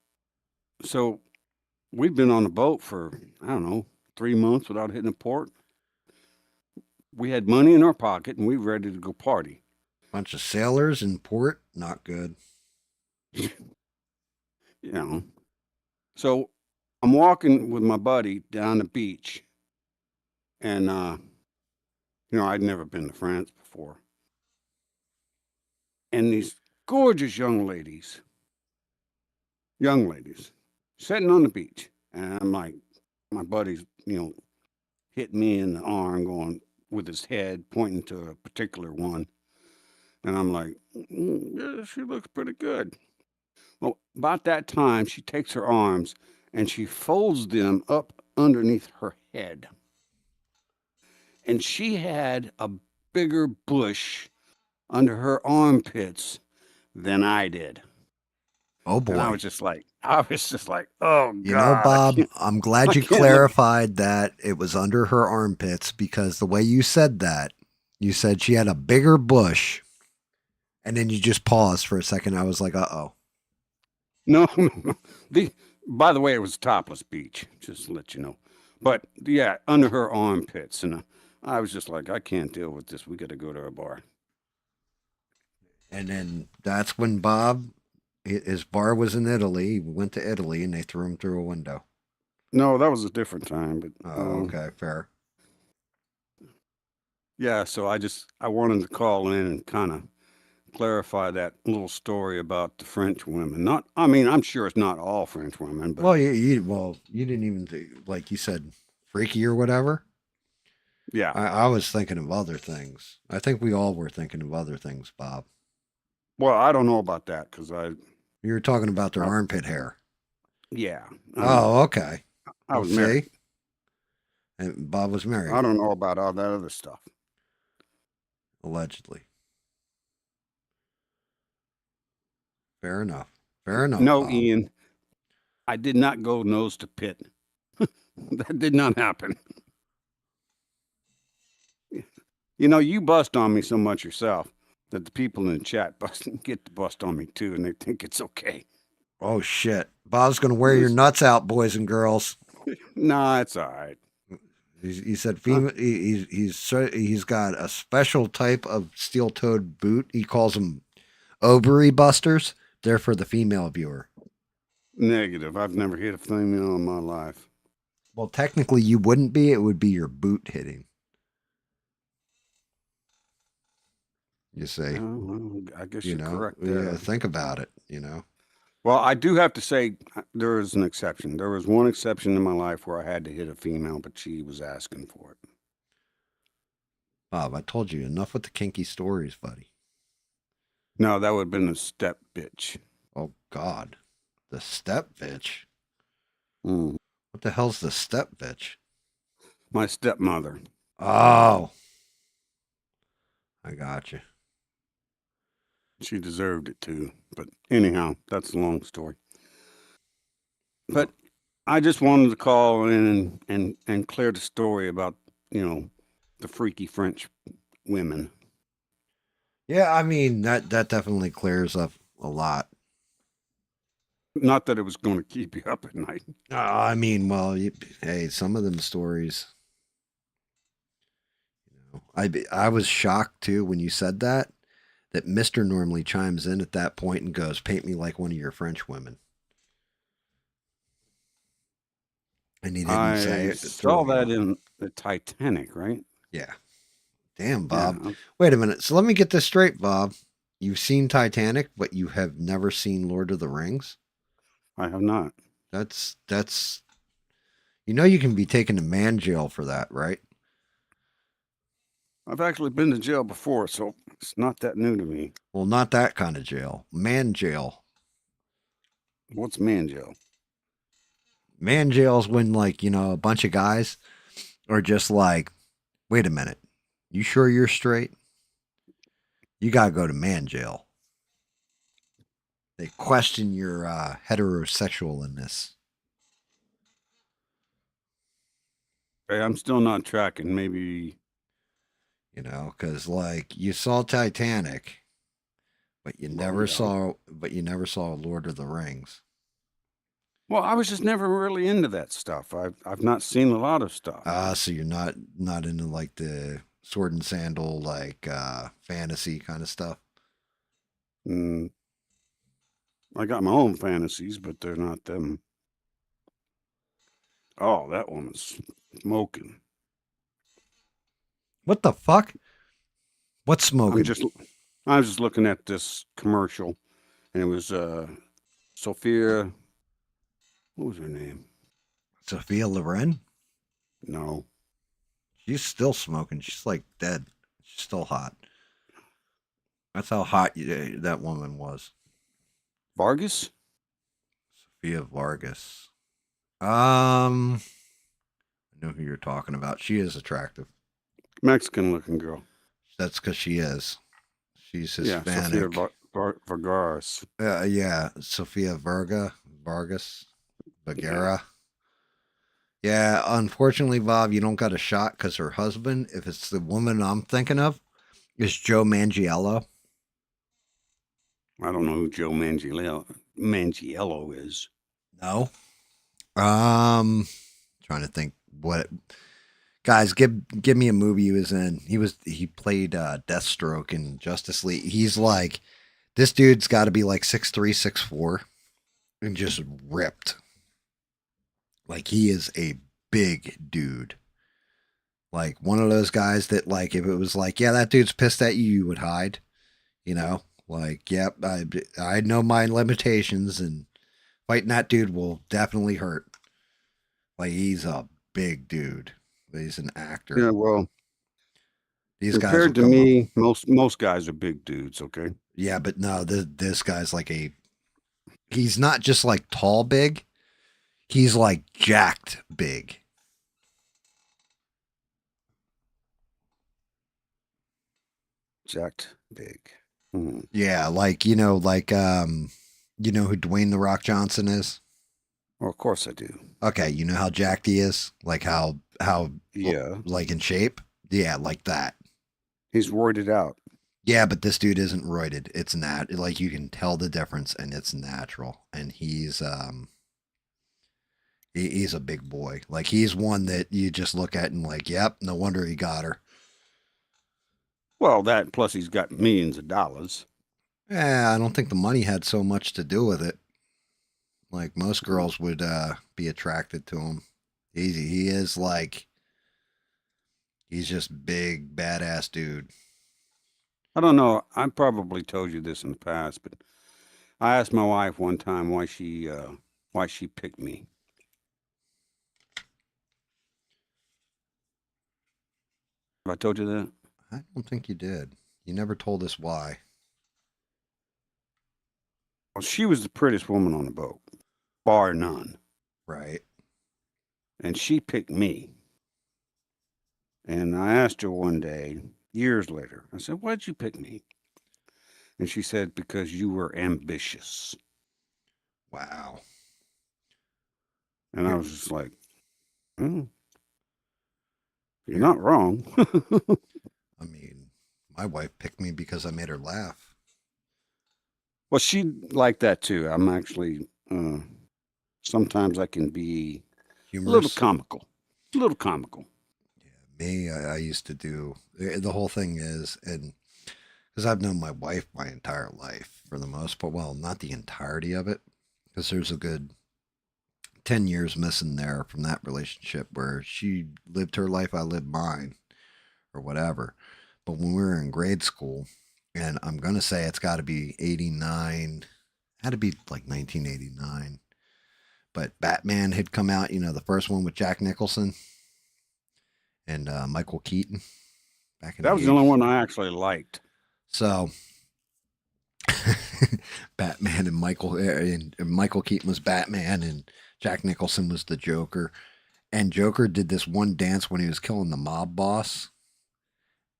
so we've been on the boat for, I don't know, 3 months without hitting a port. We had money in our pocket and we were ready to go party. Bunch of sailors in port, not good. So I'm walking with my buddy down the beach, and I'd never been to France before. And these gorgeous young ladies, sitting on the beach, and I'm like, my buddy's, hit me in the arm, going with his head pointing to a particular one, and I'm like, yeah, she looks pretty good. Well, about that time, she takes her arms and she folds them up underneath her head. And she had a bigger bush under her armpits than I did. Oh boy. And I was just like, oh God. Bob, I'm glad you clarified that it was under her armpits, because the way you said that, you said she had a bigger bush, and then you just paused for a second. I was like, uh-oh. No. By the way, it was a topless beach, just to let you know. But yeah, under her armpits. And I was just like, I can't deal with this. We got to go to a bar. And then that's when Bob, his bar was in Italy. We went to Italy and they threw him through a window. No, that was a different time. But okay, fair. Yeah, so I wanted to call in and kind of clarify that little story about the French women. I'm sure it's not all French women, but well, you didn't even think, like you said, freaky or whatever. Yeah, I was thinking of other things. I think we all were thinking of other things, Bob. Well, I don't know about that because you were talking about their armpit hair. Yeah. Oh, okay. I was married. And Bob was married. I don't know about all that other stuff. Allegedly. Fair enough. Fair enough. No, Bob. Ian, I did not go nose to pit. That did not happen. You bust on me so much yourself that the people in the chat get to bust on me too, and they think it's okay. Oh, shit. Bob's going to wear your nuts out, boys and girls. Nah, it's all right. He said female. He's got a special type of steel-toed boot. He calls them ovary busters. They're for the female viewer. Negative. I've never hit a female in my life. Well, technically, you wouldn't be. It would be your boot hitting. You see, Well, I guess you you're know, correct there. yeah. Think about it. You know. Well, I do have to say there is an exception. There was one exception in my life where I had to hit a female, but she was asking for it. Bob, I told you enough with the kinky stories, buddy. No, that would have been a step bitch. Oh God, the step bitch. Mm. What the hell's the step bitch? My stepmother. Oh, I got you. She deserved it too. But anyhow, that's a long story. But I just wanted to call in and clear the story about, the freaky French women. Yeah, I mean that definitely clears up a lot. Not that it was going to keep you up at night. I mean, well, hey, some of them stories. I was shocked too when you said that Mister normally chimes in at that point and goes, "Paint me like one of your French women." And he didn't say I it. saw that in the Titanic, right? Yeah. Damn, Bob. Yeah. Wait a minute. So let me get this straight, Bob. You've seen Titanic, but you have never seen Lord of the Rings? I have not. That's you can be taken to man jail for that, right? I've actually been to jail before, so it's not that new to me. Well, not that kind of jail. Man jail. What's man jail? Man jail's when a bunch of guys are just like, wait a minute, you sure you're straight? You gotta go to man jail. They question your heterosexualness. Hey, I'm still not tracking. Maybe Because you saw Titanic, but you never saw Lord of the Rings. Well, I was just never really into that stuff. I've not seen a lot of stuff. So you're not into the sword and sandal fantasy kind of stuff. I got my own fantasies, but they're not them. Oh, that woman's smoking. What the fuck? What's smoking? I was just looking at this commercial, and it was Sophia. What was her name? Sophia Loren? No. She's still smoking. She's dead. She's still hot. That's how hot that woman was. Vargas? Sophia Vargas. I know who you're talking about. She is attractive. Mexican looking girl. That's because she is. She's Hispanic. Yeah, Sophia Vargas. Yeah, Sophia Vargas. Bagheera. Yeah, unfortunately, Bob, you don't got a shot because her husband, if it's the woman I'm thinking of, is Joe Manganiello. I don't know who Joe Manganiello is. No. Trying to think what. Guys, give me a movie he was in. He played Deathstroke in Justice League. He's this dude's got to be 6'3", 6'4", and just ripped. He is a big dude. One of those guys that if it was yeah, that dude's pissed at you, you would hide. Yep, I know my limitations, and fighting that dude will definitely hurt. He's a big dude. He's an actor. Yeah, well, these guys compared to me, most guys are big dudes. Okay. Yeah, but no, this guy's he's not just tall big. He's jacked big. Jacked big. Yeah, you know who Dwayne The Rock Johnson is? Well, of course I do. Okay, you know how jacked he is? How Yeah. In shape? Yeah, like that. He's roided out. Yeah, but this dude isn't roided. It's not you can tell the difference, and it's natural. And he's He's a big boy. Like, he's one that you just look at and like, yep, no wonder he got her. Well, that plus he's got millions of dollars. Yeah, I don't think the money had so much to do with it. Like, most girls would be attracted to him. He is like, he's just big, badass dude. I don't know. I probably told you this in the past, but I asked my wife one time why she picked me. Have I told you that? I don't think you did. You never told us why. Well, she was the prettiest woman on the boat, bar none. Right. And she picked me. And I asked her one day, years later, I said, why'd you pick me? And she said, because you were ambitious. Wow. And I was just like, you're not wrong. I mean, my wife picked me because I made her laugh. Well, she liked that too. I'm actually, sometimes I can be a little Humorous. comical. A little comical. Yeah, me, I used to do the whole thing is, and because I've known my wife my entire life for the most part. Well, not the entirety of it, because there's a good 10 years missing there from that relationship where she lived her life, I lived mine, or whatever. But when we were in grade school, and I'm going to say it's got to be 89, had to be like 1989. But Batman had come out, the first one with Jack Nicholson and Michael Keaton back in That the was 80s. the only one I actually liked. So Batman and Michael Keaton was Batman and Jack Nicholson was the Joker. And Joker did this one dance when he was killing the mob boss.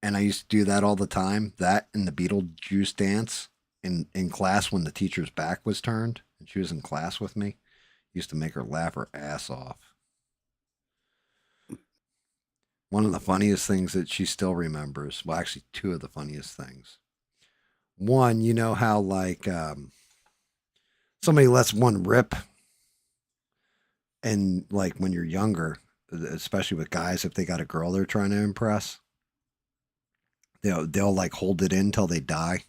And I used to do that all the time. That and the Beetlejuice dance in class when the teacher's back was turned and she was in class with me. Used to make her laugh her ass off. One of the funniest things that she still remembers, well, actually, two of the funniest things. One, you know how, like, somebody lets one rip, and, like, when you're younger, especially with guys, if they got a girl they're trying to impress, they'll like, hold it in till they die.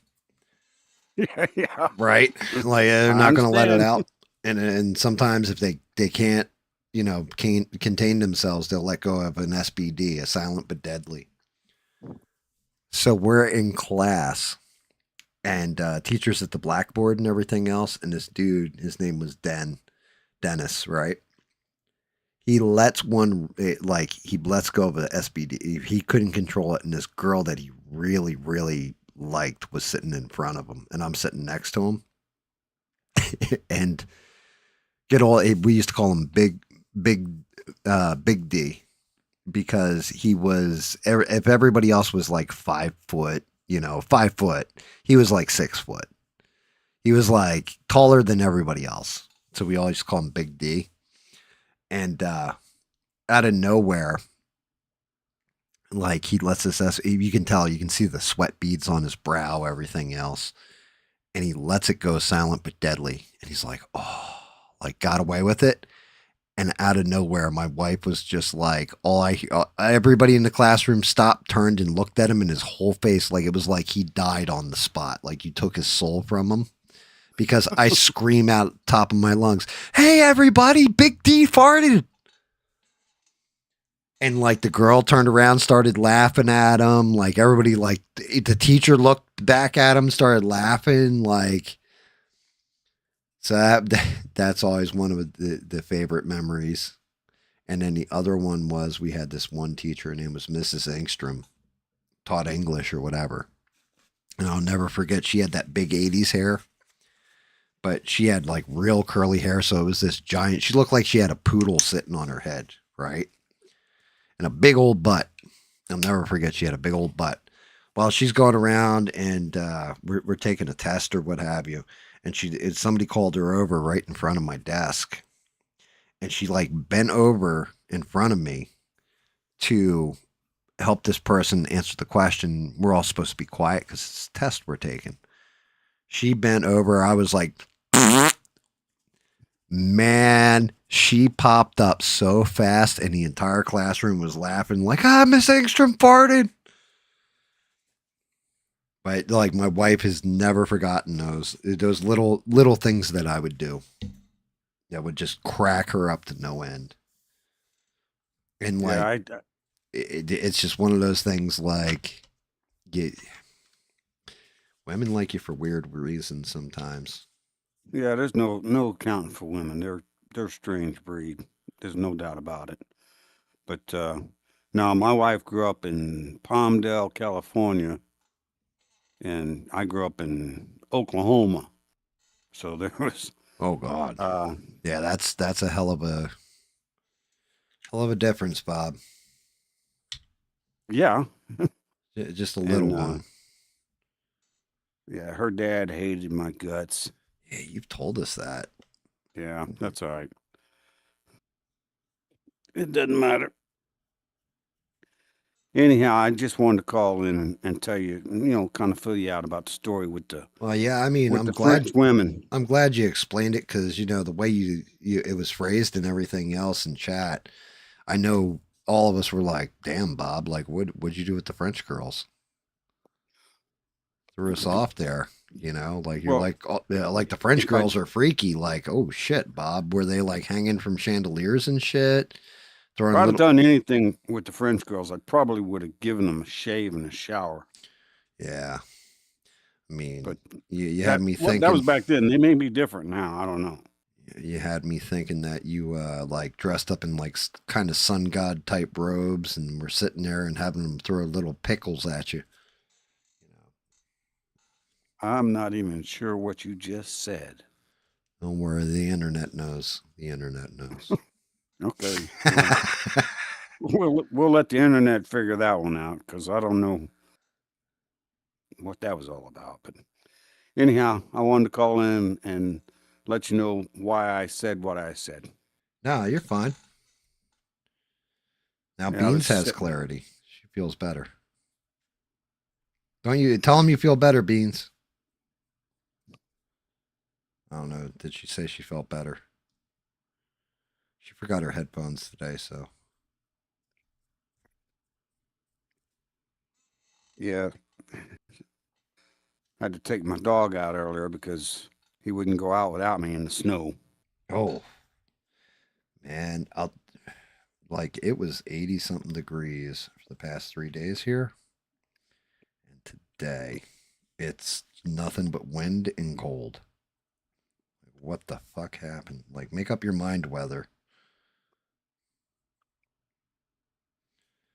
Yeah. Right? Like, they're not going to let it understand. out. And sometimes if they can't, can't contain themselves, they'll let go of an SBD, a silent but deadly. So we're in class, and teachers at the blackboard and everything else, and this dude, his name was Dennis, right? He lets he lets go of the SBD. He couldn't control it, and this girl that he really, really liked was sitting in front of him, and I'm sitting next to him. And we used to call him Big D, because he was, if everybody else was like 5 foot, 5 foot, he was like 6 foot. He was like taller than everybody else. So we always call him Big D. And out of nowhere, like, he lets us, you can tell, you can see the sweat beads on his brow, everything else. And he lets it go silent but deadly. And he's like, oh, like, got away with it. And out of nowhere, my wife was just like, everybody in the classroom stopped, turned, and looked at him, and his whole face, like, it was like he died on the spot. Like, you took his soul from him. Because I scream out the top of my lungs, hey, everybody, Big D farted. And, like, the girl turned around, started laughing at him. Like, everybody, like, the teacher looked back at him, started laughing. Like, so that's always one of the favorite memories. And then the other one was, we had this one teacher, her name was Mrs. Engstrom, taught English or whatever. And I'll never forget, she had that big 80s hair, but she had like real curly hair. So it was this giant, she looked like she had a poodle sitting on her head, right? And a big old butt. I'll never forget, she had a big old butt. Well, she's going around and we're taking a test or what have you. And somebody called her over right in front of my desk. And she like bent over in front of me to help this person answer the question. We're all supposed to be quiet because it's a test we're taking. She bent over. I was like, Man, she popped up so fast, and the entire classroom was laughing like, Miss Engstrom farted. But like my wife has never forgotten those little things that I would do that would just crack her up to no end. And Yeah, like it's just one of those things like you, women like you for weird reasons sometimes. yeah. There's no accounting for women. They're a strange breed. There's no doubt about it. But now my wife grew up in Palmdale, California, and I grew up in Oklahoma. So there was, Oh God, uh, yeah, that's a hell of a difference, Bob. yeah, Just a little and one. yeah, her dad hated my guts. Yeah, you've told us that. Yeah, that's all right. It doesn't matter. Anyhow, I just wanted to call in and tell you, kind of fill you out about the story Well, yeah, I mean, with the French women. I'm glad you explained it because the way you it was phrased and everything else in chat. I know all of us were like, "Damn, Bob! Like, what'd you do with the French girls?" Threw us off there. Like you're Well, like, oh, yeah, like the French if I girls are freaky. Like, oh shit, Bob, were they like hanging from chandeliers and shit, if throwing I'd have little? done anything with the French girls, I probably would have given them a shave and a shower. Yeah, I mean, But you had me that was thinking. back then. They may be different now. I don't know. You had me thinking that you like dressed up in like kind of sun god type robes and were sitting there and having them throw little pickles at you. I'm not even sure what you just said. Don't worry, the internet knows. The internet knows. Okay. Well, we'll let the internet figure that one out because I don't know what that was all about. But anyhow, I wanted to call in and let you know why I said what I said. No, you're fine. Now Yeah, I was Beans has sitting. clarity. She feels better. Don't you tell him you feel better, Beans? I don't know. Did she say she felt better? She forgot her headphones today, so Yeah, I had to take my dog out earlier because he wouldn't go out without me in the snow. oh man, I'll like it was 80 something degrees for the past 3 days here, and today it's nothing but wind and cold. What the fuck happened? Like, make up your mind, weather.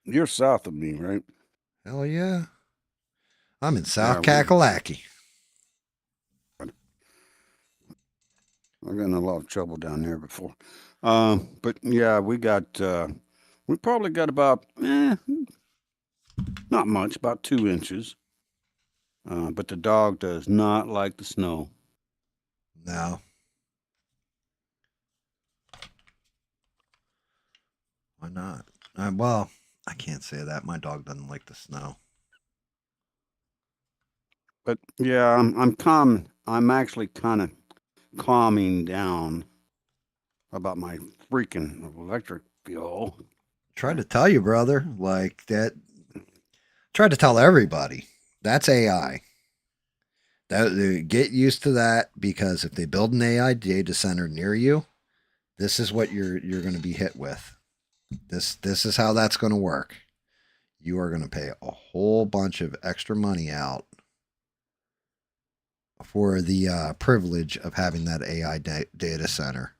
You're south of me, right? Hell yeah, I'm in Yeah, South Kakalaki. I've gotten in a lot of trouble down there before. But yeah, we probably got about, not much, about 2 inches. But the dog does not like the snow. No, why not? Well, I can't say that. My dog doesn't like the snow. But yeah, I'm calm. I'm actually kind of calming down about my freaking electric bill. Tried to tell you, brother. Like that. Tried to tell everybody. That's AI. Get used to that because if they build an AI data center near you, this is what you're going to be hit with. This is how that's going to work. You are going to pay a whole bunch of extra money out for the privilege of having that AI data center.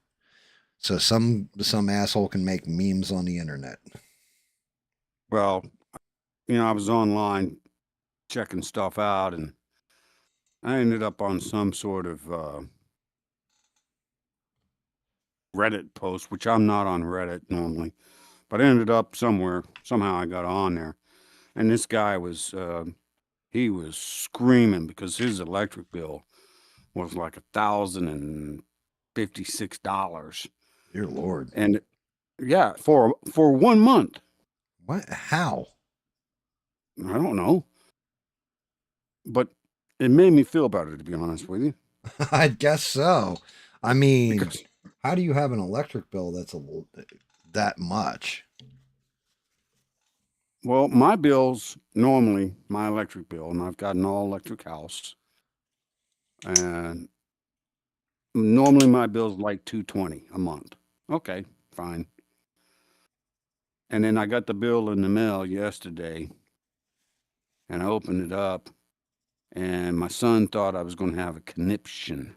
So some asshole can make memes on the internet. Well, I was online checking stuff out, and I ended up on some sort of Reddit post, which I'm not on Reddit normally, but I ended up somewhere. Somehow I got on there, and this guy was he was screaming because his electric bill was like $1,056, Dear Lord. and yeah, for 1 month. What? How? I don't know, but it made me feel better, to be honest with you, I guess so. I mean, because How do you have an electric bill that's that much? Well, my bill's normally my electric bill, and I've got an all electric house. And normally my bill's like $220 a month. Okay, fine. And then I got the bill in the mail yesterday, and I opened it up, and my son thought I was going to have a conniption.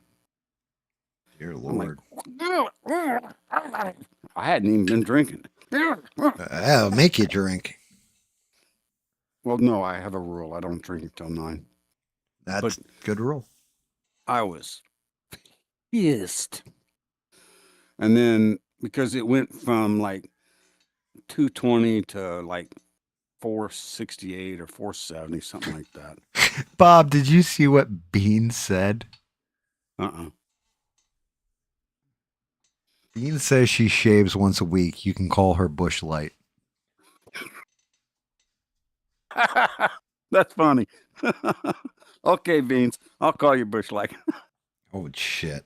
Dear I'm like, Lord. I hadn't even been drinking. That'll make you drink. Well, no, I have a rule. I don't drink until 9. That's good rule. I was pissed. And then because it went from like 220 to like 468 or 470, something like that. Bob, did you see what Bean said? Bean says she shaves once a week. You can call her Bush Light. That's funny. Okay, Beans. I'll call you Bush Light. Oh shit.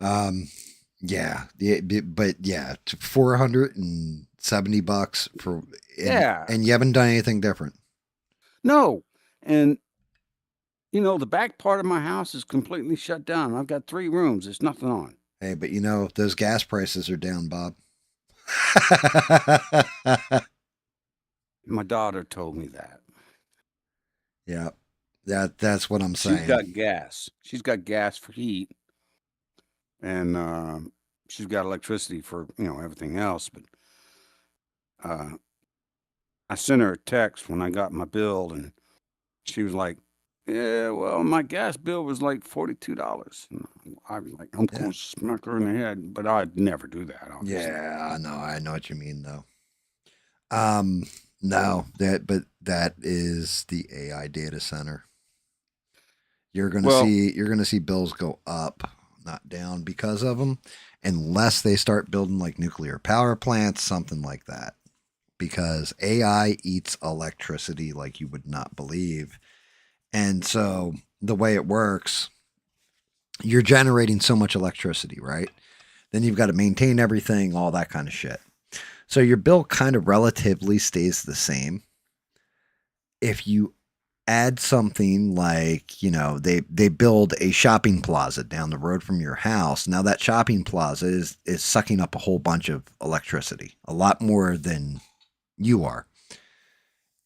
Yeah, but yeah, $470 for Yeah. and you haven't done anything different. No. And you know, the back part of my house is completely shut down. I've got 3 rooms. There's nothing on. Hey, but you know, those gas prices are down, Bob. My daughter told me that. Yeah. That's what I'm saying. She's got gas. She's got gas for heat. And she's got electricity for, you know, everything else. But I sent her a text when I got my bill, and she was like, yeah, well, my gas bill was like $42. And I'm like, I'm going to smack her in the head, but I'd never do that, obviously. Yeah, I know what you mean though. No, that is the AI data center. You're gonna see bills go up, not down because of them, unless they start building like nuclear power plants, something like that. Because AI eats electricity like you would not believe. And so the way it works, you're generating so much electricity, right? Then you've got to maintain everything, all that kind of shit. So your bill kind of relatively stays the same. If you add something like, you know, they build a shopping plaza down the road from your house. Now that shopping plaza is sucking up a whole bunch of electricity, a lot more than you are.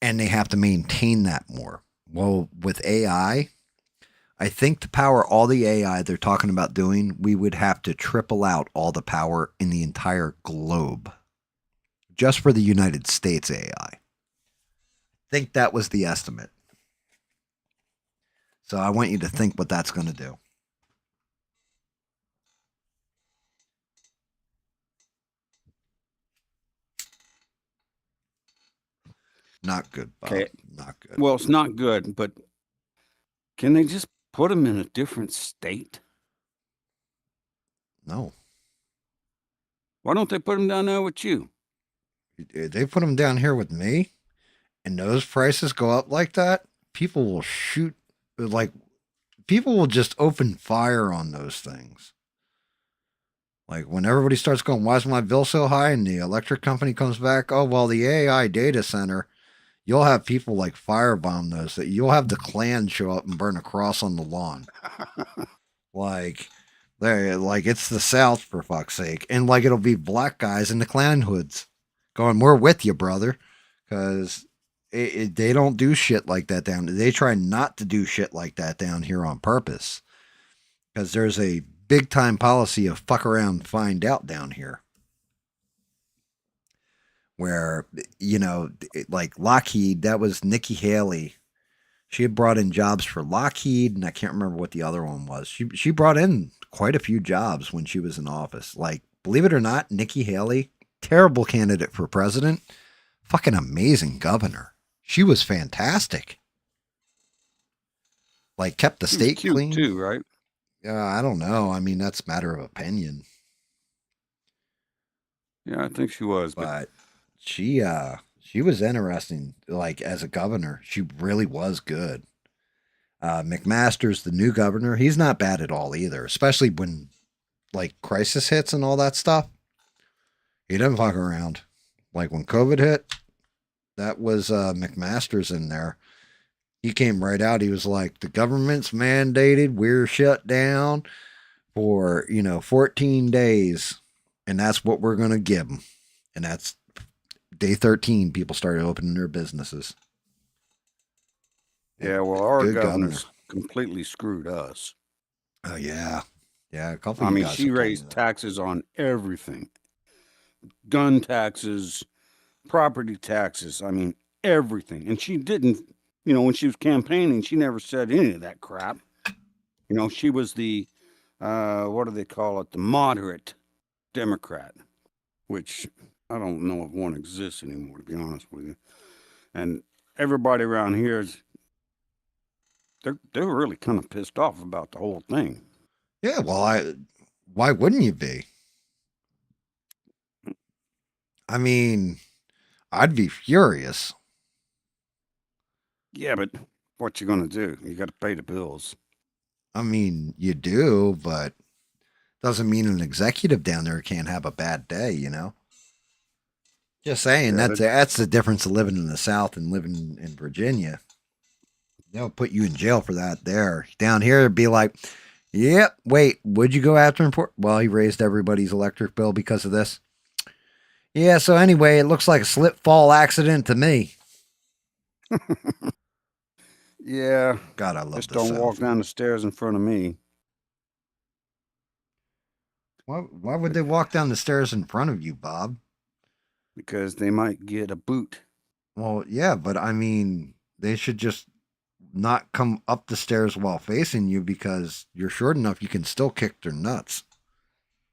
And they have to maintain that more. Well, with AI, I think to power all the AI they're talking about doing, we would have to triple out all the power in the entire globe just for the United States AI. I think that was the estimate. So I want you to think what that's going to do. Not good, Bob. Okay. Not good. Well, it's not good, but can they just put them in a different state? No. Why don't they put them down there with you? They put them down here with me, and those prices go up like that, people will shoot, like, people will just open fire on those things. Like when everybody starts going, why is my bill so high? And the electric company comes back, oh, well, the AI data center, you'll have people like firebomb those, that you'll have the Klan show up and burn a cross on the lawn. Like it's the South, for fuck's sake. And like it'll be black guys in the Klan hoods going, we're with you, brother. Because they don't do shit like that down. They try not to do shit like that down here on purpose. Because there's a big time policy of fuck around and find out down here. Where, you know, like Lockheed, that was Nikki Haley. She had brought in jobs for Lockheed, and I can't remember what the other one was. She brought in quite a few jobs when she was in office. Like, believe it or not, Nikki Haley, terrible candidate for president, fucking amazing governor. She was fantastic. Like, kept the state clean too, right? I don't know. I mean, that's a matter of opinion. Yeah, I think she was. But she was interesting. Like, as a governor, she really was good. McMaster's the new governor. He's not bad at all either, especially when like crisis hits and all that stuff, he doesn't fuck around. Like when COVID hit, that was McMaster's in there. He came right out. He was like, the government's mandated. We're shut down for, 14 days. And that's what we're going to give them. And that's day 13. People started opening their businesses. Yeah, well, our Good governor's completely screwed us. Oh, yeah. Yeah, a couple I of you mean, guys she have told me raised that. taxes on everything. Gun taxes, property taxes, I mean, everything. And she didn't, when she was campaigning, she never said any of that crap. She was the, what do they call it? The moderate Democrat, which I don't know if one exists anymore, to be honest with you. And everybody around here is, they're really kind of pissed off about the whole thing. Yeah, well, why wouldn't you be? I mean, I'd be furious. Yeah, but what you gonna do? You got to pay the bills. I mean, you do, but doesn't mean an executive down there can't have a bad day, Just saying, Yeah, that's the difference of living in the South and living in Virginia. They'll put you in jail for that there. Down here, it'd be like, yep, wait, would you go after him for? Well, he raised everybody's electric bill because of this. Yeah, so anyway, it looks like a slip fall accident to me. yeah. God, I love Just the don't South. walk down the stairs in front of me. Why would they walk down the stairs in front of you, Bob? Because they might get a boot. Well, yeah, but I mean, they should just not come up the stairs while facing you because you're short enough you can still kick their nuts.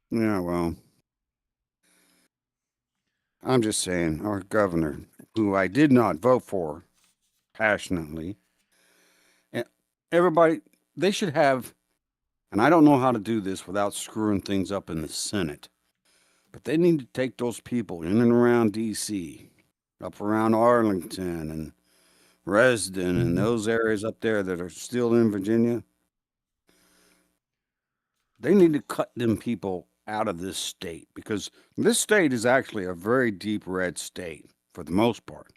Yeah, well, I'm just saying, our governor, who I did not vote for passionately, and everybody, they should have, and I don't know how to do this without screwing things up in the Senate, but they need to take those people in and around D.C., up around Arlington and Reston and those areas up there that are still in Virginia. They need to cut them people out of this state because this state is actually a very deep red state for the most part.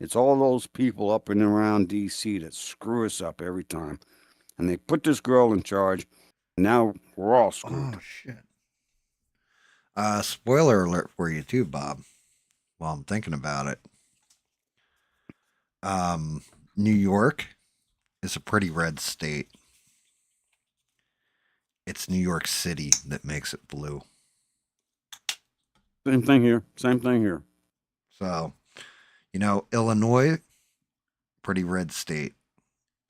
It's all those people up and around D.C. that screw us up every time. And they put this girl in charge, and now we're all screwed. Oh, shit. Spoiler alert for you too, Bob, while I'm thinking about it. New York is a pretty red state. It's New York City that makes it blue. Same thing here. Same thing here. So, Illinois, pretty red state.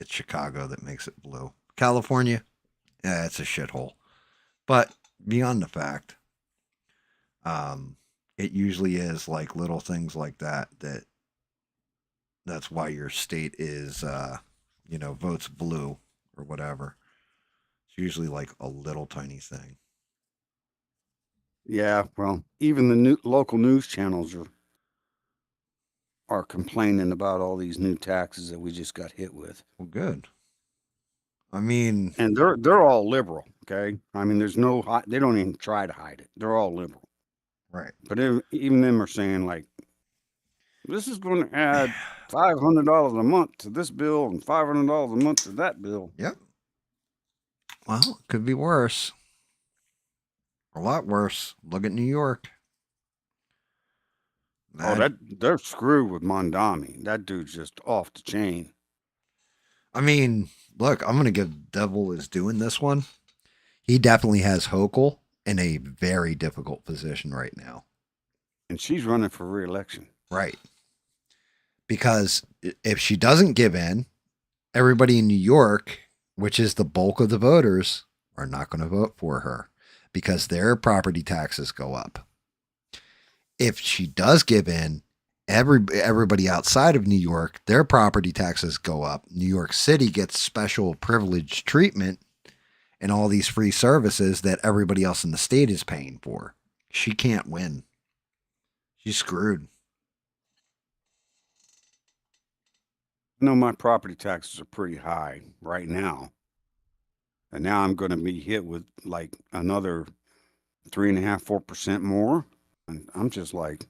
It's Chicago that makes it blue. California, yeah, it's a shithole. But beyond the fact, it usually is like little things like that's why your state is votes blue or whatever. It's usually like a little tiny thing. Yeah, well, even the local news channels are complaining about all these new taxes that we just got hit with. Well, good. I mean, And they're all liberal, okay? I mean, there's no they don't even try to hide it. They're all liberal. right. But even them are saying like, this is going to add $500 a month to this bill and $500 a month to that bill. Yep. Well, it could be worse. A lot worse. Look at New York. They're screwed with Mondami. That dude's just off the chain. I mean, look, I'm going to give Devil is doing this one. He definitely has Hochul in a very difficult position right now. And she's running for re-election. Right. Because if she doesn't give in, everybody in New York, which is the bulk of the voters, are not going to vote for her because their property taxes go up. If she does give in, everybody outside of New York, their property taxes go up. New York City gets special privileged treatment and all these free services that everybody else in the state is paying for. She can't win. She's screwed. I know my property taxes are pretty high right now. And now I'm going to be hit with like another 3.5%, 4% more. And I'm just like,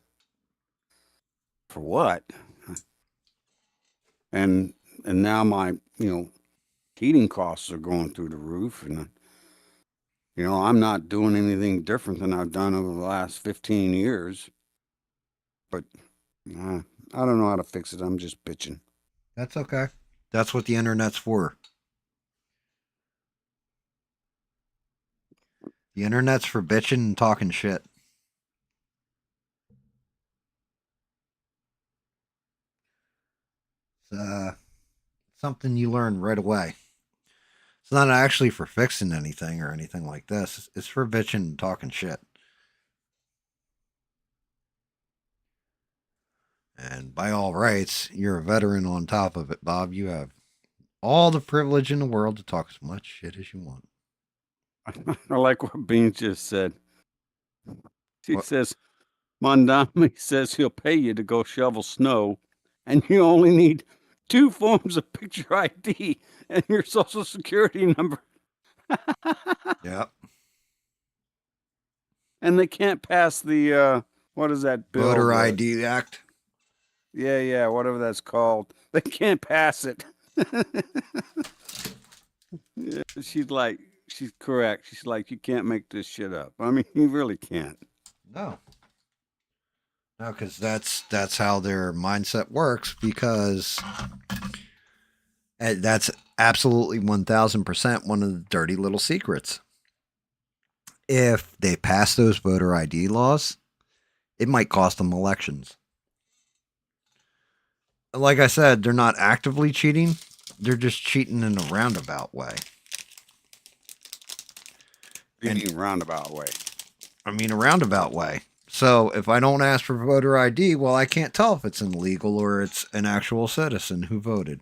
for what? And now my, heating costs are going through the roof. And, I'm not doing anything different than I've done over the last 15 years. But I don't know how to fix it. I'm just bitching. That's okay. That's what the internet's for. The internet's for bitching and talking shit. It's something you learn right away. It's not actually for fixing anything or anything like this. It's for bitching and talking shit. And by all rights, you're a veteran on top of it, Bob. You have all the privilege in the world to talk as much shit as you want. I like what Beans just said. He What? says, Mondami says he'll pay you to go shovel snow, and you only need 2 forms of picture ID and your social security number. Yep. And they can't pass the, what is that bill? Voter ID Act. Yeah, whatever that's called. They can't pass it. Yeah, she's correct. She's like, you can't make this shit up. I mean, you really can't. No, because that's how their mindset works. Because that's absolutely 1000% one of the dirty little secrets. If they pass those voter ID laws, it might cost them elections. Like I said, they're not actively cheating. They're just cheating in a roundabout way. In a roundabout way. I mean, a roundabout way. So if I don't ask for voter ID, well, I can't tell if it's illegal or it's an actual citizen who voted.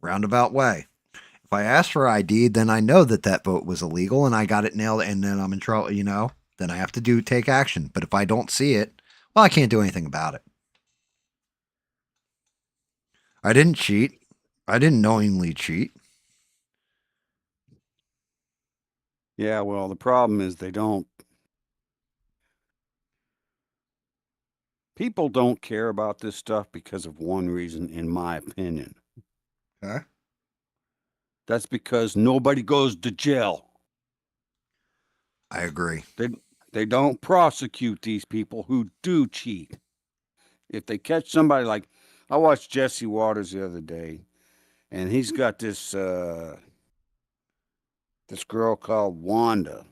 Roundabout way. If I ask for ID, then I know that vote was illegal and I got it nailed, and then I'm in trouble, then I have to take action. But if I don't see it, well, I can't do anything about it. I didn't cheat. I didn't knowingly cheat. Yeah, well, the problem is people don't care about this stuff because of one reason, in my opinion. Okay. That's because nobody goes to jail. I agree. They don't prosecute these people who do cheat. If they catch somebody, like I watched Jesse Waters the other day, and he's got this girl called Wanda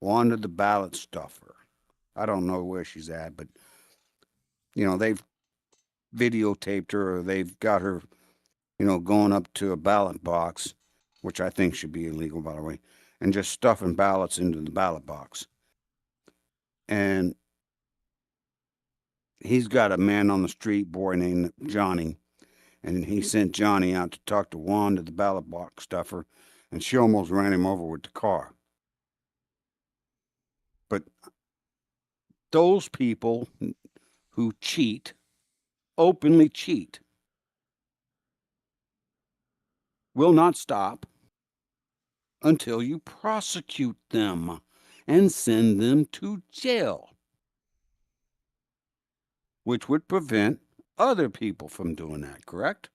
the ballot stuffer. I don't know where she's at, but they've videotaped her, or they've got her, going up to a ballot box, which I think should be illegal, by the way, and just stuffing ballots into the ballot box. And he's got a man on the street, boy named Johnny, and he sent Johnny out to talk to Wanda, the ballot box stuffer, and she almost ran him over with the car. But those people who cheat, openly cheat, will not stop until you prosecute them and send them to jail, which would prevent other people from doing that, correct?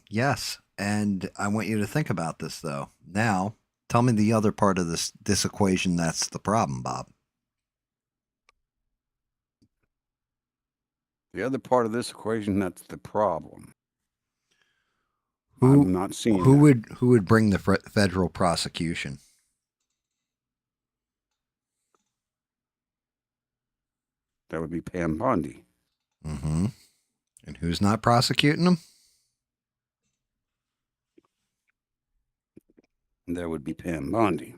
Yes. And I want you to think about this, though. Now, tell me the other part of this equation that's the problem, Bob. The other part of this equation that's the problem. I'm not seeing who would bring the federal prosecution? That would be Pam Bondi. Mm-hmm. And who's not prosecuting them? That would be Pam Bondi.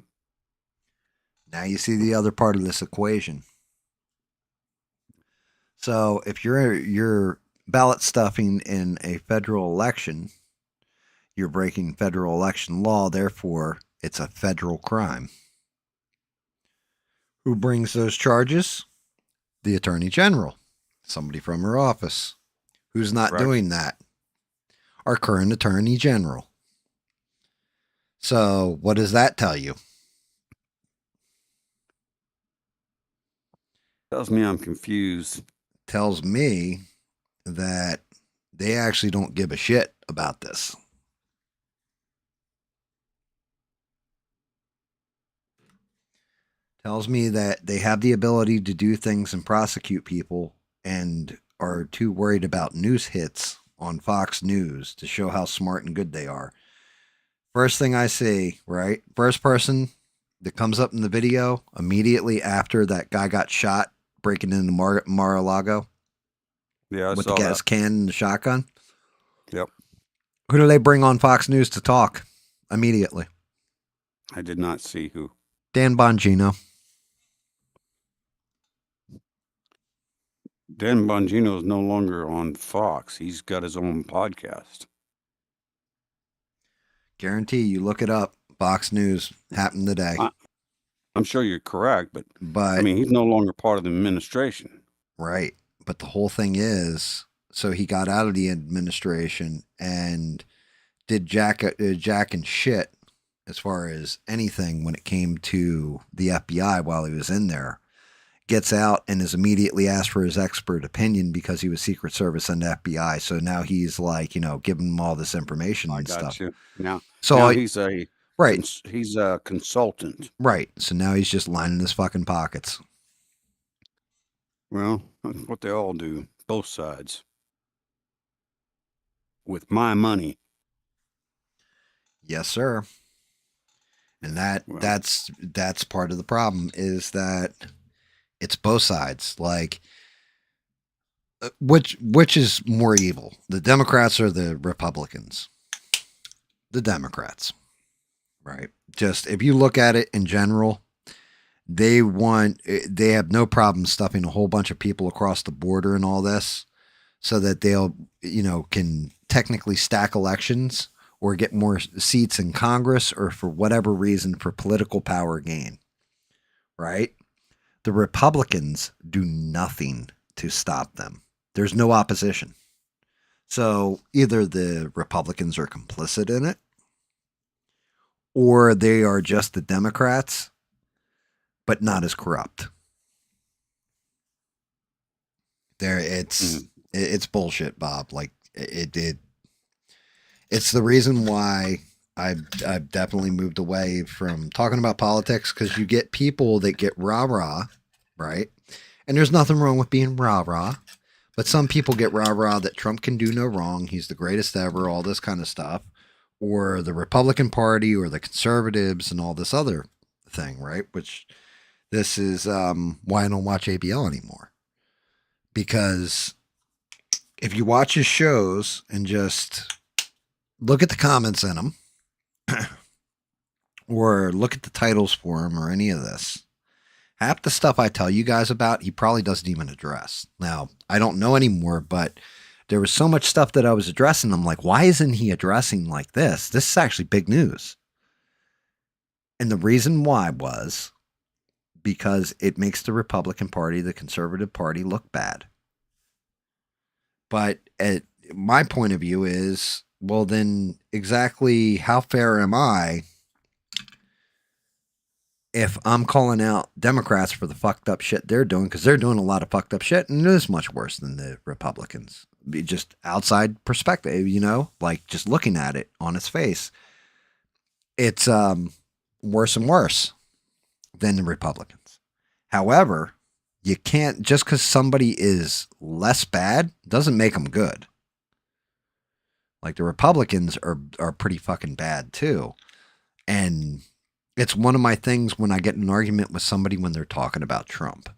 Now you see the other part of this equation. So if you're ballot stuffing in a federal election, you're breaking federal election law, therefore it's a federal crime. Who brings those charges? The Attorney General, somebody from her office. Who's not doing that? Our current Attorney General. So what does that tell you? Tells me I'm confused. Tells me that they actually don't give a shit about this. Tells me that they have the ability to do things and prosecute people and are too worried about news hits on Fox News to show how smart and good they are. First thing I see, right? First person that comes up in the video immediately after that guy got shot breaking into Mar-a-Lago Yeah, I with the saw gas that. can and the shotgun. Yep. Who do they bring on Fox News to talk immediately? I did not see who. Dan Bongino. Dan Bongino is no longer on Fox. He's got his own podcast. Guarantee you look it up. Fox News happened today. I'm sure you're correct, but But I mean, he's no longer part of the administration. right. But the whole thing is, so he got out of the administration and did jack and shit as far as anything when it came to the FBI while he was in there. Gets out and is immediately asked for his expert opinion because he was Secret Service and FBI. So now he's like, giving them all this information I and got stuff. you. Now So he's a right, he's a consultant. right. So now he's just lining his fucking pockets. Well, that's what they all do, both sides. With my money. Yes, sir. And that's part of the problem is that it's both sides. Like, which is more evil, the Democrats or the Republicans? The Democrats, right? Just if you look at it in general, they have no problem stuffing a whole bunch of people across the border and all this, so that they'll can technically stack elections or get more seats in Congress or for whatever reason for political power gain, right? The Republicans do nothing to stop them. There's no opposition. So either the Republicans are complicit in it or they are just the Democrats, but not as corrupt. It's bullshit, Bob. Like it's the reason why I've definitely moved away from talking about politics, because you get people that get rah-rah, right? And there's nothing wrong with being rah-rah, but some people get rah-rah that Trump can do no wrong, he's the greatest ever, all this kind of stuff, or the Republican Party or the conservatives and all this other thing, right? Which this is why I don't watch ABL anymore. Because if you watch his shows and just look at the comments in them, or look at the titles for him or any of this, half the stuff I tell you guys about, he probably doesn't even address. Now, I don't know anymore, but there was so much stuff that I was addressing. I'm like, why isn't he addressing like this? This is actually big news. And the reason why was because it makes the Republican Party, the Conservative Party, look bad. But my point of view is, well, then exactly how fair am I if I'm calling out Democrats for the fucked up shit they're doing? Because they're doing a lot of fucked up shit, and it is much worse than the Republicans. Just outside perspective, like just looking at it on its face, it's worse and worse than the Republicans. However, you can't, just because somebody is less bad doesn't make them good. Like the Republicans are pretty fucking bad too. And it's one of my things when I get in an argument with somebody when they're talking about Trump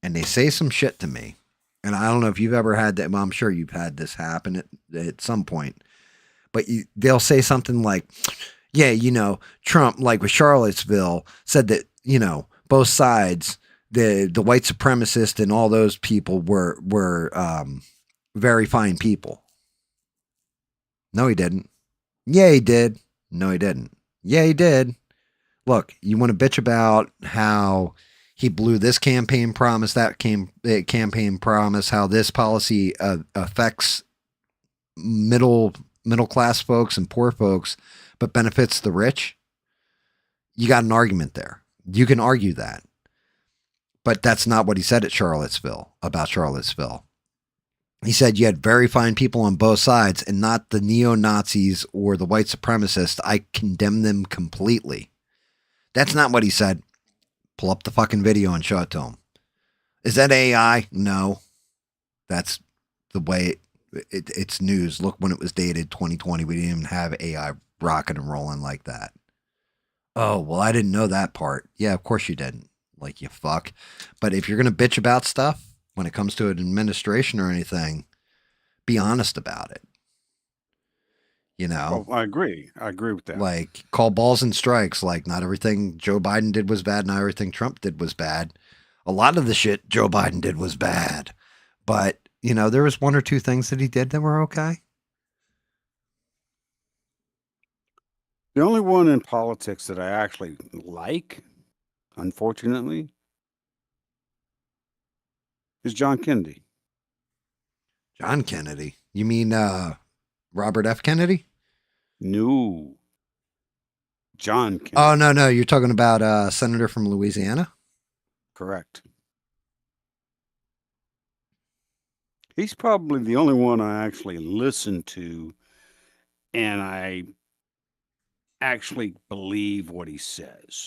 and they say some shit to me. And I don't know if you've ever had that. Well, I'm sure you've had this happen at some point, but they'll say something like, yeah, Trump, like with Charlottesville, said that, both sides, the white supremacists and all those people were very fine people. No, he didn't. Yeah, he did. No, he didn't. Yeah, he did. Look, you want to bitch about how he blew this campaign promise, that campaign promise, how this policy affects middle middle class folks and poor folks, but benefits the rich, you got an argument there. You can argue that. But that's not what he said at Charlottesville about Charlottesville. He said you had very fine people on both sides and not the neo-Nazis or the white supremacists. I condemn them completely. That's not what he said. Pull up the fucking video and show it to him. Is that AI? No. That's the way it's news. Look, when it was dated 2020, we didn't even have AI rocking and rolling like that. Oh, well, I didn't know that part. Yeah, of course you didn't. Like, you fuck. But if you're going to bitch about stuff when it comes to an administration or anything, be honest about it. You know? Well, I agree. I agree with that. Like, call balls and strikes. Like, not everything Joe Biden did was bad. Not everything Trump did was bad. A lot of the shit Joe Biden did was bad. But, you know, there was one or two things that he did that were okay. The only one in politics that I actually like, unfortunately, is John Kennedy. John Kennedy? You mean Robert F. Kennedy? No. John Kennedy. Oh, no. You're talking about Senator from Louisiana? Correct. He's probably the only one I actually listen to, and I actually believe what he says.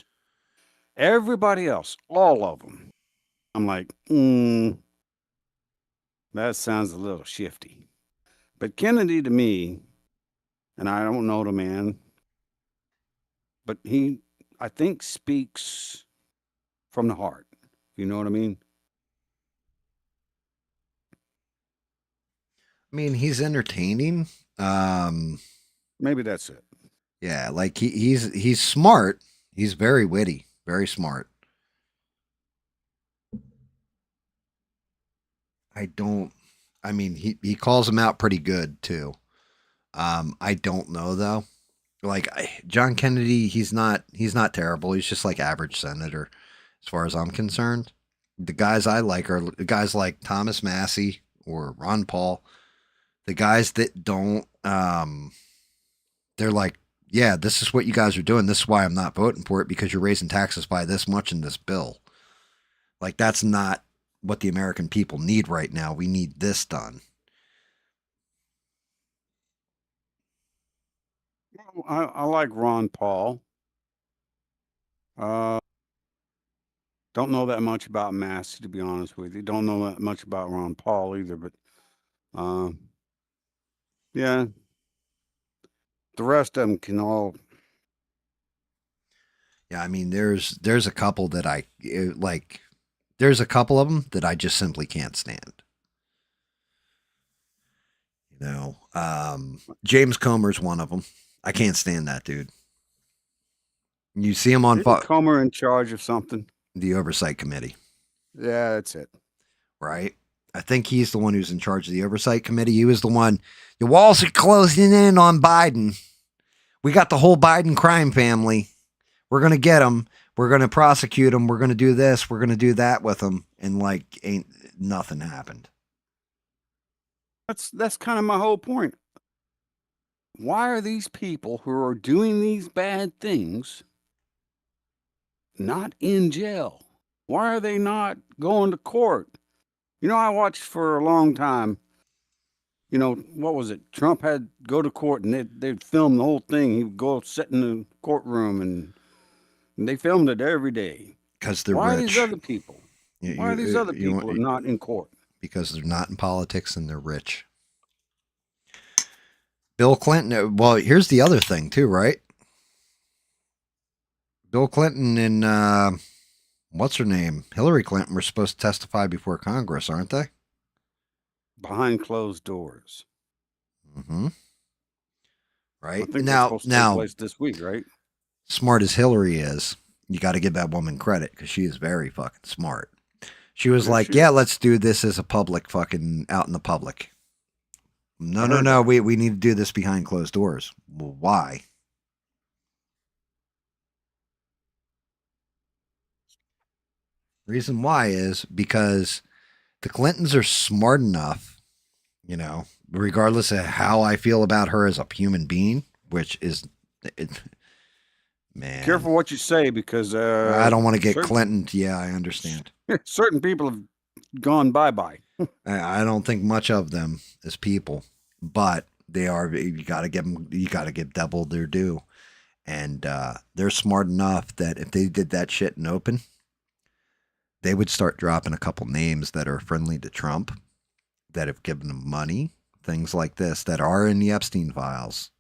Everybody else, all of them, I'm like, that sounds a little shifty. But Kennedy, to me, and I don't know the man, but he, I think, speaks from the heart. You know what I mean? I mean, he's entertaining. Maybe that's it. Yeah, like he's smart. He's very witty, very smart. I mean, he calls him out pretty good too. I don't know though. Like John Kennedy, he's not terrible. He's just like average senator, as far as I'm concerned. The guys I like are guys like Thomas Massey or Ron Paul. The guys that don't, they're like, yeah, this is what you guys are doing. This is why I'm not voting for it, because you're raising taxes by this much in this bill. Like, that's not what the American people need right now. We need this done. I like Ron Paul. Don't know that much about Massey, to be honest with you. Don't know that much about Ron Paul either, but yeah, the rest of them can all. Yeah, I mean, there's a couple that I like. There's a couple of them that I just simply can't stand. You know, James Comer's one of them. I can't stand that dude. You see him on Comer in charge of something. The Oversight Committee. Yeah, that's it. Right? I think he's the one who's in charge of the Oversight Committee. He was the one. The walls are closing in on Biden. We got the whole Biden crime family. We're going to get them. We're going to prosecute them. We're going to do this. We're going to do that with them. And like, ain't nothing happened. That's kind of my whole point. Why are these people who are doing these bad things not in jail? Why are they not going to court? You know, I watched for a long time, you know, what was it? Trump had go to court and they'd film the whole thing. He would go sit in the courtroom and they filmed it every day. Because they're Why rich. are these other people? Why are these other people not in court? Because they're not in politics and they're rich. Bill Clinton, well, here's the other thing too, right? Bill Clinton and what's her name? Hillary Clinton were supposed to testify before Congress, aren't they? Behind closed doors. Mm-hmm. Right? I think now, that's supposed to take place this week, right? Smart as Hillary is, you got to give that woman credit because she is very fucking smart. She was like, yeah, let's do this as a public fucking out in the public. No. We need to do this behind closed doors. Well, why? Reason why is because the Clintons are smart enough, you know, regardless of how I feel about her as a human being, which is, man, Careful what you say, because I don't want to get certain, Clinton. Yeah, I understand. certain people have gone bye-bye. I don't think much of them as people, but they are. You got to give them. You got to give devil their due, and they're smart enough that if they did that shit in open, they would start dropping a couple names that are friendly to Trump, that have given them money, things like this that are in the Epstein files,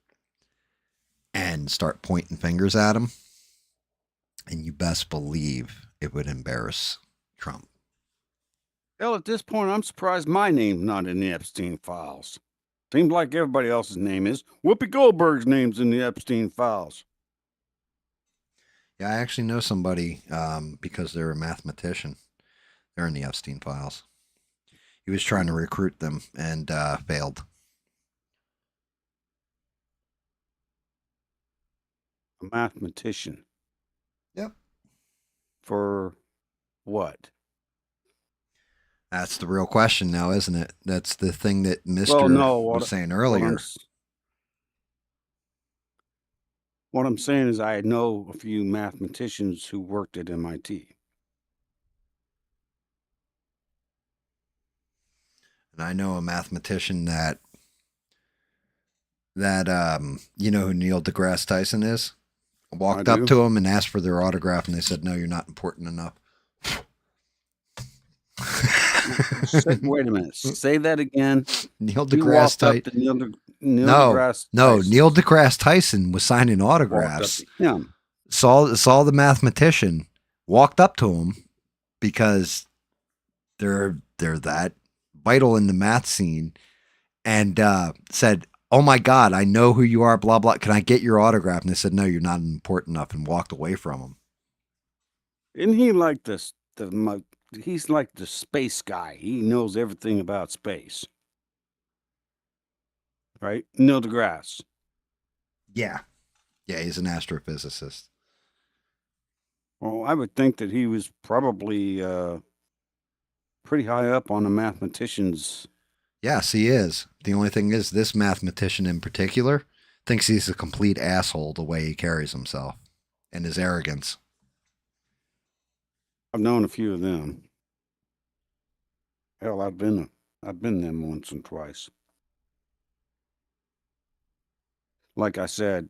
and start pointing fingers at him. And you best believe it would embarrass Trump. Hell, at this point, I'm surprised my name's not in the Epstein files. Seems like everybody else's name is. Whoopi Goldberg's name's in the Epstein files. Yeah, I actually know somebody because they're a mathematician. They're in the Epstein files. He was trying to recruit them and failed. A mathematician. Yep. For what? That's the real question now, isn't it? That's the thing that Mr. was saying earlier. What I'm saying is I know a few mathematicians who worked at MIT. And I know a mathematician that you know who Neil deGrasse Tyson is? Walked up to him and asked for their autograph, and they said, "No, you're not important enough." Wait a minute. Say that again. Neil deGrasse Tyson. Neil deGrasse Tyson was signing autographs. Saw the mathematician, walked up to him because they're that vital in the math scene, and said, "Oh my God, I know who you are, blah, blah. Can I get your autograph?" And they said, "No, you're not important enough," and walked away from him. Isn't he like this? He's like the space guy. He knows everything about space. Right? Neil deGrasse. Yeah. Yeah, he's an astrophysicist. Well, I would think that he was probably pretty high up on the mathematicians. Yes, he is. The only thing is, this mathematician in particular thinks he's a complete asshole the way he carries himself and his arrogance. I've known a few of them. Hell, I've been them once and twice. Like I said,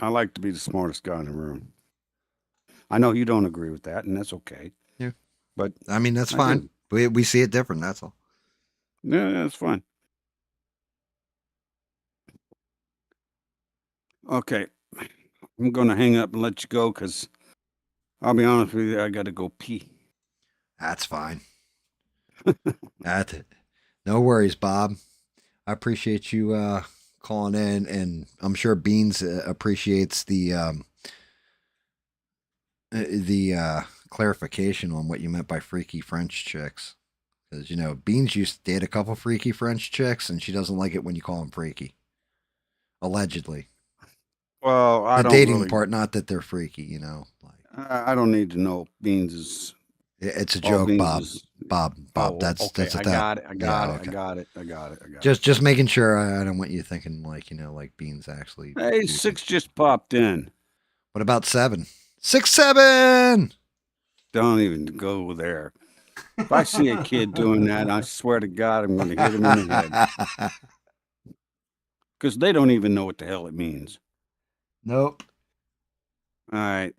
I like to be the smartest guy in the room. I know you don't agree with that, and that's okay. Yeah. But I mean, that's fine. We see it different, that's all. Yeah, that's fine. Okay. I'm going to hang up and let you go because I'll be honest with you, I got to go pee. That's fine. That's it. No worries, Bob. I appreciate you calling in, and I'm sure Beans appreciates the clarification on what you meant by freaky French chicks. Because, you know, Beans used to date a couple freaky French chicks, and she doesn't like it when you call them freaky. Allegedly. Well, the dating part, not that they're freaky, you know. Like, I don't need to know Beans is. It's a joke, Bob. Bob. Oh, that's okay. That's a I got it. I got it. Just making sure. I don't want you thinking like, you know, like Beans actually. Hey, 6 just popped in. What about 7? 6, 7. Don't even go there. If I see a kid doing that, I swear to God, I'm going to hit him in the head. Because they don't even know what the hell it means. Nope. All right.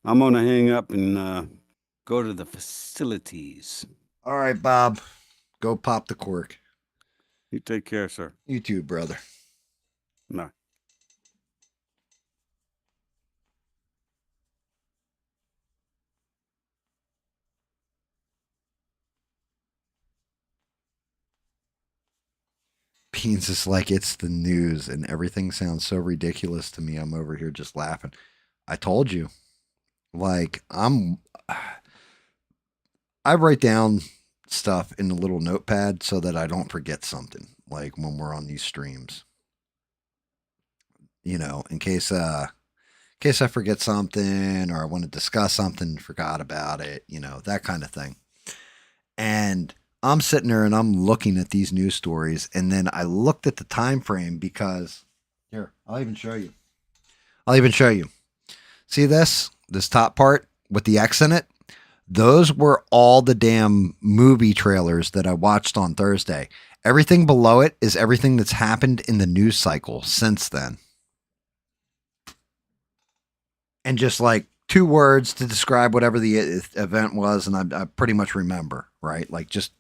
I'm going to hang up and go to the facilities. All right, Bob. Go pop the cork. You take care, sir. You too, brother. No. Beans is like, it's the news and everything sounds so ridiculous to me. I'm over here just laughing. I told you. Like, I write down stuff in a little notepad so that I don't forget something, like when we're on these streams. You know, in case I forget something or I want to discuss something, forgot about it, you know, that kind of thing. And I'm sitting there and I'm looking at these news stories, and then I looked at the time frame because here, I'll even show you. I'll even show you. See this top part with the X in it? Those were all the damn movie trailers that I watched on Thursday. Everything below it is everything that's happened in the news cycle since then. And just like 2 words to describe whatever the event was, and I pretty much remember, right? Like just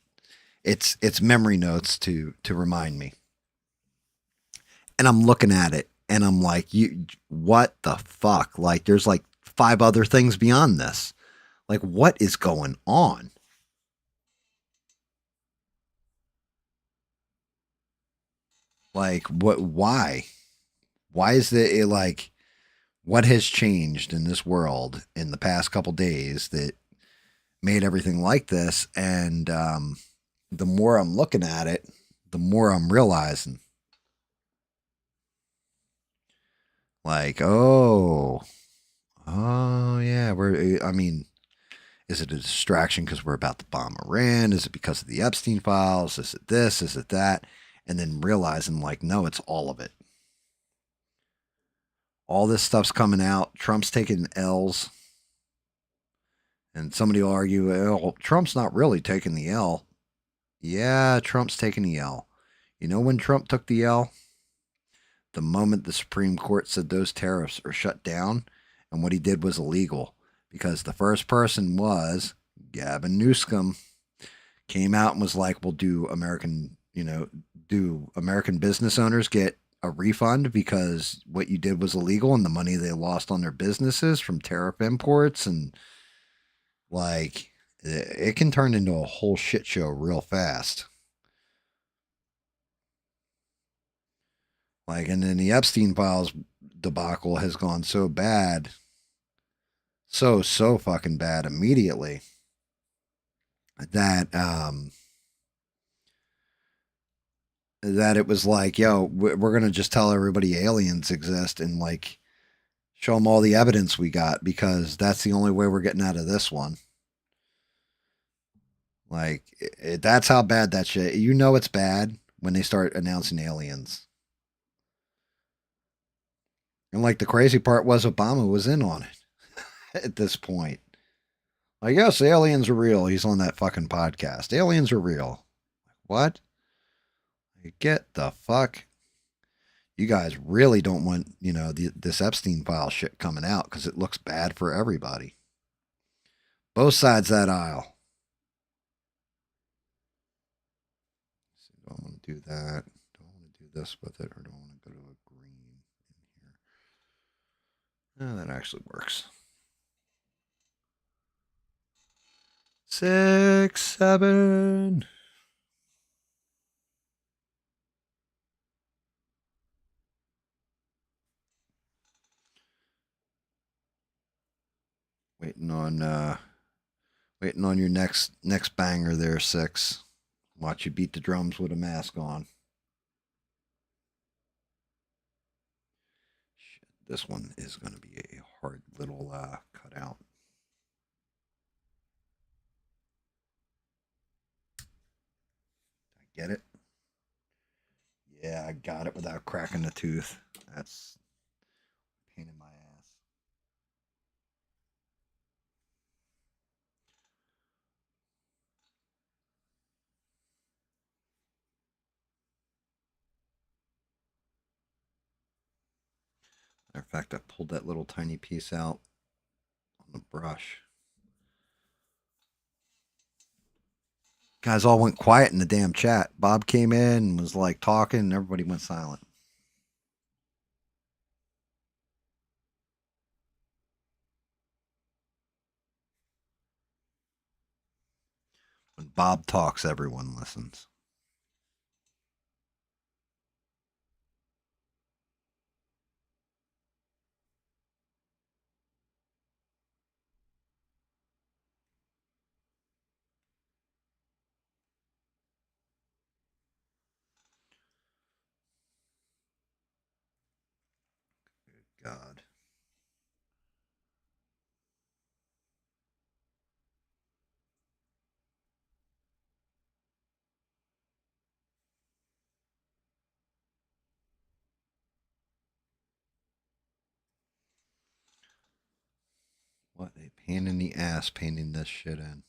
it's memory notes to remind me. And I'm looking at it and I'm like, you what the fuck? Like there's like 5 other things beyond this. Like what is going on? Like what why? Why is it like what has changed in this world in the past couple days that made everything like this? And the more I'm looking at it, the more I'm realizing like, oh yeah, I mean, is it a distraction because we're about to bomb Iran? Is it because of the Epstein files? Is it this? Is it that? And then realizing like, no, it's all of it. All this stuff's coming out. Trump's taking L's. And somebody will argue, oh, Trump's not really taking the L. Yeah, Trump's taking the L. You know when Trump took the L? The moment the Supreme Court said those tariffs are shut down, and what he did was illegal. Because the first person was Gavin Newsom, came out and was like, well, do American business owners get a refund because what you did was illegal and the money they lost on their businesses from tariff imports? And like, it can turn into a whole shit show real fast. Like, and then the Epstein files debacle has gone so bad, so fucking bad immediately that that it was like, yo, we're gonna just tell everybody aliens exist and like show them all the evidence we got because that's the only way we're getting out of this one. Like, that's how bad that shit. You know, it's bad when they start announcing aliens. And like the crazy part was Obama was in on it at this point. Like, yes, aliens are real. He's on that fucking podcast. Aliens are real. What? Get the fuck. You guys really don't want, this Epstein file shit coming out because it looks bad for everybody. Both sides of that aisle. So do I want to do that? Do I want to do this with it or do I want to go to a green in here? Oh, that actually works. 6, 7. Waiting on your next banger there, 6. Watch you beat the drums with a mask on. Shit, this one is going to be a hard little cutout. Get it? Yeah, I got it without cracking the tooth. That's a pain in my ass. Matter of fact, I pulled that little tiny piece out on the brush. Guys all went quiet in the damn chat. Bob came in and was like talking, and everybody went silent. When Bob talks, everyone listens. God. Pain in the ass painting this shit in.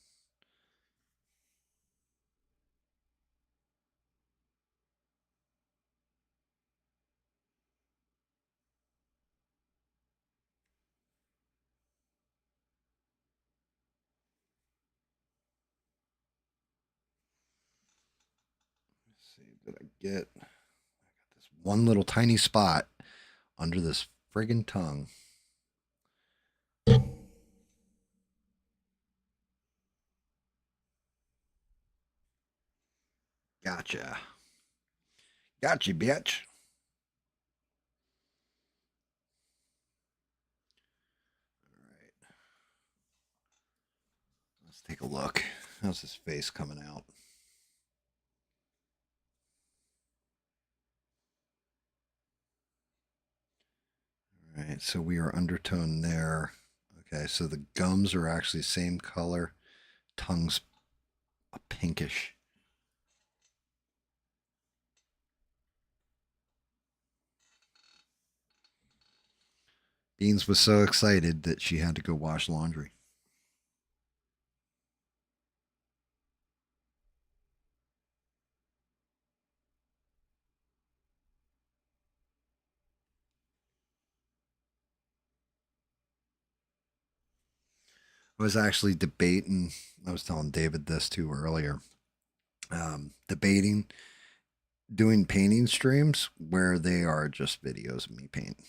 Let's see, did I got this one little tiny spot under this friggin' tongue. Gotcha. Gotcha, bitch. All right. Let's take a look. How's his face coming out? All right, so we are undertone there. Okay, so the gums are actually the same color. Tongue's a pinkish. Beans was so excited that she had to go wash laundry. I was actually debating, I was telling David this too earlier, debating doing painting streams where they are just videos of me painting.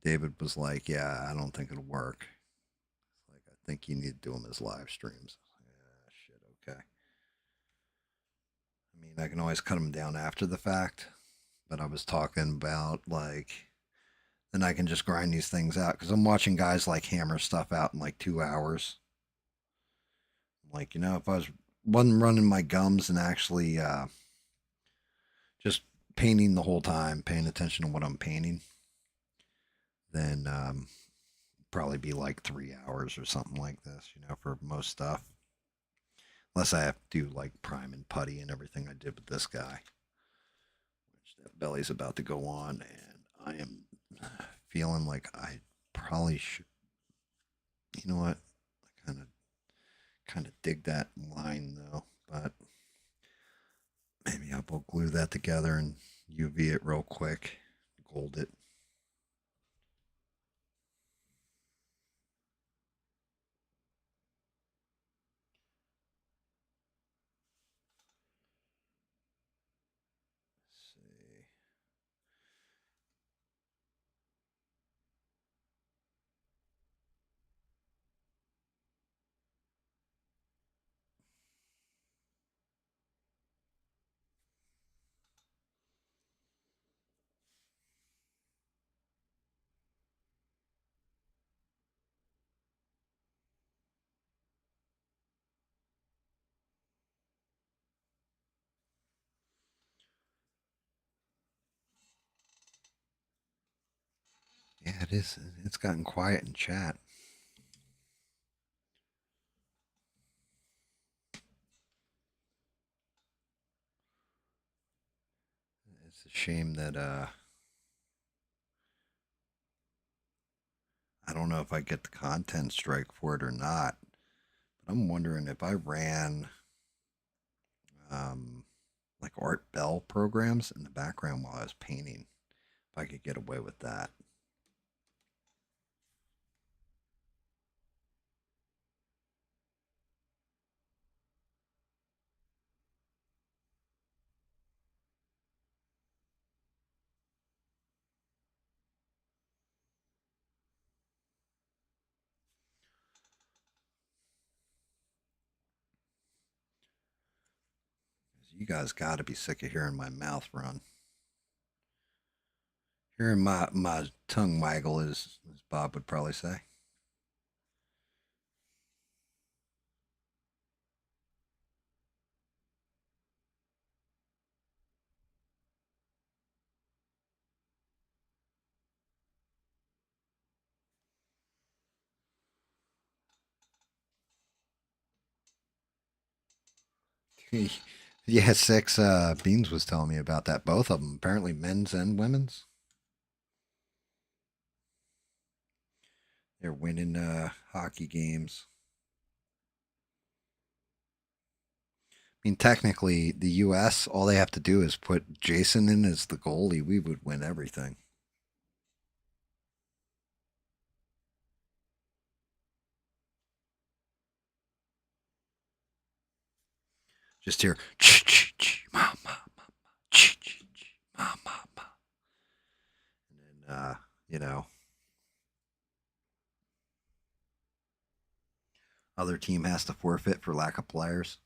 David was like, "Yeah, I don't think it'll work. Like, I think you need to do them as live streams." Yeah, shit, okay. I mean, I can always cut them down after the fact, but I was talking about like, then I can just grind these things out because I'm watching guys like hammer stuff out in like 2 hours. Like, if I wasn't running my gums and actually just painting the whole time, paying attention to what I'm painting, then probably be like 3 hours or something like this, for most stuff. Unless I have to do like prime and putty and everything I did with this guy. Which that belly's about to go on, and I am feeling like I probably should. You know what? I kind of dig that line though, but maybe I'll glue that together and UV it real quick, gold it. Let's see. Yeah, it is. It's gotten quiet in chat. It's a shame that I don't know if I get the content strike for it or not. But I'm wondering if I ran like Art Bell programs in the background while I was painting, if I could get away with that. You guys got to be sick of hearing my mouth run. Hearing my tongue waggle, as Bob would probably say. Yeah, six Beans was telling me about that. Both of them, apparently men's and women's. They're winning hockey games. I mean, technically, the U.S., all they have to do is put Jason in as the goalie. We would win everything. Just hear, ma, ma, ma, ma, ma, ma. And then, you know, other team has to forfeit for lack of players.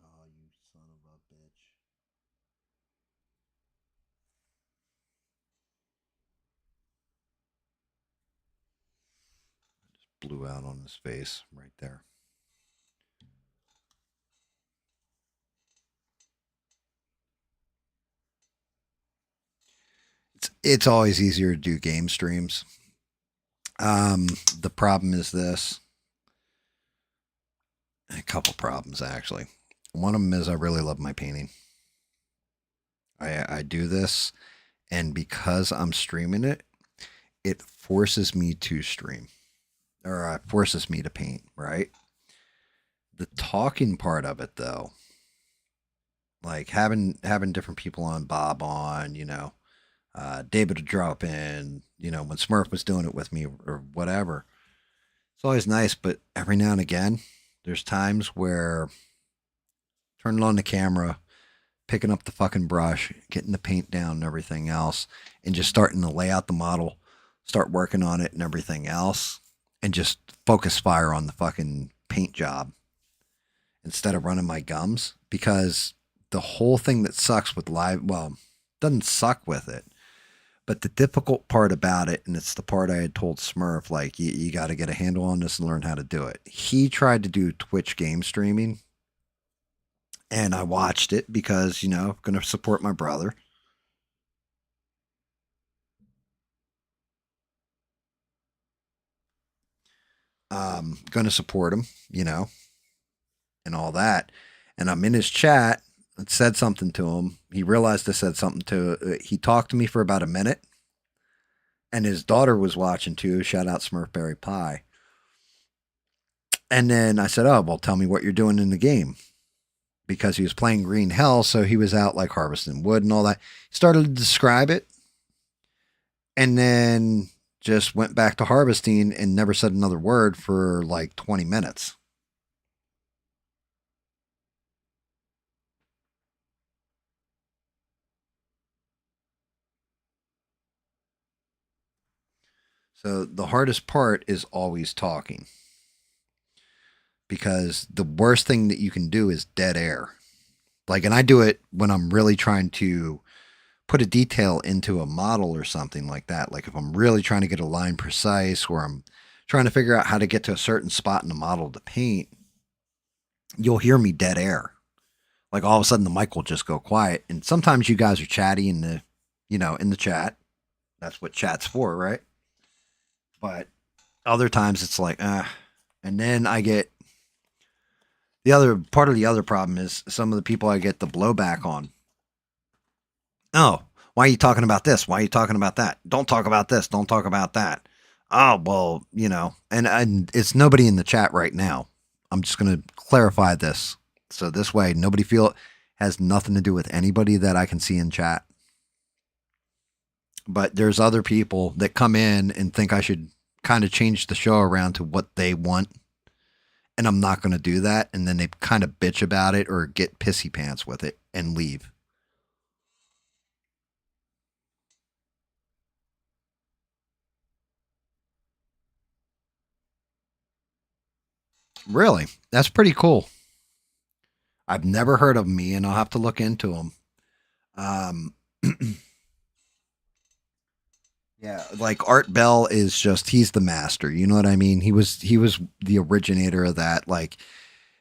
Oh, you son of a bitch. Blew out on his face right there. It's always easier to do game streams. The problem is this. A couple problems actually. One of them is I really love my painting. I do this, and because I'm streaming it, it forces me to stream, or forces me to paint. Right. The talking part of it, though, like having different people on, Bob on, David to drop in, when Smurf was doing it with me or whatever. It's always nice, but every now and again, there's times where turning on the camera, picking up the fucking brush, getting the paint down and everything else, and just starting to lay out the model, start working on it and everything else, and just focus fire on the fucking paint job instead of running my gums. Because the whole thing that sucks with live, well, doesn't suck with it, but the difficult part about it, and it's the part I had told Smurf, like, you got to get a handle on this and learn how to do it. He tried to do Twitch game streaming, and I watched it because, I'm going to support my brother. Going to support him, and all that. And I'm in his chat and said something to him. He realized I said something to. He talked to me for about a minute, and his daughter was watching too. Shout out Smurfberry Pie. And then I said, "Oh, well, tell me what you're doing in the game," because he was playing Green Hell, so he was out like harvesting wood and all that. He started to describe it, and then just went back to harvesting and never said another word for like 20 minutes. So the hardest part is always talking, because the worst thing that you can do is dead air. Like, and I do it when I'm really trying to put a detail into a model or something like that. Like if I'm really trying to get a line precise, or I'm trying to figure out how to get to a certain spot in the model to paint, you'll hear me dead air. Like all of a sudden the mic will just go quiet. And sometimes you guys are chatty in the, in the chat. That's what chat's for, right? But other times it's like, and then I get the other part of the other problem is some of the people I get the blowback on. Oh, why are you talking about this? Why are you talking about that? Don't talk about this. Don't talk about that. Oh, well, and it's nobody in the chat right now. I'm just going to clarify this. So this way, nobody has nothing to do with anybody that I can see in chat. But there's other people that come in and think I should kind of change the show around to what they want. And I'm not going to do that. And then they kind of bitch about it or get pissy pants with it and leave. Really? That's pretty cool. I've never heard of me, and I'll have to look into them. Yeah, like Art Bell is he's the master. You know what I mean? He was the originator of that. Like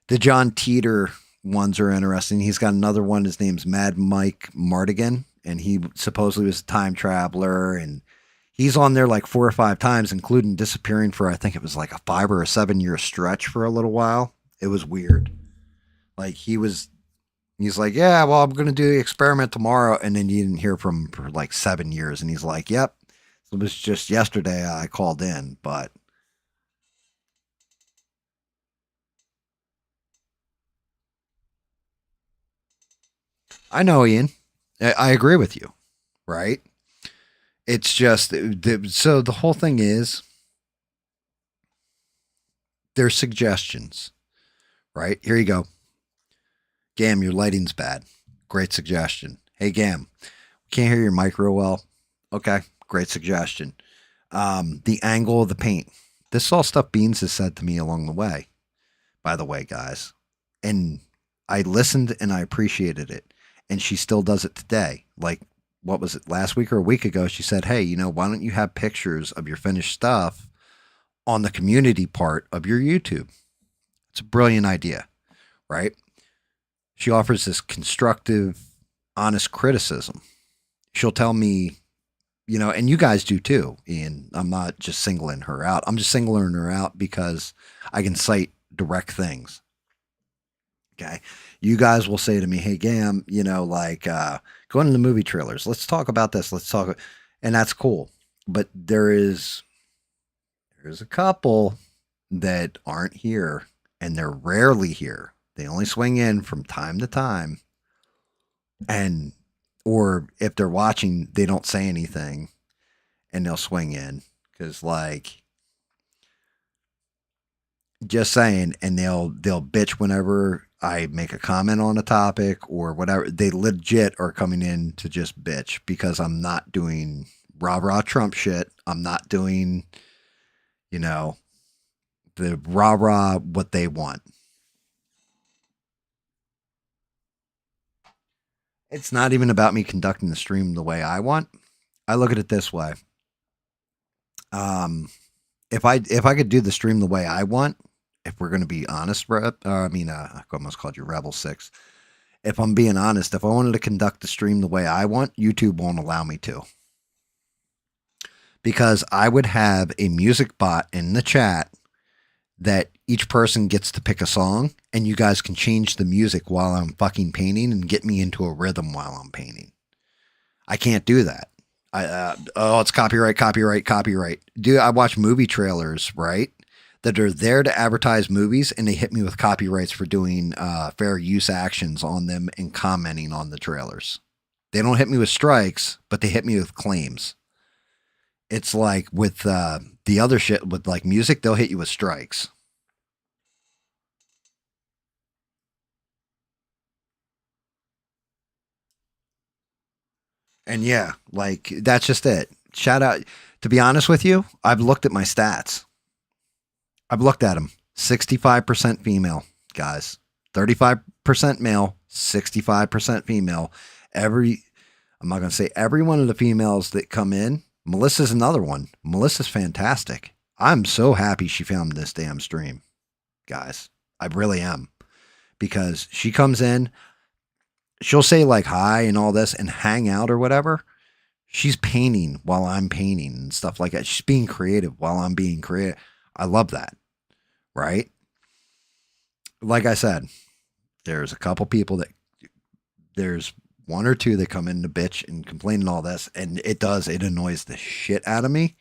the John Teeter ones are interesting. He's got another one. His name's Mad Mike Mardigan, and he supposedly was a time traveler, and He's on there like 4 or 5 times, including disappearing for, I think it was like a 5 or 7 year stretch for a little while. It was weird. Like he's like, yeah, well, I'm going to do the experiment tomorrow. And then you didn't hear from him for like 7 years. And he's like, yep, it was just yesterday I called in, but I know, Ian. I agree with you, right? It's just so the whole thing is there's suggestions, right? Here you go. Gam, your lighting's bad. Great suggestion. Hey, Gam, can't hear your mic real well. Okay, great suggestion. The angle of the paint. This is all stuff Beans has said to me along the way, by the way, guys. And I listened and I appreciated it. And she still does it today. Like, what was it, last week or a week ago? She said, hey, why don't you have pictures of your finished stuff on the community part of your YouTube? It's a brilliant idea, right? She offers this constructive, honest criticism. She'll tell me, and you guys do too, Ian. I'm not just singling her out. I'm just singling her out because I can cite direct things. Okay. You guys will say to me, hey, Gam, going into movie trailers, let's talk about this. Let's talk. And that's cool. But there's a couple that aren't here, and they're rarely here. They only swing in from time to time. Or if they're watching, they don't say anything and they'll swing in. Cause just saying, and they'll bitch whenever I make a comment on a topic or whatever. They legit are coming in to just bitch because I'm not doing rah Trump shit. I'm not doing, the rah what they want. It's not even about me conducting the stream the way I want. I look at it this way. If I could do the stream the way I want, if we're going to be honest, I almost called you Rebel 6. If I'm being honest, if I wanted to conduct the stream the way I want, YouTube won't allow me to. Because I would have a music bot in the chat that each person gets to pick a song, and you guys can change the music while I'm fucking painting and get me into a rhythm while I'm painting. I can't do that. It's copyright. Dude, I watch movie trailers, right? That are there to advertise movies, and they hit me with copyrights for doing fair use actions on them and commenting on the trailers. They don't hit me with strikes, but they hit me with claims. It's like with the other shit with like music, they'll hit you with strikes. And yeah, like that's just it. Shout out. To be honest with you, I've looked at my stats. I've looked at them. 65% female, guys. 35% male, 65% female. I'm not going to say every one of the females that come in. Melissa's another one. Melissa's fantastic. I'm so happy she found this damn stream, guys. I really am. Because she comes in, she'll say like hi and all this and hang out or whatever. She's painting while I'm painting and stuff like that. She's being creative while I'm being creative. I love that. Right? Like I said, there's a couple people there's one or two that come in to bitch and complain and all this, and it annoys the shit out of me,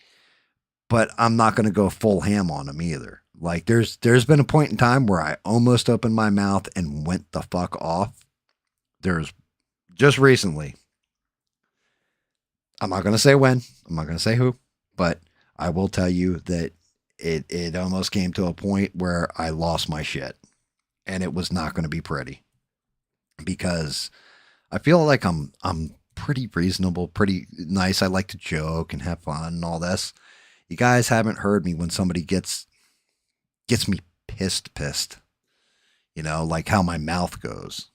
but I'm not going to go full ham on them either. Like there's been a point in time where I almost opened my mouth and went the fuck off. There's just recently. I'm not going to say when, I'm not going to say who, but I will tell you that it almost came to a point where I lost my shit, and it was not going to be pretty because I feel like I'm pretty reasonable, pretty nice. I like to joke and have fun and all this. You guys haven't heard me when somebody gets me pissed, like how my mouth goes.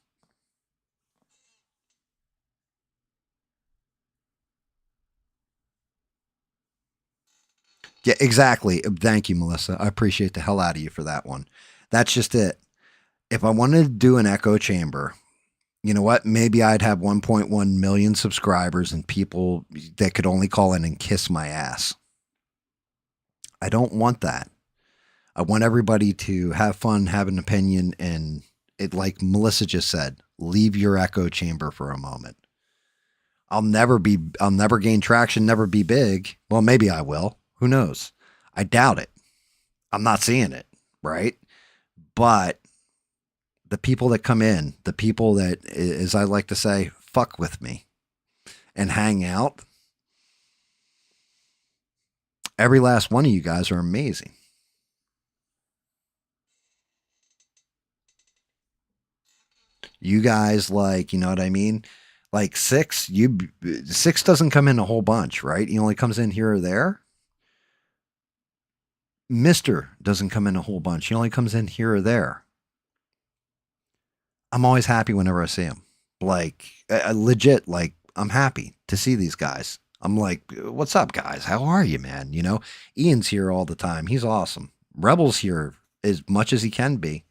Yeah, exactly. Thank you, Melissa. I appreciate the hell out of you for that one. That's just it. If I wanted to do an echo chamber, you know what? Maybe I'd have 1.1 million subscribers and people that could only call in and kiss my ass. I don't want that. I want everybody to have fun, have an opinion, and it, like Melissa just said, leave your echo chamber for a moment. I'll never gain traction, never be big. Well, maybe I will. Who knows? I doubt it. I'm not seeing it, right? But the people that come in, the people that, as I like to say, fuck with me and hang out, every last one of you guys are amazing. You guys, like, you know what I mean? Like six doesn't come in a whole bunch, right? He only comes in here or there. Mister doesn't come in a whole bunch. He only comes in here or there. I'm always happy whenever I see him. Like, legit, like, I'm happy to see these guys. I'm like, what's up, guys? How are you, man? You know, Ian's here all the time. He's awesome. Rebel's here as much as he can be.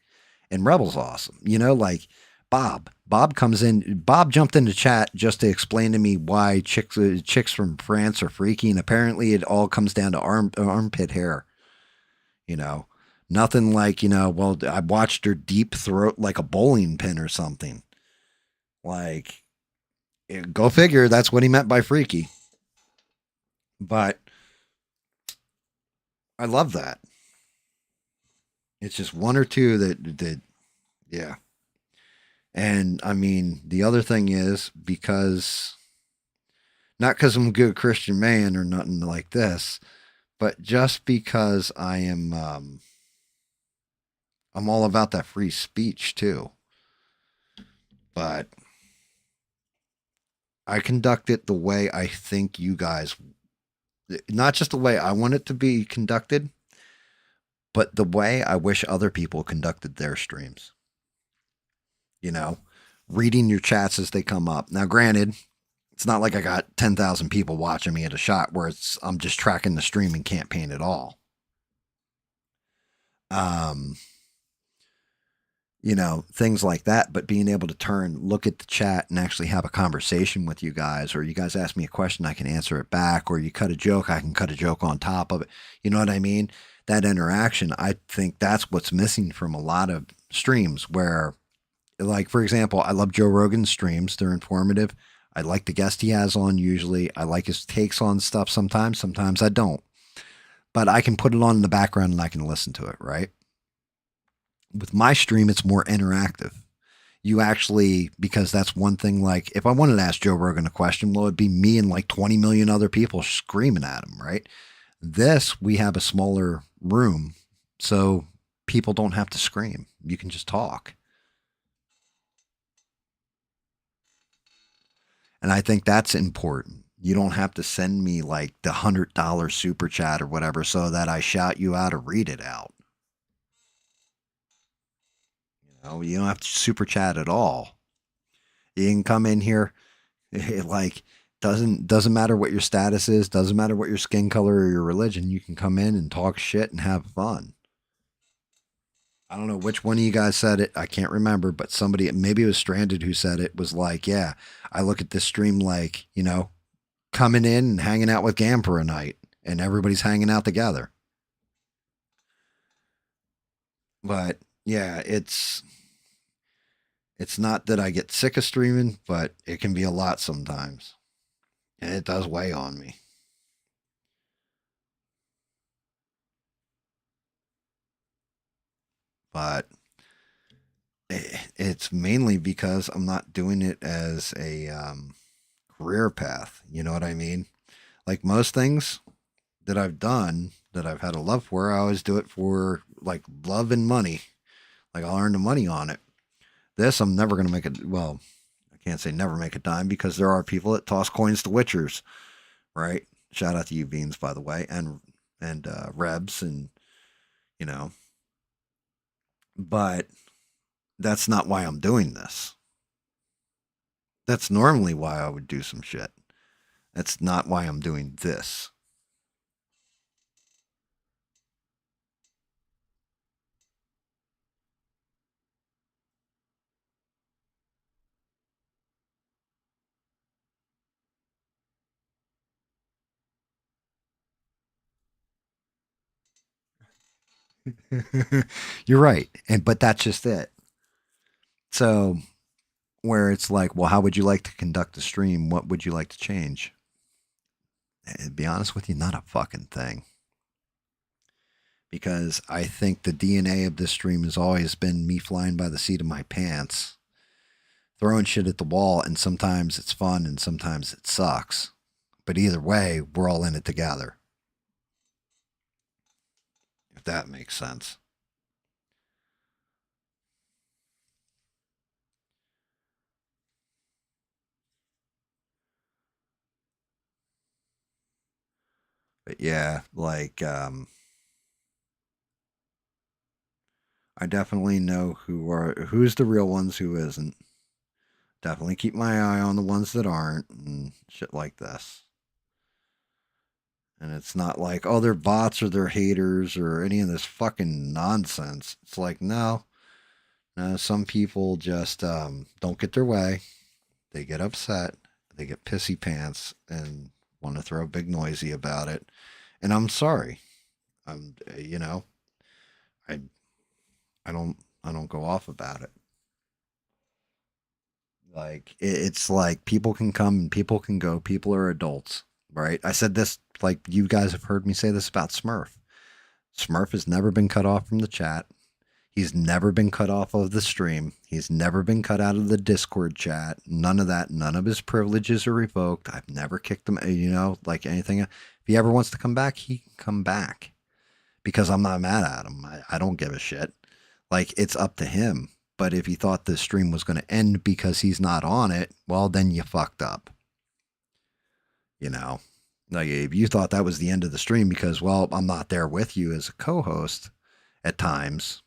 And Rebel's awesome. You know, like Bob. Bob comes in. Bob jumped into chat just to explain to me why chicks from France are freaky. And apparently it all comes down to armpit hair. You know, nothing like, you know, well, I watched her deep throat like a bowling pin or something. Like, go figure. That's what he meant by freaky. But I love that. It's just one or two that, yeah. And I mean, the other thing is because, not because I'm a good Christian man or nothing like this, but just because I'm all about that free speech too. But I conduct it the way I think you guys, not just the way I want it to be conducted, but the way I wish other people conducted their streams. You know, reading your chats as they come up. Now, granted, it's not like I got 10,000 people watching me at a shot where I'm just tracking the stream and can't paint it all. You know, things like that, but being able to look at the chat and actually have a conversation with you guys, or you guys ask me a question, I can answer it back, or you cut a joke, I can cut a joke on top of it. You know what I mean? That interaction, I think that's what's missing from a lot of streams where, like, for example, I love Joe Rogan's streams. They're informative. I like the guest he has on usually. I like his takes on stuff sometimes. Sometimes I don't. But I can put it on in the background and I can listen to it, right? With my stream, it's more interactive. You actually, because that's one thing, like, if I wanted to ask Joe Rogan a question, well, it'd be me and like 20 million other people screaming at him, right? This, we have a smaller room, so people don't have to scream. You can just talk. And I think that's important. You don't have to send me like the $100 super chat or whatever so that I shout you out or read it out. You know, you don't have to super chat at all. You can come in here, like, doesn't matter what your status is, doesn't matter what your skin color or your religion. You can come in and talk shit and have fun. I don't know which one of you guys said it. I can't remember, but somebody, maybe it was Stranded, who said it, was like, yeah, I look at this stream like, you know, coming in and hanging out with GAM for a night and everybody's hanging out together. But yeah, it's not that I get sick of streaming, but it can be a lot sometimes. And it does weigh on me. But it's mainly because I'm not doing it as a career path. You know what I mean? Like most things that I've done that I've had a love for, I always do it for like love and money. Like I'll earn the money on it. This, I'm never going to make it. Well, I can't say never make a dime because there are people that toss coins to witchers, right? Shout out to you, Beans, by the way, and Rebs, and you know. But that's not why I'm doing this. That's normally why I would do some shit. That's not why I'm doing this. You're right. But that's just it. So where it's like, well, how would you like to conduct the stream? What would you like to change? And be honest with you, not a fucking thing. Because I think the DNA of this stream has always been me flying by the seat of my pants, throwing shit at the wall, and sometimes it's fun and sometimes it sucks. But either way, we're all in it together. If that makes sense. But yeah, like I definitely know who's the real ones, who isn't. Definitely keep my eye on the ones that aren't and shit like this. And it's not like, oh, they're bots or they're haters or any of this fucking nonsense. It's like, no. No, some people just don't get their way. They get upset. They get pissy pants and want to throw big noisy about it. And I'm sorry. I'm, you know, I, I don't go off about it. Like it's like people can come and people can go. People are adults, right? I said this, like you guys have heard me say this about Smurf. Smurf has never been cut off from the chat. He's never been cut off of the stream. He's never been cut out of the Discord chat. None of that. None of his privileges are revoked. I've never kicked him, like anything. If he ever wants to come back, he can come back because I'm not mad at him. I don't give a shit. Like, it's up to him. But if he thought the stream was going to end because he's not on it, well, then you fucked up. You know, like if you thought that was the end of the stream because, well, I'm not there with you as a co host at times,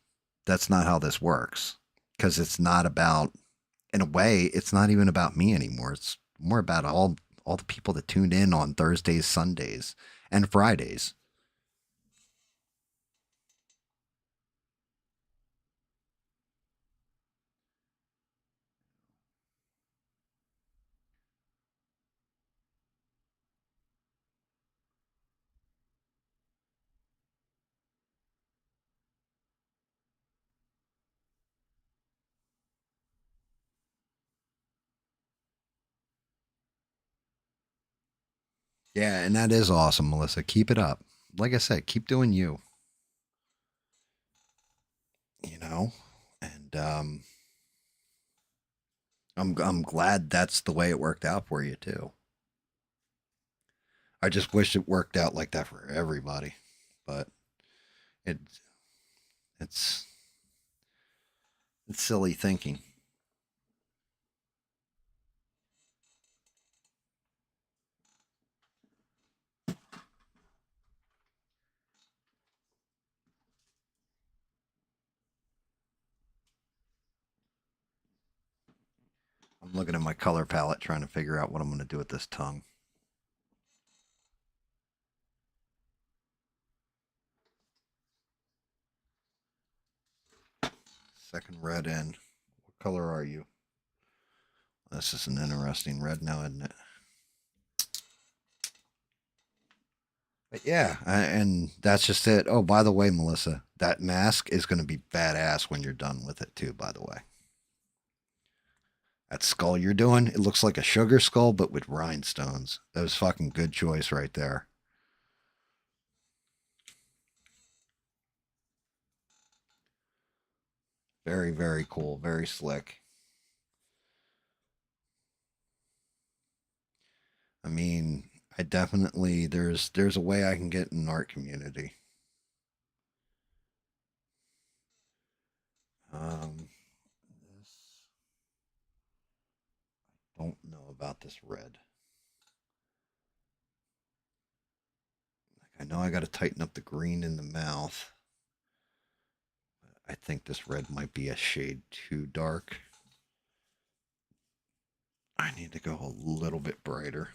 that's not how this works. Because it's not about, in a way, it's not even about me anymore. It's more about all the people that tuned in on Thursdays, Sundays, and Fridays. Yeah, and that is awesome, Melissa. Keep it up. Like I said, keep doing you. You know, and I'm glad that's the way it worked out for you too. I just wish it worked out like that for everybody, but it it's it's silly thinking. I'm looking at my color palette trying to figure out what I'm going to do with this tongue. Second red in. What color are you? This is an interesting red now, isn't it? But yeah, and that's just it. Oh, by the way, Melissa, that mask is going to be badass when you're done with it too, by the way. That skull you're doing, it looks like a sugar skull, but with rhinestones. That was fucking good choice right there. Very, very cool. Very slick. I mean, I definitely there's a way I can get in art community. This don't know about this red. I know I got to tighten up the green in the mouth. I think this red might be a shade too dark. I need to go a little bit brighter.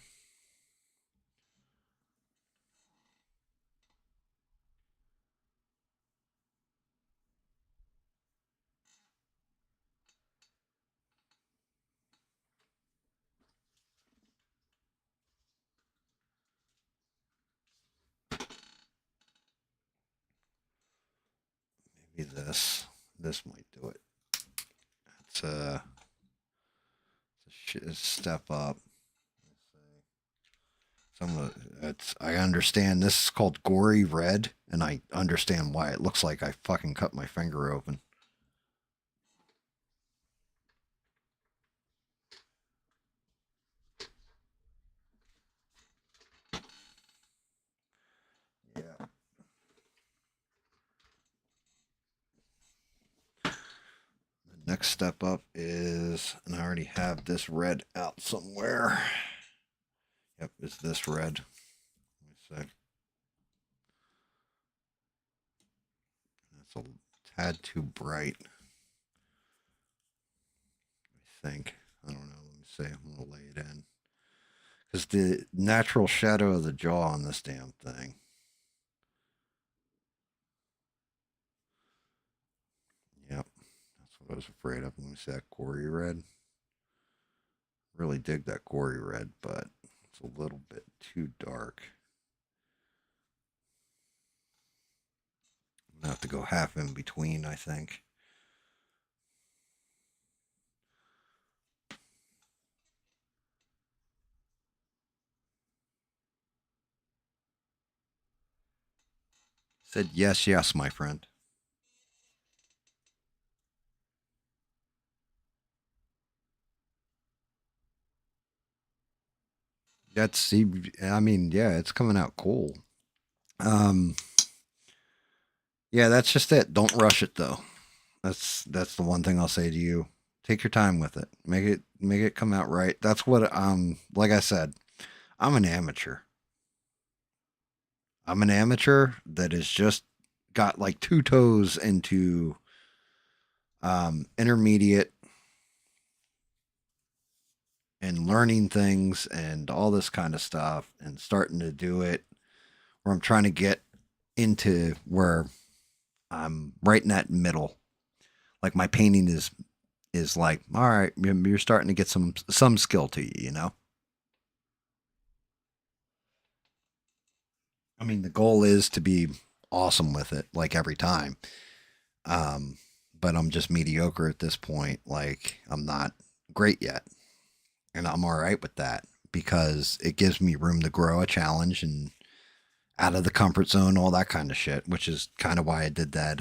this. This might do it. It's a step up. Some of it's I understand this is called gory red, and I understand why it looks like I fucking cut my finger open. Yeah. The next step up is, and I already have this red out somewhere. Yep, it's this red. Let me see. That's a tad too bright. I think. I don't know. Let me see. I'm going to lay it in. Because the natural shadow of the jaw on this damn thing. Yep. That's what I was afraid of. Let me see that gory red. Really dig that gory red, but it's a little bit too dark. I'm gonna have to go half in between, I think. Said yes, yes, my friend. That's, I mean, yeah, it's coming out cool. Yeah, that's just it. Don't rush it though. That's the one thing I'll say to you. Take your time with it. Make it come out right. That's what like I said, I'm an amateur. I'm an amateur that has just got like 2 toes into intermediate and learning things and all this kind of stuff and starting to do it where I'm trying to get into where I'm right in that middle. Like my painting is like, all right, you're starting to get some skill to you, you know? I mean, the goal is to be awesome with it like every time. Um but I'm just mediocre at this point. Like I'm not great yet. And I'm all right with that because it gives me room to grow, a challenge, and out of the comfort zone, all that kind of shit, which is kind of why I did that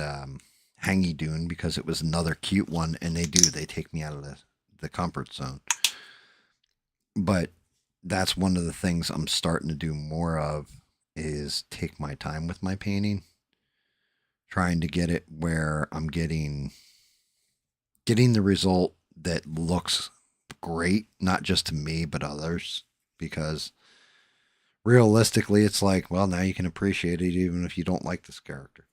hangy dune, because it was another cute one, and they take me out of the comfort zone. But that's one of the things I'm starting to do more of is take my time with my painting, trying to get it where I'm getting the result that looks great, not just to me but others, because realistically it's like, well, now you can appreciate it even if you don't like this character.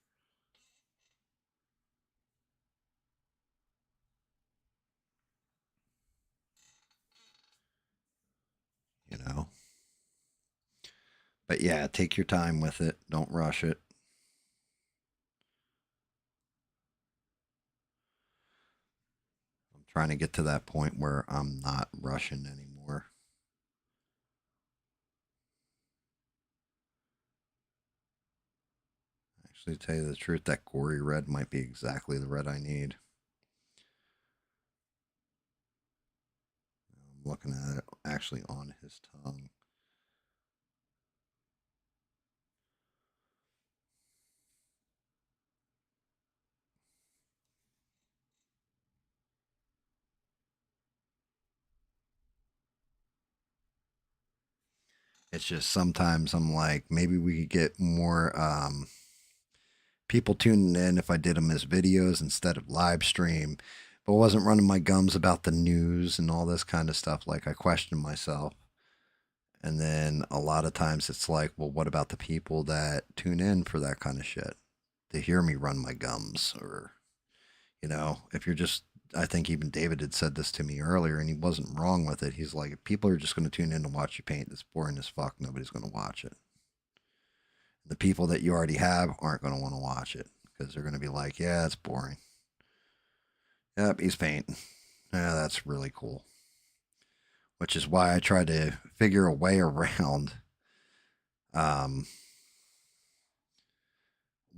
You know? But yeah, take your time with it. Don't rush it. I'm trying to get to that point where I'm not rushing anymore. Actually, to tell you the truth, that gory red might be exactly the red I need. I'm looking at it actually on his tongue. It's just sometimes I'm like, maybe we could get more people tuning in if I did them as videos instead of live stream, but wasn't running my gums about the news and all this kind of stuff. Like I question myself. And then a lot of times it's like, well, what about the people that tune in for that kind of shit? They hear me run my gums, or, you know, if you're just, I think even David had said this to me earlier and he wasn't wrong with it. He's like, if people are just going to tune in to watch you paint, it's boring as fuck. Nobody's going to watch it. The people that you already have aren't going to want to watch it because they're going to be like, yeah, it's boring. Yep, he's painting. Yeah, that's really cool. Which is why I try to figure a way around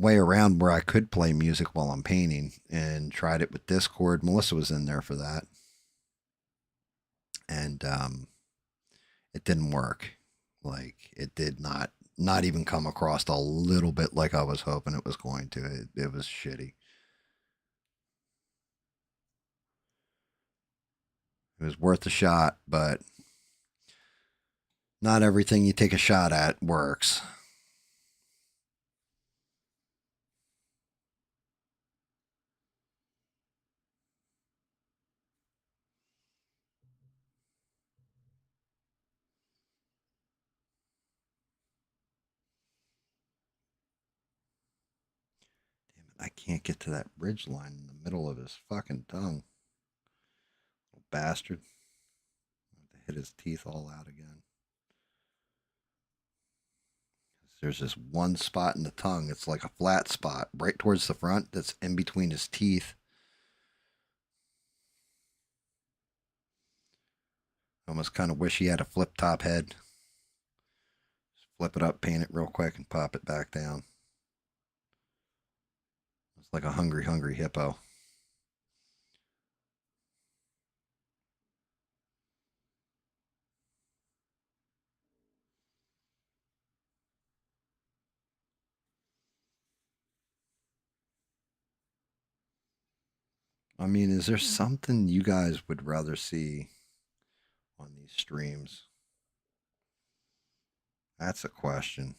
way around where I could play music while I'm painting and tried it with Discord. Melissa was in there for that. And it didn't work. Like it did not even come across a little bit like I was hoping it was going to. It was shitty. It was worth a shot, but not everything you take a shot at works. Damn it, I can't get to that ridge line in the middle of his fucking tongue. Little bastard. Hit his teeth all out again. There's this one spot in the tongue. It's like a flat spot right towards the front that's in between his teeth. I almost kind of wish he had a flip top head. Just flip it up, paint it real quick, and pop it back down. It's like a hungry, hungry hippo. I mean, is there something you guys would rather see on these streams? That's a question.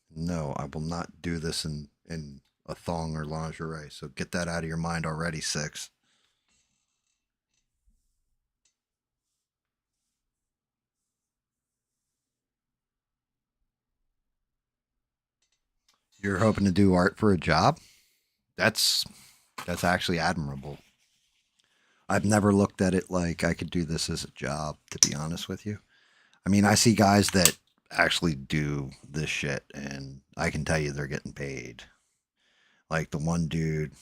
No, I will not do this in a thong or lingerie. So get that out of your mind already, Six. You're hoping to do art for a job? That's actually admirable. I've never looked at it like I could do this as a job, to be honest with you. I mean, I see guys that actually do this shit, and I can tell you they're getting paid. Like the one dude,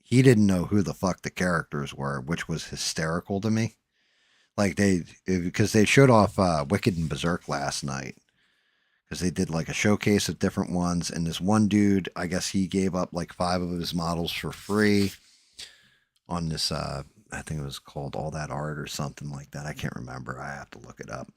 he didn't know who the fuck the characters were, which was hysterical to me. Like because they showed off Wicked and Berserk last night, because they did like a showcase of different ones, and this one dude, I guess he gave up like 5 of his models for free on this I think it was called All That Art or something like that. I can't remember. I have to look it up.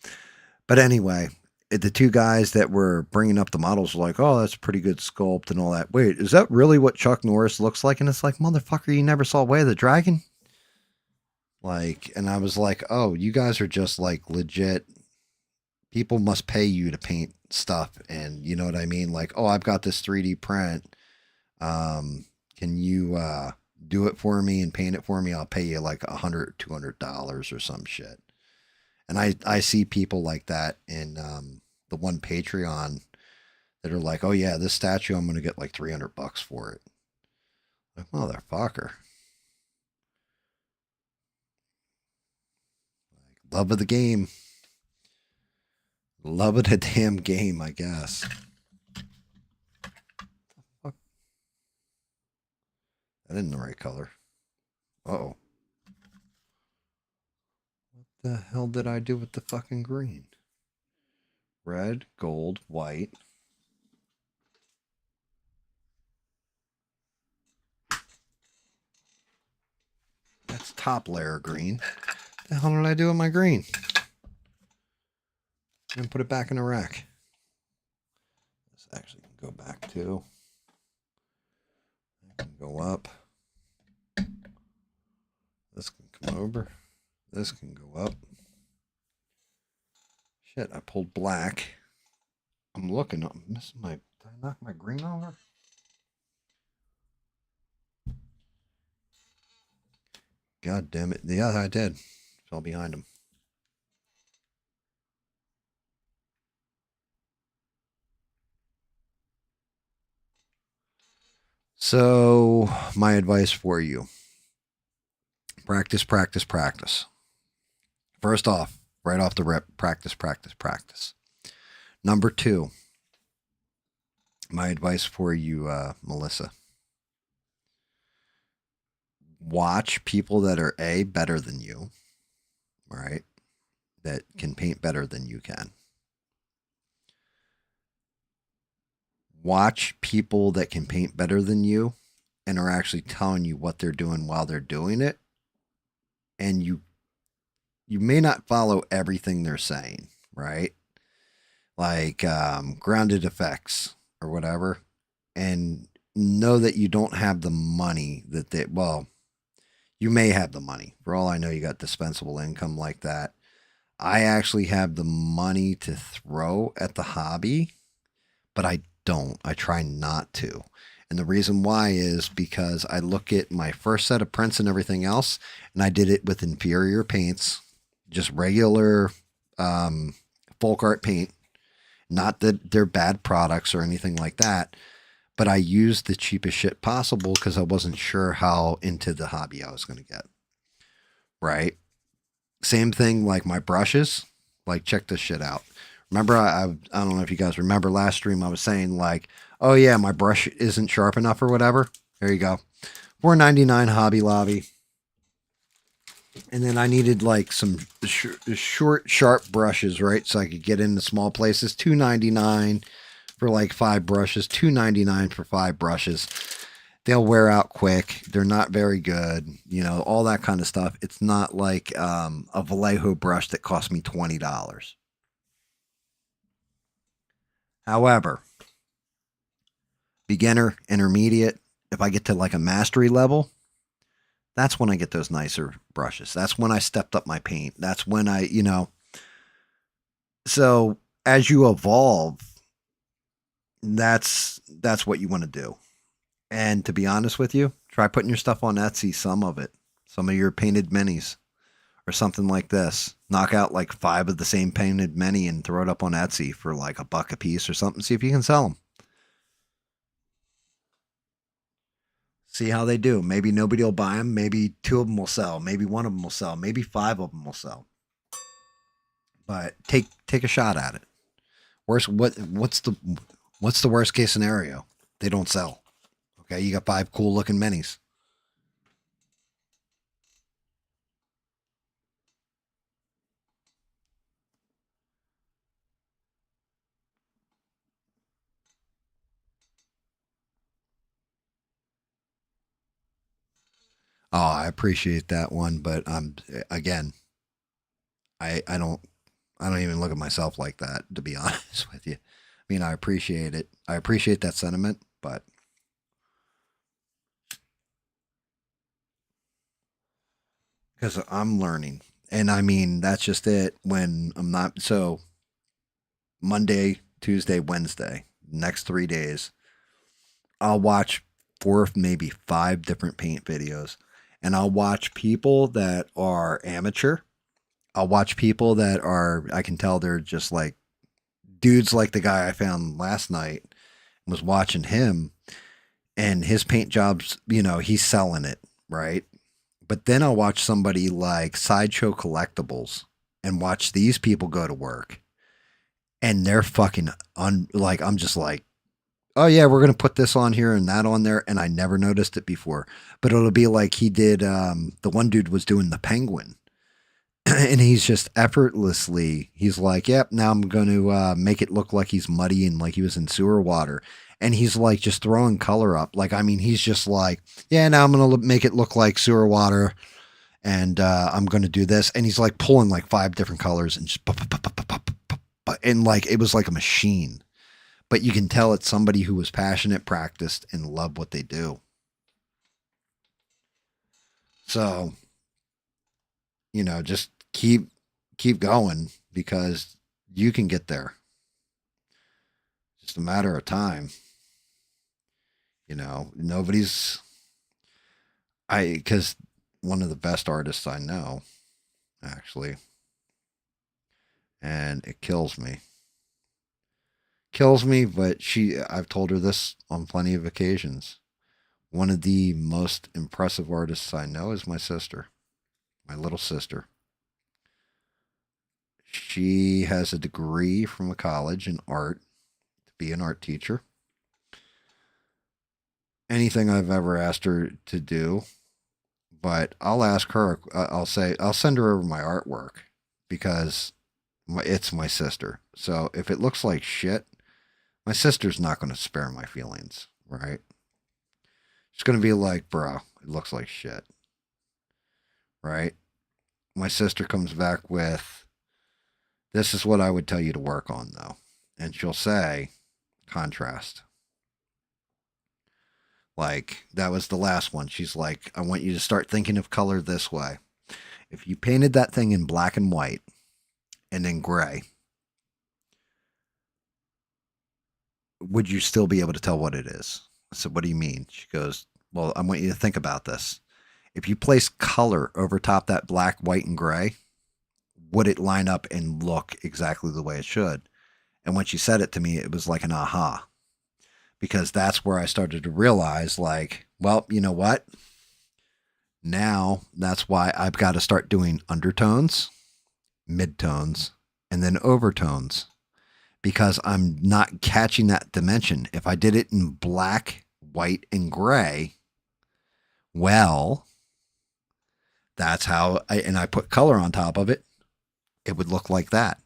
But anyway, the 2 guys that were bringing up the models were like, oh, that's a pretty good sculpt and all that. Wait, is that really what Chuck Norris looks like? And it's like, motherfucker, you never saw Way of the Dragon? Like, and I was like, oh, you guys are just like legit. People must pay you to paint stuff. And you know what I mean? Like, oh, I've got this 3D print. Can you do it for me and paint it for me? I'll pay you like $100, $200 or some shit. And I see people like that in the one Patreon that are like, oh yeah, this statue, I'm going to get like $300 for it. Like, motherfucker. Like, love of the game. Love of the damn game, I guess. Fuck. That isn't the right color. Uh-oh. What the hell did I do with the fucking green? Red, gold, white. That's top layer green. What the hell did I do with my green? And put it back in the rack. This actually can go back too. It can go up. This can come over. This can go up. Shit, I pulled black. I'm looking. I'm missing my... Did I knock my green over? God damn it. Yeah, I did. Fell behind him. So, my advice for you. Practice, practice, practice. First off, right off the rip, practice, practice, practice. Number 2, my advice for you, Melissa. Watch people that are A, better than you, right? That can paint better than you can. watch people that can paint better than you and are actually telling you what they're doing while they're doing it. And you may not follow everything they're saying, right? Like grounded effects or whatever. And know that you don't have the money that they, well, you may have the money. For all I know, you got dispensable income like that. I actually have the money to throw at the hobby, but I don't. I try not to. And the reason why is because I look at my first set of prints and everything else, and I did it with inferior paints, just regular folk art paint. Not that they're bad products or anything like that, but I used the cheapest shit possible because I wasn't sure how into the hobby I was going to get. Right? Same thing like my brushes. Like, check this shit out. Remember, I don't know if you guys remember last stream, I was saying like, oh yeah, my brush isn't sharp enough or whatever. There you go. $4.99 Hobby Lobby. And then I needed like some short, sharp brushes, right? So I could get into small places. $2.99 for like 5 brushes. $2.99 for 5 brushes. They'll wear out quick. They're not very good. You know, all that kind of stuff. It's not like a Vallejo brush that cost me $20. However, beginner, intermediate, if I get to like a mastery level, that's when I get those nicer brushes. That's when I stepped up my paint. That's when I, you know. So as you evolve, that's what you want to do. And to be honest with you, try putting your stuff on Etsy, some of it. Some of your painted minis or something like this. Knock out like 5 of the same painted mini and throw it up on Etsy for like $1 a piece or something. See if you can sell them. See how they do. Maybe nobody will buy them. Maybe 2 of them will sell. Maybe 1 of them will sell. Maybe 5 of them will sell. But take a shot at it. What's the worst case scenario? They don't sell. Okay, you got 5 cool looking minis. Oh, I appreciate that one, but again, I don't even look at myself like that, to be honest with you. I mean, I appreciate it. I appreciate that sentiment, but because I'm learning. And I mean, that's just it. When I'm not, so Monday, Tuesday, Wednesday, next 3 days, I'll watch 4, maybe 5 different paint videos. And I'll watch people that are amateur. I'll watch people that are, I can tell they're just like dudes like the guy I found last night. Was watching him and his paint jobs, you know, he's selling it, right? But then I'll watch somebody like Sideshow Collectibles and watch these people go to work. And they're fucking like, I'm just like, oh yeah, we're going to put this on here and that on there. And I never noticed it before, but it'll be like he did. The one dude was doing the penguin and he's just effortlessly, he's like, yep, now I'm going to make it look like he's muddy and like he was in sewer water. And he's like just throwing color up. Like, I mean, he's just like, yeah, now I'm going to make it look like sewer water. And I'm going to do this. And he's like pulling like 5 different colors and just, and like, it was like a machine. But you can tell it's somebody who was passionate, practiced, and loved what they do. So, you know, just keep going because you can get there. Just a matter of time. You know, because one of the best artists I know, actually, and it kills me. But I've told her this on plenty of occasions. One of the most impressive artists I know is my sister, my little sister. She has a degree from a college in art to be an art teacher. Anything I've ever asked her to do, but I'll ask her, I'll send her over my artwork because it's my sister. So if it looks like shit, My sister's not going to spare my feelings, right? She's going to be like, bro, it looks like shit, right? My sister comes back with, this is what I would tell you to work on, though. And she'll say, contrast. Like, that was the last one. She's like, I want you to start thinking of color this way. If you painted that thing in black and white and then gray, would you still be able to tell what it is? I said, what do you mean? She goes, well, I want you to think about this. If you place color over top that black, white, and gray, would it line up and look exactly the way it should? And when she said it to me, it was like an aha. Because that's where I started to realize, like, well, you know what? Now that's why I've got to start doing undertones, midtones, and then overtones. Because I'm not catching that dimension. If I did it in black, white, and gray, well, that's how I put color on top of it, it would look like that.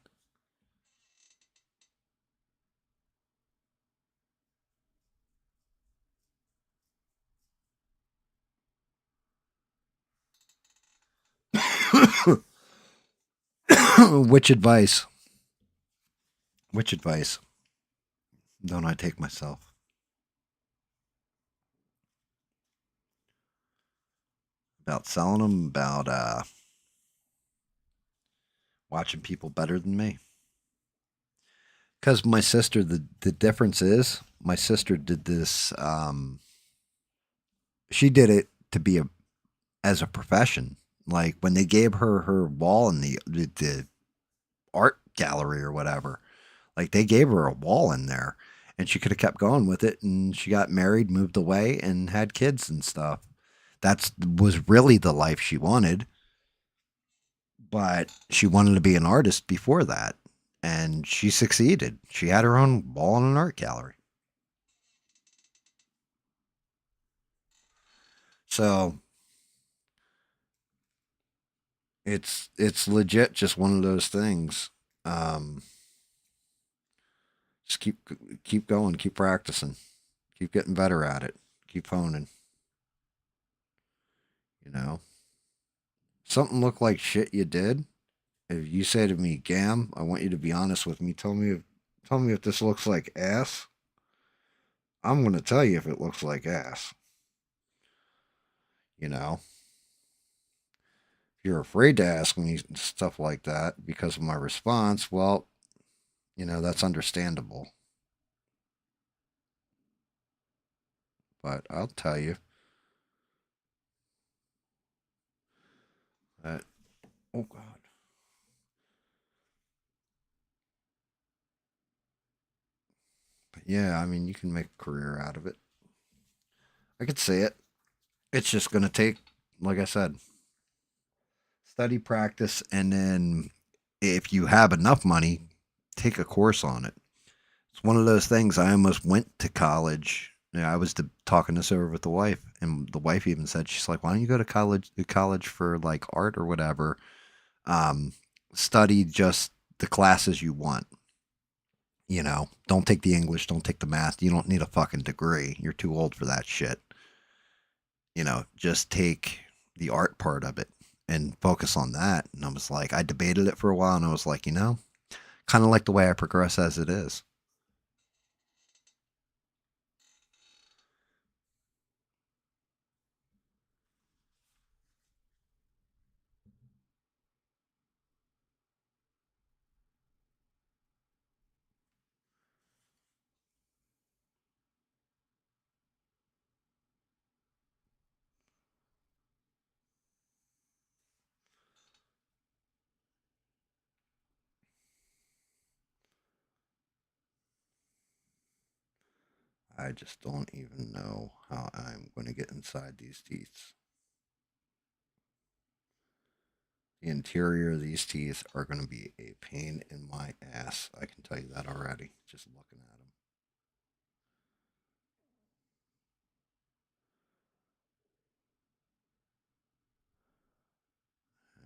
Which advice? Which advice don't I take myself? About selling them, about watching people better than me. Because my sister, the difference is, my sister did this. She did it to be as a profession. Like when they gave her wall in the art gallery or whatever, like they gave her a wall in there, and she could have kept going with it. And she got married, moved away, and had kids and stuff. That was really the life she wanted. But she wanted to be an artist before that, and she succeeded. She had her own wall in an art gallery. So it's legit just one of those things. Um, just keep going, keep practicing, keep getting better at it, keep honing. You know, something looked like shit you did. If you say to me, "Gam, I want you to be honest with me. Tell me if this looks like ass." I'm going to tell you if it looks like ass. You know, if you're afraid to ask me stuff like that because of my response, well, you know, that's understandable. But I'll tell you that, oh God. But yeah, I mean, you can make a career out of it. I could see it. It's just going to take, like I said, study, practice, and then if you have enough money, take a course on it. It's one of those things. I almost went to college. I was talking this over with the wife, and the wife even said, she's like, "Why don't you go to college for like art or whatever? Um, Study just the classes you want. You know, don't take the English, don't take the math. You don't need a fucking degree. You're too old for that shit. You know, just take the art part of it and focus on that." And I was like, I debated it for a while, and I was like, you know, kind of like the way I progress as it is. I just don't even know how I'm going to get inside these teeth. The interior of these teeth are going to be a pain in my ass. I can tell you that already, just looking at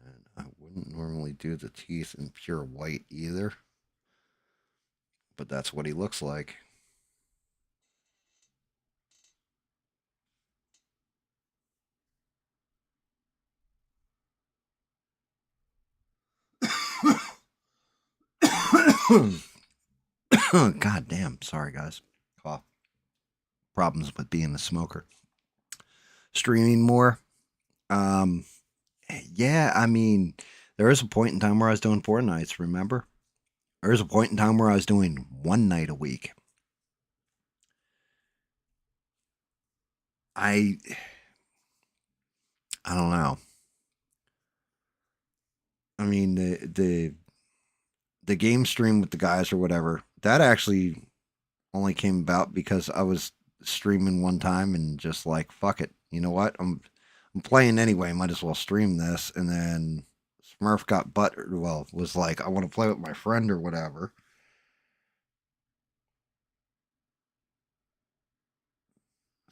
them. And I wouldn't normally do the teeth in pure white either, but that's what he looks like. God damn. Sorry, guys. Cough. Problems with being a smoker. Streaming more. Um, yeah, I mean, there was a point in time where I was doing 4 nights, remember? There was a point in time where I was doing 1 night a week. I don't know. I mean, the game stream with the guys or whatever, that actually only came about because I was streaming one time and just like, fuck it. You know what? I'm playing anyway, might as well stream this. And then Smurf got was like, I want to play with my friend or whatever.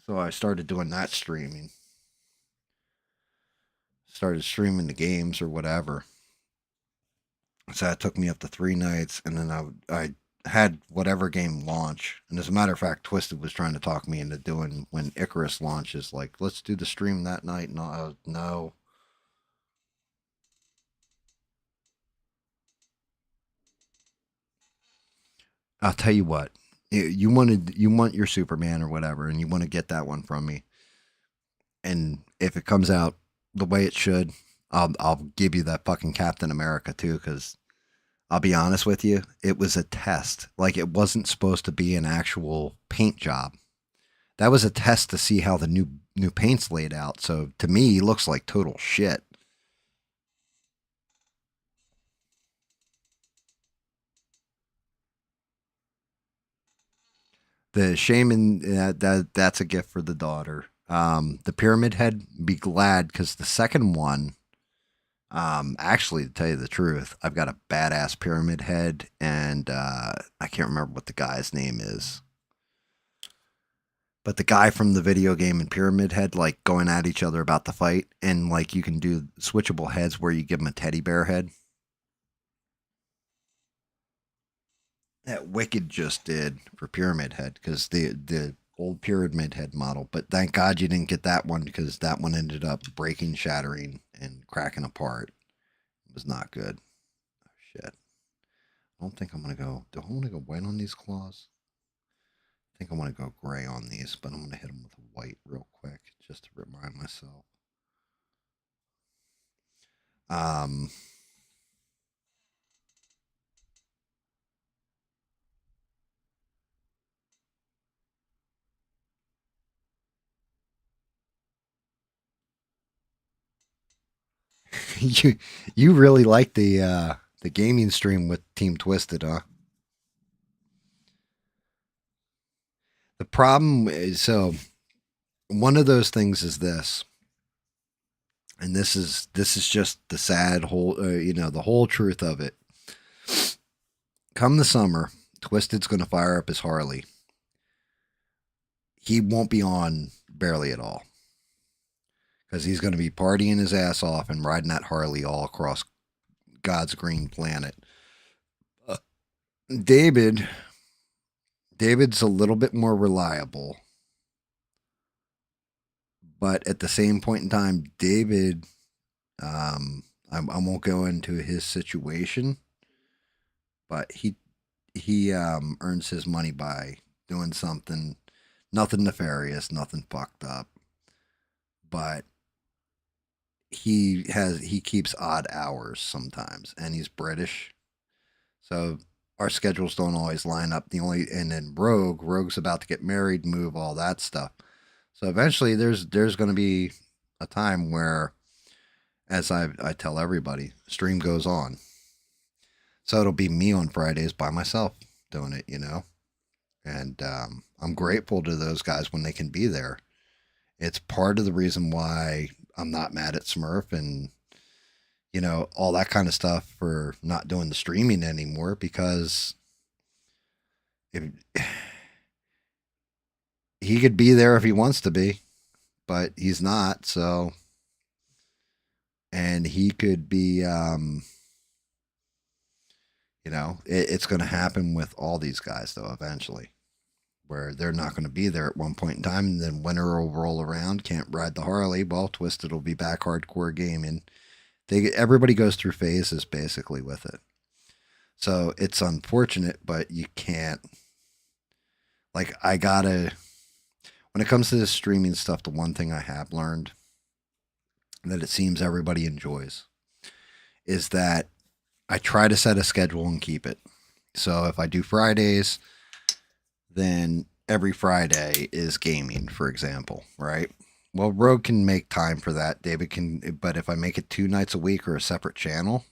So I started doing that streaming. Started streaming the games or whatever. So that took me up to 3 nights, and then I had whatever game launch. And as a matter of fact, Twisted was trying to talk me into doing when Icarus launches, like, let's do the stream that night. And I was, no. I'll tell you what. You want your Superman or whatever, and you want to get that one from me. And if it comes out the way it should, I'll give you that fucking Captain America too, because I'll be honest with you, it was a test. Like, it wasn't supposed to be an actual paint job. That was a test to see how the new paint's laid out. So to me, he looks like total shit. The shaman, that's a gift for the daughter. The pyramid head, be glad, because the second one, actually, to tell you the truth, I've got a badass pyramid head, and I can't remember what the guy's name is. But the guy from the video game and Pyramid Head, like, going at each other about the fight, and like you can do switchable heads where you give him a teddy bear head. That Wicked just did for Pyramid Head, because the old Pyramid Head model. But thank God you didn't get that one, because that one ended up breaking, shattering, and cracking apart. It was not good. Oh, shit. I don't think I'm gonna go. Do I want to go white on these claws? I think I want to go gray on these, but I'm going to hit them with white real quick just to remind myself. You really like the gaming stream with Team Twisted, huh? The problem is, so one of those things is this, and this is just the sad whole, the whole truth of it. Come the summer, Twisted's going to fire up his Harley. He won't be on barely at all, because he's going to be partying his ass off and riding that Harley all across God's green planet. David's a little bit more reliable, but at the same point in time, David, I won't go into his situation, but he earns his money by doing something, nothing nefarious, nothing fucked up, but he keeps odd hours sometimes, and he's British, so our schedules don't always line up. And then Rogue's about to get married, move, all that stuff. So eventually there's going to be a time where, as I tell everybody, stream goes on. So it'll be me on Fridays by myself doing it, and I'm grateful to those guys when they can be there. It's part of the reason why I'm not mad at Smurf and, all that kind of stuff for not doing the streaming anymore, because he could be there if he wants to be, but he's not. So, and he could be, it's going to happen with all these guys though, eventually, where they're not going to be there at one point in time, and then winter will roll around, can't ride the Harley. Well, Twisted will be back hardcore gaming. Everybody goes through phases basically with it. So it's unfortunate, but you can't. Like, I gotta. When it comes to this streaming stuff, the one thing I have learned that it seems everybody enjoys is that I try to set a schedule and keep it. So if I do Fridays, then every Friday is gaming, for example, right? Well, Rogue can make time for that. David can, but if I make it 2 nights a week or a separate channel,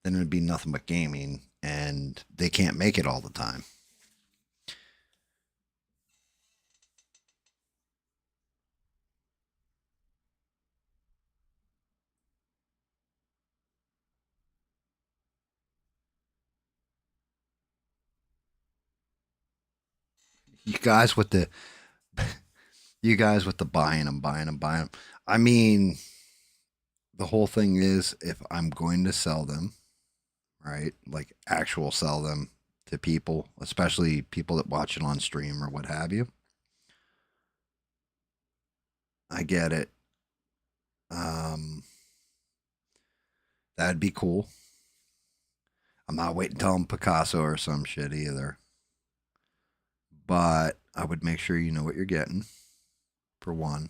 then it would be nothing but gaming, and they can't make it all the time. You guys with the you guys with the buying them, buying them, buying them. I mean, the whole thing is if I'm going to sell them, right? Like actual sell them to people, especially people that watch it on stream or what have you. I get it. Um, that'd be cool. I'm not waiting till I'm Picasso or some shit either. But I would make sure you know what you're getting, for one.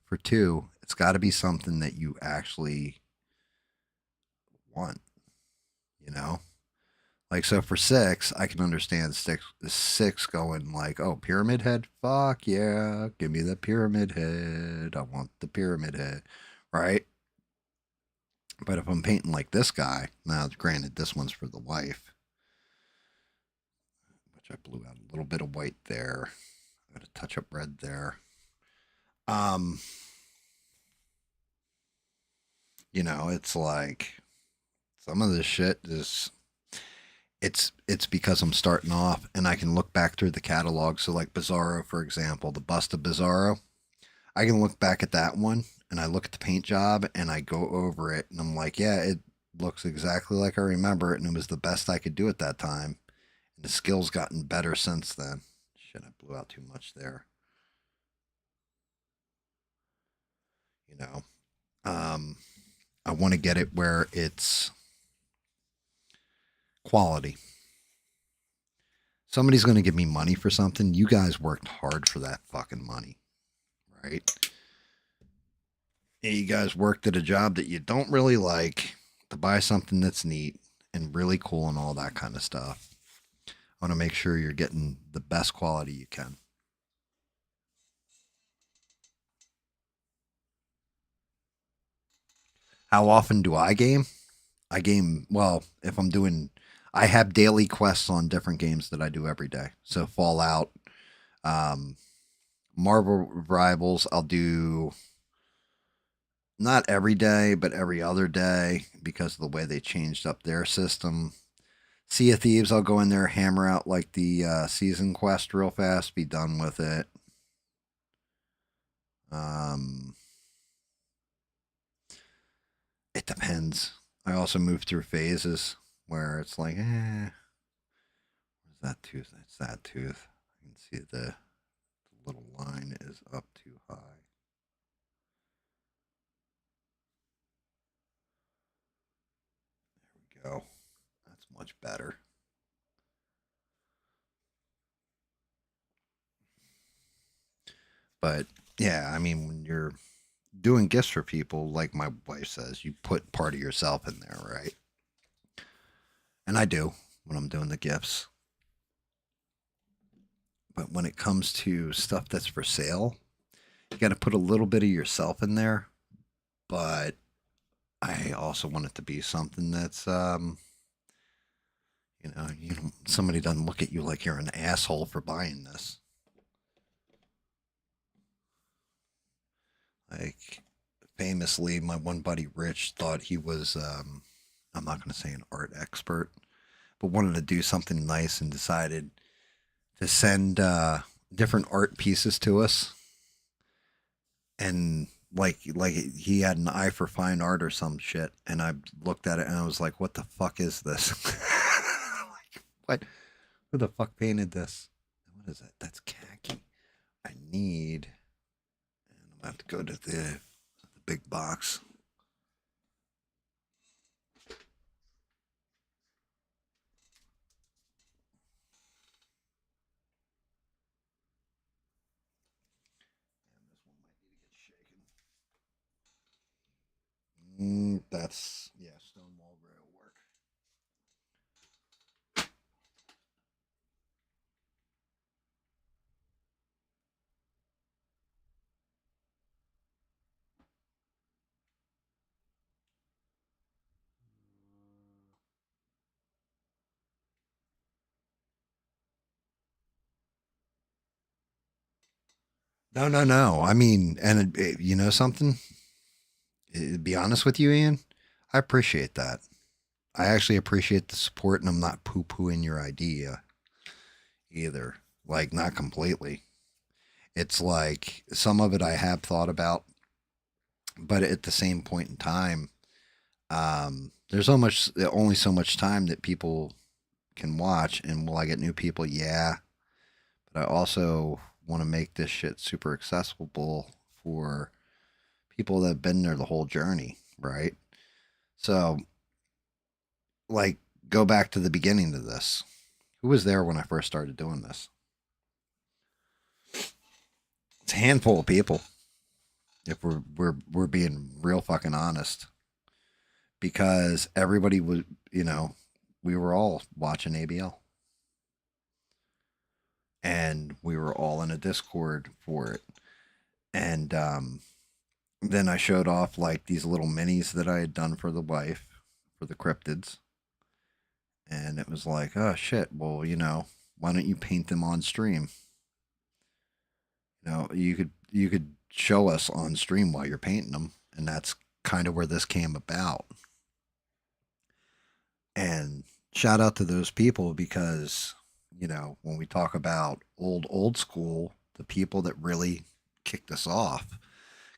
For two, it's got to be something that you actually want, you know? Like, so for six, I can understand six going like, oh, pyramid head? Fuck yeah. Give me the pyramid head. I want the pyramid head. Right? But if I'm painting like this guy, now granted, this one's for the wife, which I blew out a little bit of white there. I got a touch up red there. Um, it's like some of this shit is it's because I'm starting off and I can look back through the catalog. So like Bizarro, for example, the bust of Bizarro, I can look back at that one and I look at the paint job and I go over it and I'm like, yeah, it looks exactly like I remember it and it was the best I could do at that time. And the skill's gotten better since then. Shit, I blew out too much there. You know, I want to get it where it's quality. Somebody's going to give me money for something. You guys worked hard for that fucking money, right? You guys worked at a job that you don't really like to buy something that's neat and really cool and all that kind of stuff. I want to make sure you're getting the best quality you can. How often do I game? I game, well, if I'm doing, I have daily quests on different games that I do every day. So Fallout, um, Marvel Rivals, I'll do not every day, but every other day because of the way they changed up their system. Sea of Thieves, I'll go in there, hammer out like the season quest real fast, be done with it. Um, it depends. I also move through phases where it's like, where's that tooth? It's that tooth. I can see the little line is up too high. There we go. That's much better. But yeah, I mean, when you're doing gifts for people, like my wife says, you put part of yourself in there, right? And I do when I'm doing the gifts. But when it comes to stuff that's for sale, you got to put a little bit of yourself in there. But I also want it to be something that's, somebody doesn't look at you like you're an asshole for buying this. Like, famously, my one buddy Rich thought he was, I'm not going to say an art expert, but wanted to do something nice and decided to send different art pieces to us. And like he had an eye for fine art or some shit. And I looked at it and I was like, what the fuck is this? Like, what? Who the fuck painted this? What is that? That's khaki. I need. And I'm gonna have to go to the big box. that's yeah, Stonewall Grill work. No, no, no. I mean, and you know something? Be honest with you, Ian. I appreciate that. I actually appreciate the support, and I'm not poo pooing your idea either. Like, not completely. It's like some of it I have thought about, but at the same point in time, there's only so much time that people can watch. And will I get new people? Yeah. But I also want to make this shit super accessible for people that have been there the whole journey, right? So, like, go back to the beginning of this. Who was there when I first started doing this? It's a handful of people. If we're being real fucking honest, because everybody was, we were all watching ABL, and we were all in a Discord for it, and then I showed off like these little minis that I had done for the wife, for the cryptids, and it was like, oh shit, well, why don't you paint them on stream? You could show us on stream while you're painting them, and that's kind of where this came about. And shout out to those people because, when we talk about old school, the people that really kicked us off,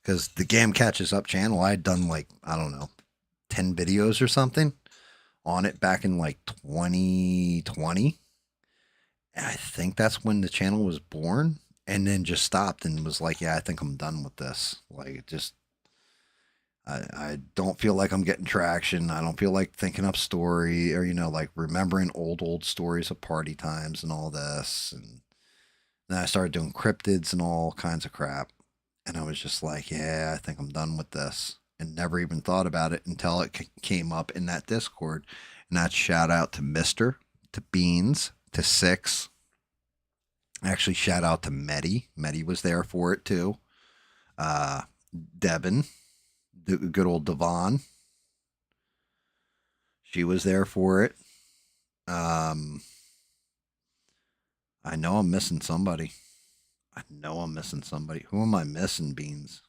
because the GAM Catches Up channel, I had done like, I don't know, 10 videos or something on it back in like 2020. And I think that's when the channel was born, and then just stopped and was like, yeah, I think I'm done with this. Like, just, I don't feel like I'm getting traction. I don't feel like thinking up story or, like remembering old stories of party times and all this. And then I started doing cryptids and all kinds of crap. And I was just like, yeah, I think I'm done with this. And never even thought about it until it came up in that Discord. And that's shout out to Mister, to Beans, to Six. Actually, shout out to Medi. Medi was there for it too. Devin, the good old Devon. She was there for it. I know I'm missing somebody. Who am I missing, Beans?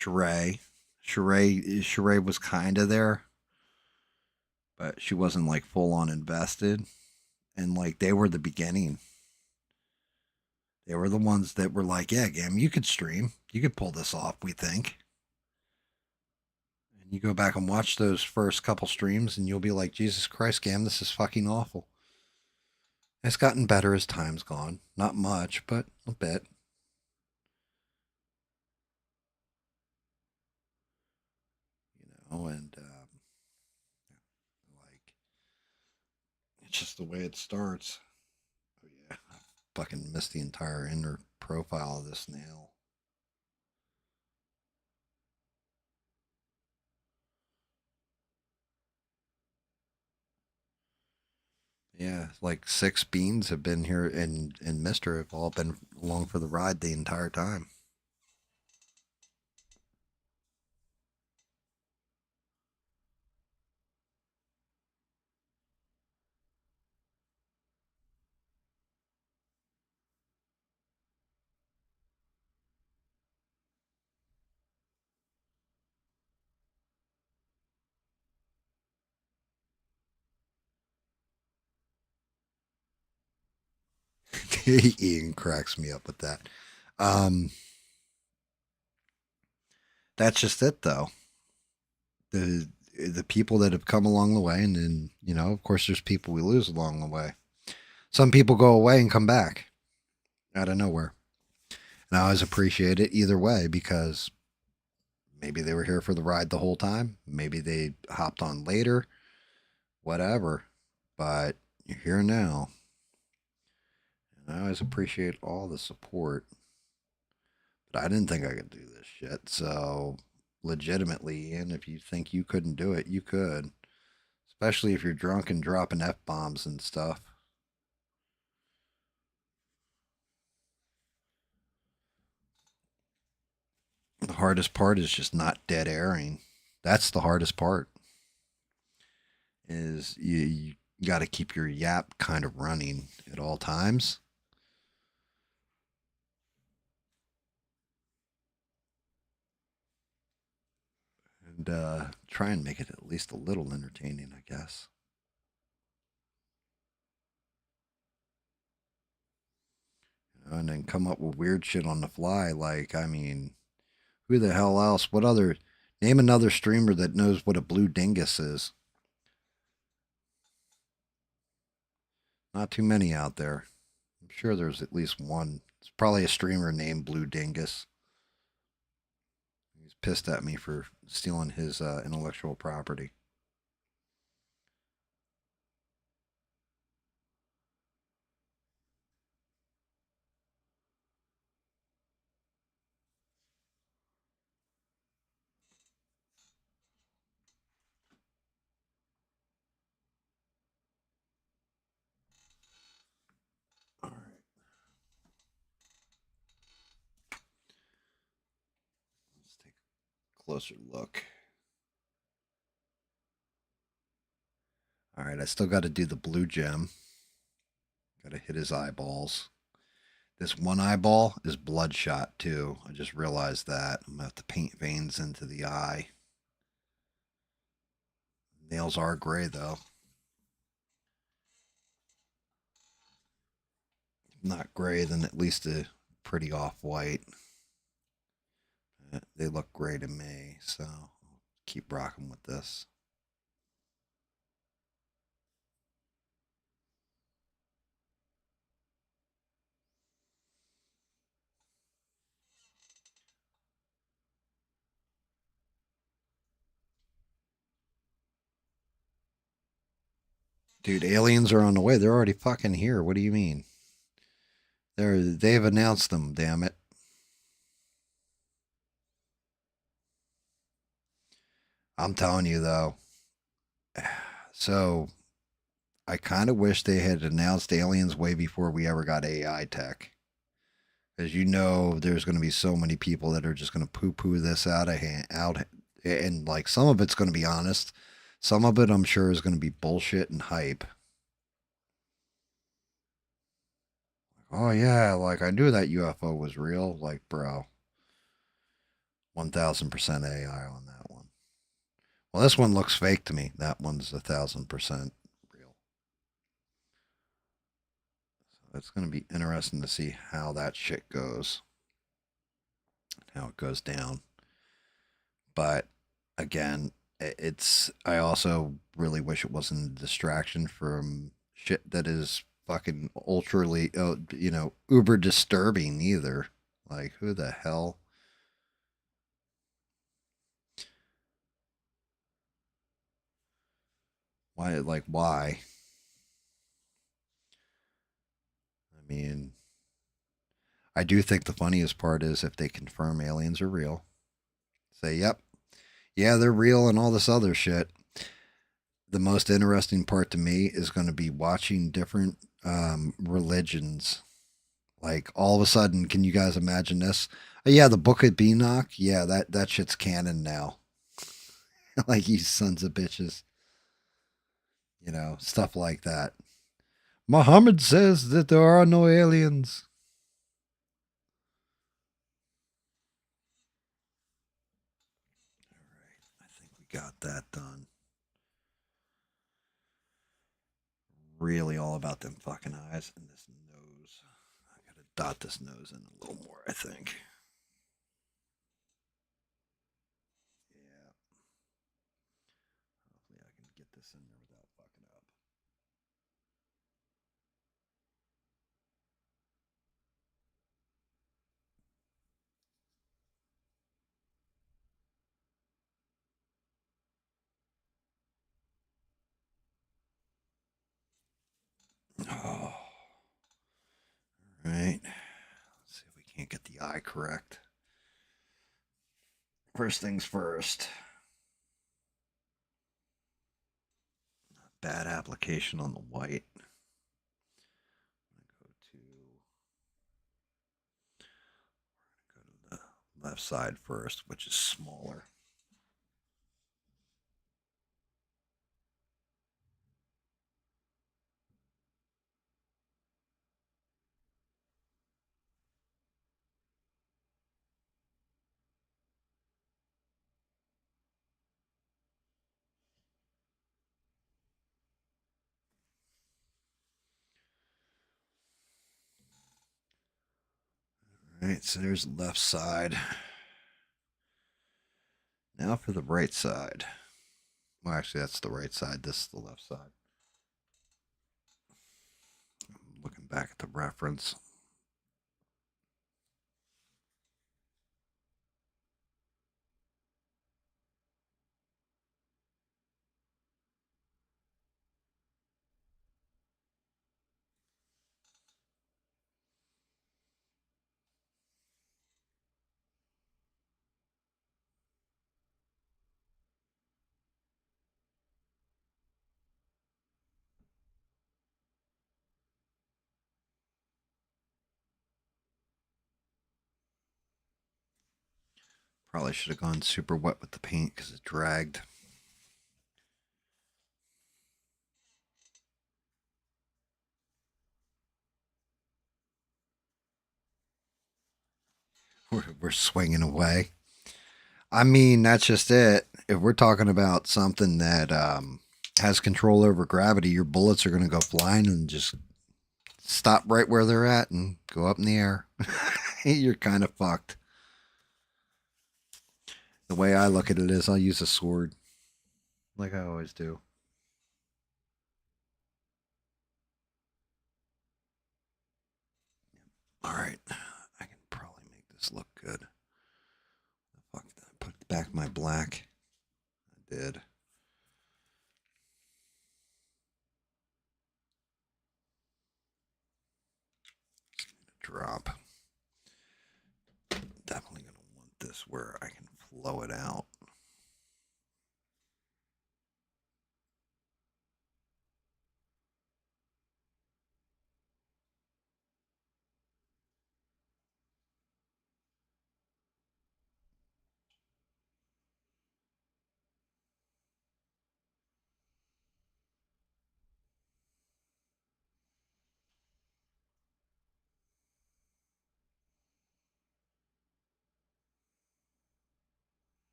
Sheree. Sheree was kind of there, but she wasn't like full on invested. And like they were the beginning. They were the ones that were like, yeah, Gam, you could stream. You could pull this off, we think. And you go back and watch those first couple streams and you'll be like, Jesus Christ, Gam, this is fucking awful. It's gotten better as time's gone. Not much, but a bit. And like, it's just the way it starts. Oh, yeah. I fucking missed the entire inner profile of this nail. Yeah, like 6 beans have been here, and Mister have all been along for the ride the entire time. Ian cracks me up with that. Um, that's just it, though. The people that have come along the way, and then of course, there's people we lose along the way. Some people go away and come back out of nowhere, and I always appreciate it either way because maybe they were here for the ride the whole time, maybe they hopped on later, whatever. But you're here now, and I always appreciate all the support. But I didn't think I could do this shit. So, legitimately, Ian, if you think you couldn't do it, you could. Especially if you're drunk and dropping F bombs and stuff. The hardest part is just not dead airing. That's the hardest part. Is you got to keep your yap kind of running at all times. And try and make it at least a little entertaining, I guess. And then come up with weird shit on the fly. Like, I mean, who the hell else? What other? Name another streamer that knows what a blue dingus is. Not too many out there. I'm sure there's at least one. It's probably a streamer named Blue Dingus. He's pissed at me for stealing his intellectual property. All right. Let's take a closer look. All right, I still got to do the blue gem. Got to hit his eyeballs. This one eyeball is bloodshot too. I just realized that. I'm gonna have to paint veins into the eye. Nails are gray though. If not gray, then at least a pretty off-white. They look gray to me, so I'll keep rocking with this. Dude, aliens are on the way. They're already fucking here. What do you mean? They've announced them, damn it. I'm telling you though. So I kind of wish they had announced aliens way before we ever got AI tech. As you know, there's going to be so many people that are just going to poo-poo this out of hand, and like some of it's going to be honest. Some of it, I'm sure, is going to be bullshit and hype. Oh yeah, like I knew that UFO was real. Like, bro, 1,000% AI on that one. Well, this one looks fake to me. That one's 1,000% real. So it's going to be interesting to see how that shit goes, how it goes down. But again, it's. I also really wish it wasn't a distraction from shit that is fucking ultra, uber disturbing either. Like, who the hell? Why? Like, why? I mean, I do think the funniest part is if they confirm aliens are real, say, yep, yeah, they're real and all this other shit. The most interesting part to me is going to be watching different religions. Like all of a sudden, can you guys imagine this? Yeah, the Book of Enoch. Yeah, that shit's canon now. Like you sons of bitches. Stuff like that. Muhammad says that there are no aliens. All right, I think we got that done. Really all about them fucking eyes and this nose. I gotta dot this nose in a little more, I think. Yeah. Hopefully I can get this in there without fucking up. Oh. All right. Let's see if we can't get the eye correct. First things first. Bad application on the white. Go to the left side first, which is smaller. All right, so there's the left side. Now for the right side. Well, actually, that's the right side. This is the left side. I'm looking back at the reference. Probably should have gone super wet with the paint because it dragged. We're swinging away. I mean, that's just it. If we're talking about something that has control over gravity, your bullets are going to go flying and just stop right where they're at and go up in the air. You're kind of fucked. The way I look at it is I'll use a sword like I always do. All right. I can probably make this look good. The fuck did I put back my black? I did. Drop. Definitely going to want this where I can flow it out.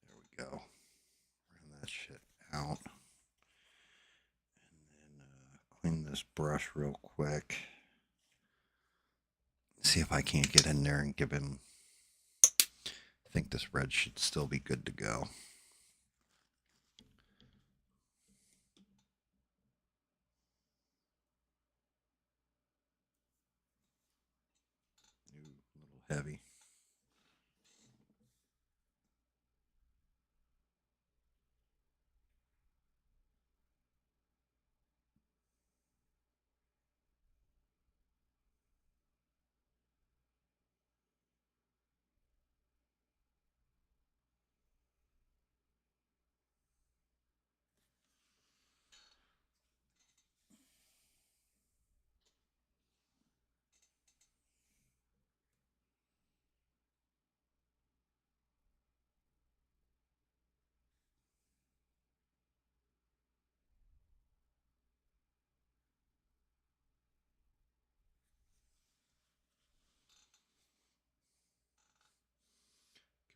There we go. Run that shit out. And then clean this brush real quick. See if I can't get in there and give him. I think this red should still be good to go. Ooh, a little heavy.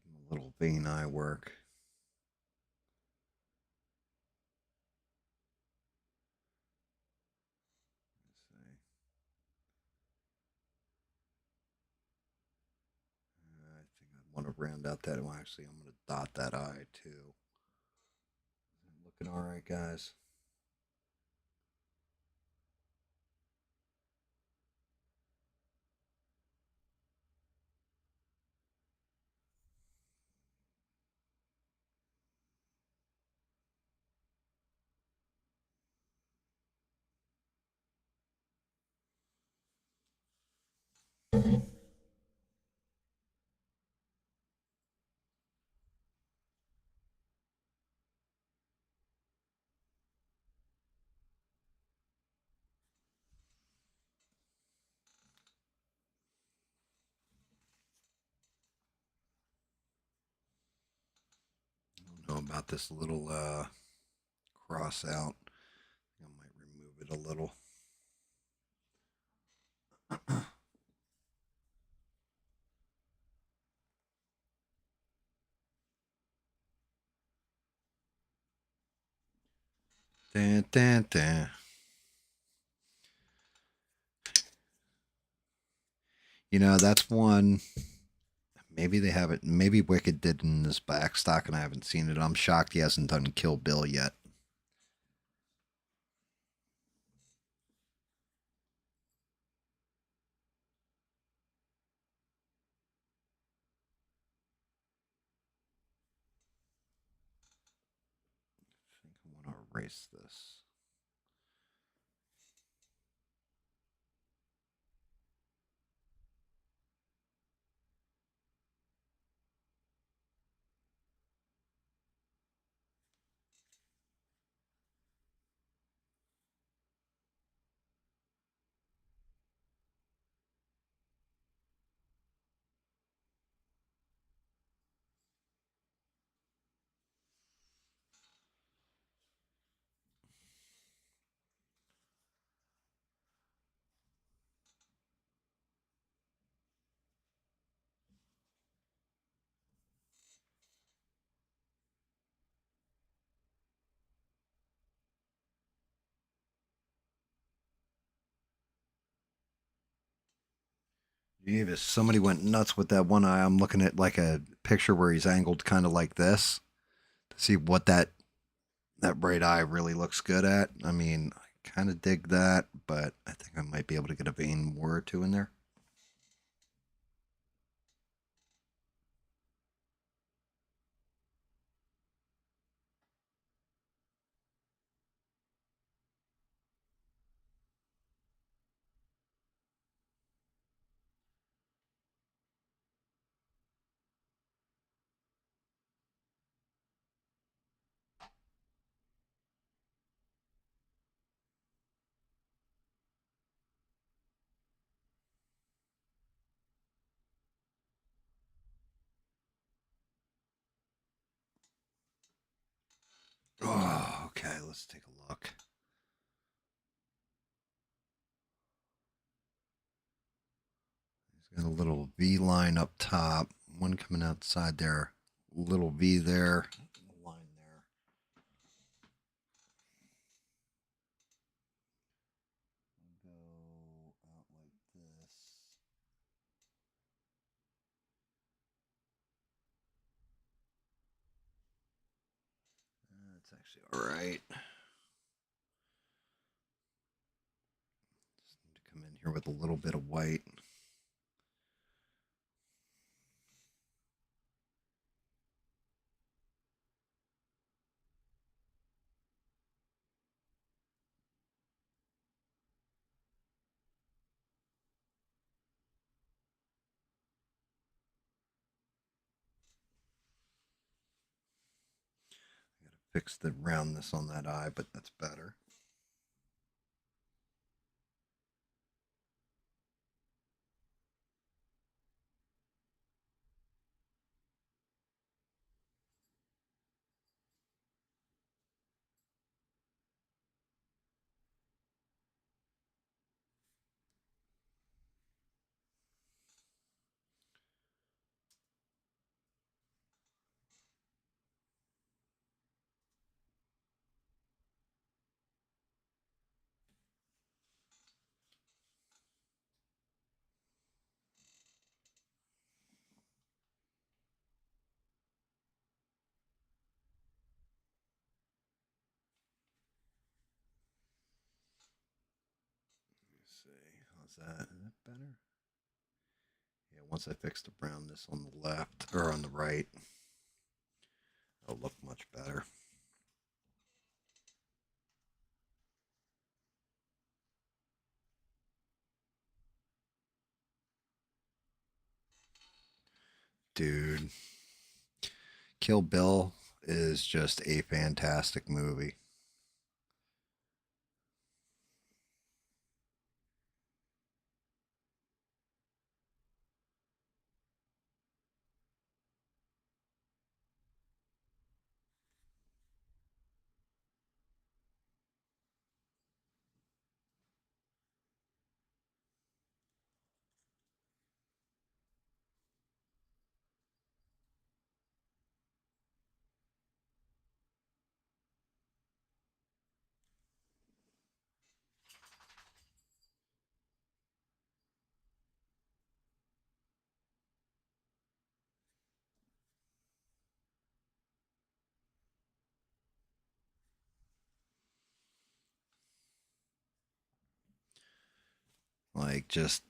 Give him a little vein eye work. I think I want to round out that. Well, actually, I'm going to dot that eye too. Looking all right, guys. about this little cross out. I might remove it a little. Dun, dun, dun. You know, that's one. Maybe they have it. Maybe Wicked did in this back stock, and I haven't seen it. I'm shocked he hasn't done Kill Bill yet. I think I want to erase this. Jeebus, somebody went nuts with that one eye. I'm looking at like a picture where he's angled kind of like this to see what that right eye really looks good at. I mean, I kind of dig that, but I think I might be able to get a vein more or two in there. Oh, okay. Let's take a look. He's got a little V line up top, one coming outside there, little V there, a line there. Go out like this. That's actually all right. Just need to come in here with a little bit of white. I gotta fix the roundness on that eye, but that's better. See, how's that? Is that better? Yeah, once I fix the brownness on the left or on the right, it'll look much better. Dude, Kill Bill is just a fantastic movie. Like, just.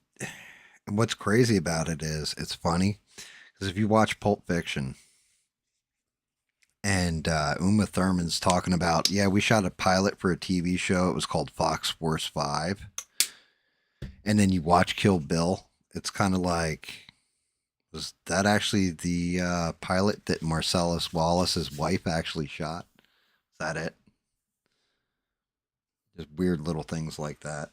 And what's crazy about it is it's funny because if you watch Pulp Fiction and Uma Thurman's talking about, yeah, we shot a pilot for a TV show. It was called Fox Force 5. And then you watch Kill Bill. It's kind of like, was that actually the pilot that Marcellus Wallace's wife actually shot? Is that it? Just weird little things like that.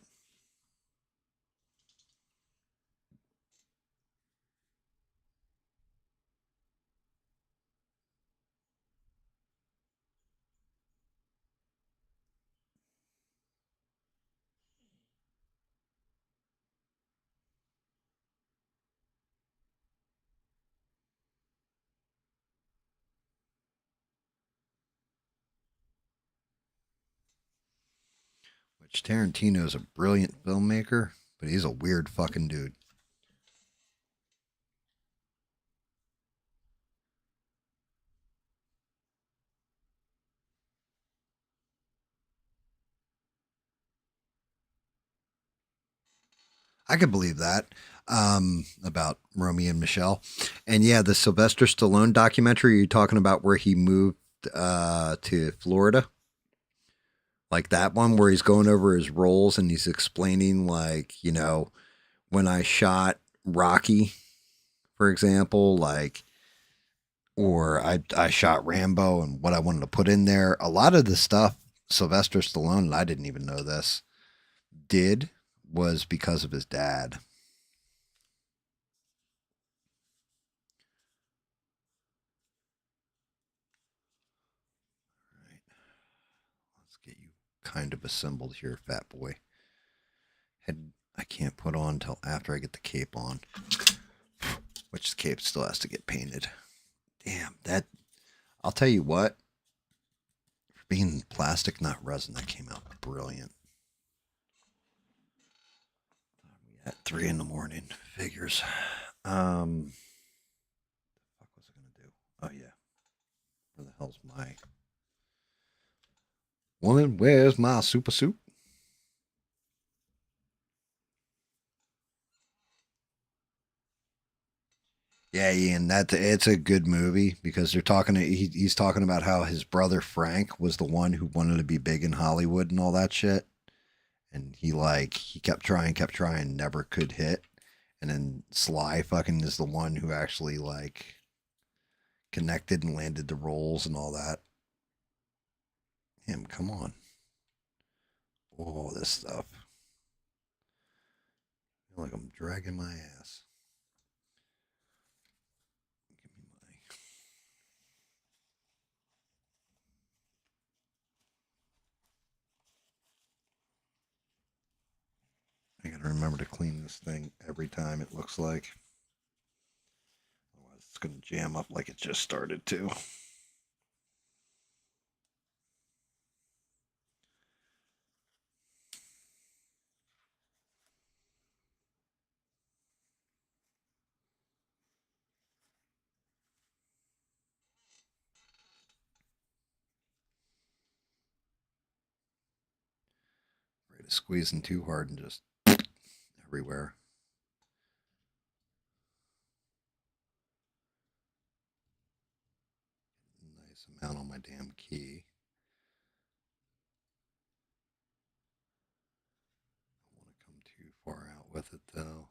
Which Tarantino's a brilliant filmmaker, but he's a weird fucking dude. I could believe that about Romeo and Michelle. And yeah, the Sylvester Stallone documentary you're talking about where he moved to Florida, like that one where he's going over his roles and he's explaining, like, when I shot Rocky, for example, like, or I shot Rambo and what I wanted to put in there. A lot of the stuff Sylvester Stallone, and I didn't even know this, did was because of his dad. Right. Let's get you kind of assembled here, fat boy. Head I can't put on until after I get the cape on, which the cape still has to get painted. Damn, that, I'll tell you what, for being plastic, not resin, that came out brilliant. At 3 in the morning, figures. What was I gonna do? Oh yeah, where the hell's my woman? Where's my super suit? Yeah, Ian, that it's a good movie because they're talking. He's talking about how his brother Frank was the one who wanted to be big in Hollywood and all that shit, and he kept trying, never could hit, and then Sly fucking is the one who actually like connected and landed the roles and all that. Him, come on, all this stuff. I feel like I'm dragging my ass. Give me my. I gotta remember to clean this thing every time. It looks like. Otherwise, it's gonna jam up like it just started to. Afraid of squeezing too hard and just everywhere. Nice amount on my damn key. I don't want to come too far out with it though,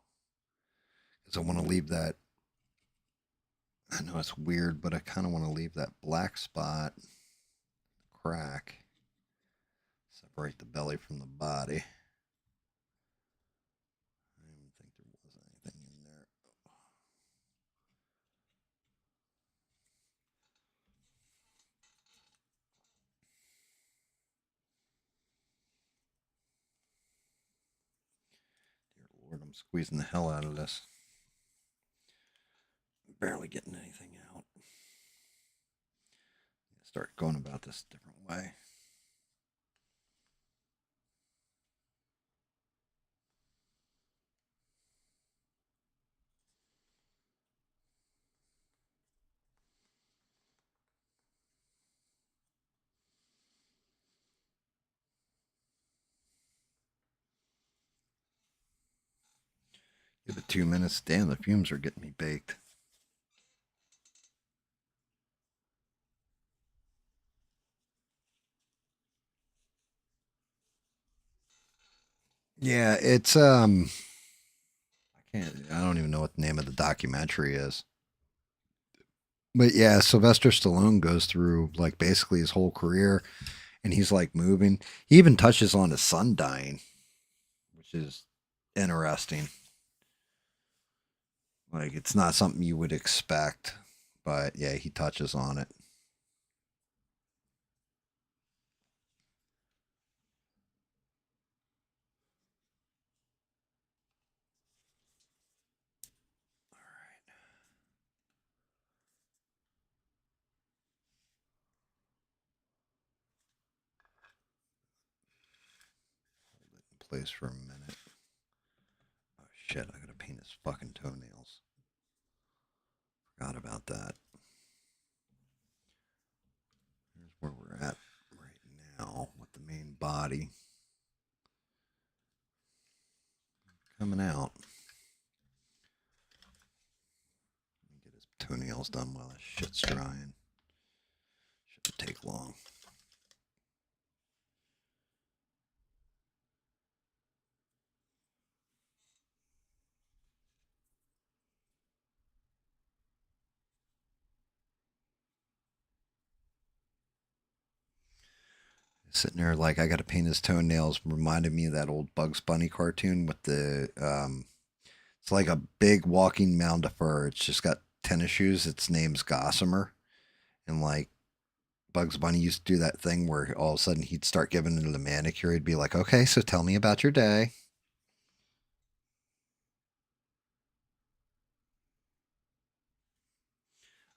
because I want to leave that. I know it's weird, but I kind of want to leave that black spot, crack, separate the belly from the body. I don't even think there was anything in there. Dear Lord, I'm squeezing the hell out of this. Barely getting anything out. Start going about this a different way. Give it 2 minutes. Damn, the fumes are getting me baked. Yeah, it's I don't even know what the name of the documentary is. But yeah, Sylvester Stallone goes through like basically his whole career and he's like moving. He even touches on his son dying, which is interesting. Like it's not something you would expect, but yeah, he touches on it. Place for a minute. Oh shit, I gotta paint his fucking toenails. Forgot about that. Here's where we're at right now with the main body coming out. Get his toenails done while this shit's drying. Shouldn't take long. Sitting there like I got to paint his toenails. Reminded me of that old Bugs Bunny cartoon with the it's like a big walking mound of fur. It's just got tennis shoes. Its name's Gossamer, and like Bugs Bunny used to do that thing where all of a sudden he'd start giving it a manicure. He'd be like, "Okay, so tell me about your day."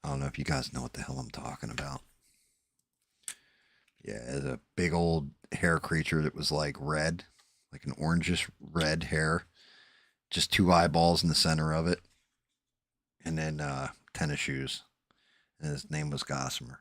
I don't know if you guys know what the hell I'm talking about. Yeah, it's a big old hair creature that was like red, like an orangish red hair, just two eyeballs in the center of it, and then tennis shoes. And his name was Gossamer.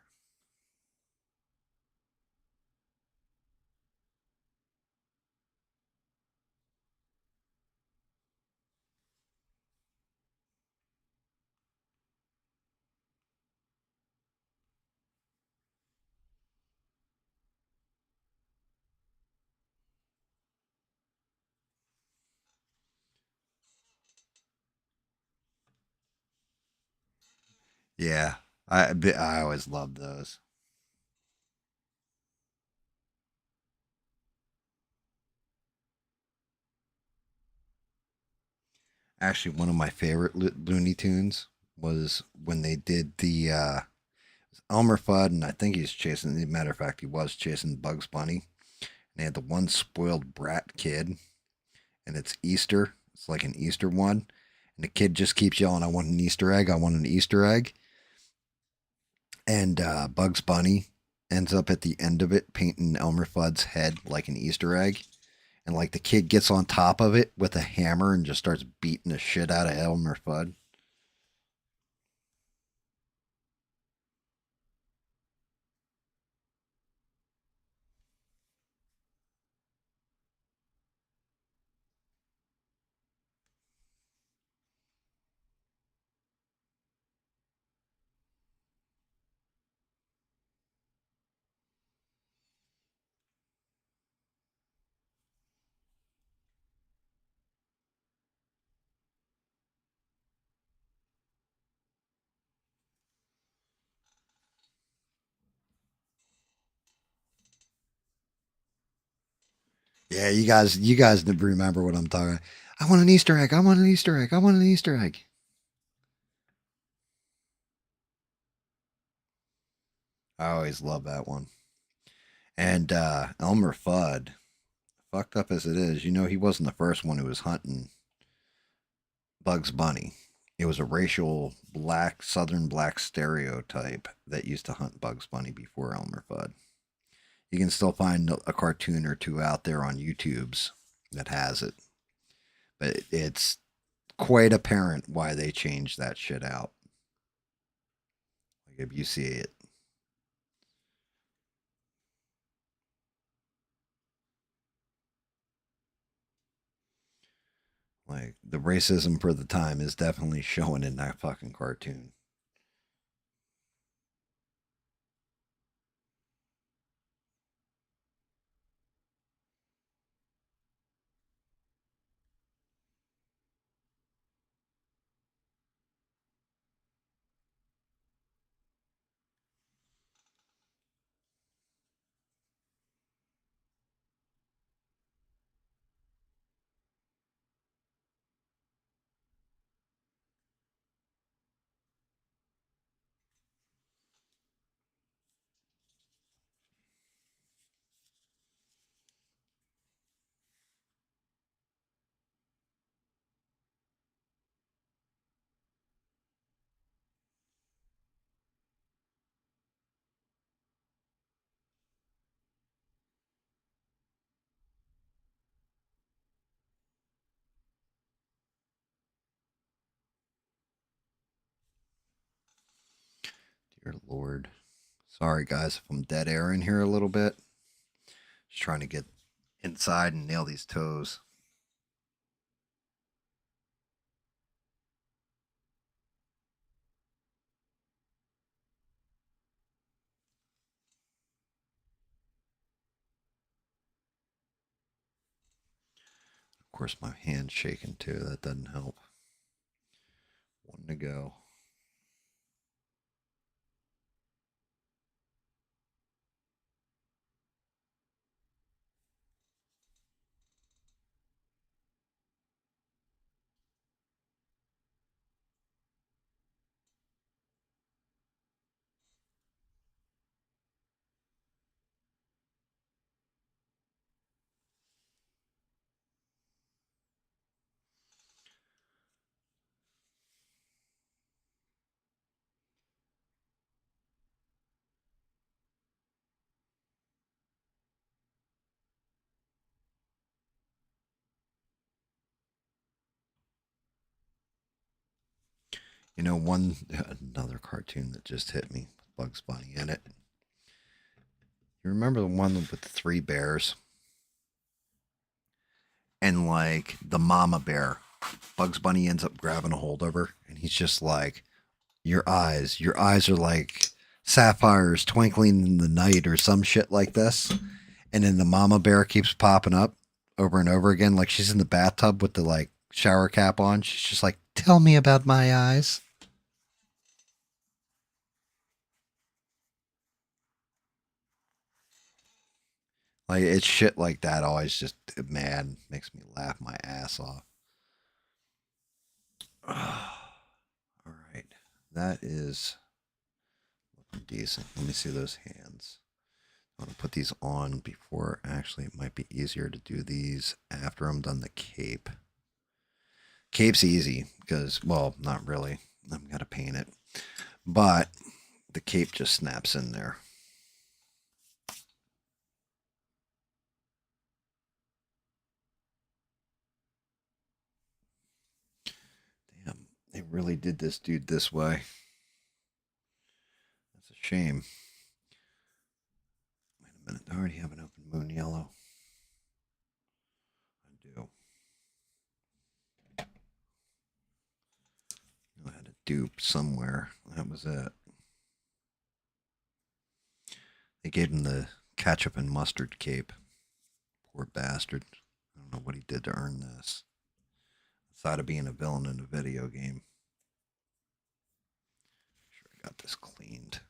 Yeah, I always loved those. Actually, one of my favorite Looney Tunes was when they did the Elmer Fudd, and I think he's chasing. As a matter of fact, he was chasing Bugs Bunny. And they had the one spoiled brat kid, and it's Easter. It's like an Easter one, and the kid just keeps yelling, "I want an Easter egg! I want an Easter egg!" And Bugs Bunny ends up at the end of it painting Elmer Fudd's head like an Easter egg. And like the kid gets on top of it with a hammer and just starts beating the shit out of Elmer Fudd. Yeah, you guys remember what I'm talking about. I want an Easter egg. I want an Easter egg. I want an Easter egg. I always love that one. And Elmer Fudd, fucked up as it is, he wasn't the first one who was hunting Bugs Bunny. It was a racial black, southern black stereotype that used to hunt Bugs Bunny before Elmer Fudd. You can still find a cartoon or two out there on YouTube's that has it. But it's quite apparent why they changed that shit out. Like if you see it. Like the racism for the time is definitely showing in that fucking cartoon. Dear Lord. Sorry, guys, if I'm dead air in here a little bit. Just trying to get inside and nail these toes. Of course, my hand's shaking too. That doesn't help. One to go. You know, another cartoon that just hit me, Bugs Bunny in it. You remember the one with the three bears? And like the mama bear, Bugs Bunny ends up grabbing a hold of her, and he's just like, your eyes are like sapphires twinkling in the night, or some shit like this. And then the mama bear keeps popping up over and over again, like she's in the bathtub with the like shower cap on. She's just like, tell me about my eyes. Like it's shit like that always just, man, makes me laugh my ass off. All right. That is looking decent. Let me see those hands. I want to put these on before. Actually, it might be easier to do these after I'm done the cape. Cape's easy because, well, not really. I'm going to paint it. But the cape just snaps in there. Damn, they really did this dude this way. That's a shame. Wait a minute. I already have an open moon yellow. I do. I had a dupe somewhere. That was it. They gave him the ketchup and mustard cape. Poor bastard. I don't know what he did to earn this. Aside of being a villain in a video game. Sure, I got this cleaned.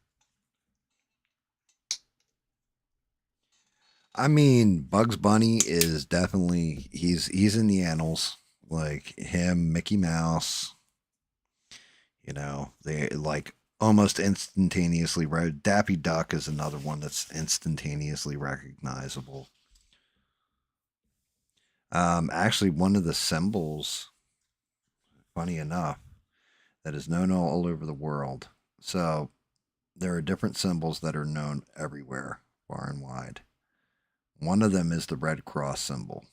I mean, Bugs Bunny is definitely he's in the annals. Like him, Mickey Mouse. You know, they like almost instantaneously. Dappy Duck is another one that's instantaneously recognizable. Actually, one of the symbols, funny enough, that is known all over the world. So there are different symbols that are known everywhere, far and wide. One of them is the Red Cross symbol.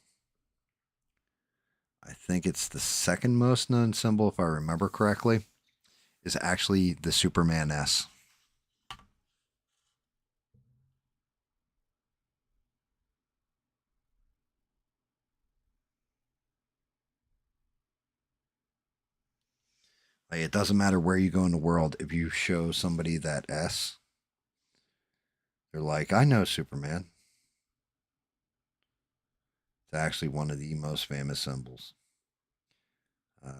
I think it's the second most known symbol, if I remember correctly, is actually the Superman S. Like, it doesn't matter where you go in the world. If you show somebody that S, they're like, I know Superman. It's actually one of the most famous symbols.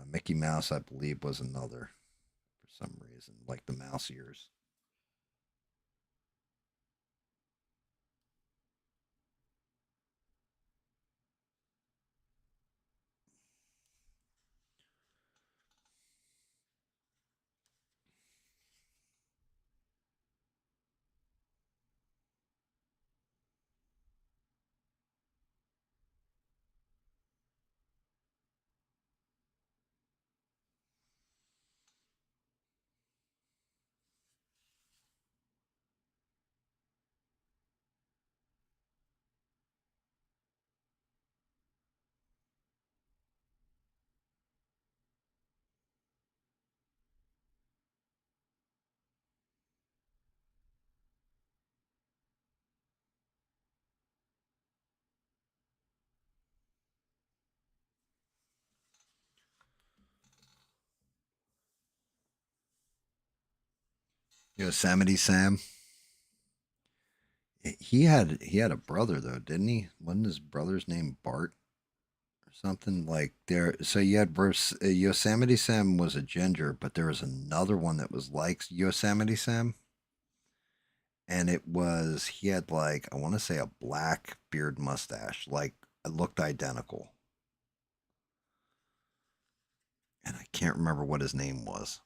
Mickey Mouse, I believe, was another for some reason, like the mouse ears. Yosemite Sam. He had a brother though, didn't he? Wasn't his brother's name Bart or something like there? So you had Yosemite Sam was a ginger, but there was another one that was like Yosemite Sam, and he had like, I want to say, a black beard mustache, like it looked identical, and I can't remember what his name was.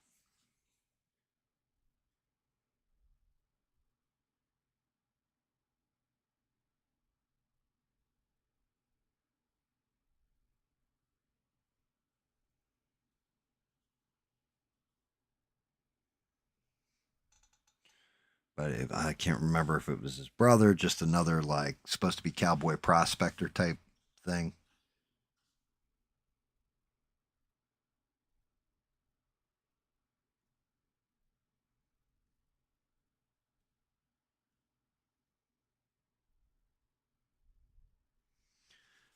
But I can't remember if it was his brother, just another like supposed to be cowboy prospector type thing.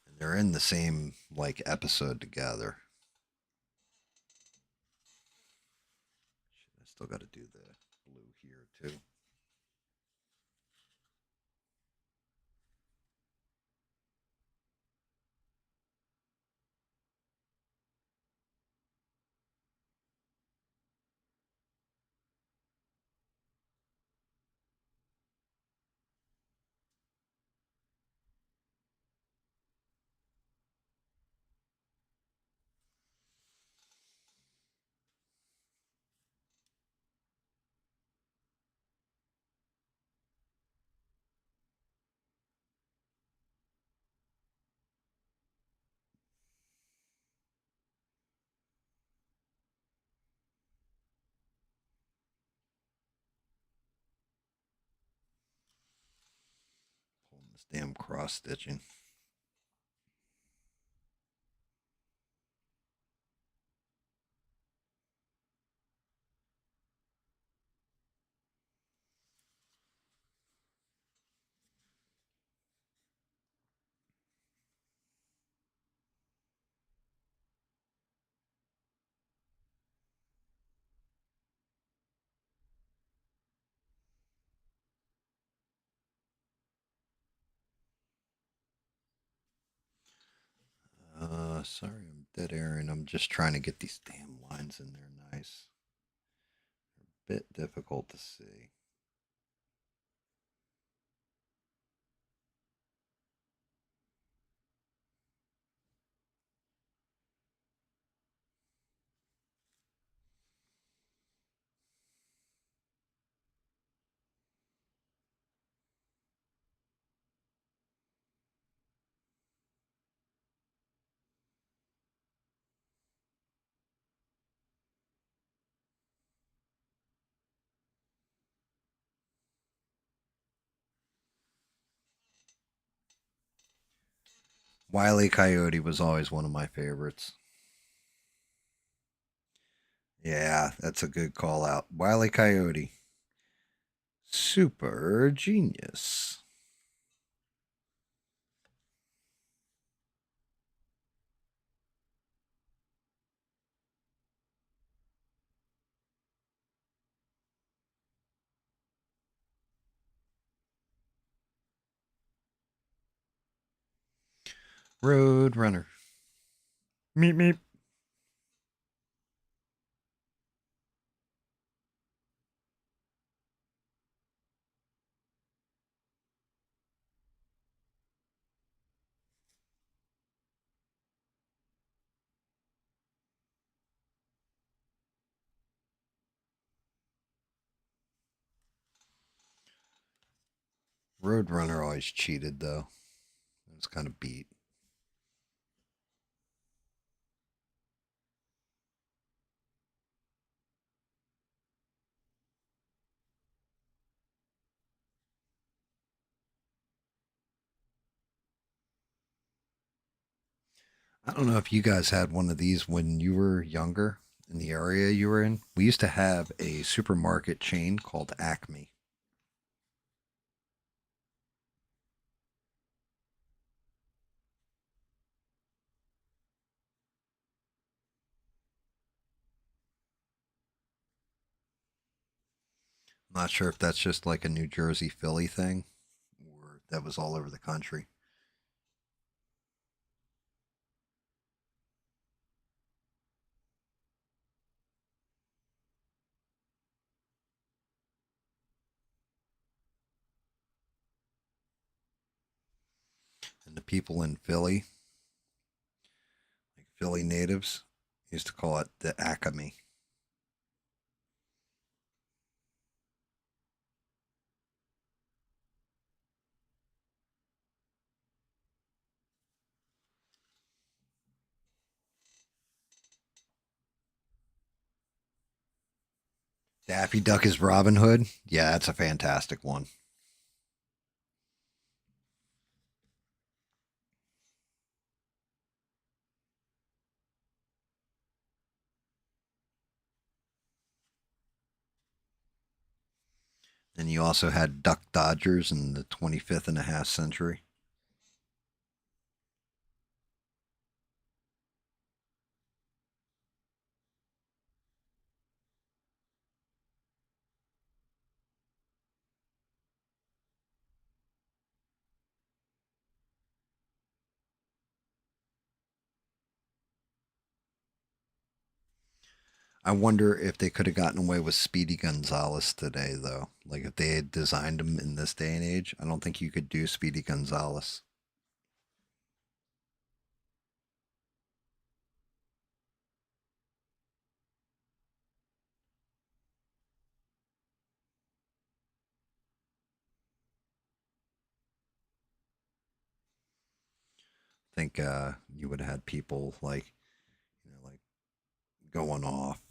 And they're in the same like episode together. Shit, I still got to do the blue here too. Pulling this damn cross stitching. Sorry, I'm dead airing. I'm just trying to get these damn lines in there nice. They're a bit difficult to see. Wile E. Coyote was always one of my favorites. Yeah, that's a good call out. Wile E. Coyote. Super genius. Road Runner. Meep meep. Road Runner always cheated though. It was kind of beat. I don't know if you guys had one of these when you were younger in the area you were in. We used to have a supermarket chain called Acme. I'm not sure if that's just like a New Jersey, Philly thing or that was all over the country. And the people in Philly, like Philly natives, used to call it the Acme. Daffy Duck is Robin Hood. Yeah, that's a fantastic one. And you also had Duck Dodgers in the 25th and a half century. I wonder if they could have gotten away with Speedy Gonzalez today, though. Like if they had designed him in this day and age, I don't think you could do Speedy Gonzalez. I think you would have had people like, like going off.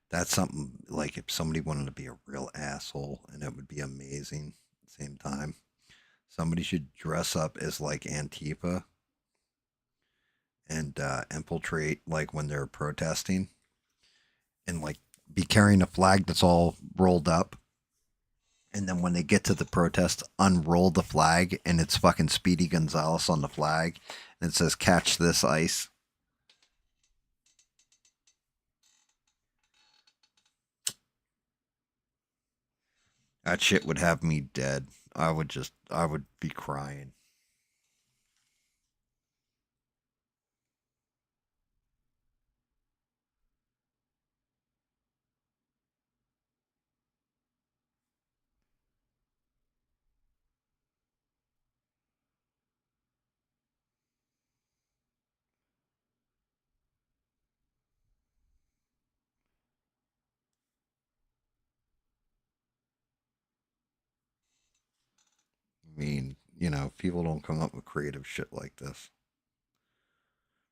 That's something like if somebody wanted to be a real asshole, and it would be amazing. At the same time, somebody should dress up as like Antifa and infiltrate like when they're protesting and like be carrying a flag that's all rolled up. And then when they get to the protest, unroll the flag and it's fucking Speedy Gonzalez on the flag. And it says, "Catch this ice." That shit would have me dead. I would be crying. I mean, people don't come up with creative shit like this.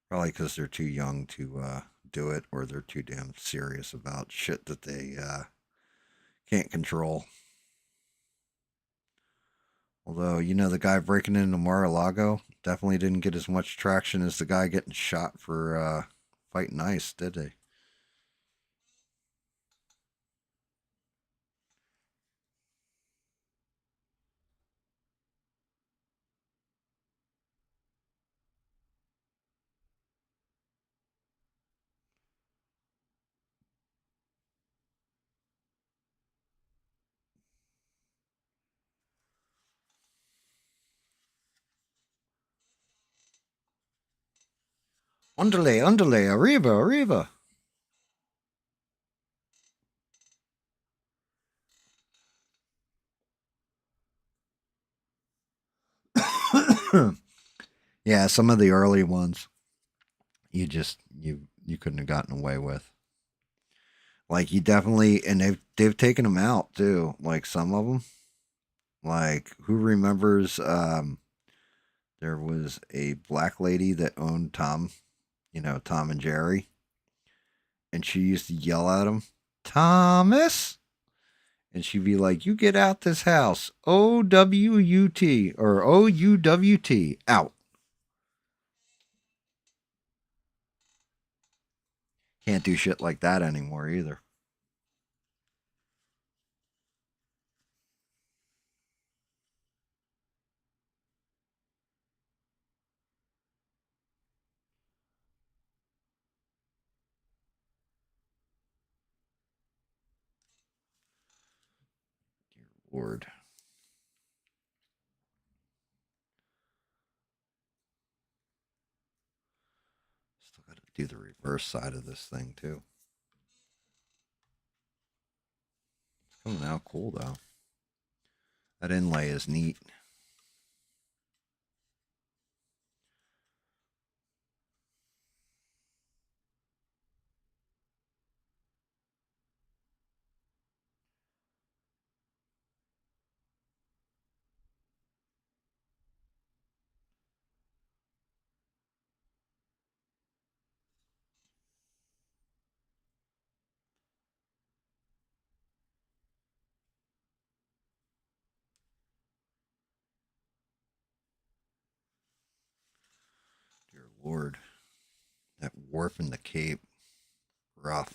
Probably because they're too young to do it or they're too damn serious about shit that they can't control. Although, the guy breaking into Mar-a-Lago definitely didn't get as much traction as the guy getting shot for fighting ice, did they? Underlay, underlay, arriba, arriba. Yeah, some of the early ones you couldn't have gotten away with. Like you definitely, and they've taken them out too. Like some of them, like who remembers? There was a black lady that owned Tom, Tom and Jerry, and she used to yell at him, Thomas, and she'd be like, "You get out this house, OWUT or OUWT, out." Can't do shit like that anymore either. Dear Lord. Still got to do the reverse side of this thing too. It's coming out cool though. That inlay is neat. Dear Lord. That warp in the cape. Rough.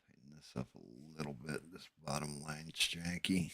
Tighten this up a little bit. This bottom line's janky.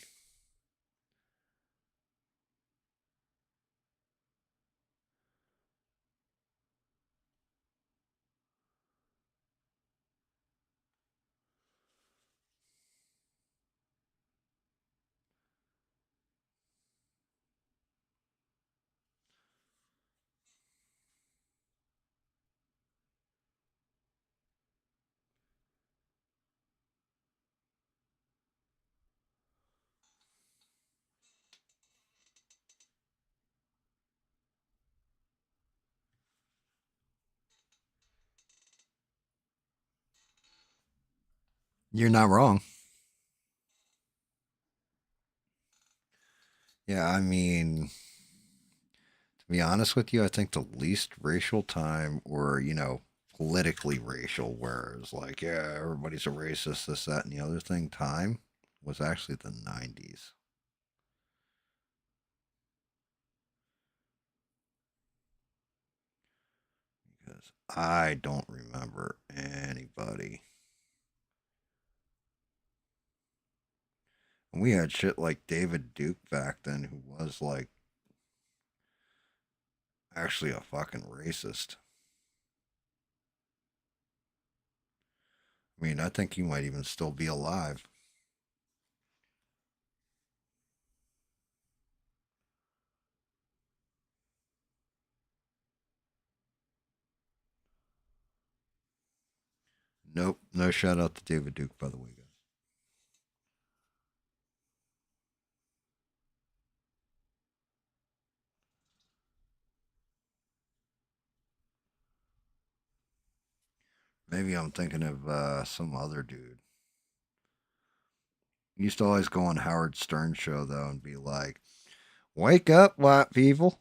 You're not wrong. Yeah, I mean, to be honest with you, I think the least racial time, or, politically racial, whereas like, yeah, everybody's a racist, this, that, and the other thing, time was actually the 90s. Because I don't remember anybody. And we had shit like David Duke back then, who was like actually a fucking racist. I mean, I think he might even still be alive. Nope, no shout out to David Duke, by the way, guys. Maybe I'm thinking of some other dude. He used to always go on Howard Stern show though and be like, "Wake up, white people."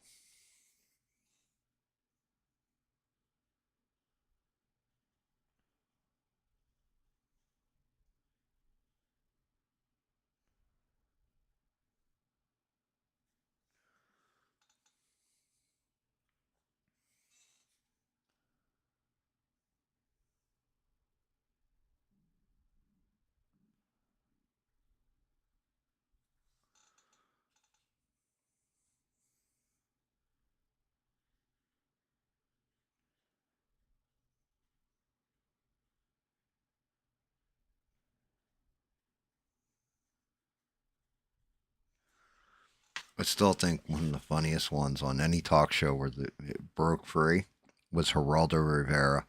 I still think one of the funniest ones on any talk show where it broke free was Geraldo Rivera.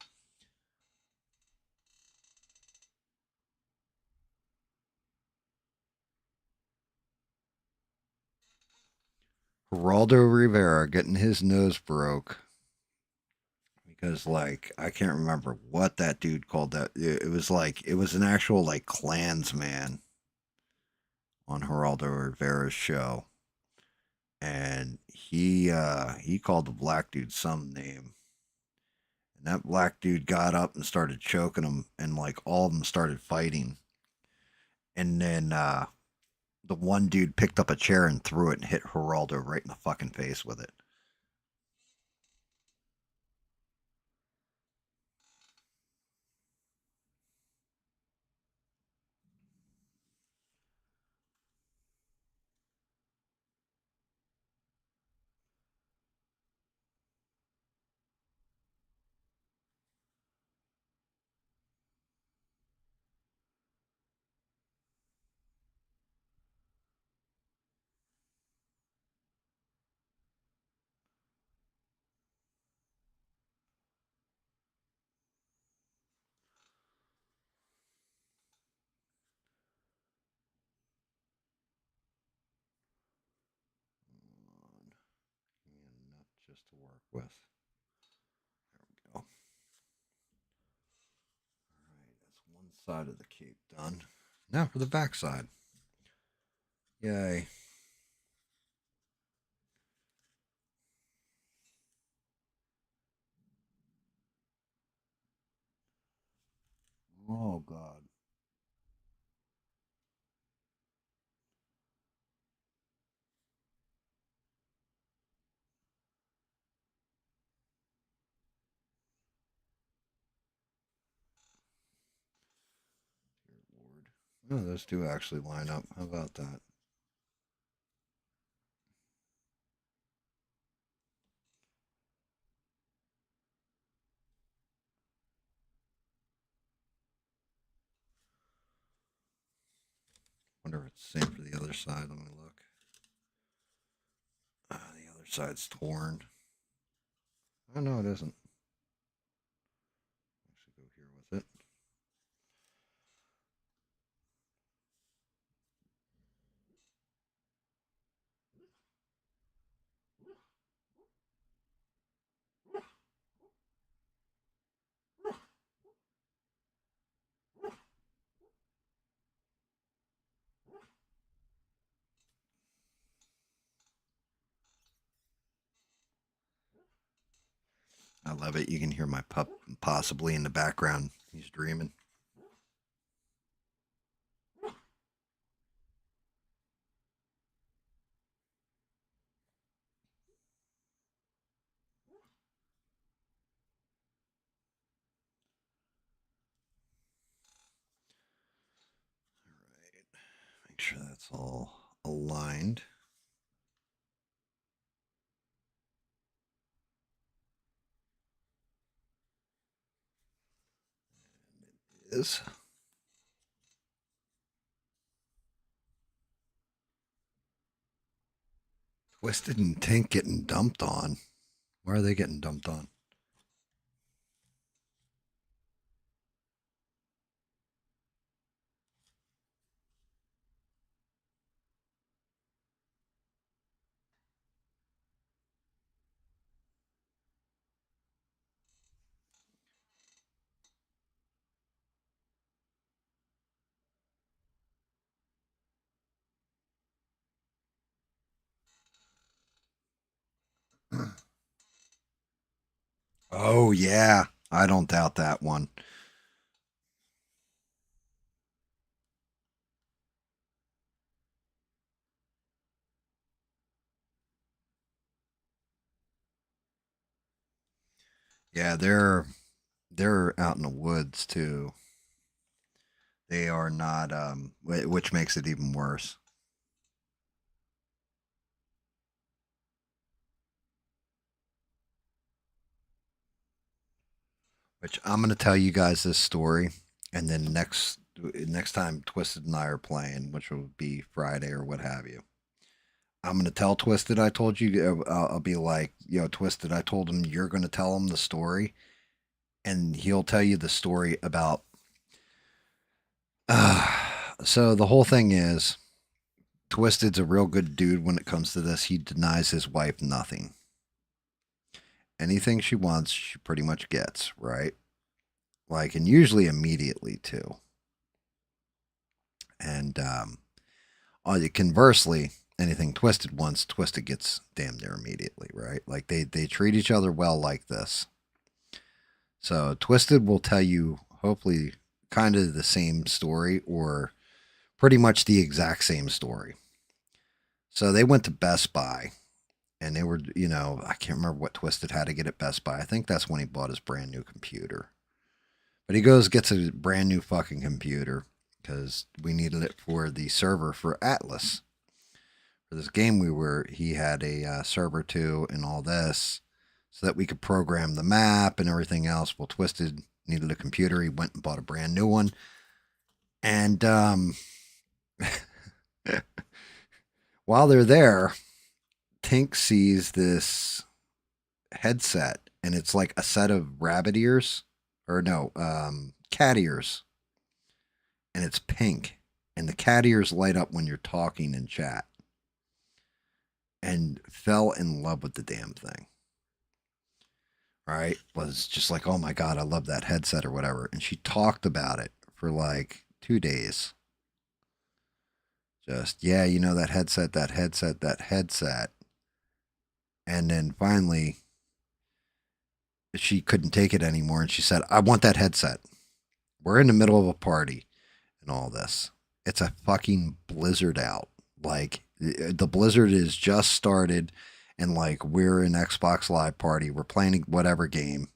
Geraldo Rivera getting his nose broke because, like, I can't remember what that dude called that. It was like, it was an actual, like, Klansman on Geraldo Rivera's show. And he called the black dude some name. And that black dude got up and started choking him, and like all of them started fighting. And then the one dude picked up a chair and threw it and hit Geraldo right in the fucking face with it. And not just to work with. There we go. All right, that's one side of the cape done. Now for the back side. Yay. Oh, God. Dear Lord. Oh, those two actually line up. How about that? Wonder if it's the same for the other side. Let me look. The other side's torn. Oh, no, it isn't. Actually, go here with it. I love it. You can hear my pup possibly in the background. He's dreaming. All right. Make sure that's all aligned. It is. Twisted and Tank getting dumped on. Why are they getting dumped on? Oh, yeah. I don't doubt that one. Yeah, they're out in the woods too. They are not which makes it even worse. Which I'm going to tell you guys this story, and then next time Twisted and I are playing, which will be Friday or what have you, I'm going to tell Twisted I told you. I'll be like, yo, Twisted, I told him you're going to tell him the story. And he'll tell you the story about. Uh, so the whole thing is Twisted's a real good dude when it comes to this. He denies his wife nothing. Anything she wants, she pretty much gets, right? Like, and usually immediately, too. And conversely, anything Twisted wants, Twisted gets damn near immediately, right? Like, they treat each other well like this. So, Twisted will tell you, hopefully, kind of the same story or pretty much the exact same story. So, they went to Best Buy and they were, I can't remember what Twisted had to get at Best Buy. I think that's when he bought his brand new computer. But he gets a brand new fucking computer because we needed it for the server for Atlas. For this game he had a server too and all this so that we could program the map and everything else. Well, Twisted needed a computer. He went and bought a brand new one. And while they're there, Tink sees this headset, and it's like a set of rabbit ears, or no, cat ears, and it's pink, and the cat ears light up when you're talking in chat, and fell in love with the damn thing. Right? Was just like, oh my God, I love that headset or whatever. And she talked about it for like 2 days. Just, yeah, that headset. And then finally, she couldn't take it anymore. And she said, I want that headset. We're in the middle of a party and all this. It's a fucking blizzard out. Like, the blizzard is just started. And like, we're in Xbox Live party. We're playing whatever game.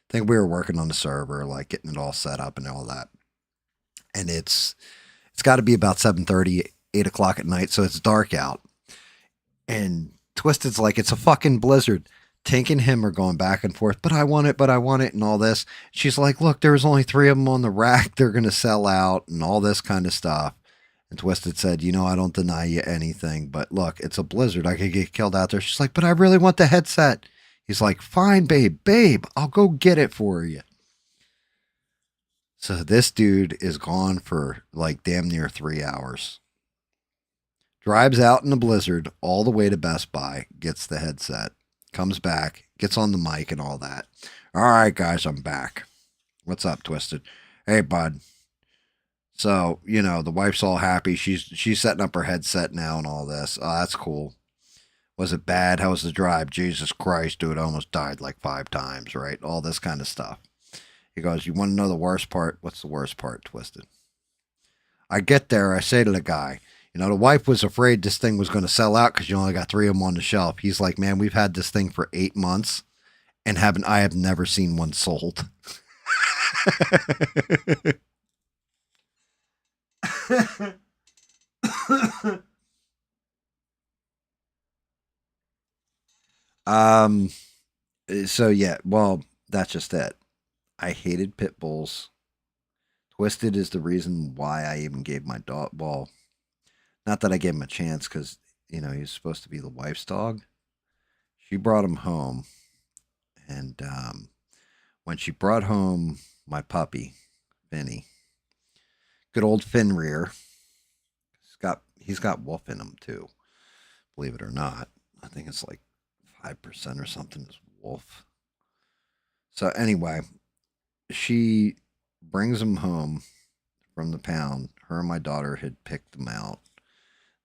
I think we were working on the server, like getting it all set up and all that. And it's got to be about 7:30, 8 o'clock at night. So it's dark out. And Twisted's like, it's a fucking blizzard. Tink and him are going back and forth, but I want it, and all this. She's like, look, there's only 3 of them on the rack. They're going to sell out and all this kind of stuff. And Twisted said, I don't deny you anything, but look, it's a blizzard. I could get killed out there. She's like, but I really want the headset. He's like, fine, babe, I'll go get it for you. So this dude is gone for like damn near 3 hours. Drives out in the blizzard all the way to Best Buy, gets the headset, comes back, gets on the mic and all that. All right, guys, I'm back. What's up, Twisted? Hey, bud. So, the wife's all happy. She's setting up her headset now and all this. Oh, that's cool. Was it bad? How was the drive? Jesus Christ, dude, I almost died like 5 times, right? All this kind of stuff. He goes, you want to know the worst part? What's the worst part, Twisted? I get there, I say to the guy, the wife was afraid this thing was going to sell out because you only got 3 of them on the shelf. He's like, man, we've had this thing for 8 months and I have never seen one sold. So yeah, well, that's just it. I hated pit bulls. Twisted is the reason why I even gave my dog, well, not that I gave him a chance because, he's supposed to be the wife's dog. She brought him home. And when she brought home my puppy, Vinny, good old Finrear, he's got wolf in him too, believe it or not. I think it's like 5% or something is wolf. So anyway, she brings him home from the pound. Her and my daughter had picked them out.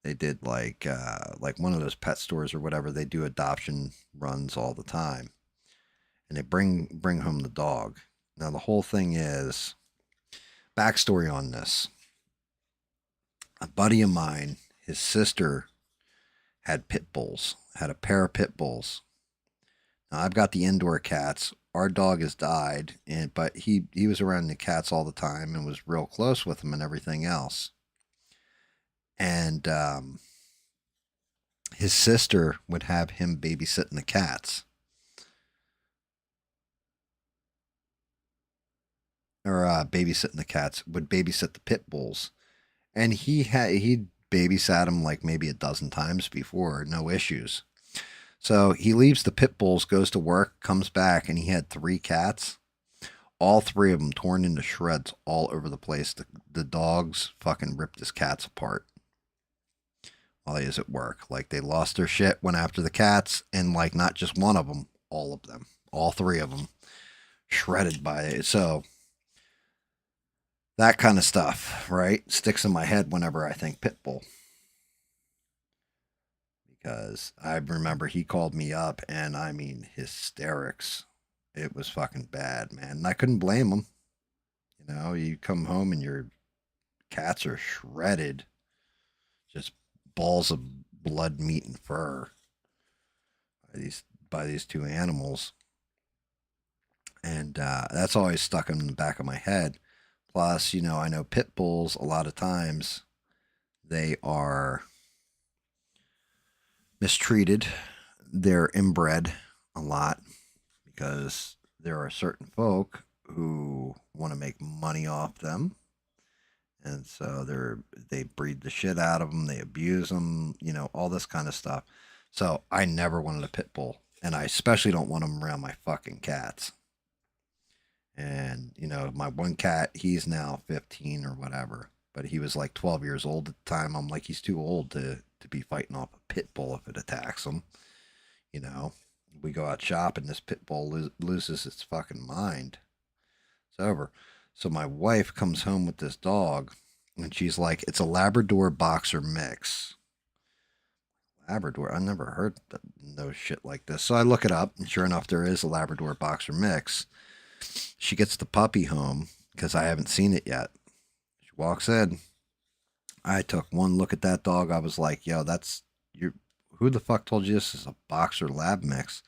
They did like one of those pet stores or whatever. They do adoption runs all the time, and they bring home the dog. Now the whole thing is backstory on this. A buddy of mine, his sister had pit bulls, had a pair of pit bulls. Now I've got the indoor cats. Our dog has died, but he was around the cats all the time and was real close with them and everything else. And his sister would have him babysitting the cats. Or babysitting the cats, would babysit the pit bulls. And he'd babysat him like maybe a dozen times before, no issues. So he leaves the pit bulls, goes to work, comes back, and he had 3 cats. All 3 of them torn into shreds all over the place. The dogs fucking ripped his cats apart while he was at work. Like, they lost their shit, went after the cats, and like not just one of them, all of them, all 3 of them, shredded by it. So that kind of stuff, right, sticks in my head whenever I think pit bull. Because I remember he called me up, and I mean hysterics. It was fucking bad, man. And I couldn't blame him. You know, you come home and your cats are shredded, just balls of blood, meat, and fur by these 2 animals. And that's always stuck in the back of my head. Plus, you know, I know pit bulls, a lot of times, they are mistreated. They're inbred a lot because there are certain folk who want to make money off them. And so they breed the shit out of them. They abuse them, you know, all this kind of stuff. So I never wanted a pit bull. And I especially don't want them around my fucking cats. And, you know, my one cat, he's now 15 or whatever. But he was like 12 years old at the time. I'm like, he's too old to be fighting off a pit bull if it attacks him. You know, we go out shopping, this pit bull loses its fucking mind. It's over. So my wife comes home with this dog, and she's like, it's a Labrador boxer mix. Labrador, I never heard no shit like this. So I look it up, and sure enough, there is a Labrador boxer mix. She gets the puppy home, because I haven't seen it yet. She walks in. I took one look at that dog. I was like, yo, who the fuck told you this is a boxer lab mix?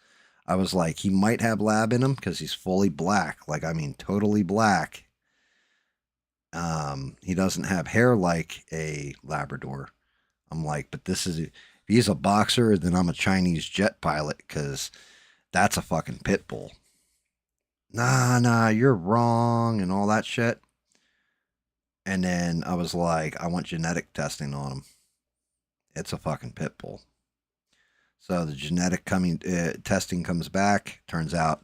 I was like, he might have lab in him because he's fully black. Like, I mean, totally black. He doesn't have hair like a Labrador. I'm like, but if he's a boxer, then I'm a Chinese jet pilot because that's a fucking pit bull. Nah, you're wrong and all that shit. And then I was like, I want genetic testing on him. It's a fucking pit bull. So the genetic testing comes back. Turns out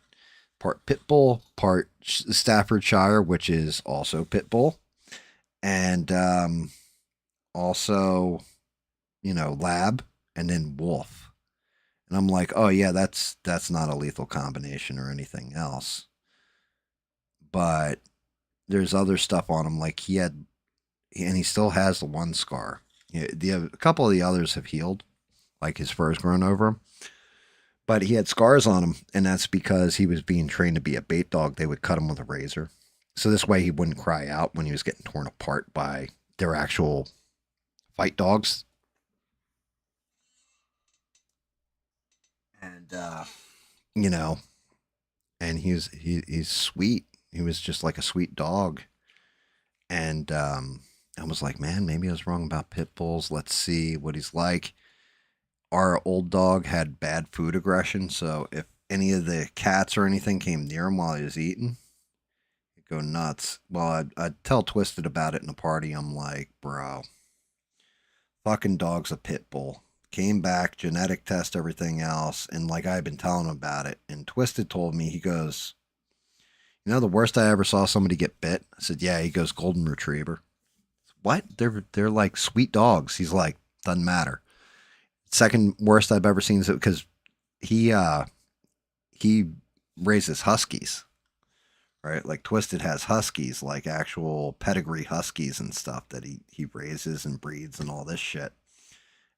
part pit bull, part Staffordshire, which is also pit bull. And also, you know, lab, and then wolf. And I'm like, oh yeah, that's not a lethal combination or anything else. But there's other stuff on him. Like and he still has the one scar. A couple of the others have healed, like his fur's grown over him. But he had scars on him, and that's because he was being trained to be a bait dog. They would cut him with a razor. So this way he wouldn't cry out when he was getting torn apart by their actual fight dogs. And, you know, and he's sweet. He was just like a sweet dog. And I was like, man, maybe I was wrong about pit bulls. Let's see what he's like. Our old dog had bad food aggression, so if any of the cats or anything came near him while he was eating, he'd go nuts. Well, I'd tell Twisted about it in a party. I'm like, bro, fucking dog's a pit bull. Came back, genetic test, everything else, and like I've been telling him about it. And Twisted told me, he goes, you know, the worst I ever saw somebody get bit? I said, yeah. He goes, golden retriever. What? They're like sweet dogs. He's like, doesn't matter. Second worst I've ever seen is because he raises huskies, right? Like Twisted has huskies, like actual pedigree huskies and stuff that he raises and breeds and all this shit.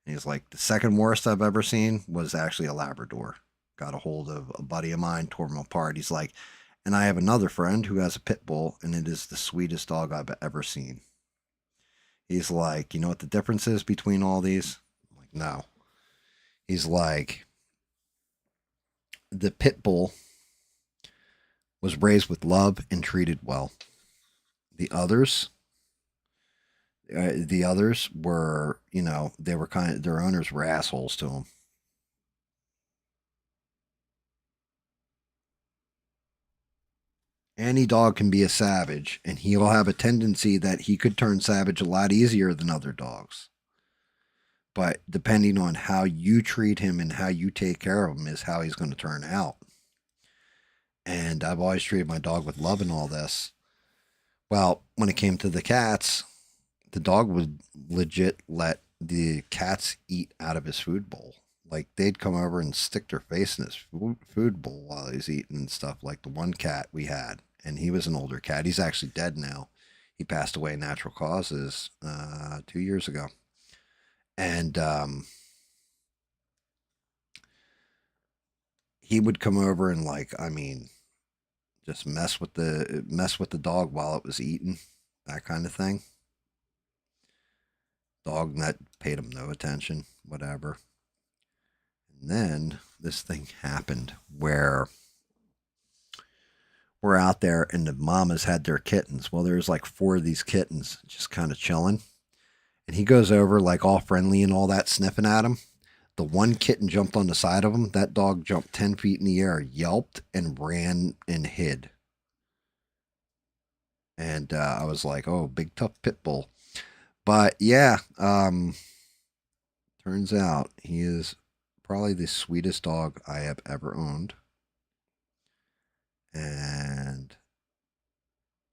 And he's like, the second worst I've ever seen was actually a Labrador. Got a hold of a buddy of mine, tore him apart. He's like, and I have another friend who has a pit bull, and it is the sweetest dog I've ever seen. He's like, you know what the difference is between all these? I'm like, no. He's like, the pit bull was raised with love and treated well. The others were, you know, they were their owners were assholes to them. Any dog can be a savage, and he'll have a tendency that he could turn savage a lot easier than other dogs. But depending on how you treat him and how you take care of him is how he's going to turn out. And I've always treated my dog with love and all this. Well, when it came to the cats, the dog would legit let the cats eat out of his food bowl. Like they'd come over and stick their face in his food bowl while he's eating and stuff. Like the one cat we had, and he was an older cat. He's actually dead now. He passed away natural causes 2 years ago, and he would come over and just mess with the dog while it was eating, that kind of thing. Dog that paid him no attention, whatever. And then this thing happened where we're out there and the mamas had their kittens. Well, there's like 4 of these kittens just kind of chilling. And he goes over like all friendly and all that, sniffing at him. The one kitten jumped on the side of him. That dog jumped 10 feet in the air, yelped, and ran and hid. And I was like, oh, big tough pit bull. But yeah, turns out he is probably the sweetest dog I have ever owned. And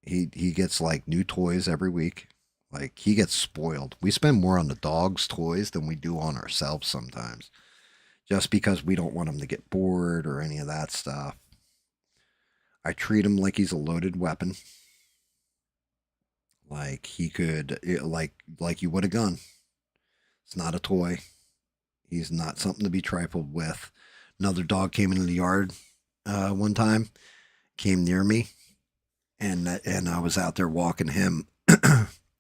he gets like new toys every week. Like he gets spoiled. We spend more on the dog's toys than we do on ourselves sometimes. Just because we don't want him to get bored or any of that stuff. I treat him like he's a loaded weapon. Like he could like you would a gun. It's not a toy. He's not something to be trifled with. Another dog came into the yard one time, came near me, and I was out there walking him,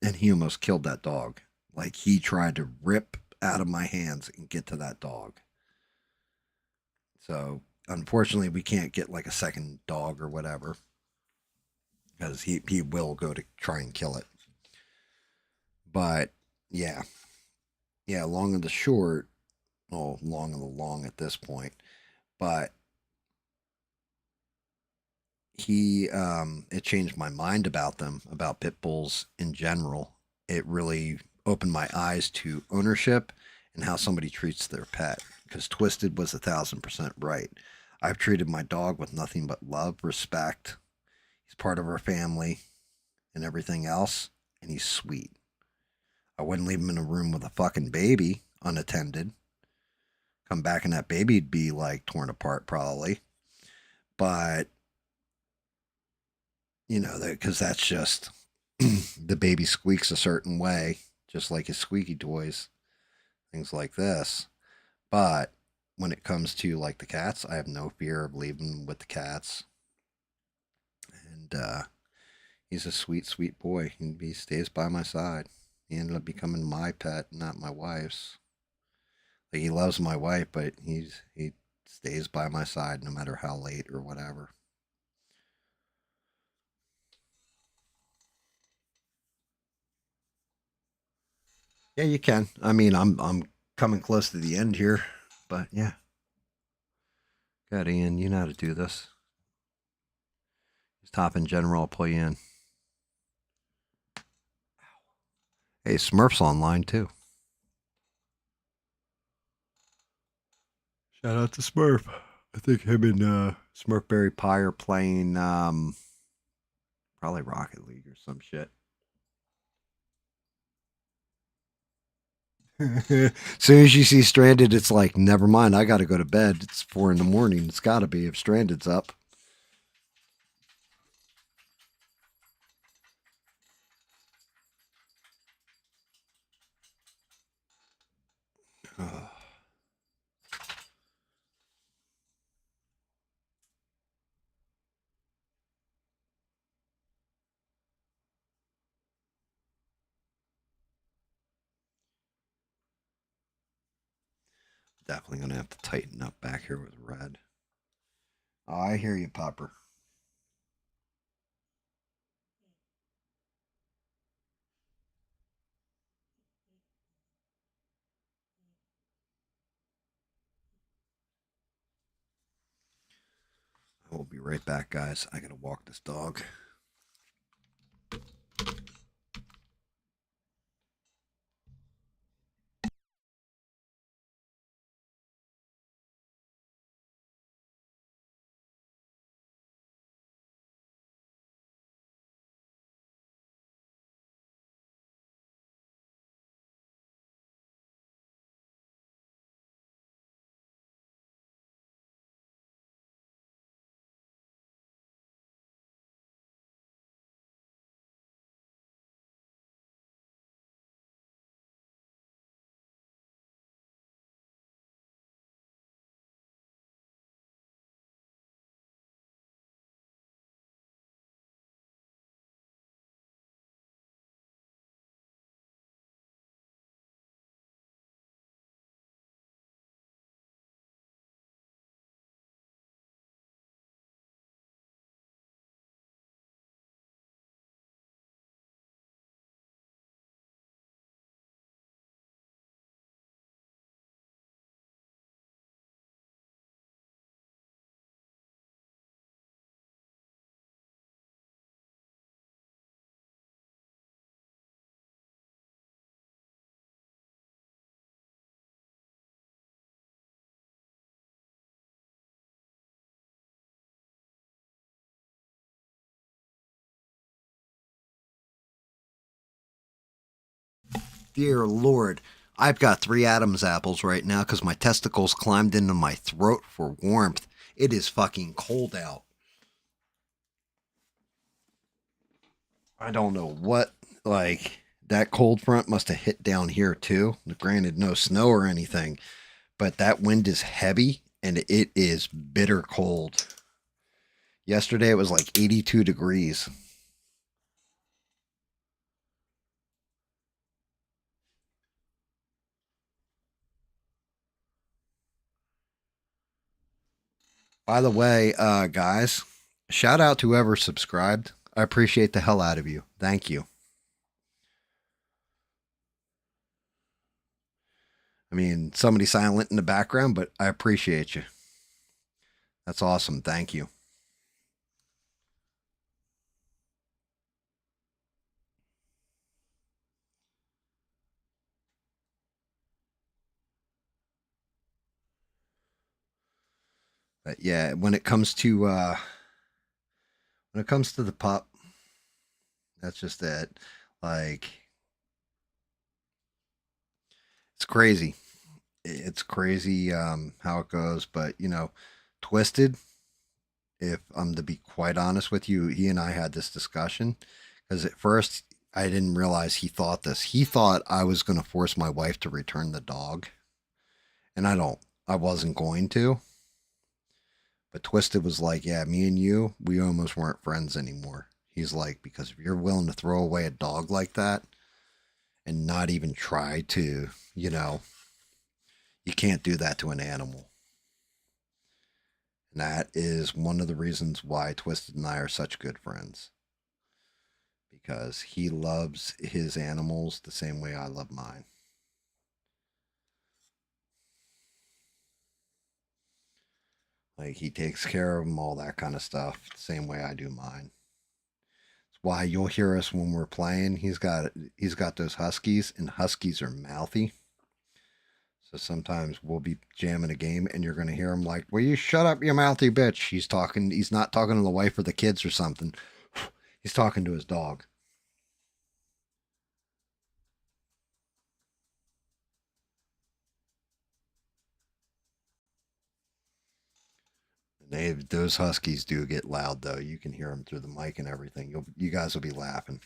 and he almost killed that dog. Like he tried to rip out of my hands and get to that dog. So unfortunately, we can't get like a second dog or whatever, because he will go to try and kill it. But yeah, long and the short, long and the long at this point, but it changed my mind about them, about pit bulls in general. It really opened my eyes to ownership and how somebody treats their pet, because Twisted was 1,000% right. I've treated my dog with nothing but love, respect. He's part of our family and everything else, and he's sweet. I wouldn't leave him in a room with a fucking baby unattended. Come back and that baby'd be like torn apart probably. But, because that's just, the baby squeaks a certain way, just like his squeaky toys, things like this. But when it comes to like the cats, I have no fear of leaving with the cats. And he's a sweet, sweet boy. He stays by my side. He ended up becoming my pet, not my wife's. Like he loves my wife, but he stays by my side no matter how late or whatever. Yeah, you can. I mean, I'm coming close to the end here, but yeah. Good, Ian. You know how to do this. Just top in general. I'll pull you in. Hey, Smurf's online too. Shout out to Smurf. I think him and Smurfberry Pie are playing probably Rocket League or some shit. As soon as you see Stranded, it's like, never mind, I gotta go to bed. It's 4 in the morning. It's gotta be if Stranded's up. Definitely gonna have to tighten up back here with red. Oh, I hear you, Popper. I will be right back, guys. I gotta walk this dog. Dear Lord, I've got 3 Adam's apples right now because my testicles climbed into my throat for warmth. It is fucking cold out. I don't know what, like, that cold front must have hit down here too. Granted, no snow or anything, but that wind is heavy and it is bitter cold. Yesterday it was like 82 degrees. By the way, guys, shout out to whoever subscribed. I appreciate the hell out of you. Thank you. I mean, somebody silent in the background, but I appreciate you. That's awesome. Thank you. But yeah, when it comes to the pup, that's just it. Like, it's crazy. It's crazy how it goes, but Twisted, if I'm to be quite honest with you, he and I had this discussion because at first I didn't realize he thought this. He thought I was going to force my wife to return the dog, and I wasn't going to. But Twisted was like, "Yeah, me and you, we almost weren't friends anymore." He's like, "Because if you're willing to throw away a dog like that and not even try to, you can't do that to an animal." And that is one of the reasons why Twisted and I are such good friends. Because he loves his animals the same way I love mine. Like, he takes care of them, all that kind of stuff, the same way I do mine. It's why you'll hear us when we're playing. He's got those huskies, and huskies are mouthy. So sometimes we'll be jamming a game, and you're gonna hear him like, "Will you shut up, you mouthy bitch?" He's talking. He's not talking to the wife or the kids or something. He's talking to his dog. Those huskies do get loud though. You can hear them through the mic and everything. You guys will be laughing.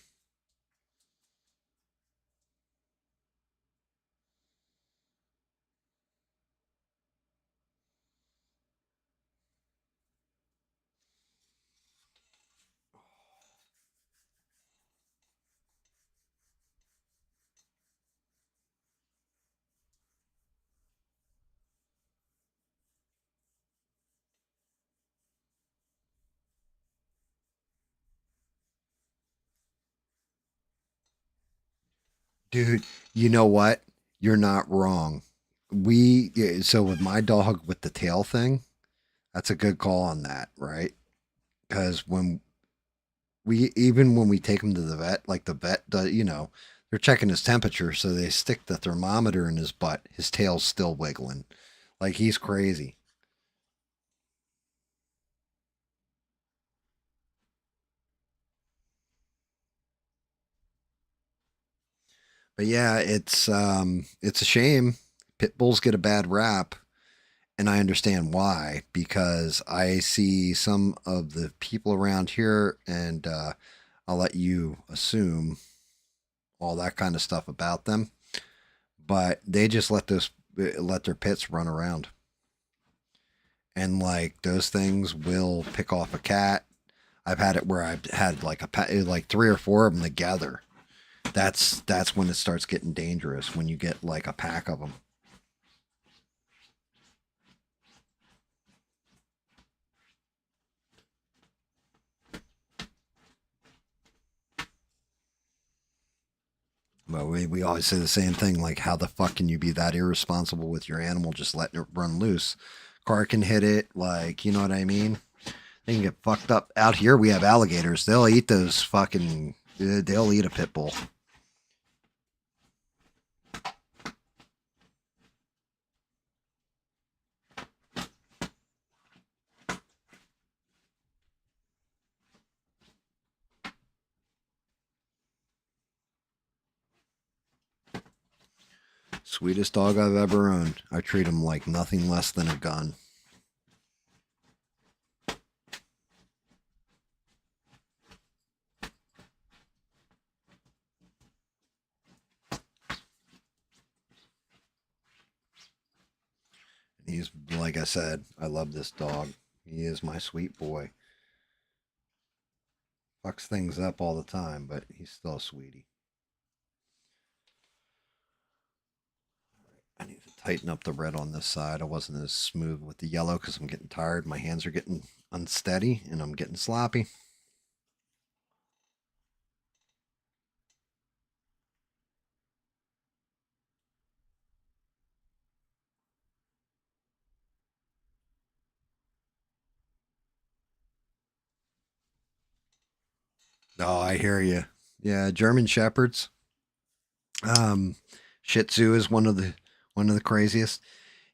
Dude, you know what? You're not wrong. So with my dog with the tail thing, that's a good call on that, right? Because when we take him to the vet, like the vet does, they're checking his temperature, so they stick the thermometer in his butt. His tail's still wiggling, like he's crazy. But yeah, it's a shame. Pit bulls get a bad rap, and I understand why because I see some of the people around here, and I'll let you assume all that kind of stuff about them. But they just let their pits run around, and like those things will pick off a cat. I've had it where I've had like 3 or 4 of them together. That's when it starts getting dangerous when you get like a pack of them. Well, we always say the same thing, like how the fuck can you be that irresponsible with your animal just letting it run loose? Car can hit it, like, you know what I mean? They can get fucked up. Out here we have alligators. They'll eat those fucking they'll eat a pit bull. Sweetest dog I've ever owned. I treat him like nothing less than a gun. He's, like I said, I love this dog. He is my sweet boy. Fucks things up all the time, but he's still a sweetie. I need to tighten up the red on this side. I wasn't as smooth with the yellow because I'm getting tired. My hands are getting unsteady and I'm getting sloppy. Oh, I hear you. Yeah, German Shepherds. Um, Shih Tzu is one of the craziest.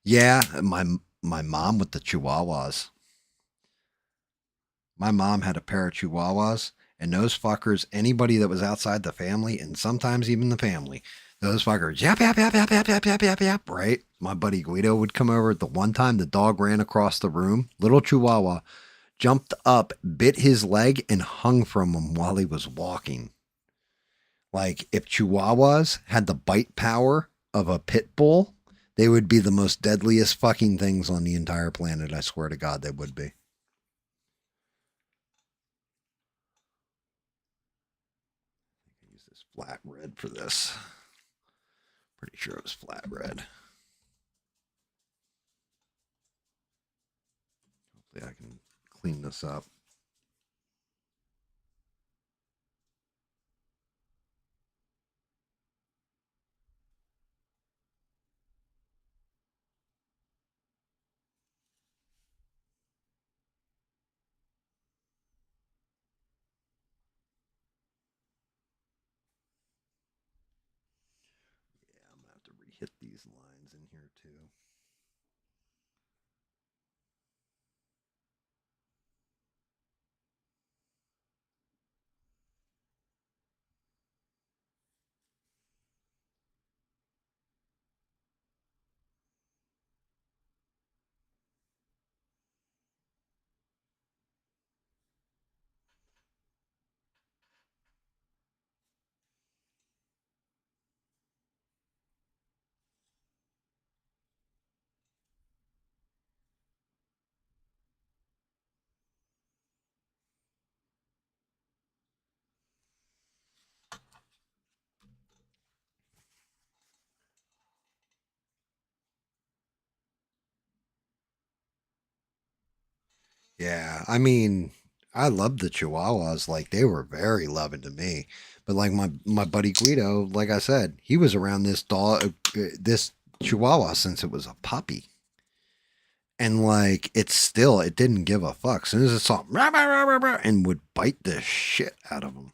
Yeah, my mom with the Chihuahuas. My mom had a pair of Chihuahuas, and those fuckers, anybody that was outside the family, and sometimes even the family, those fuckers, yap, yap, yap, yap, yap, yap, yap, yap, yap, right? My buddy Guido would come over. The one time the dog ran across the room, little Chihuahua, jumped up, bit his leg, and hung from him while he was walking. Like, if Chihuahuas had the bite power of a pit bull, they would be the most deadliest fucking things on the entire planet. I swear to God, they would be. Use this flat red for this. Pretty sure it was flat red. Hopefully I can clean this up. Yeah, I'm gonna have to re-hit these lines in here too. Yeah, I mean, I love the Chihuahuas. Like, they were very loving to me. But like my buddy Guido, like I said, he was around this dog, this Chihuahua since it was a puppy. And like, it didn't give a fuck. As soon as it saw him, rah, rah, rah, rah, rah, and would bite the shit out of him.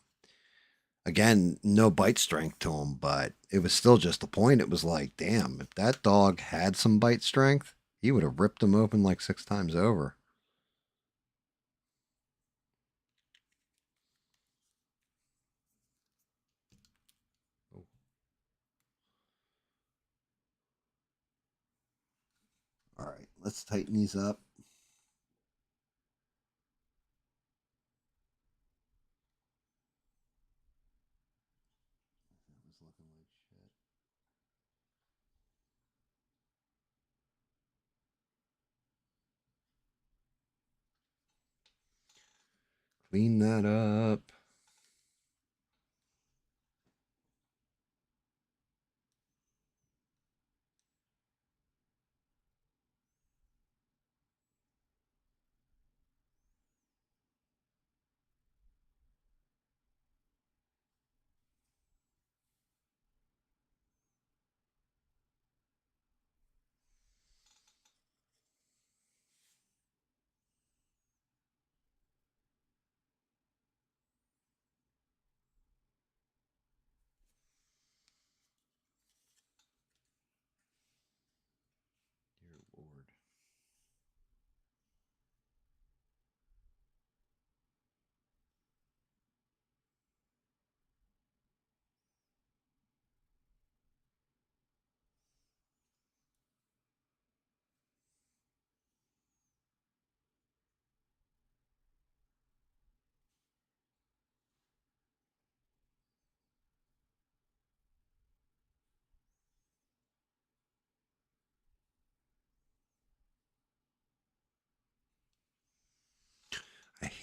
Again, no bite strength to him, but it was still just the point. It was like, damn, if that dog had some bite strength, he would have ripped him open like 6 times over. All right, let's tighten these up. Clean that up.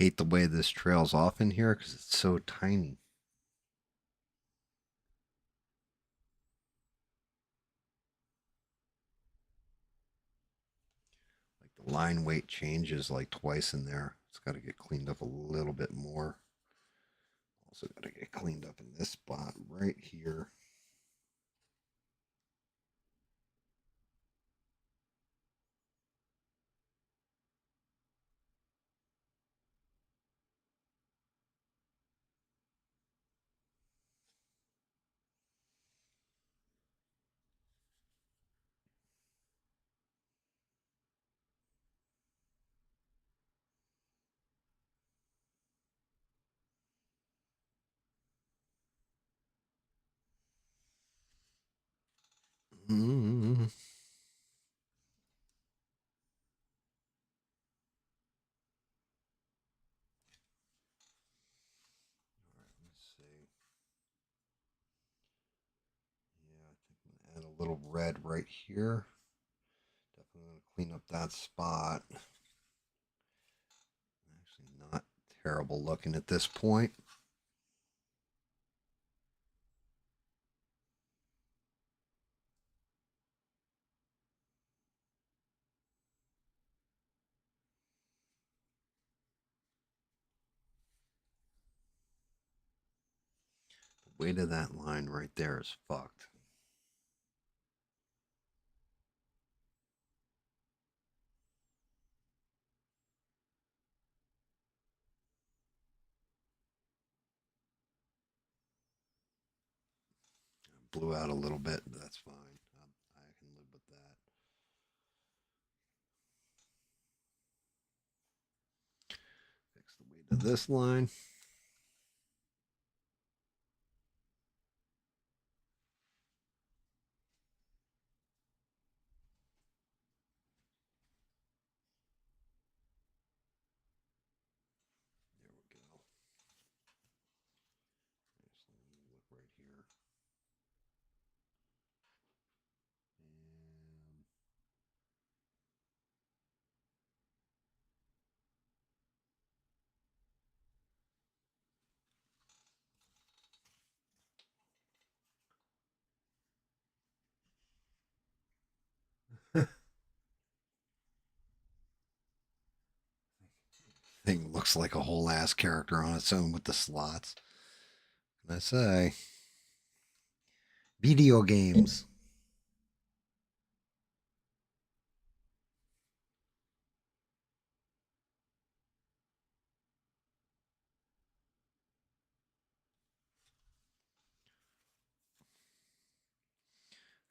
hate the way this trails off in here because it's so tiny. Like the line weight changes like twice in there. It's got to get cleaned up a little bit more. Also got to get cleaned up in this spot right here. Mm. Let's see. Yeah, I think I'm gonna add a little red right here. Definitely gonna clean up that spot. Actually, not terrible looking at this point. The weight of that line right there is fucked. Blew out a little bit, but that's fine. I can live with that. Fix the weight of this line. There we go. Look right here. Thing looks like a whole ass character on its own with the slots. What can I say? Video games.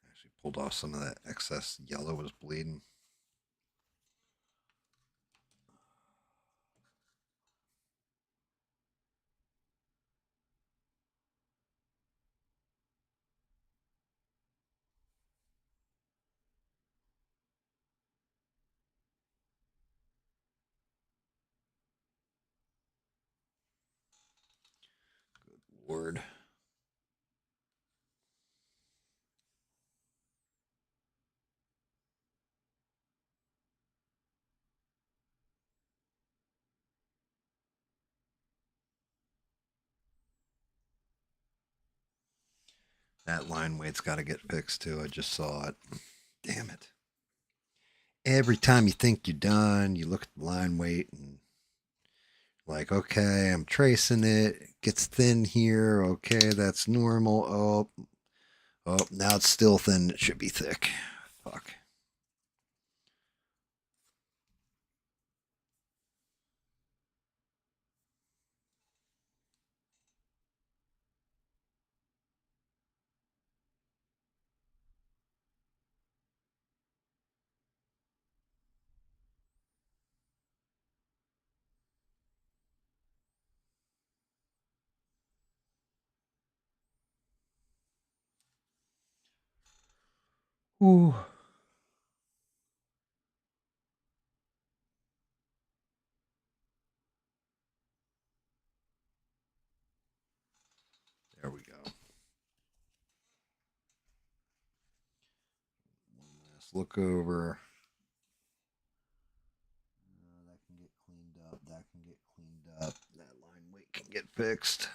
Actually pulled off some of that excess yellow was bleeding. Good Lord. That line weight's got to get fixed too. I just saw it. Damn it. Every time you think you're done, you look at the line weight and like, okay, I'm tracing it. It gets thin here. Okay, that's normal. Oh, now it's still thin. It should be thick. Fuck. Ooh. There we go. One last look over. That can get cleaned up. That can get cleaned get fixed.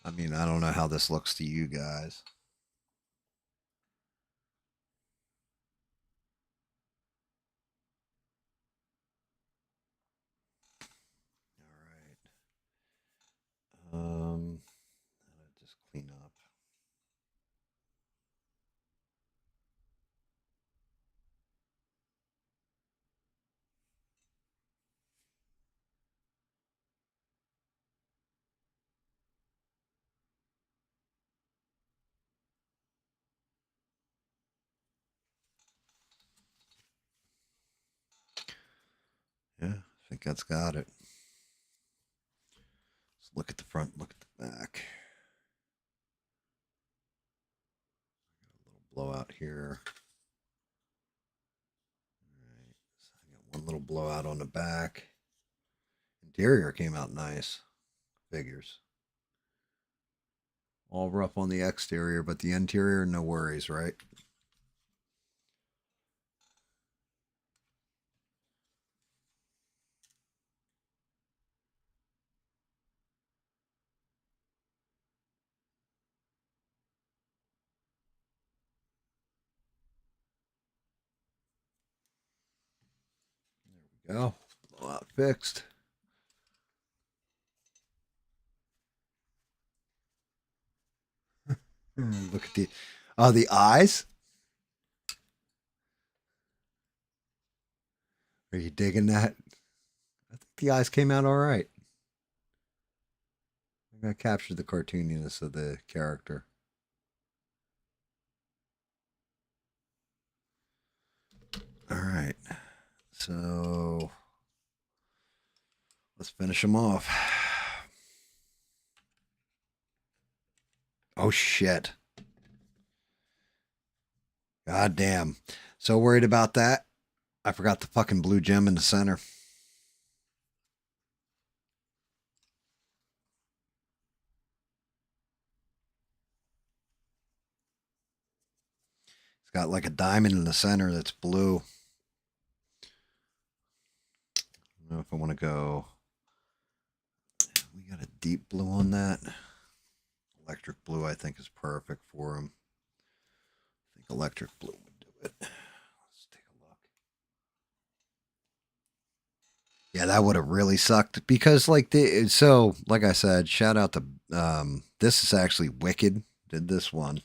I mean, I don't know how this looks to you guys. All right. Just clean up. Yeah, I think that's got it. Let's look at the front, look at the back. Got a little blowout here. All right, so I got one little blowout on the back. Interior came out nice. Figures. All rough on the exterior, but the interior, no worries, right? There we go. Blowout fixed. Look at the eyes. Are you digging that? I think the eyes came out all right. I'm gonna capture the cartooniness of the character. All right, so let's finish them off. Oh shit! God damn! So worried about that. I forgot the fucking blue gem in the center. It's got like a diamond in the center that's blue. I don't know if I want to go. We got a deep blue on that. Electric blue, I think, is perfect for him. I think electric blue would do it. Let's take a look. Yeah, that would have really sucked because, like, like I said, shout out to this is actually Wicked did this one.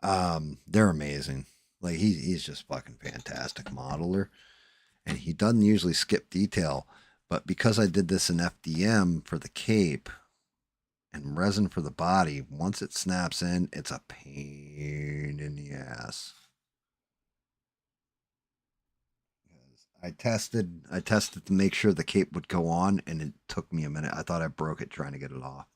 They're amazing. Like he's just fucking fantastic modeler, and he doesn't usually skip detail. But because I did this in FDM for the cape and resin for the body, once it snaps in, it's a pain in the ass. I tested to make sure the cape would go on, and it took me a minute. I thought I broke it trying to get it off.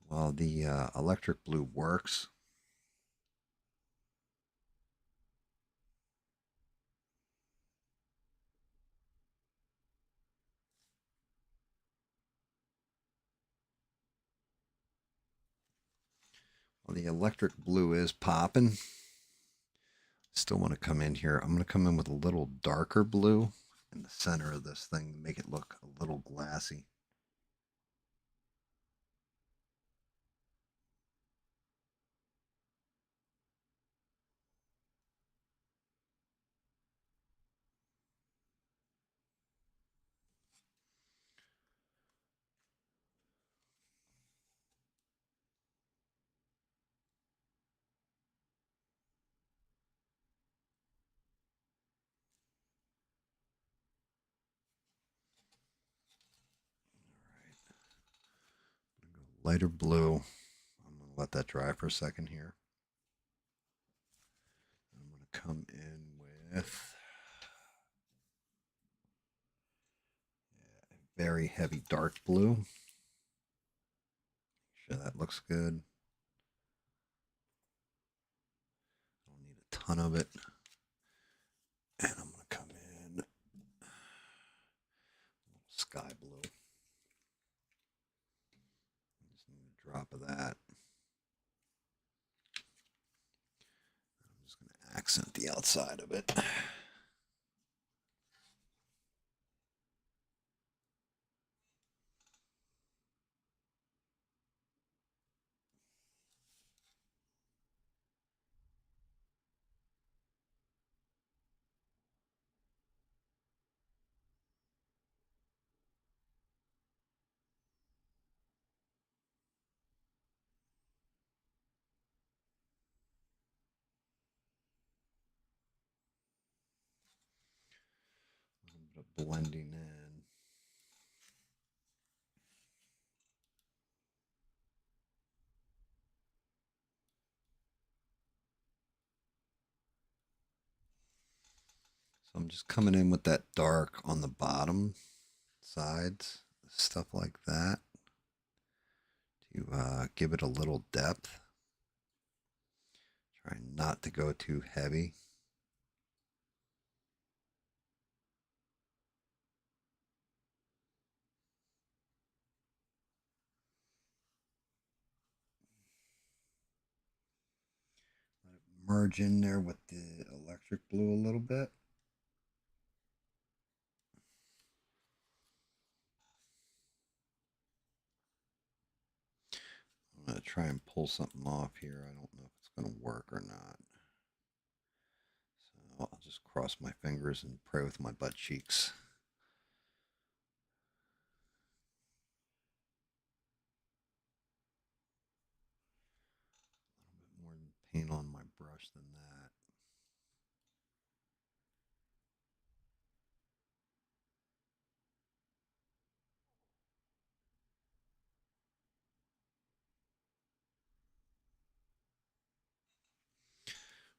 Well, the electric blue works. Well, the electric blue is popping. Still want to come in here. I'm going to come in with a little darker blue in the center of this thing to make it look a little glassy. Lighter blue. I'm going to let that dry for a second here. I'm going to come in with very heavy dark blue. Sure that looks good. Don't need a ton of it. And I'm going to come in sky blue. Just need a drop of that. I'm just going to accent the outside of it. A little bit of blending in. So I'm just coming in with that dark on the bottom sides, stuff like that, to give it a little depth. Trying not to go too heavy. Let it merge in there with the electric blue a little bit. I'm going to try and pull something off here. I don't know if it's going to work or not. So I'll just cross my fingers and pray with my butt cheeks. A little bit more paint on my brush than that.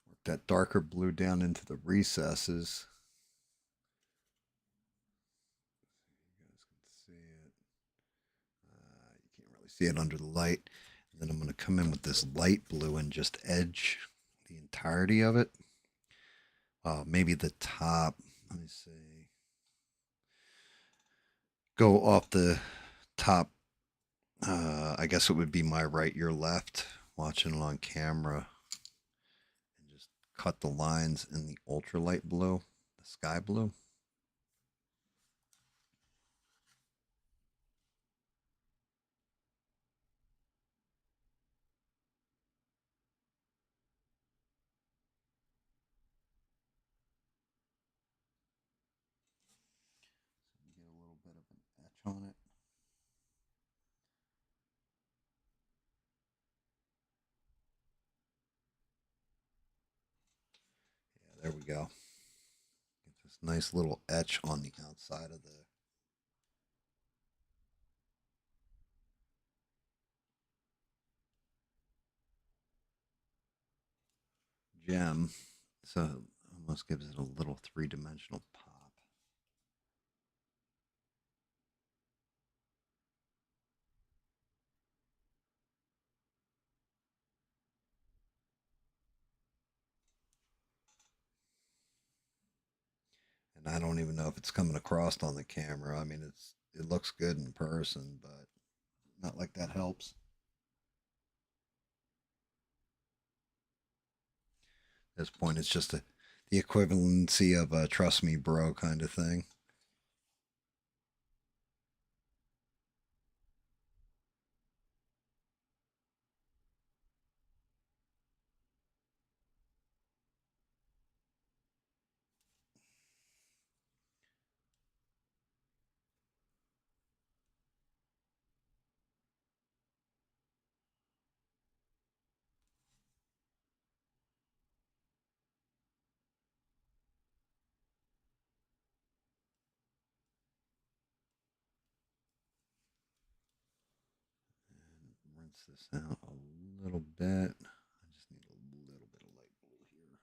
Work that darker blue down into the recesses. You guys can see it. You can't really see it under the light. And then I'm going to come in with this light blue and just edge the entirety of it. Maybe the top. Let me see. Go off the top. I guess it would be my right, your left, watching it on camera. And just cut the lines in the ultralight blue, the sky blue. So you get a little bit of an etch on it. Yeah, there we go. Get this nice little etch on the outside of the gem. So almost gives it a little three-dimensional pop. And I don't even know if it's coming across on the camera. I mean, it looks good in person, but not like that helps. At this point, it's just the equivalency of a trust me, bro kind of thing. And rinse this out a little bit. I just need a little bit of light blue here.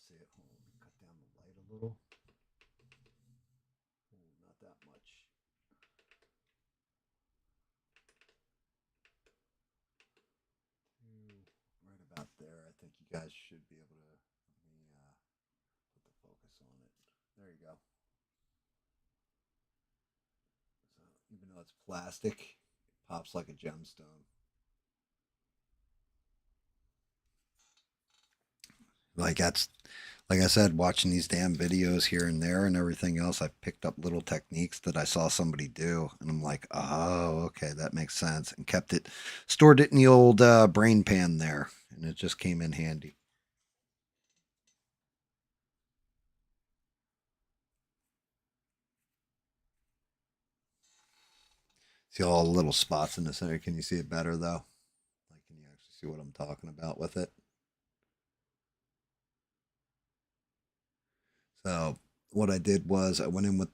see it. Hold on, cut down the light a little. Ooh, not that much. Right about there. I think you guys should be able to let me put the focus on it. There you go. So even though it's plastic, it pops like a gemstone. Like that's like I said, watching these damn videos here and there and everything else, I picked up little techniques that I saw somebody do, and I'm like, oh, okay, that makes sense, and kept it, stored it in the old brain pan there, and it just came in handy. See all the little spots in the center? Can you see it better though? Like, can you actually see what I'm talking about with it? So what I did was I went in with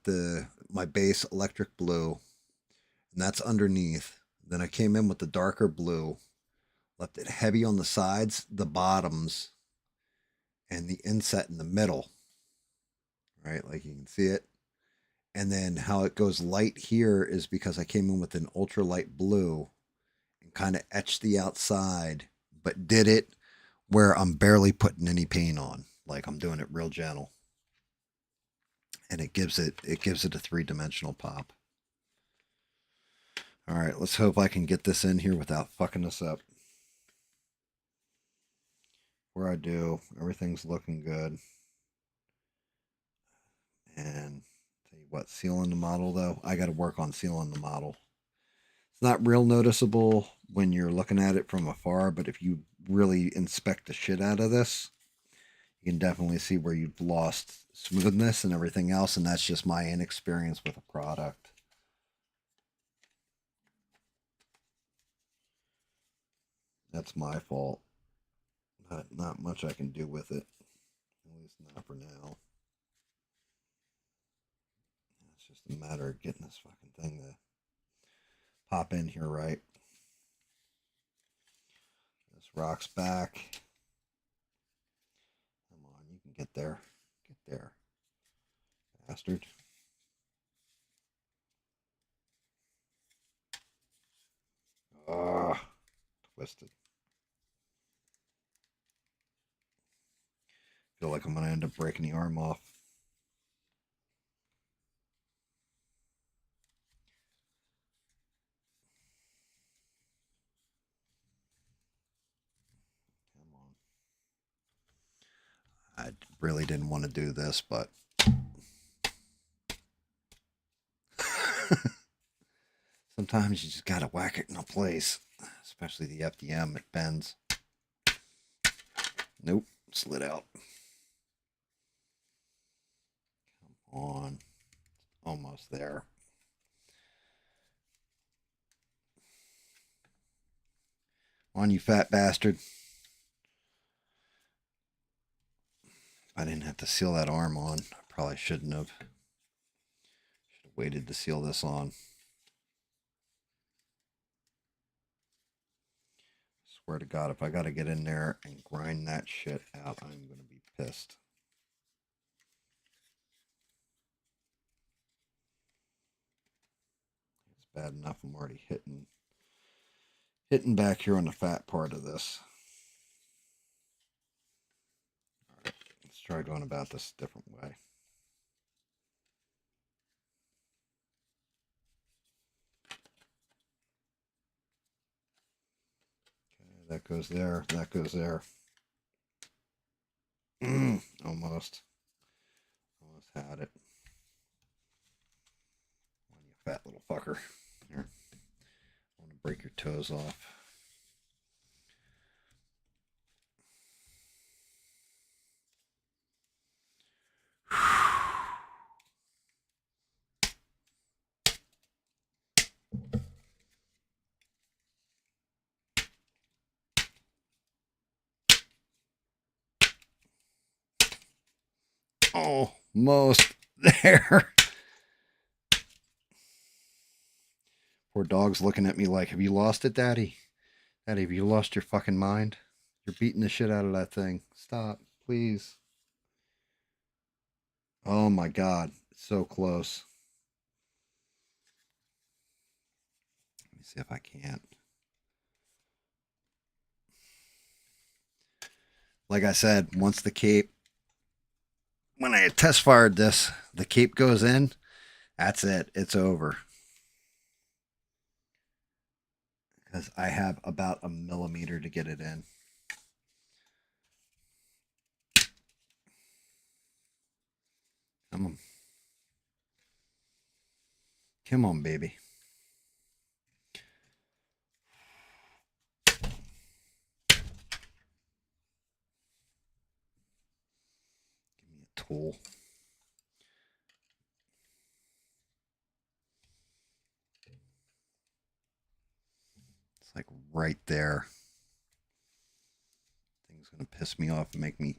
my base electric blue, and that's underneath. Then I came in with the darker blue, left it heavy on the sides, the bottoms, and the inset in the middle. Right, like you can see it. And then how it goes light here is because I came in with an ultralight blue and kind of etched the outside, but did it where I'm barely putting any paint on. Like I'm doing it real gentle. And it gives it a 3-dimensional pop. All right, let's hope I can get this in here without fucking this up. Where I do, everything's looking good. And tell you what, sealing the model though, I got to work on sealing the model. It's not real noticeable when you're looking at it from afar, but if you really inspect the shit out of this, you can definitely see where you've lost smoothness and everything else, and that's just my inexperience with a product. That's my fault. Not much I can do with it, at least not for now. It's just a matter of getting this fucking thing to pop in here right. This rock's back. Come on, you can get there. Get there, bastard. Ah, twisted. Feel like I'm gonna end up breaking the arm off. I really didn't want to do this, but sometimes you just gotta whack it in a place, especially the FDM, it bends. Nope, slid out. Come on, almost there. On, you fat bastard. I didn't have to seal that arm on. I probably shouldn't have. Should have waited to seal this on. Swear to God, if I got to get in there and grind that shit out, I'm going to be pissed. It's bad enough I'm already hitting back here on the fat part of this. All right, let's try going about this a different way. Okay, that goes there. That goes there. Almost had it. On, you fat little fucker. Here. I want to break your toes off. Almost there. Poor dog's looking at me like, have you lost it, Daddy? Daddy, have you lost your fucking mind? You're beating the shit out of that thing. Stop, please. Oh my God. It's so close. Let me see if I can't. Like I said, once the cape, when I test fired this, the cape goes in, that's it. It's over. Because I have about a millimeter to get it in. Come on. Come on, baby. Give me a tool. It's like right there. Thing's going to piss me off and make me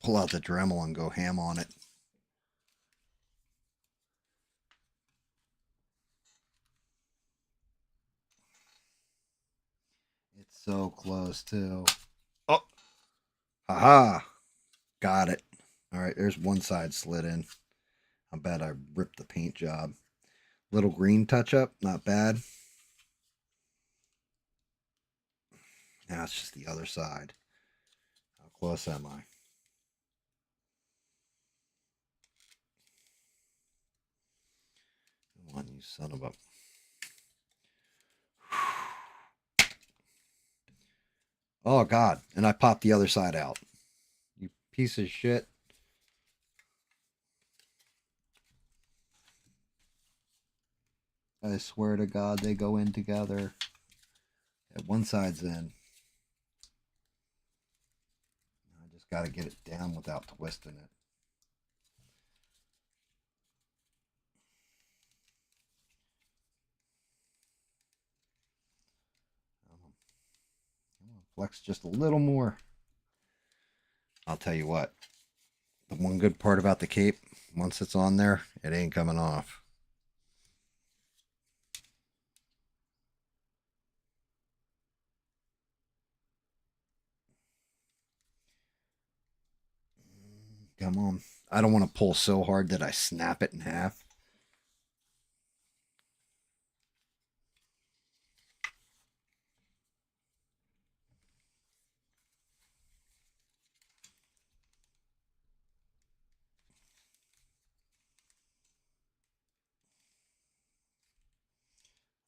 pull out the Dremel and go ham on it. It's so close, too. Oh! Haha! Got it. All right, there's one side slid in. I bet I ripped the paint job. Little green touch up, not bad. Now it's just the other side. How close am I? Come on, you son of a... Oh, God. And I popped the other side out. You piece of shit. I swear to God, they go in together. Yeah, one side's in. I just got to get it down without twisting it. Come on, flex just a little more. I'll tell you what. The one good part about the cape, once it's on there, it ain't coming off. Come on. I don't want to pull so hard that I snap it in half.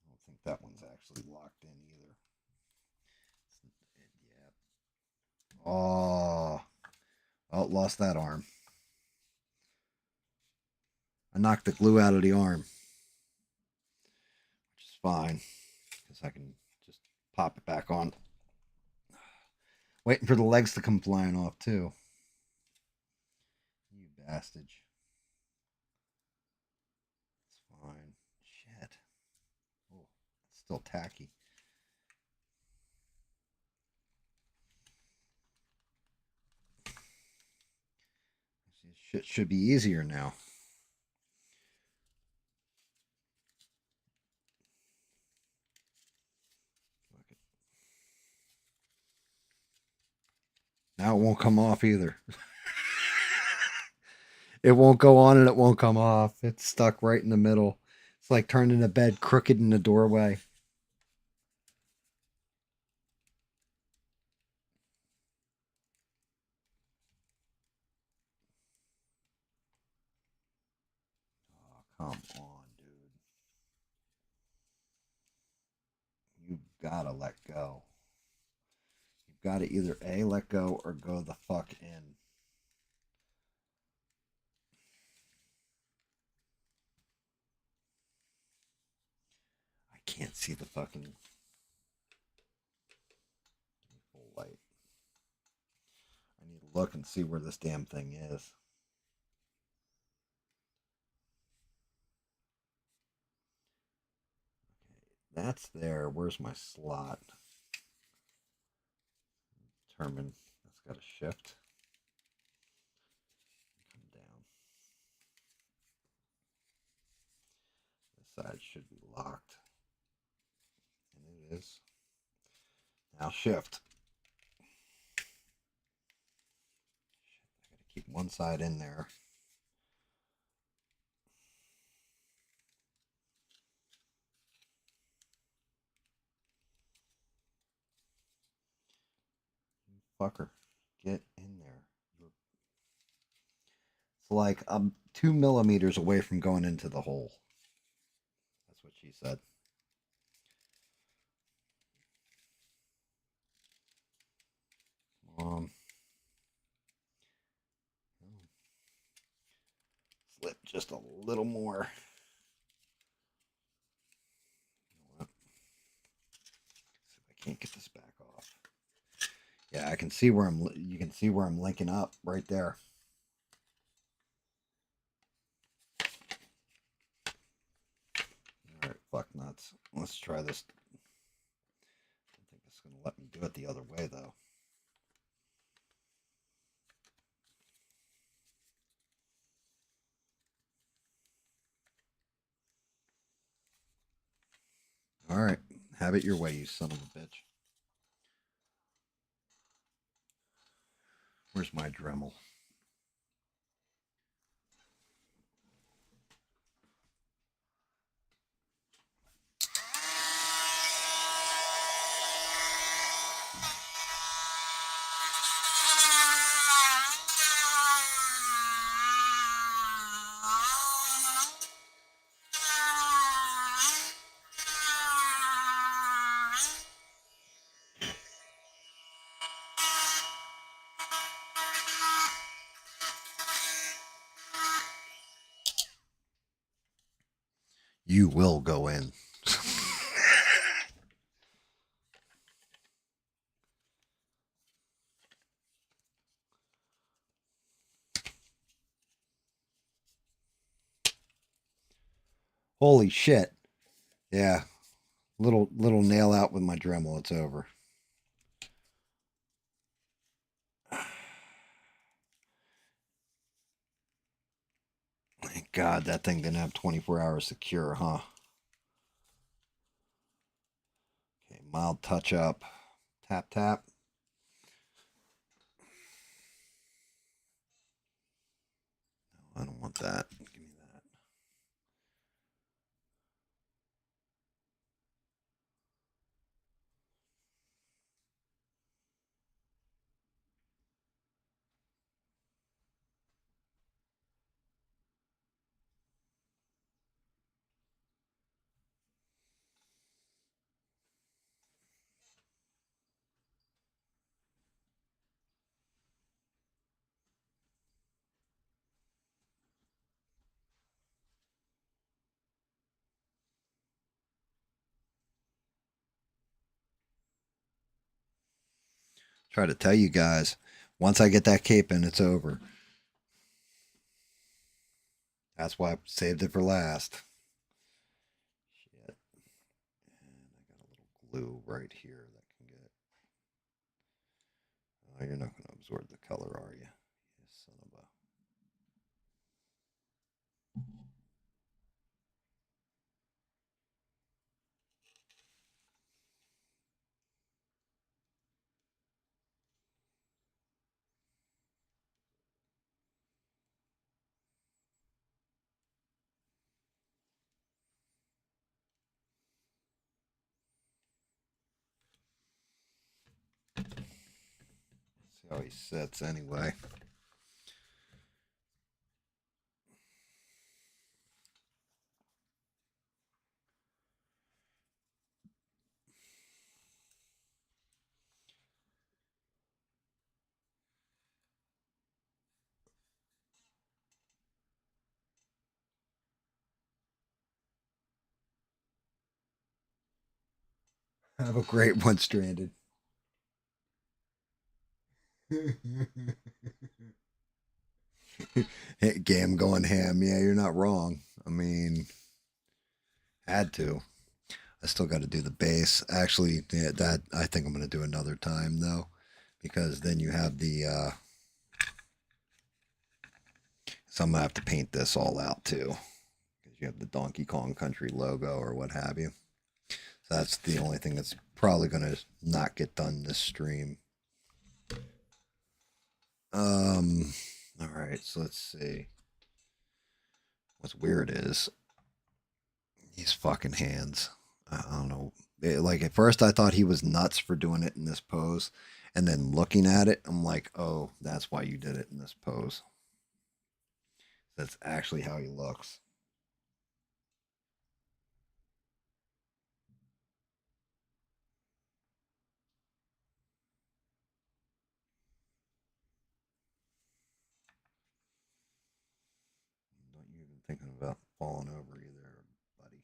I don't think that one's actually locked in either. Yeah. Oh, lost that arm. I knocked the glue out of the arm, which is fine because I can just pop it back on. Waiting for the legs to come flying off too. You bastard. It's fine. Shit. Oh, it's still tacky. Shit should be easier now. Now it won't come off either. It won't go on and it won't come off. It's stuck right in the middle. It's like turning the bed crooked in the doorway. Oh, come on, dude. You've got to let go. You've got to either A, let go, or go the fuck in. I can't see the fucking full light. I need to look and see where this damn thing is. Okay, that's there. Where's my slot? Determine. That's got to shift. Come down. This side should be locked. And it is. Now shift. I gotta keep one side in there. Fucker, get in there. It's like I'm 2 millimeters away from going into the hole. That's what she said. Slip just a little more. See if I can't get this back off. Yeah, I can see where I'm. You can see where I'm linking up right there. All right, fuck nuts. Let's try this. I don't think it's gonna let me do it the other way though. All right, have it your way, you son of a bitch. Where's my Dremel? You will go in. Holy shit. Yeah. Little nail out with my Dremel. It's over. Thank God that thing didn't have 24 hours secure, huh? Okay, mild touch up. Tap, tap. No, I don't want that. Give me that. Try to tell you guys, once I get that cape in, it's over. That's why I saved it for last. Shit. And I got a little glue right here that can get. Oh, you're not going to absorb the color, are you? You son of a. See how he sits anyway. Have a great one, Stranded. GAM going ham. Yeah, you're not wrong. I mean, had to. I still got to do the bass. Actually, yeah, that I think I'm going to do another time though, because then you have the. So I'm going to have to paint this all out too, because you have the Donkey Kong Country logo or what have you. So that's the only thing that's probably going to not get done this stream. All right, so let's see. What's weird is these fucking hands. I don't know. Like at first I thought he was nuts for doing it in this pose, and then looking at it, I'm like, oh, that's why you did it in this pose. That's actually how he looks. Don't you even thinking about falling over either, buddy.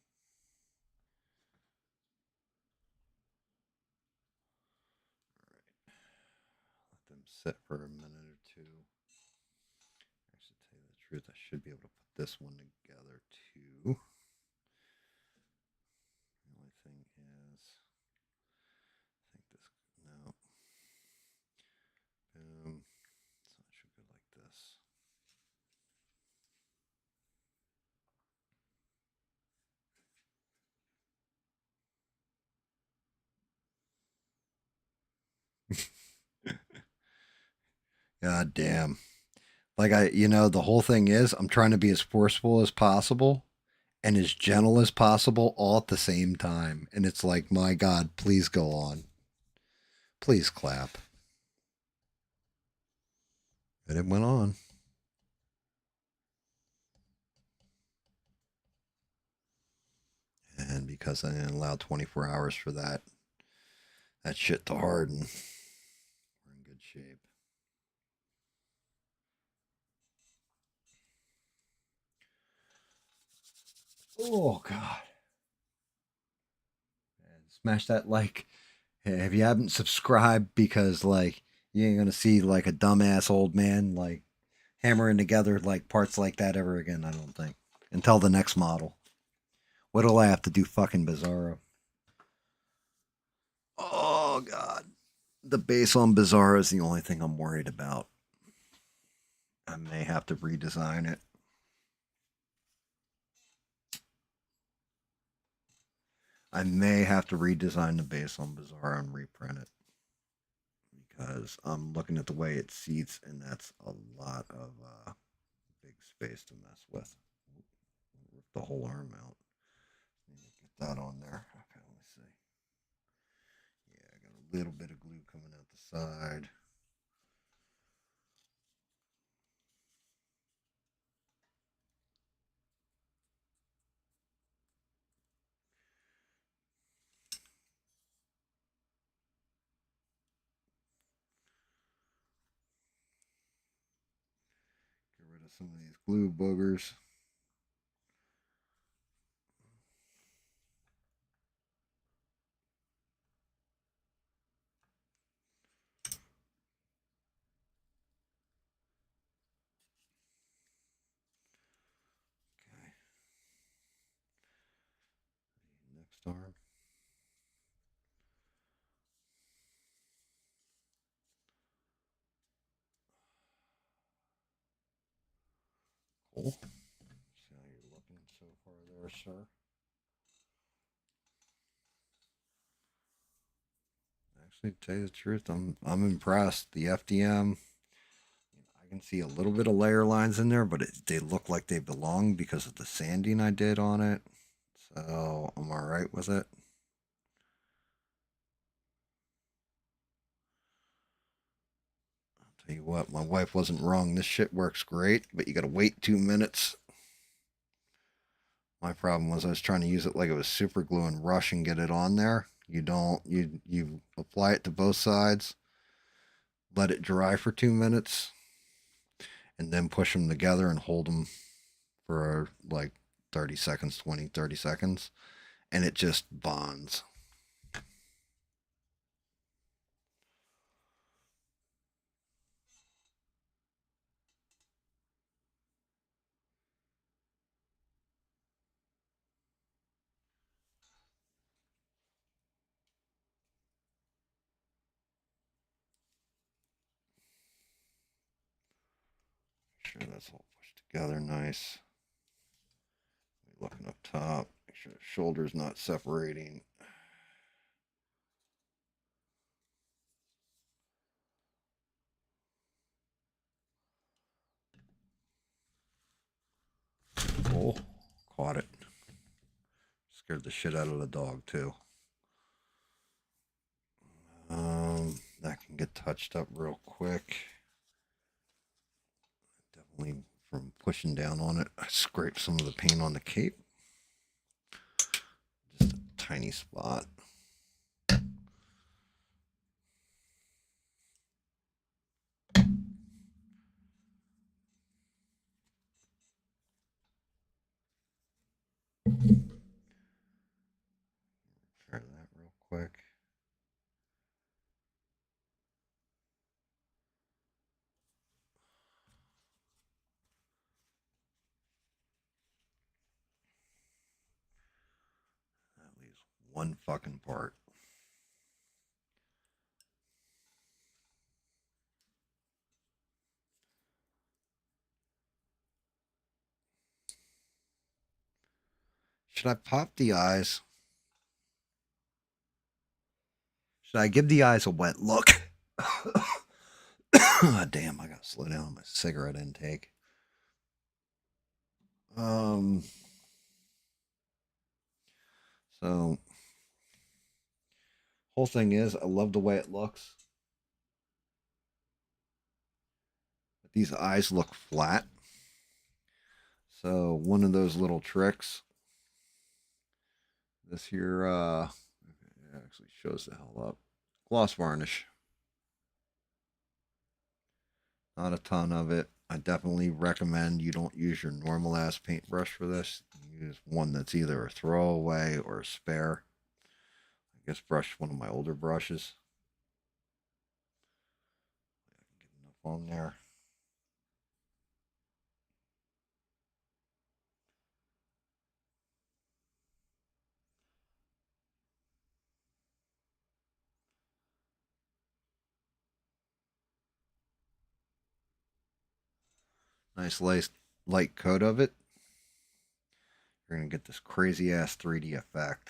Let them sit for a minute or two. Actually, to tell you the truth, I should be able to put this one together too. The only thing is, I think this, no. Boom. So it should go like this. God damn. Like the whole thing is I'm trying to be as forceful as possible and as gentle as possible all at the same time. And it's like, my God, please go on. Please clap. And it went on. And because I didn't allow 24 hours for that shit to harden, we're in good shape. Oh, God. And smash that like. If you haven't subscribed, because like you ain't gonna see like a dumbass old man like hammering together like parts like that ever again, I don't think. Until the next model. What'll I have to do fucking Bizarro? Oh God. The base on Bizarro is the only thing I'm worried about. I may have to redesign it. I may have to redesign the base on Bizarro and reprint it. Because I'm looking at the way it seats, and that's a lot of big space to mess with. Rip the whole arm out. Get that on there. Okay, let me see. Yeah, I got a little bit of glue coming out the side. Get rid of some of these glue boogers. Okay. Next arm. Cool. See how you're looking so far there, sir. Actually, to tell you the truth, I'm impressed. The FDM, I can see a little bit of layer lines in there, but they look like they belong because of the sanding I did on it. So I'm all right with it. I'll tell you what, my wife wasn't wrong. This shit works great, but you got to wait 2 minutes. My problem was I was trying to use it like it was super glue and rush and get it on there. You don't. You apply it to both sides, let it dry for 2 minutes, and then push them together and hold them for like 30 seconds, 20, 30 seconds, and it just bonds. Make sure that's all pushed together nice. Looking up top, make sure the shoulder's not separating. Oh, caught it. Scared the shit out of the dog too. can get touched up real quick. Definitely from pushing down on it, I scraped some of the paint on the cape. Just a tiny spot. Try that real quick. That leaves one fucking part. Should I pop the eyes? Should I give the eyes a wet look? Damn, I gotta slow down on my cigarette intake. So whole thing is, I love the way it looks. But these eyes look flat. So one of those little tricks. This here it actually shows the hell up. Gloss varnish. Not a ton of it. I definitely recommend you don't use your normal ass paintbrush for this. Use one that's either a throwaway or a spare. I guess brush one of my older brushes. Get enough on there. Nice light coat of it. You're going to get this crazy ass 3D effect.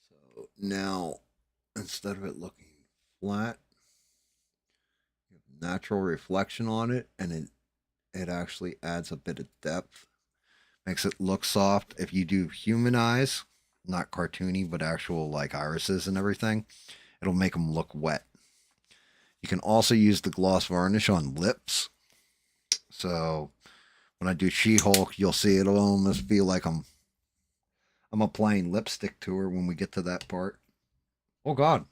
So now, instead of it looking flat, you have natural reflection on it, and it actually adds a bit of depth. Makes it look soft. If you do human eyes, not cartoony, but actual like irises and everything, it'll make them look wet. You can also use the gloss varnish on lips. So when I do She-Hulk, you'll see it'll almost be like I'm applying lipstick to her when we get to that part. Oh God.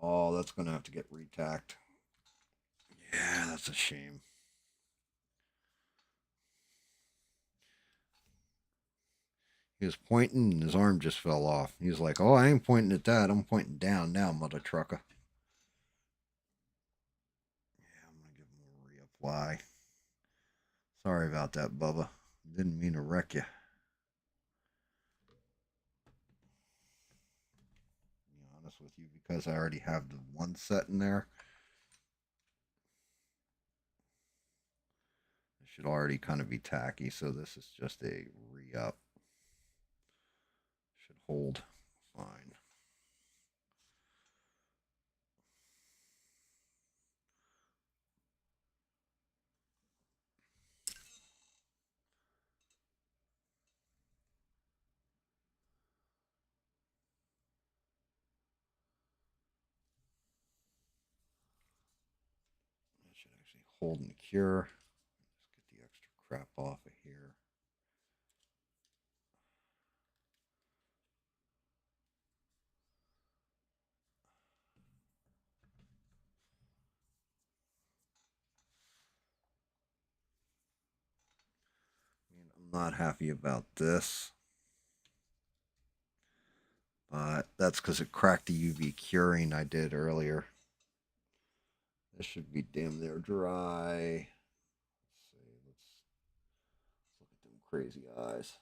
Oh, that's gonna have to get retacked. Yeah, that's a shame. He was pointing and his arm just fell off. He was like, "Oh, I ain't pointing at that. I'm pointing down now, mother trucker." Yeah, I'm gonna give him a reapply. Sorry about that, Bubba. Didn't mean to wreck you. To be honest with you, because I already have the one set in there. It should already kind of be tacky, so this is just a re-up. Should hold fine. That should actually hold and cure. Just get the extra crap off of here. I'm not happy about this, but that's because it cracked the UV curing I did earlier. This should be damn near dry. Let's see. Let's crazy eyes.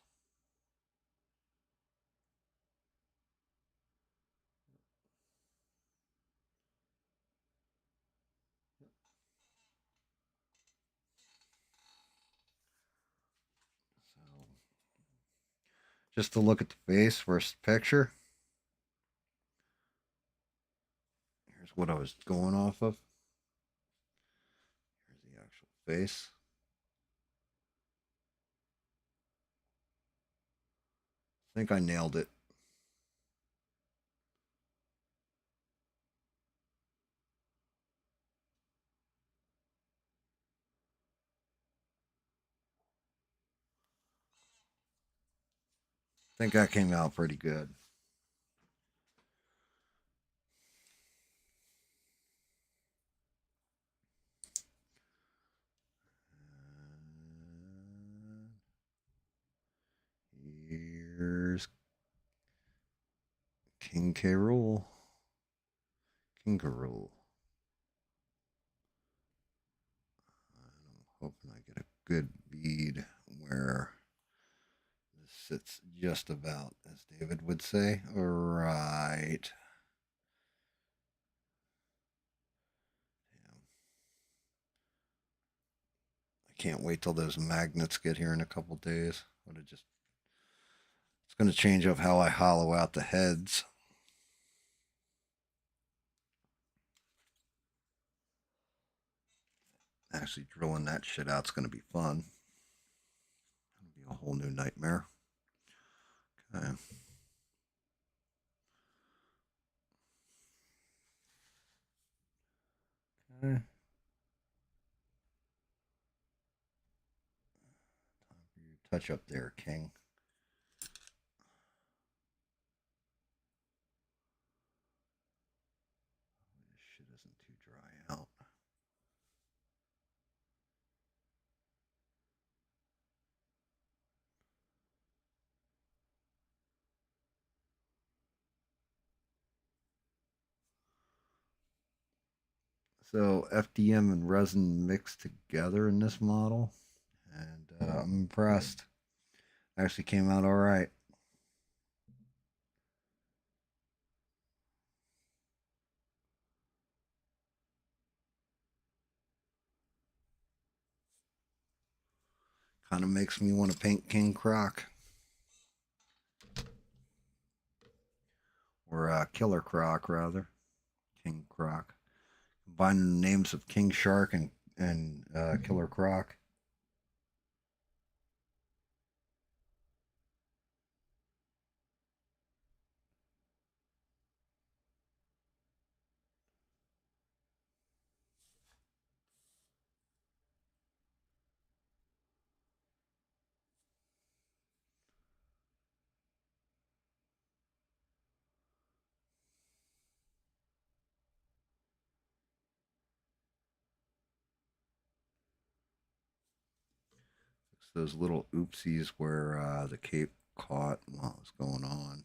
So, just to look at the face versus the picture. Here's what I was going off of. Here's the actual face. I think I nailed it. I think that came out pretty good. Here's King K. Rool. King K. Rool. I'm hoping I get a good bead where this sits just about, as David would say. Right. Damn. I can't wait till those magnets get here in a couple days. It's going to change up how I hollow out the heads. Actually, drilling that shit out's going to be fun. It'll be a whole new nightmare. Okay. Okay. Time for your touch up there, King. This shit isn't too dry out. So FDM and resin mixed together in this model, and I'm impressed. Actually came out all right. Kind of makes me want to paint King Croc. Or Killer Croc, rather. King Croc. Combining the names of King Shark and Killer Croc. It's those little oopsies where the cape caught while it was going on.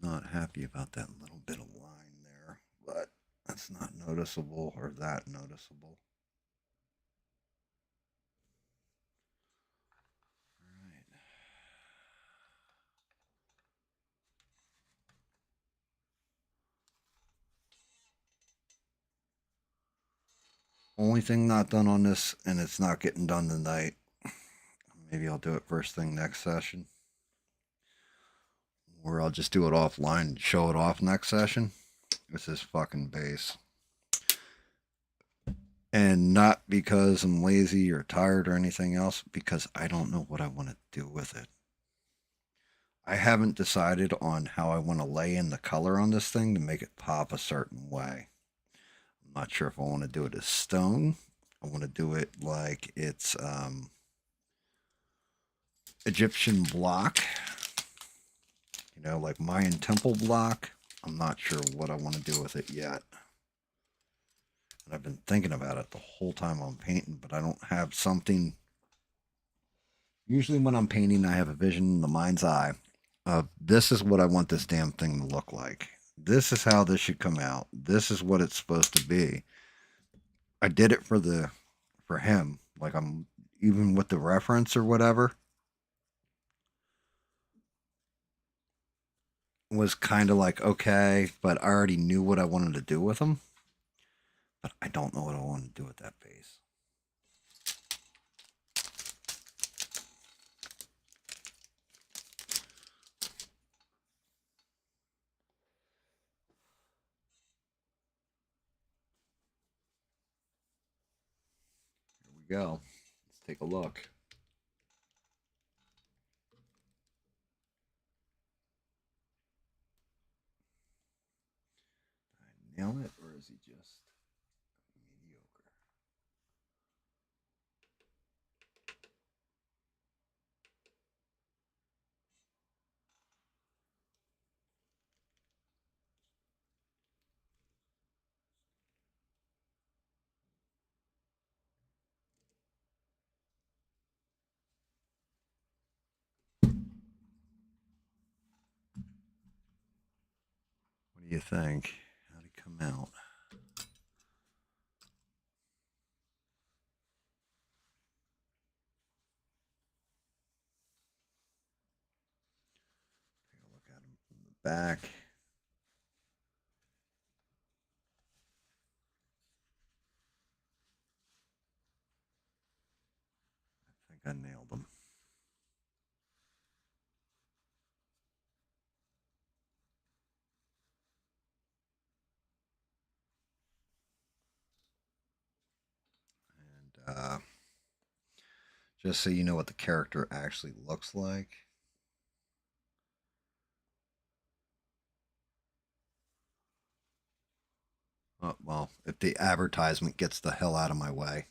Not happy about that little bit of line there, but that's not noticeable or that noticeable. All right. Only thing not done on this, and it's not getting done tonight. Maybe I'll do it first thing next session. Or I'll just do it offline and show it off next session. It's this fucking base. And not because I'm lazy or tired or anything else, because I don't know what I want to do with it. I haven't decided on how I want to lay in the color on this thing to make it pop a certain way. I'm not sure if I want to do it as stone. I want to do it like it's Egyptian block. You know, like Mayan temple block. I'm not sure what I want to do with it yet. And I've been thinking about it the whole time I'm painting, but I don't have something. Usually when I'm painting, I have a vision in the mind's eye of this is what I want this damn thing to look like. This is how this should come out. This is what it's supposed to be. I did it for him. Like even with the reference or whatever, was kind of like, okay, but I already knew what I wanted to do with them. But I don't know what I want to do with that base. Here we go. Let's take a look. Did I nail it, or is he just mediocre? What do you think? How'd he come out? Take a look at him from the back. I think I nailed him. And just so you know what the character actually looks like. Oh, well, if the advertisement gets the hell out of my way.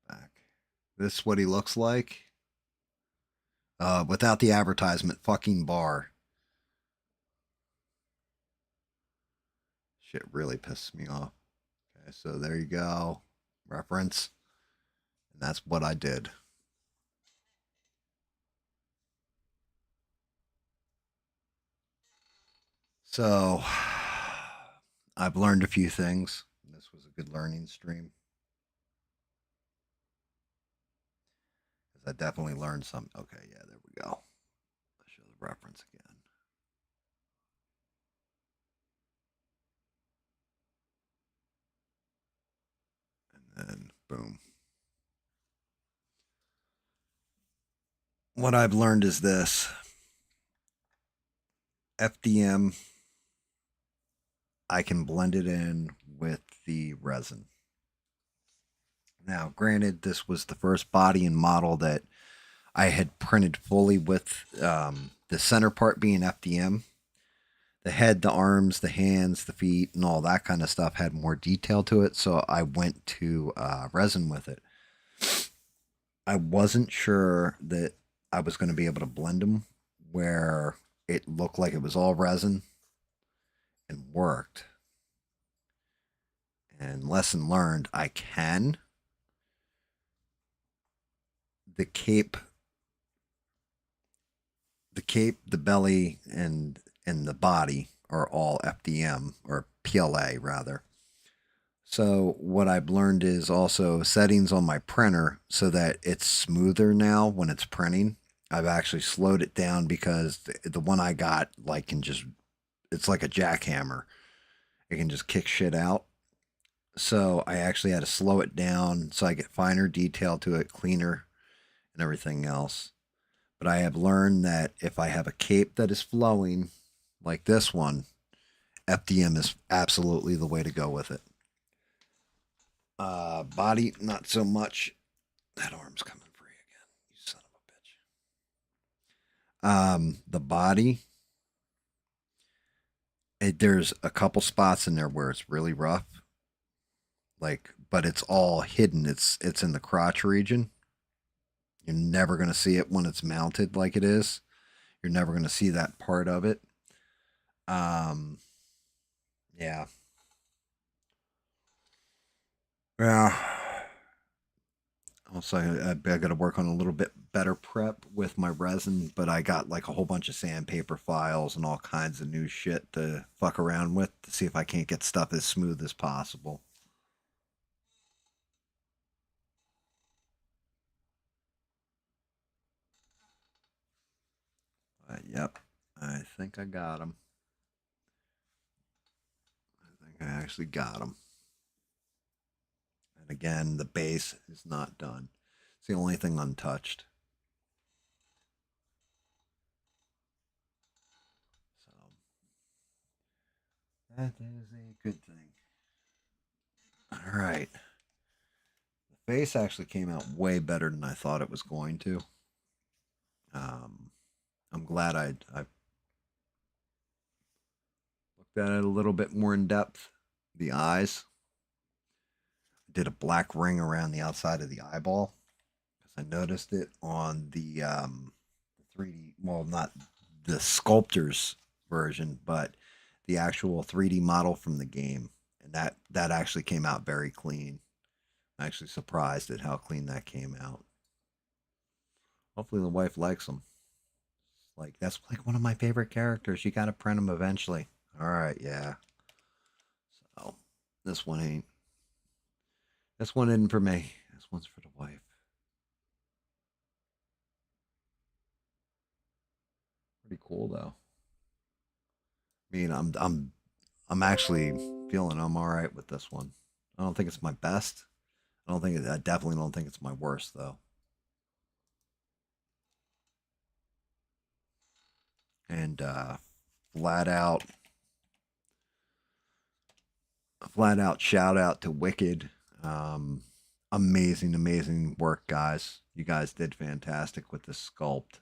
Back. This is what he looks like. Without the advertisement, fucking bar. Shit really pisses me off. Okay, so there you go. Reference. And that's what I did. So I've learned a few things. This was a good learning stream. Because I definitely learned some. Okay, yeah, there we go. I'll show the reference again. And then boom. What I've learned is this. FDM, I can blend it in with the resin. Now, granted, this was the first body and model that I had printed fully with the center part being FDM. The head, the arms, the hands, the feet, and all that kind of stuff had more detail to it, so I went to resin with it. I wasn't sure that I was going to be able to blend them where it looked like it was all resin and worked. And lesson learned, I can. The cape, the belly, and the body are all FDM, or PLA rather. So what I've learned is also settings on my printer so that it's smoother now when it's printing. I've actually slowed it down because the one I got like can just, it's like a jackhammer. It can just kick shit out. So I actually had to slow it down so I get finer detail to it, cleaner, and everything else. But I have learned that if I have a cape that is flowing like this one, FDM is absolutely the way to go with it. Body, not so much. That arm's coming free again. You son of a bitch. The body, there's a couple spots in there where it's really rough. Like, but it's all hidden. It's in the crotch region. You're never going to see it when it's mounted like it is. You're never going to see that part of it. Yeah. Yeah. Also, I got to work on a little bit better prep with my resin, but I got like a whole bunch of sandpaper files and all kinds of new shit to fuck around with to see if I can't get stuff as smooth as possible. Yep. I think I got him. I think I actually got him. And again, the base is not done. It's the only thing untouched. So that is a good thing. All right. The face actually came out way better than I thought it was going to. I'm glad I looked at it a little bit more in depth. The eyes. I did a black ring around the outside of the eyeball because I noticed it on the 3D. Well, not the sculptor's version, but the actual 3D model from the game, and that actually came out very clean. I'm actually surprised at how clean that came out. Hopefully, the wife likes them. Like that's like one of my favorite characters. You gotta print them eventually. All right, yeah. So this one ain't. This one isn't for me. This one's for the wife. Pretty cool though. I mean, I'm actually feeling I'm all right with this one. I don't think it's my best. I definitely don't think it's my worst though. And flat out shout out to Wicked. Amazing work, guys. You guys did fantastic with this sculpt.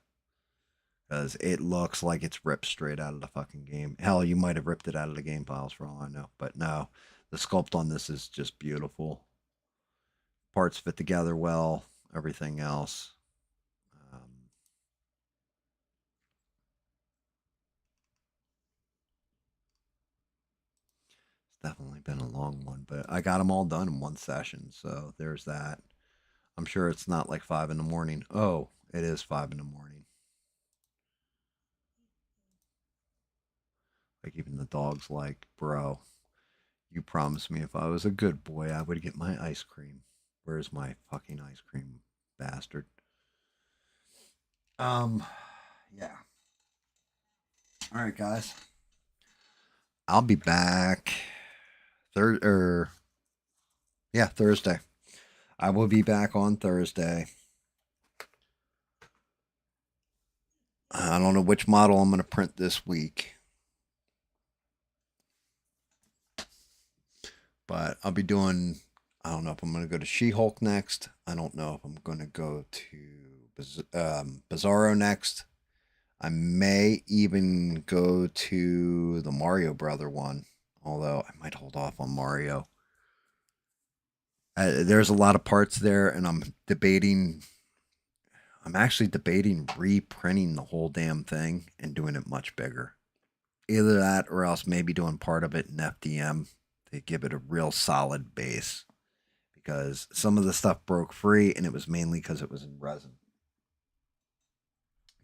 Because it looks like it's ripped straight out of the fucking game. Hell, you might have ripped it out of the game files for all I know. But no, the sculpt on this is just beautiful. Parts fit together well. Everything else. It's definitely been a long one, but I got them all done in one session. So there's that. I'm sure it's not like 5 in the morning. Oh, it is 5 in the morning. Like even the dog's like, bro, you promised me if I was a good boy, I would get my ice cream. Where's my fucking ice cream, bastard? Yeah. All right, guys. I'll be back Thursday. I will be back on Thursday. I don't know which model I'm going to print this week. But I'll be doing, I don't know if I'm going to go to She-Hulk next. I don't know if I'm going to go to Bizarro next. I may even go to the Mario Brother one, although I might hold off on Mario. There's a lot of parts there, and I'm actually debating reprinting the whole damn thing and doing it much bigger. Either that or else maybe doing part of it in FDM to give it a real solid base. Because some of the stuff broke free, and it was mainly because it was in resin.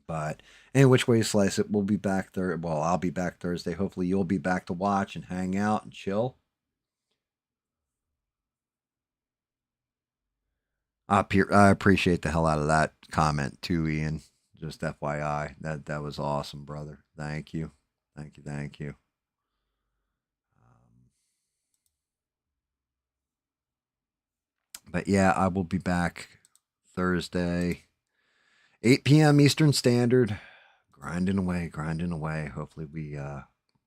But any which way you slice it, we'll be back there. Well, I'll be back Thursday. Hopefully you'll be back to watch and hang out and chill. I appreciate the hell out of that comment too, Ian. Just FYI, that was awesome, brother. Thank you. But yeah, I will be back Thursday, 8 p.m. Eastern Standard. Grinding away. Hopefully we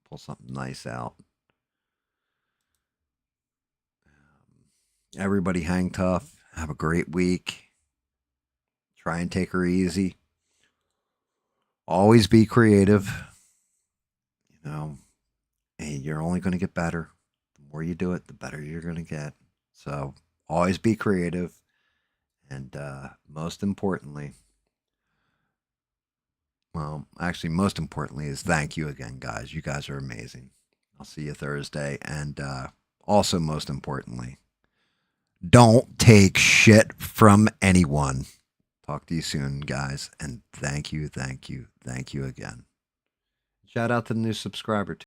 pull something nice out. Everybody hang tough. Have a great week. Try and take her easy. Always be creative. You know, and you're only going to get better. The more you do it, the better you're going to get. So always be creative. And most importantly is thank you again, guys. You guys are amazing. I'll see you Thursday. And also, most importantly, don't take shit from anyone. Talk to you soon, guys. And thank you again. Shout out to the new subscriber, too.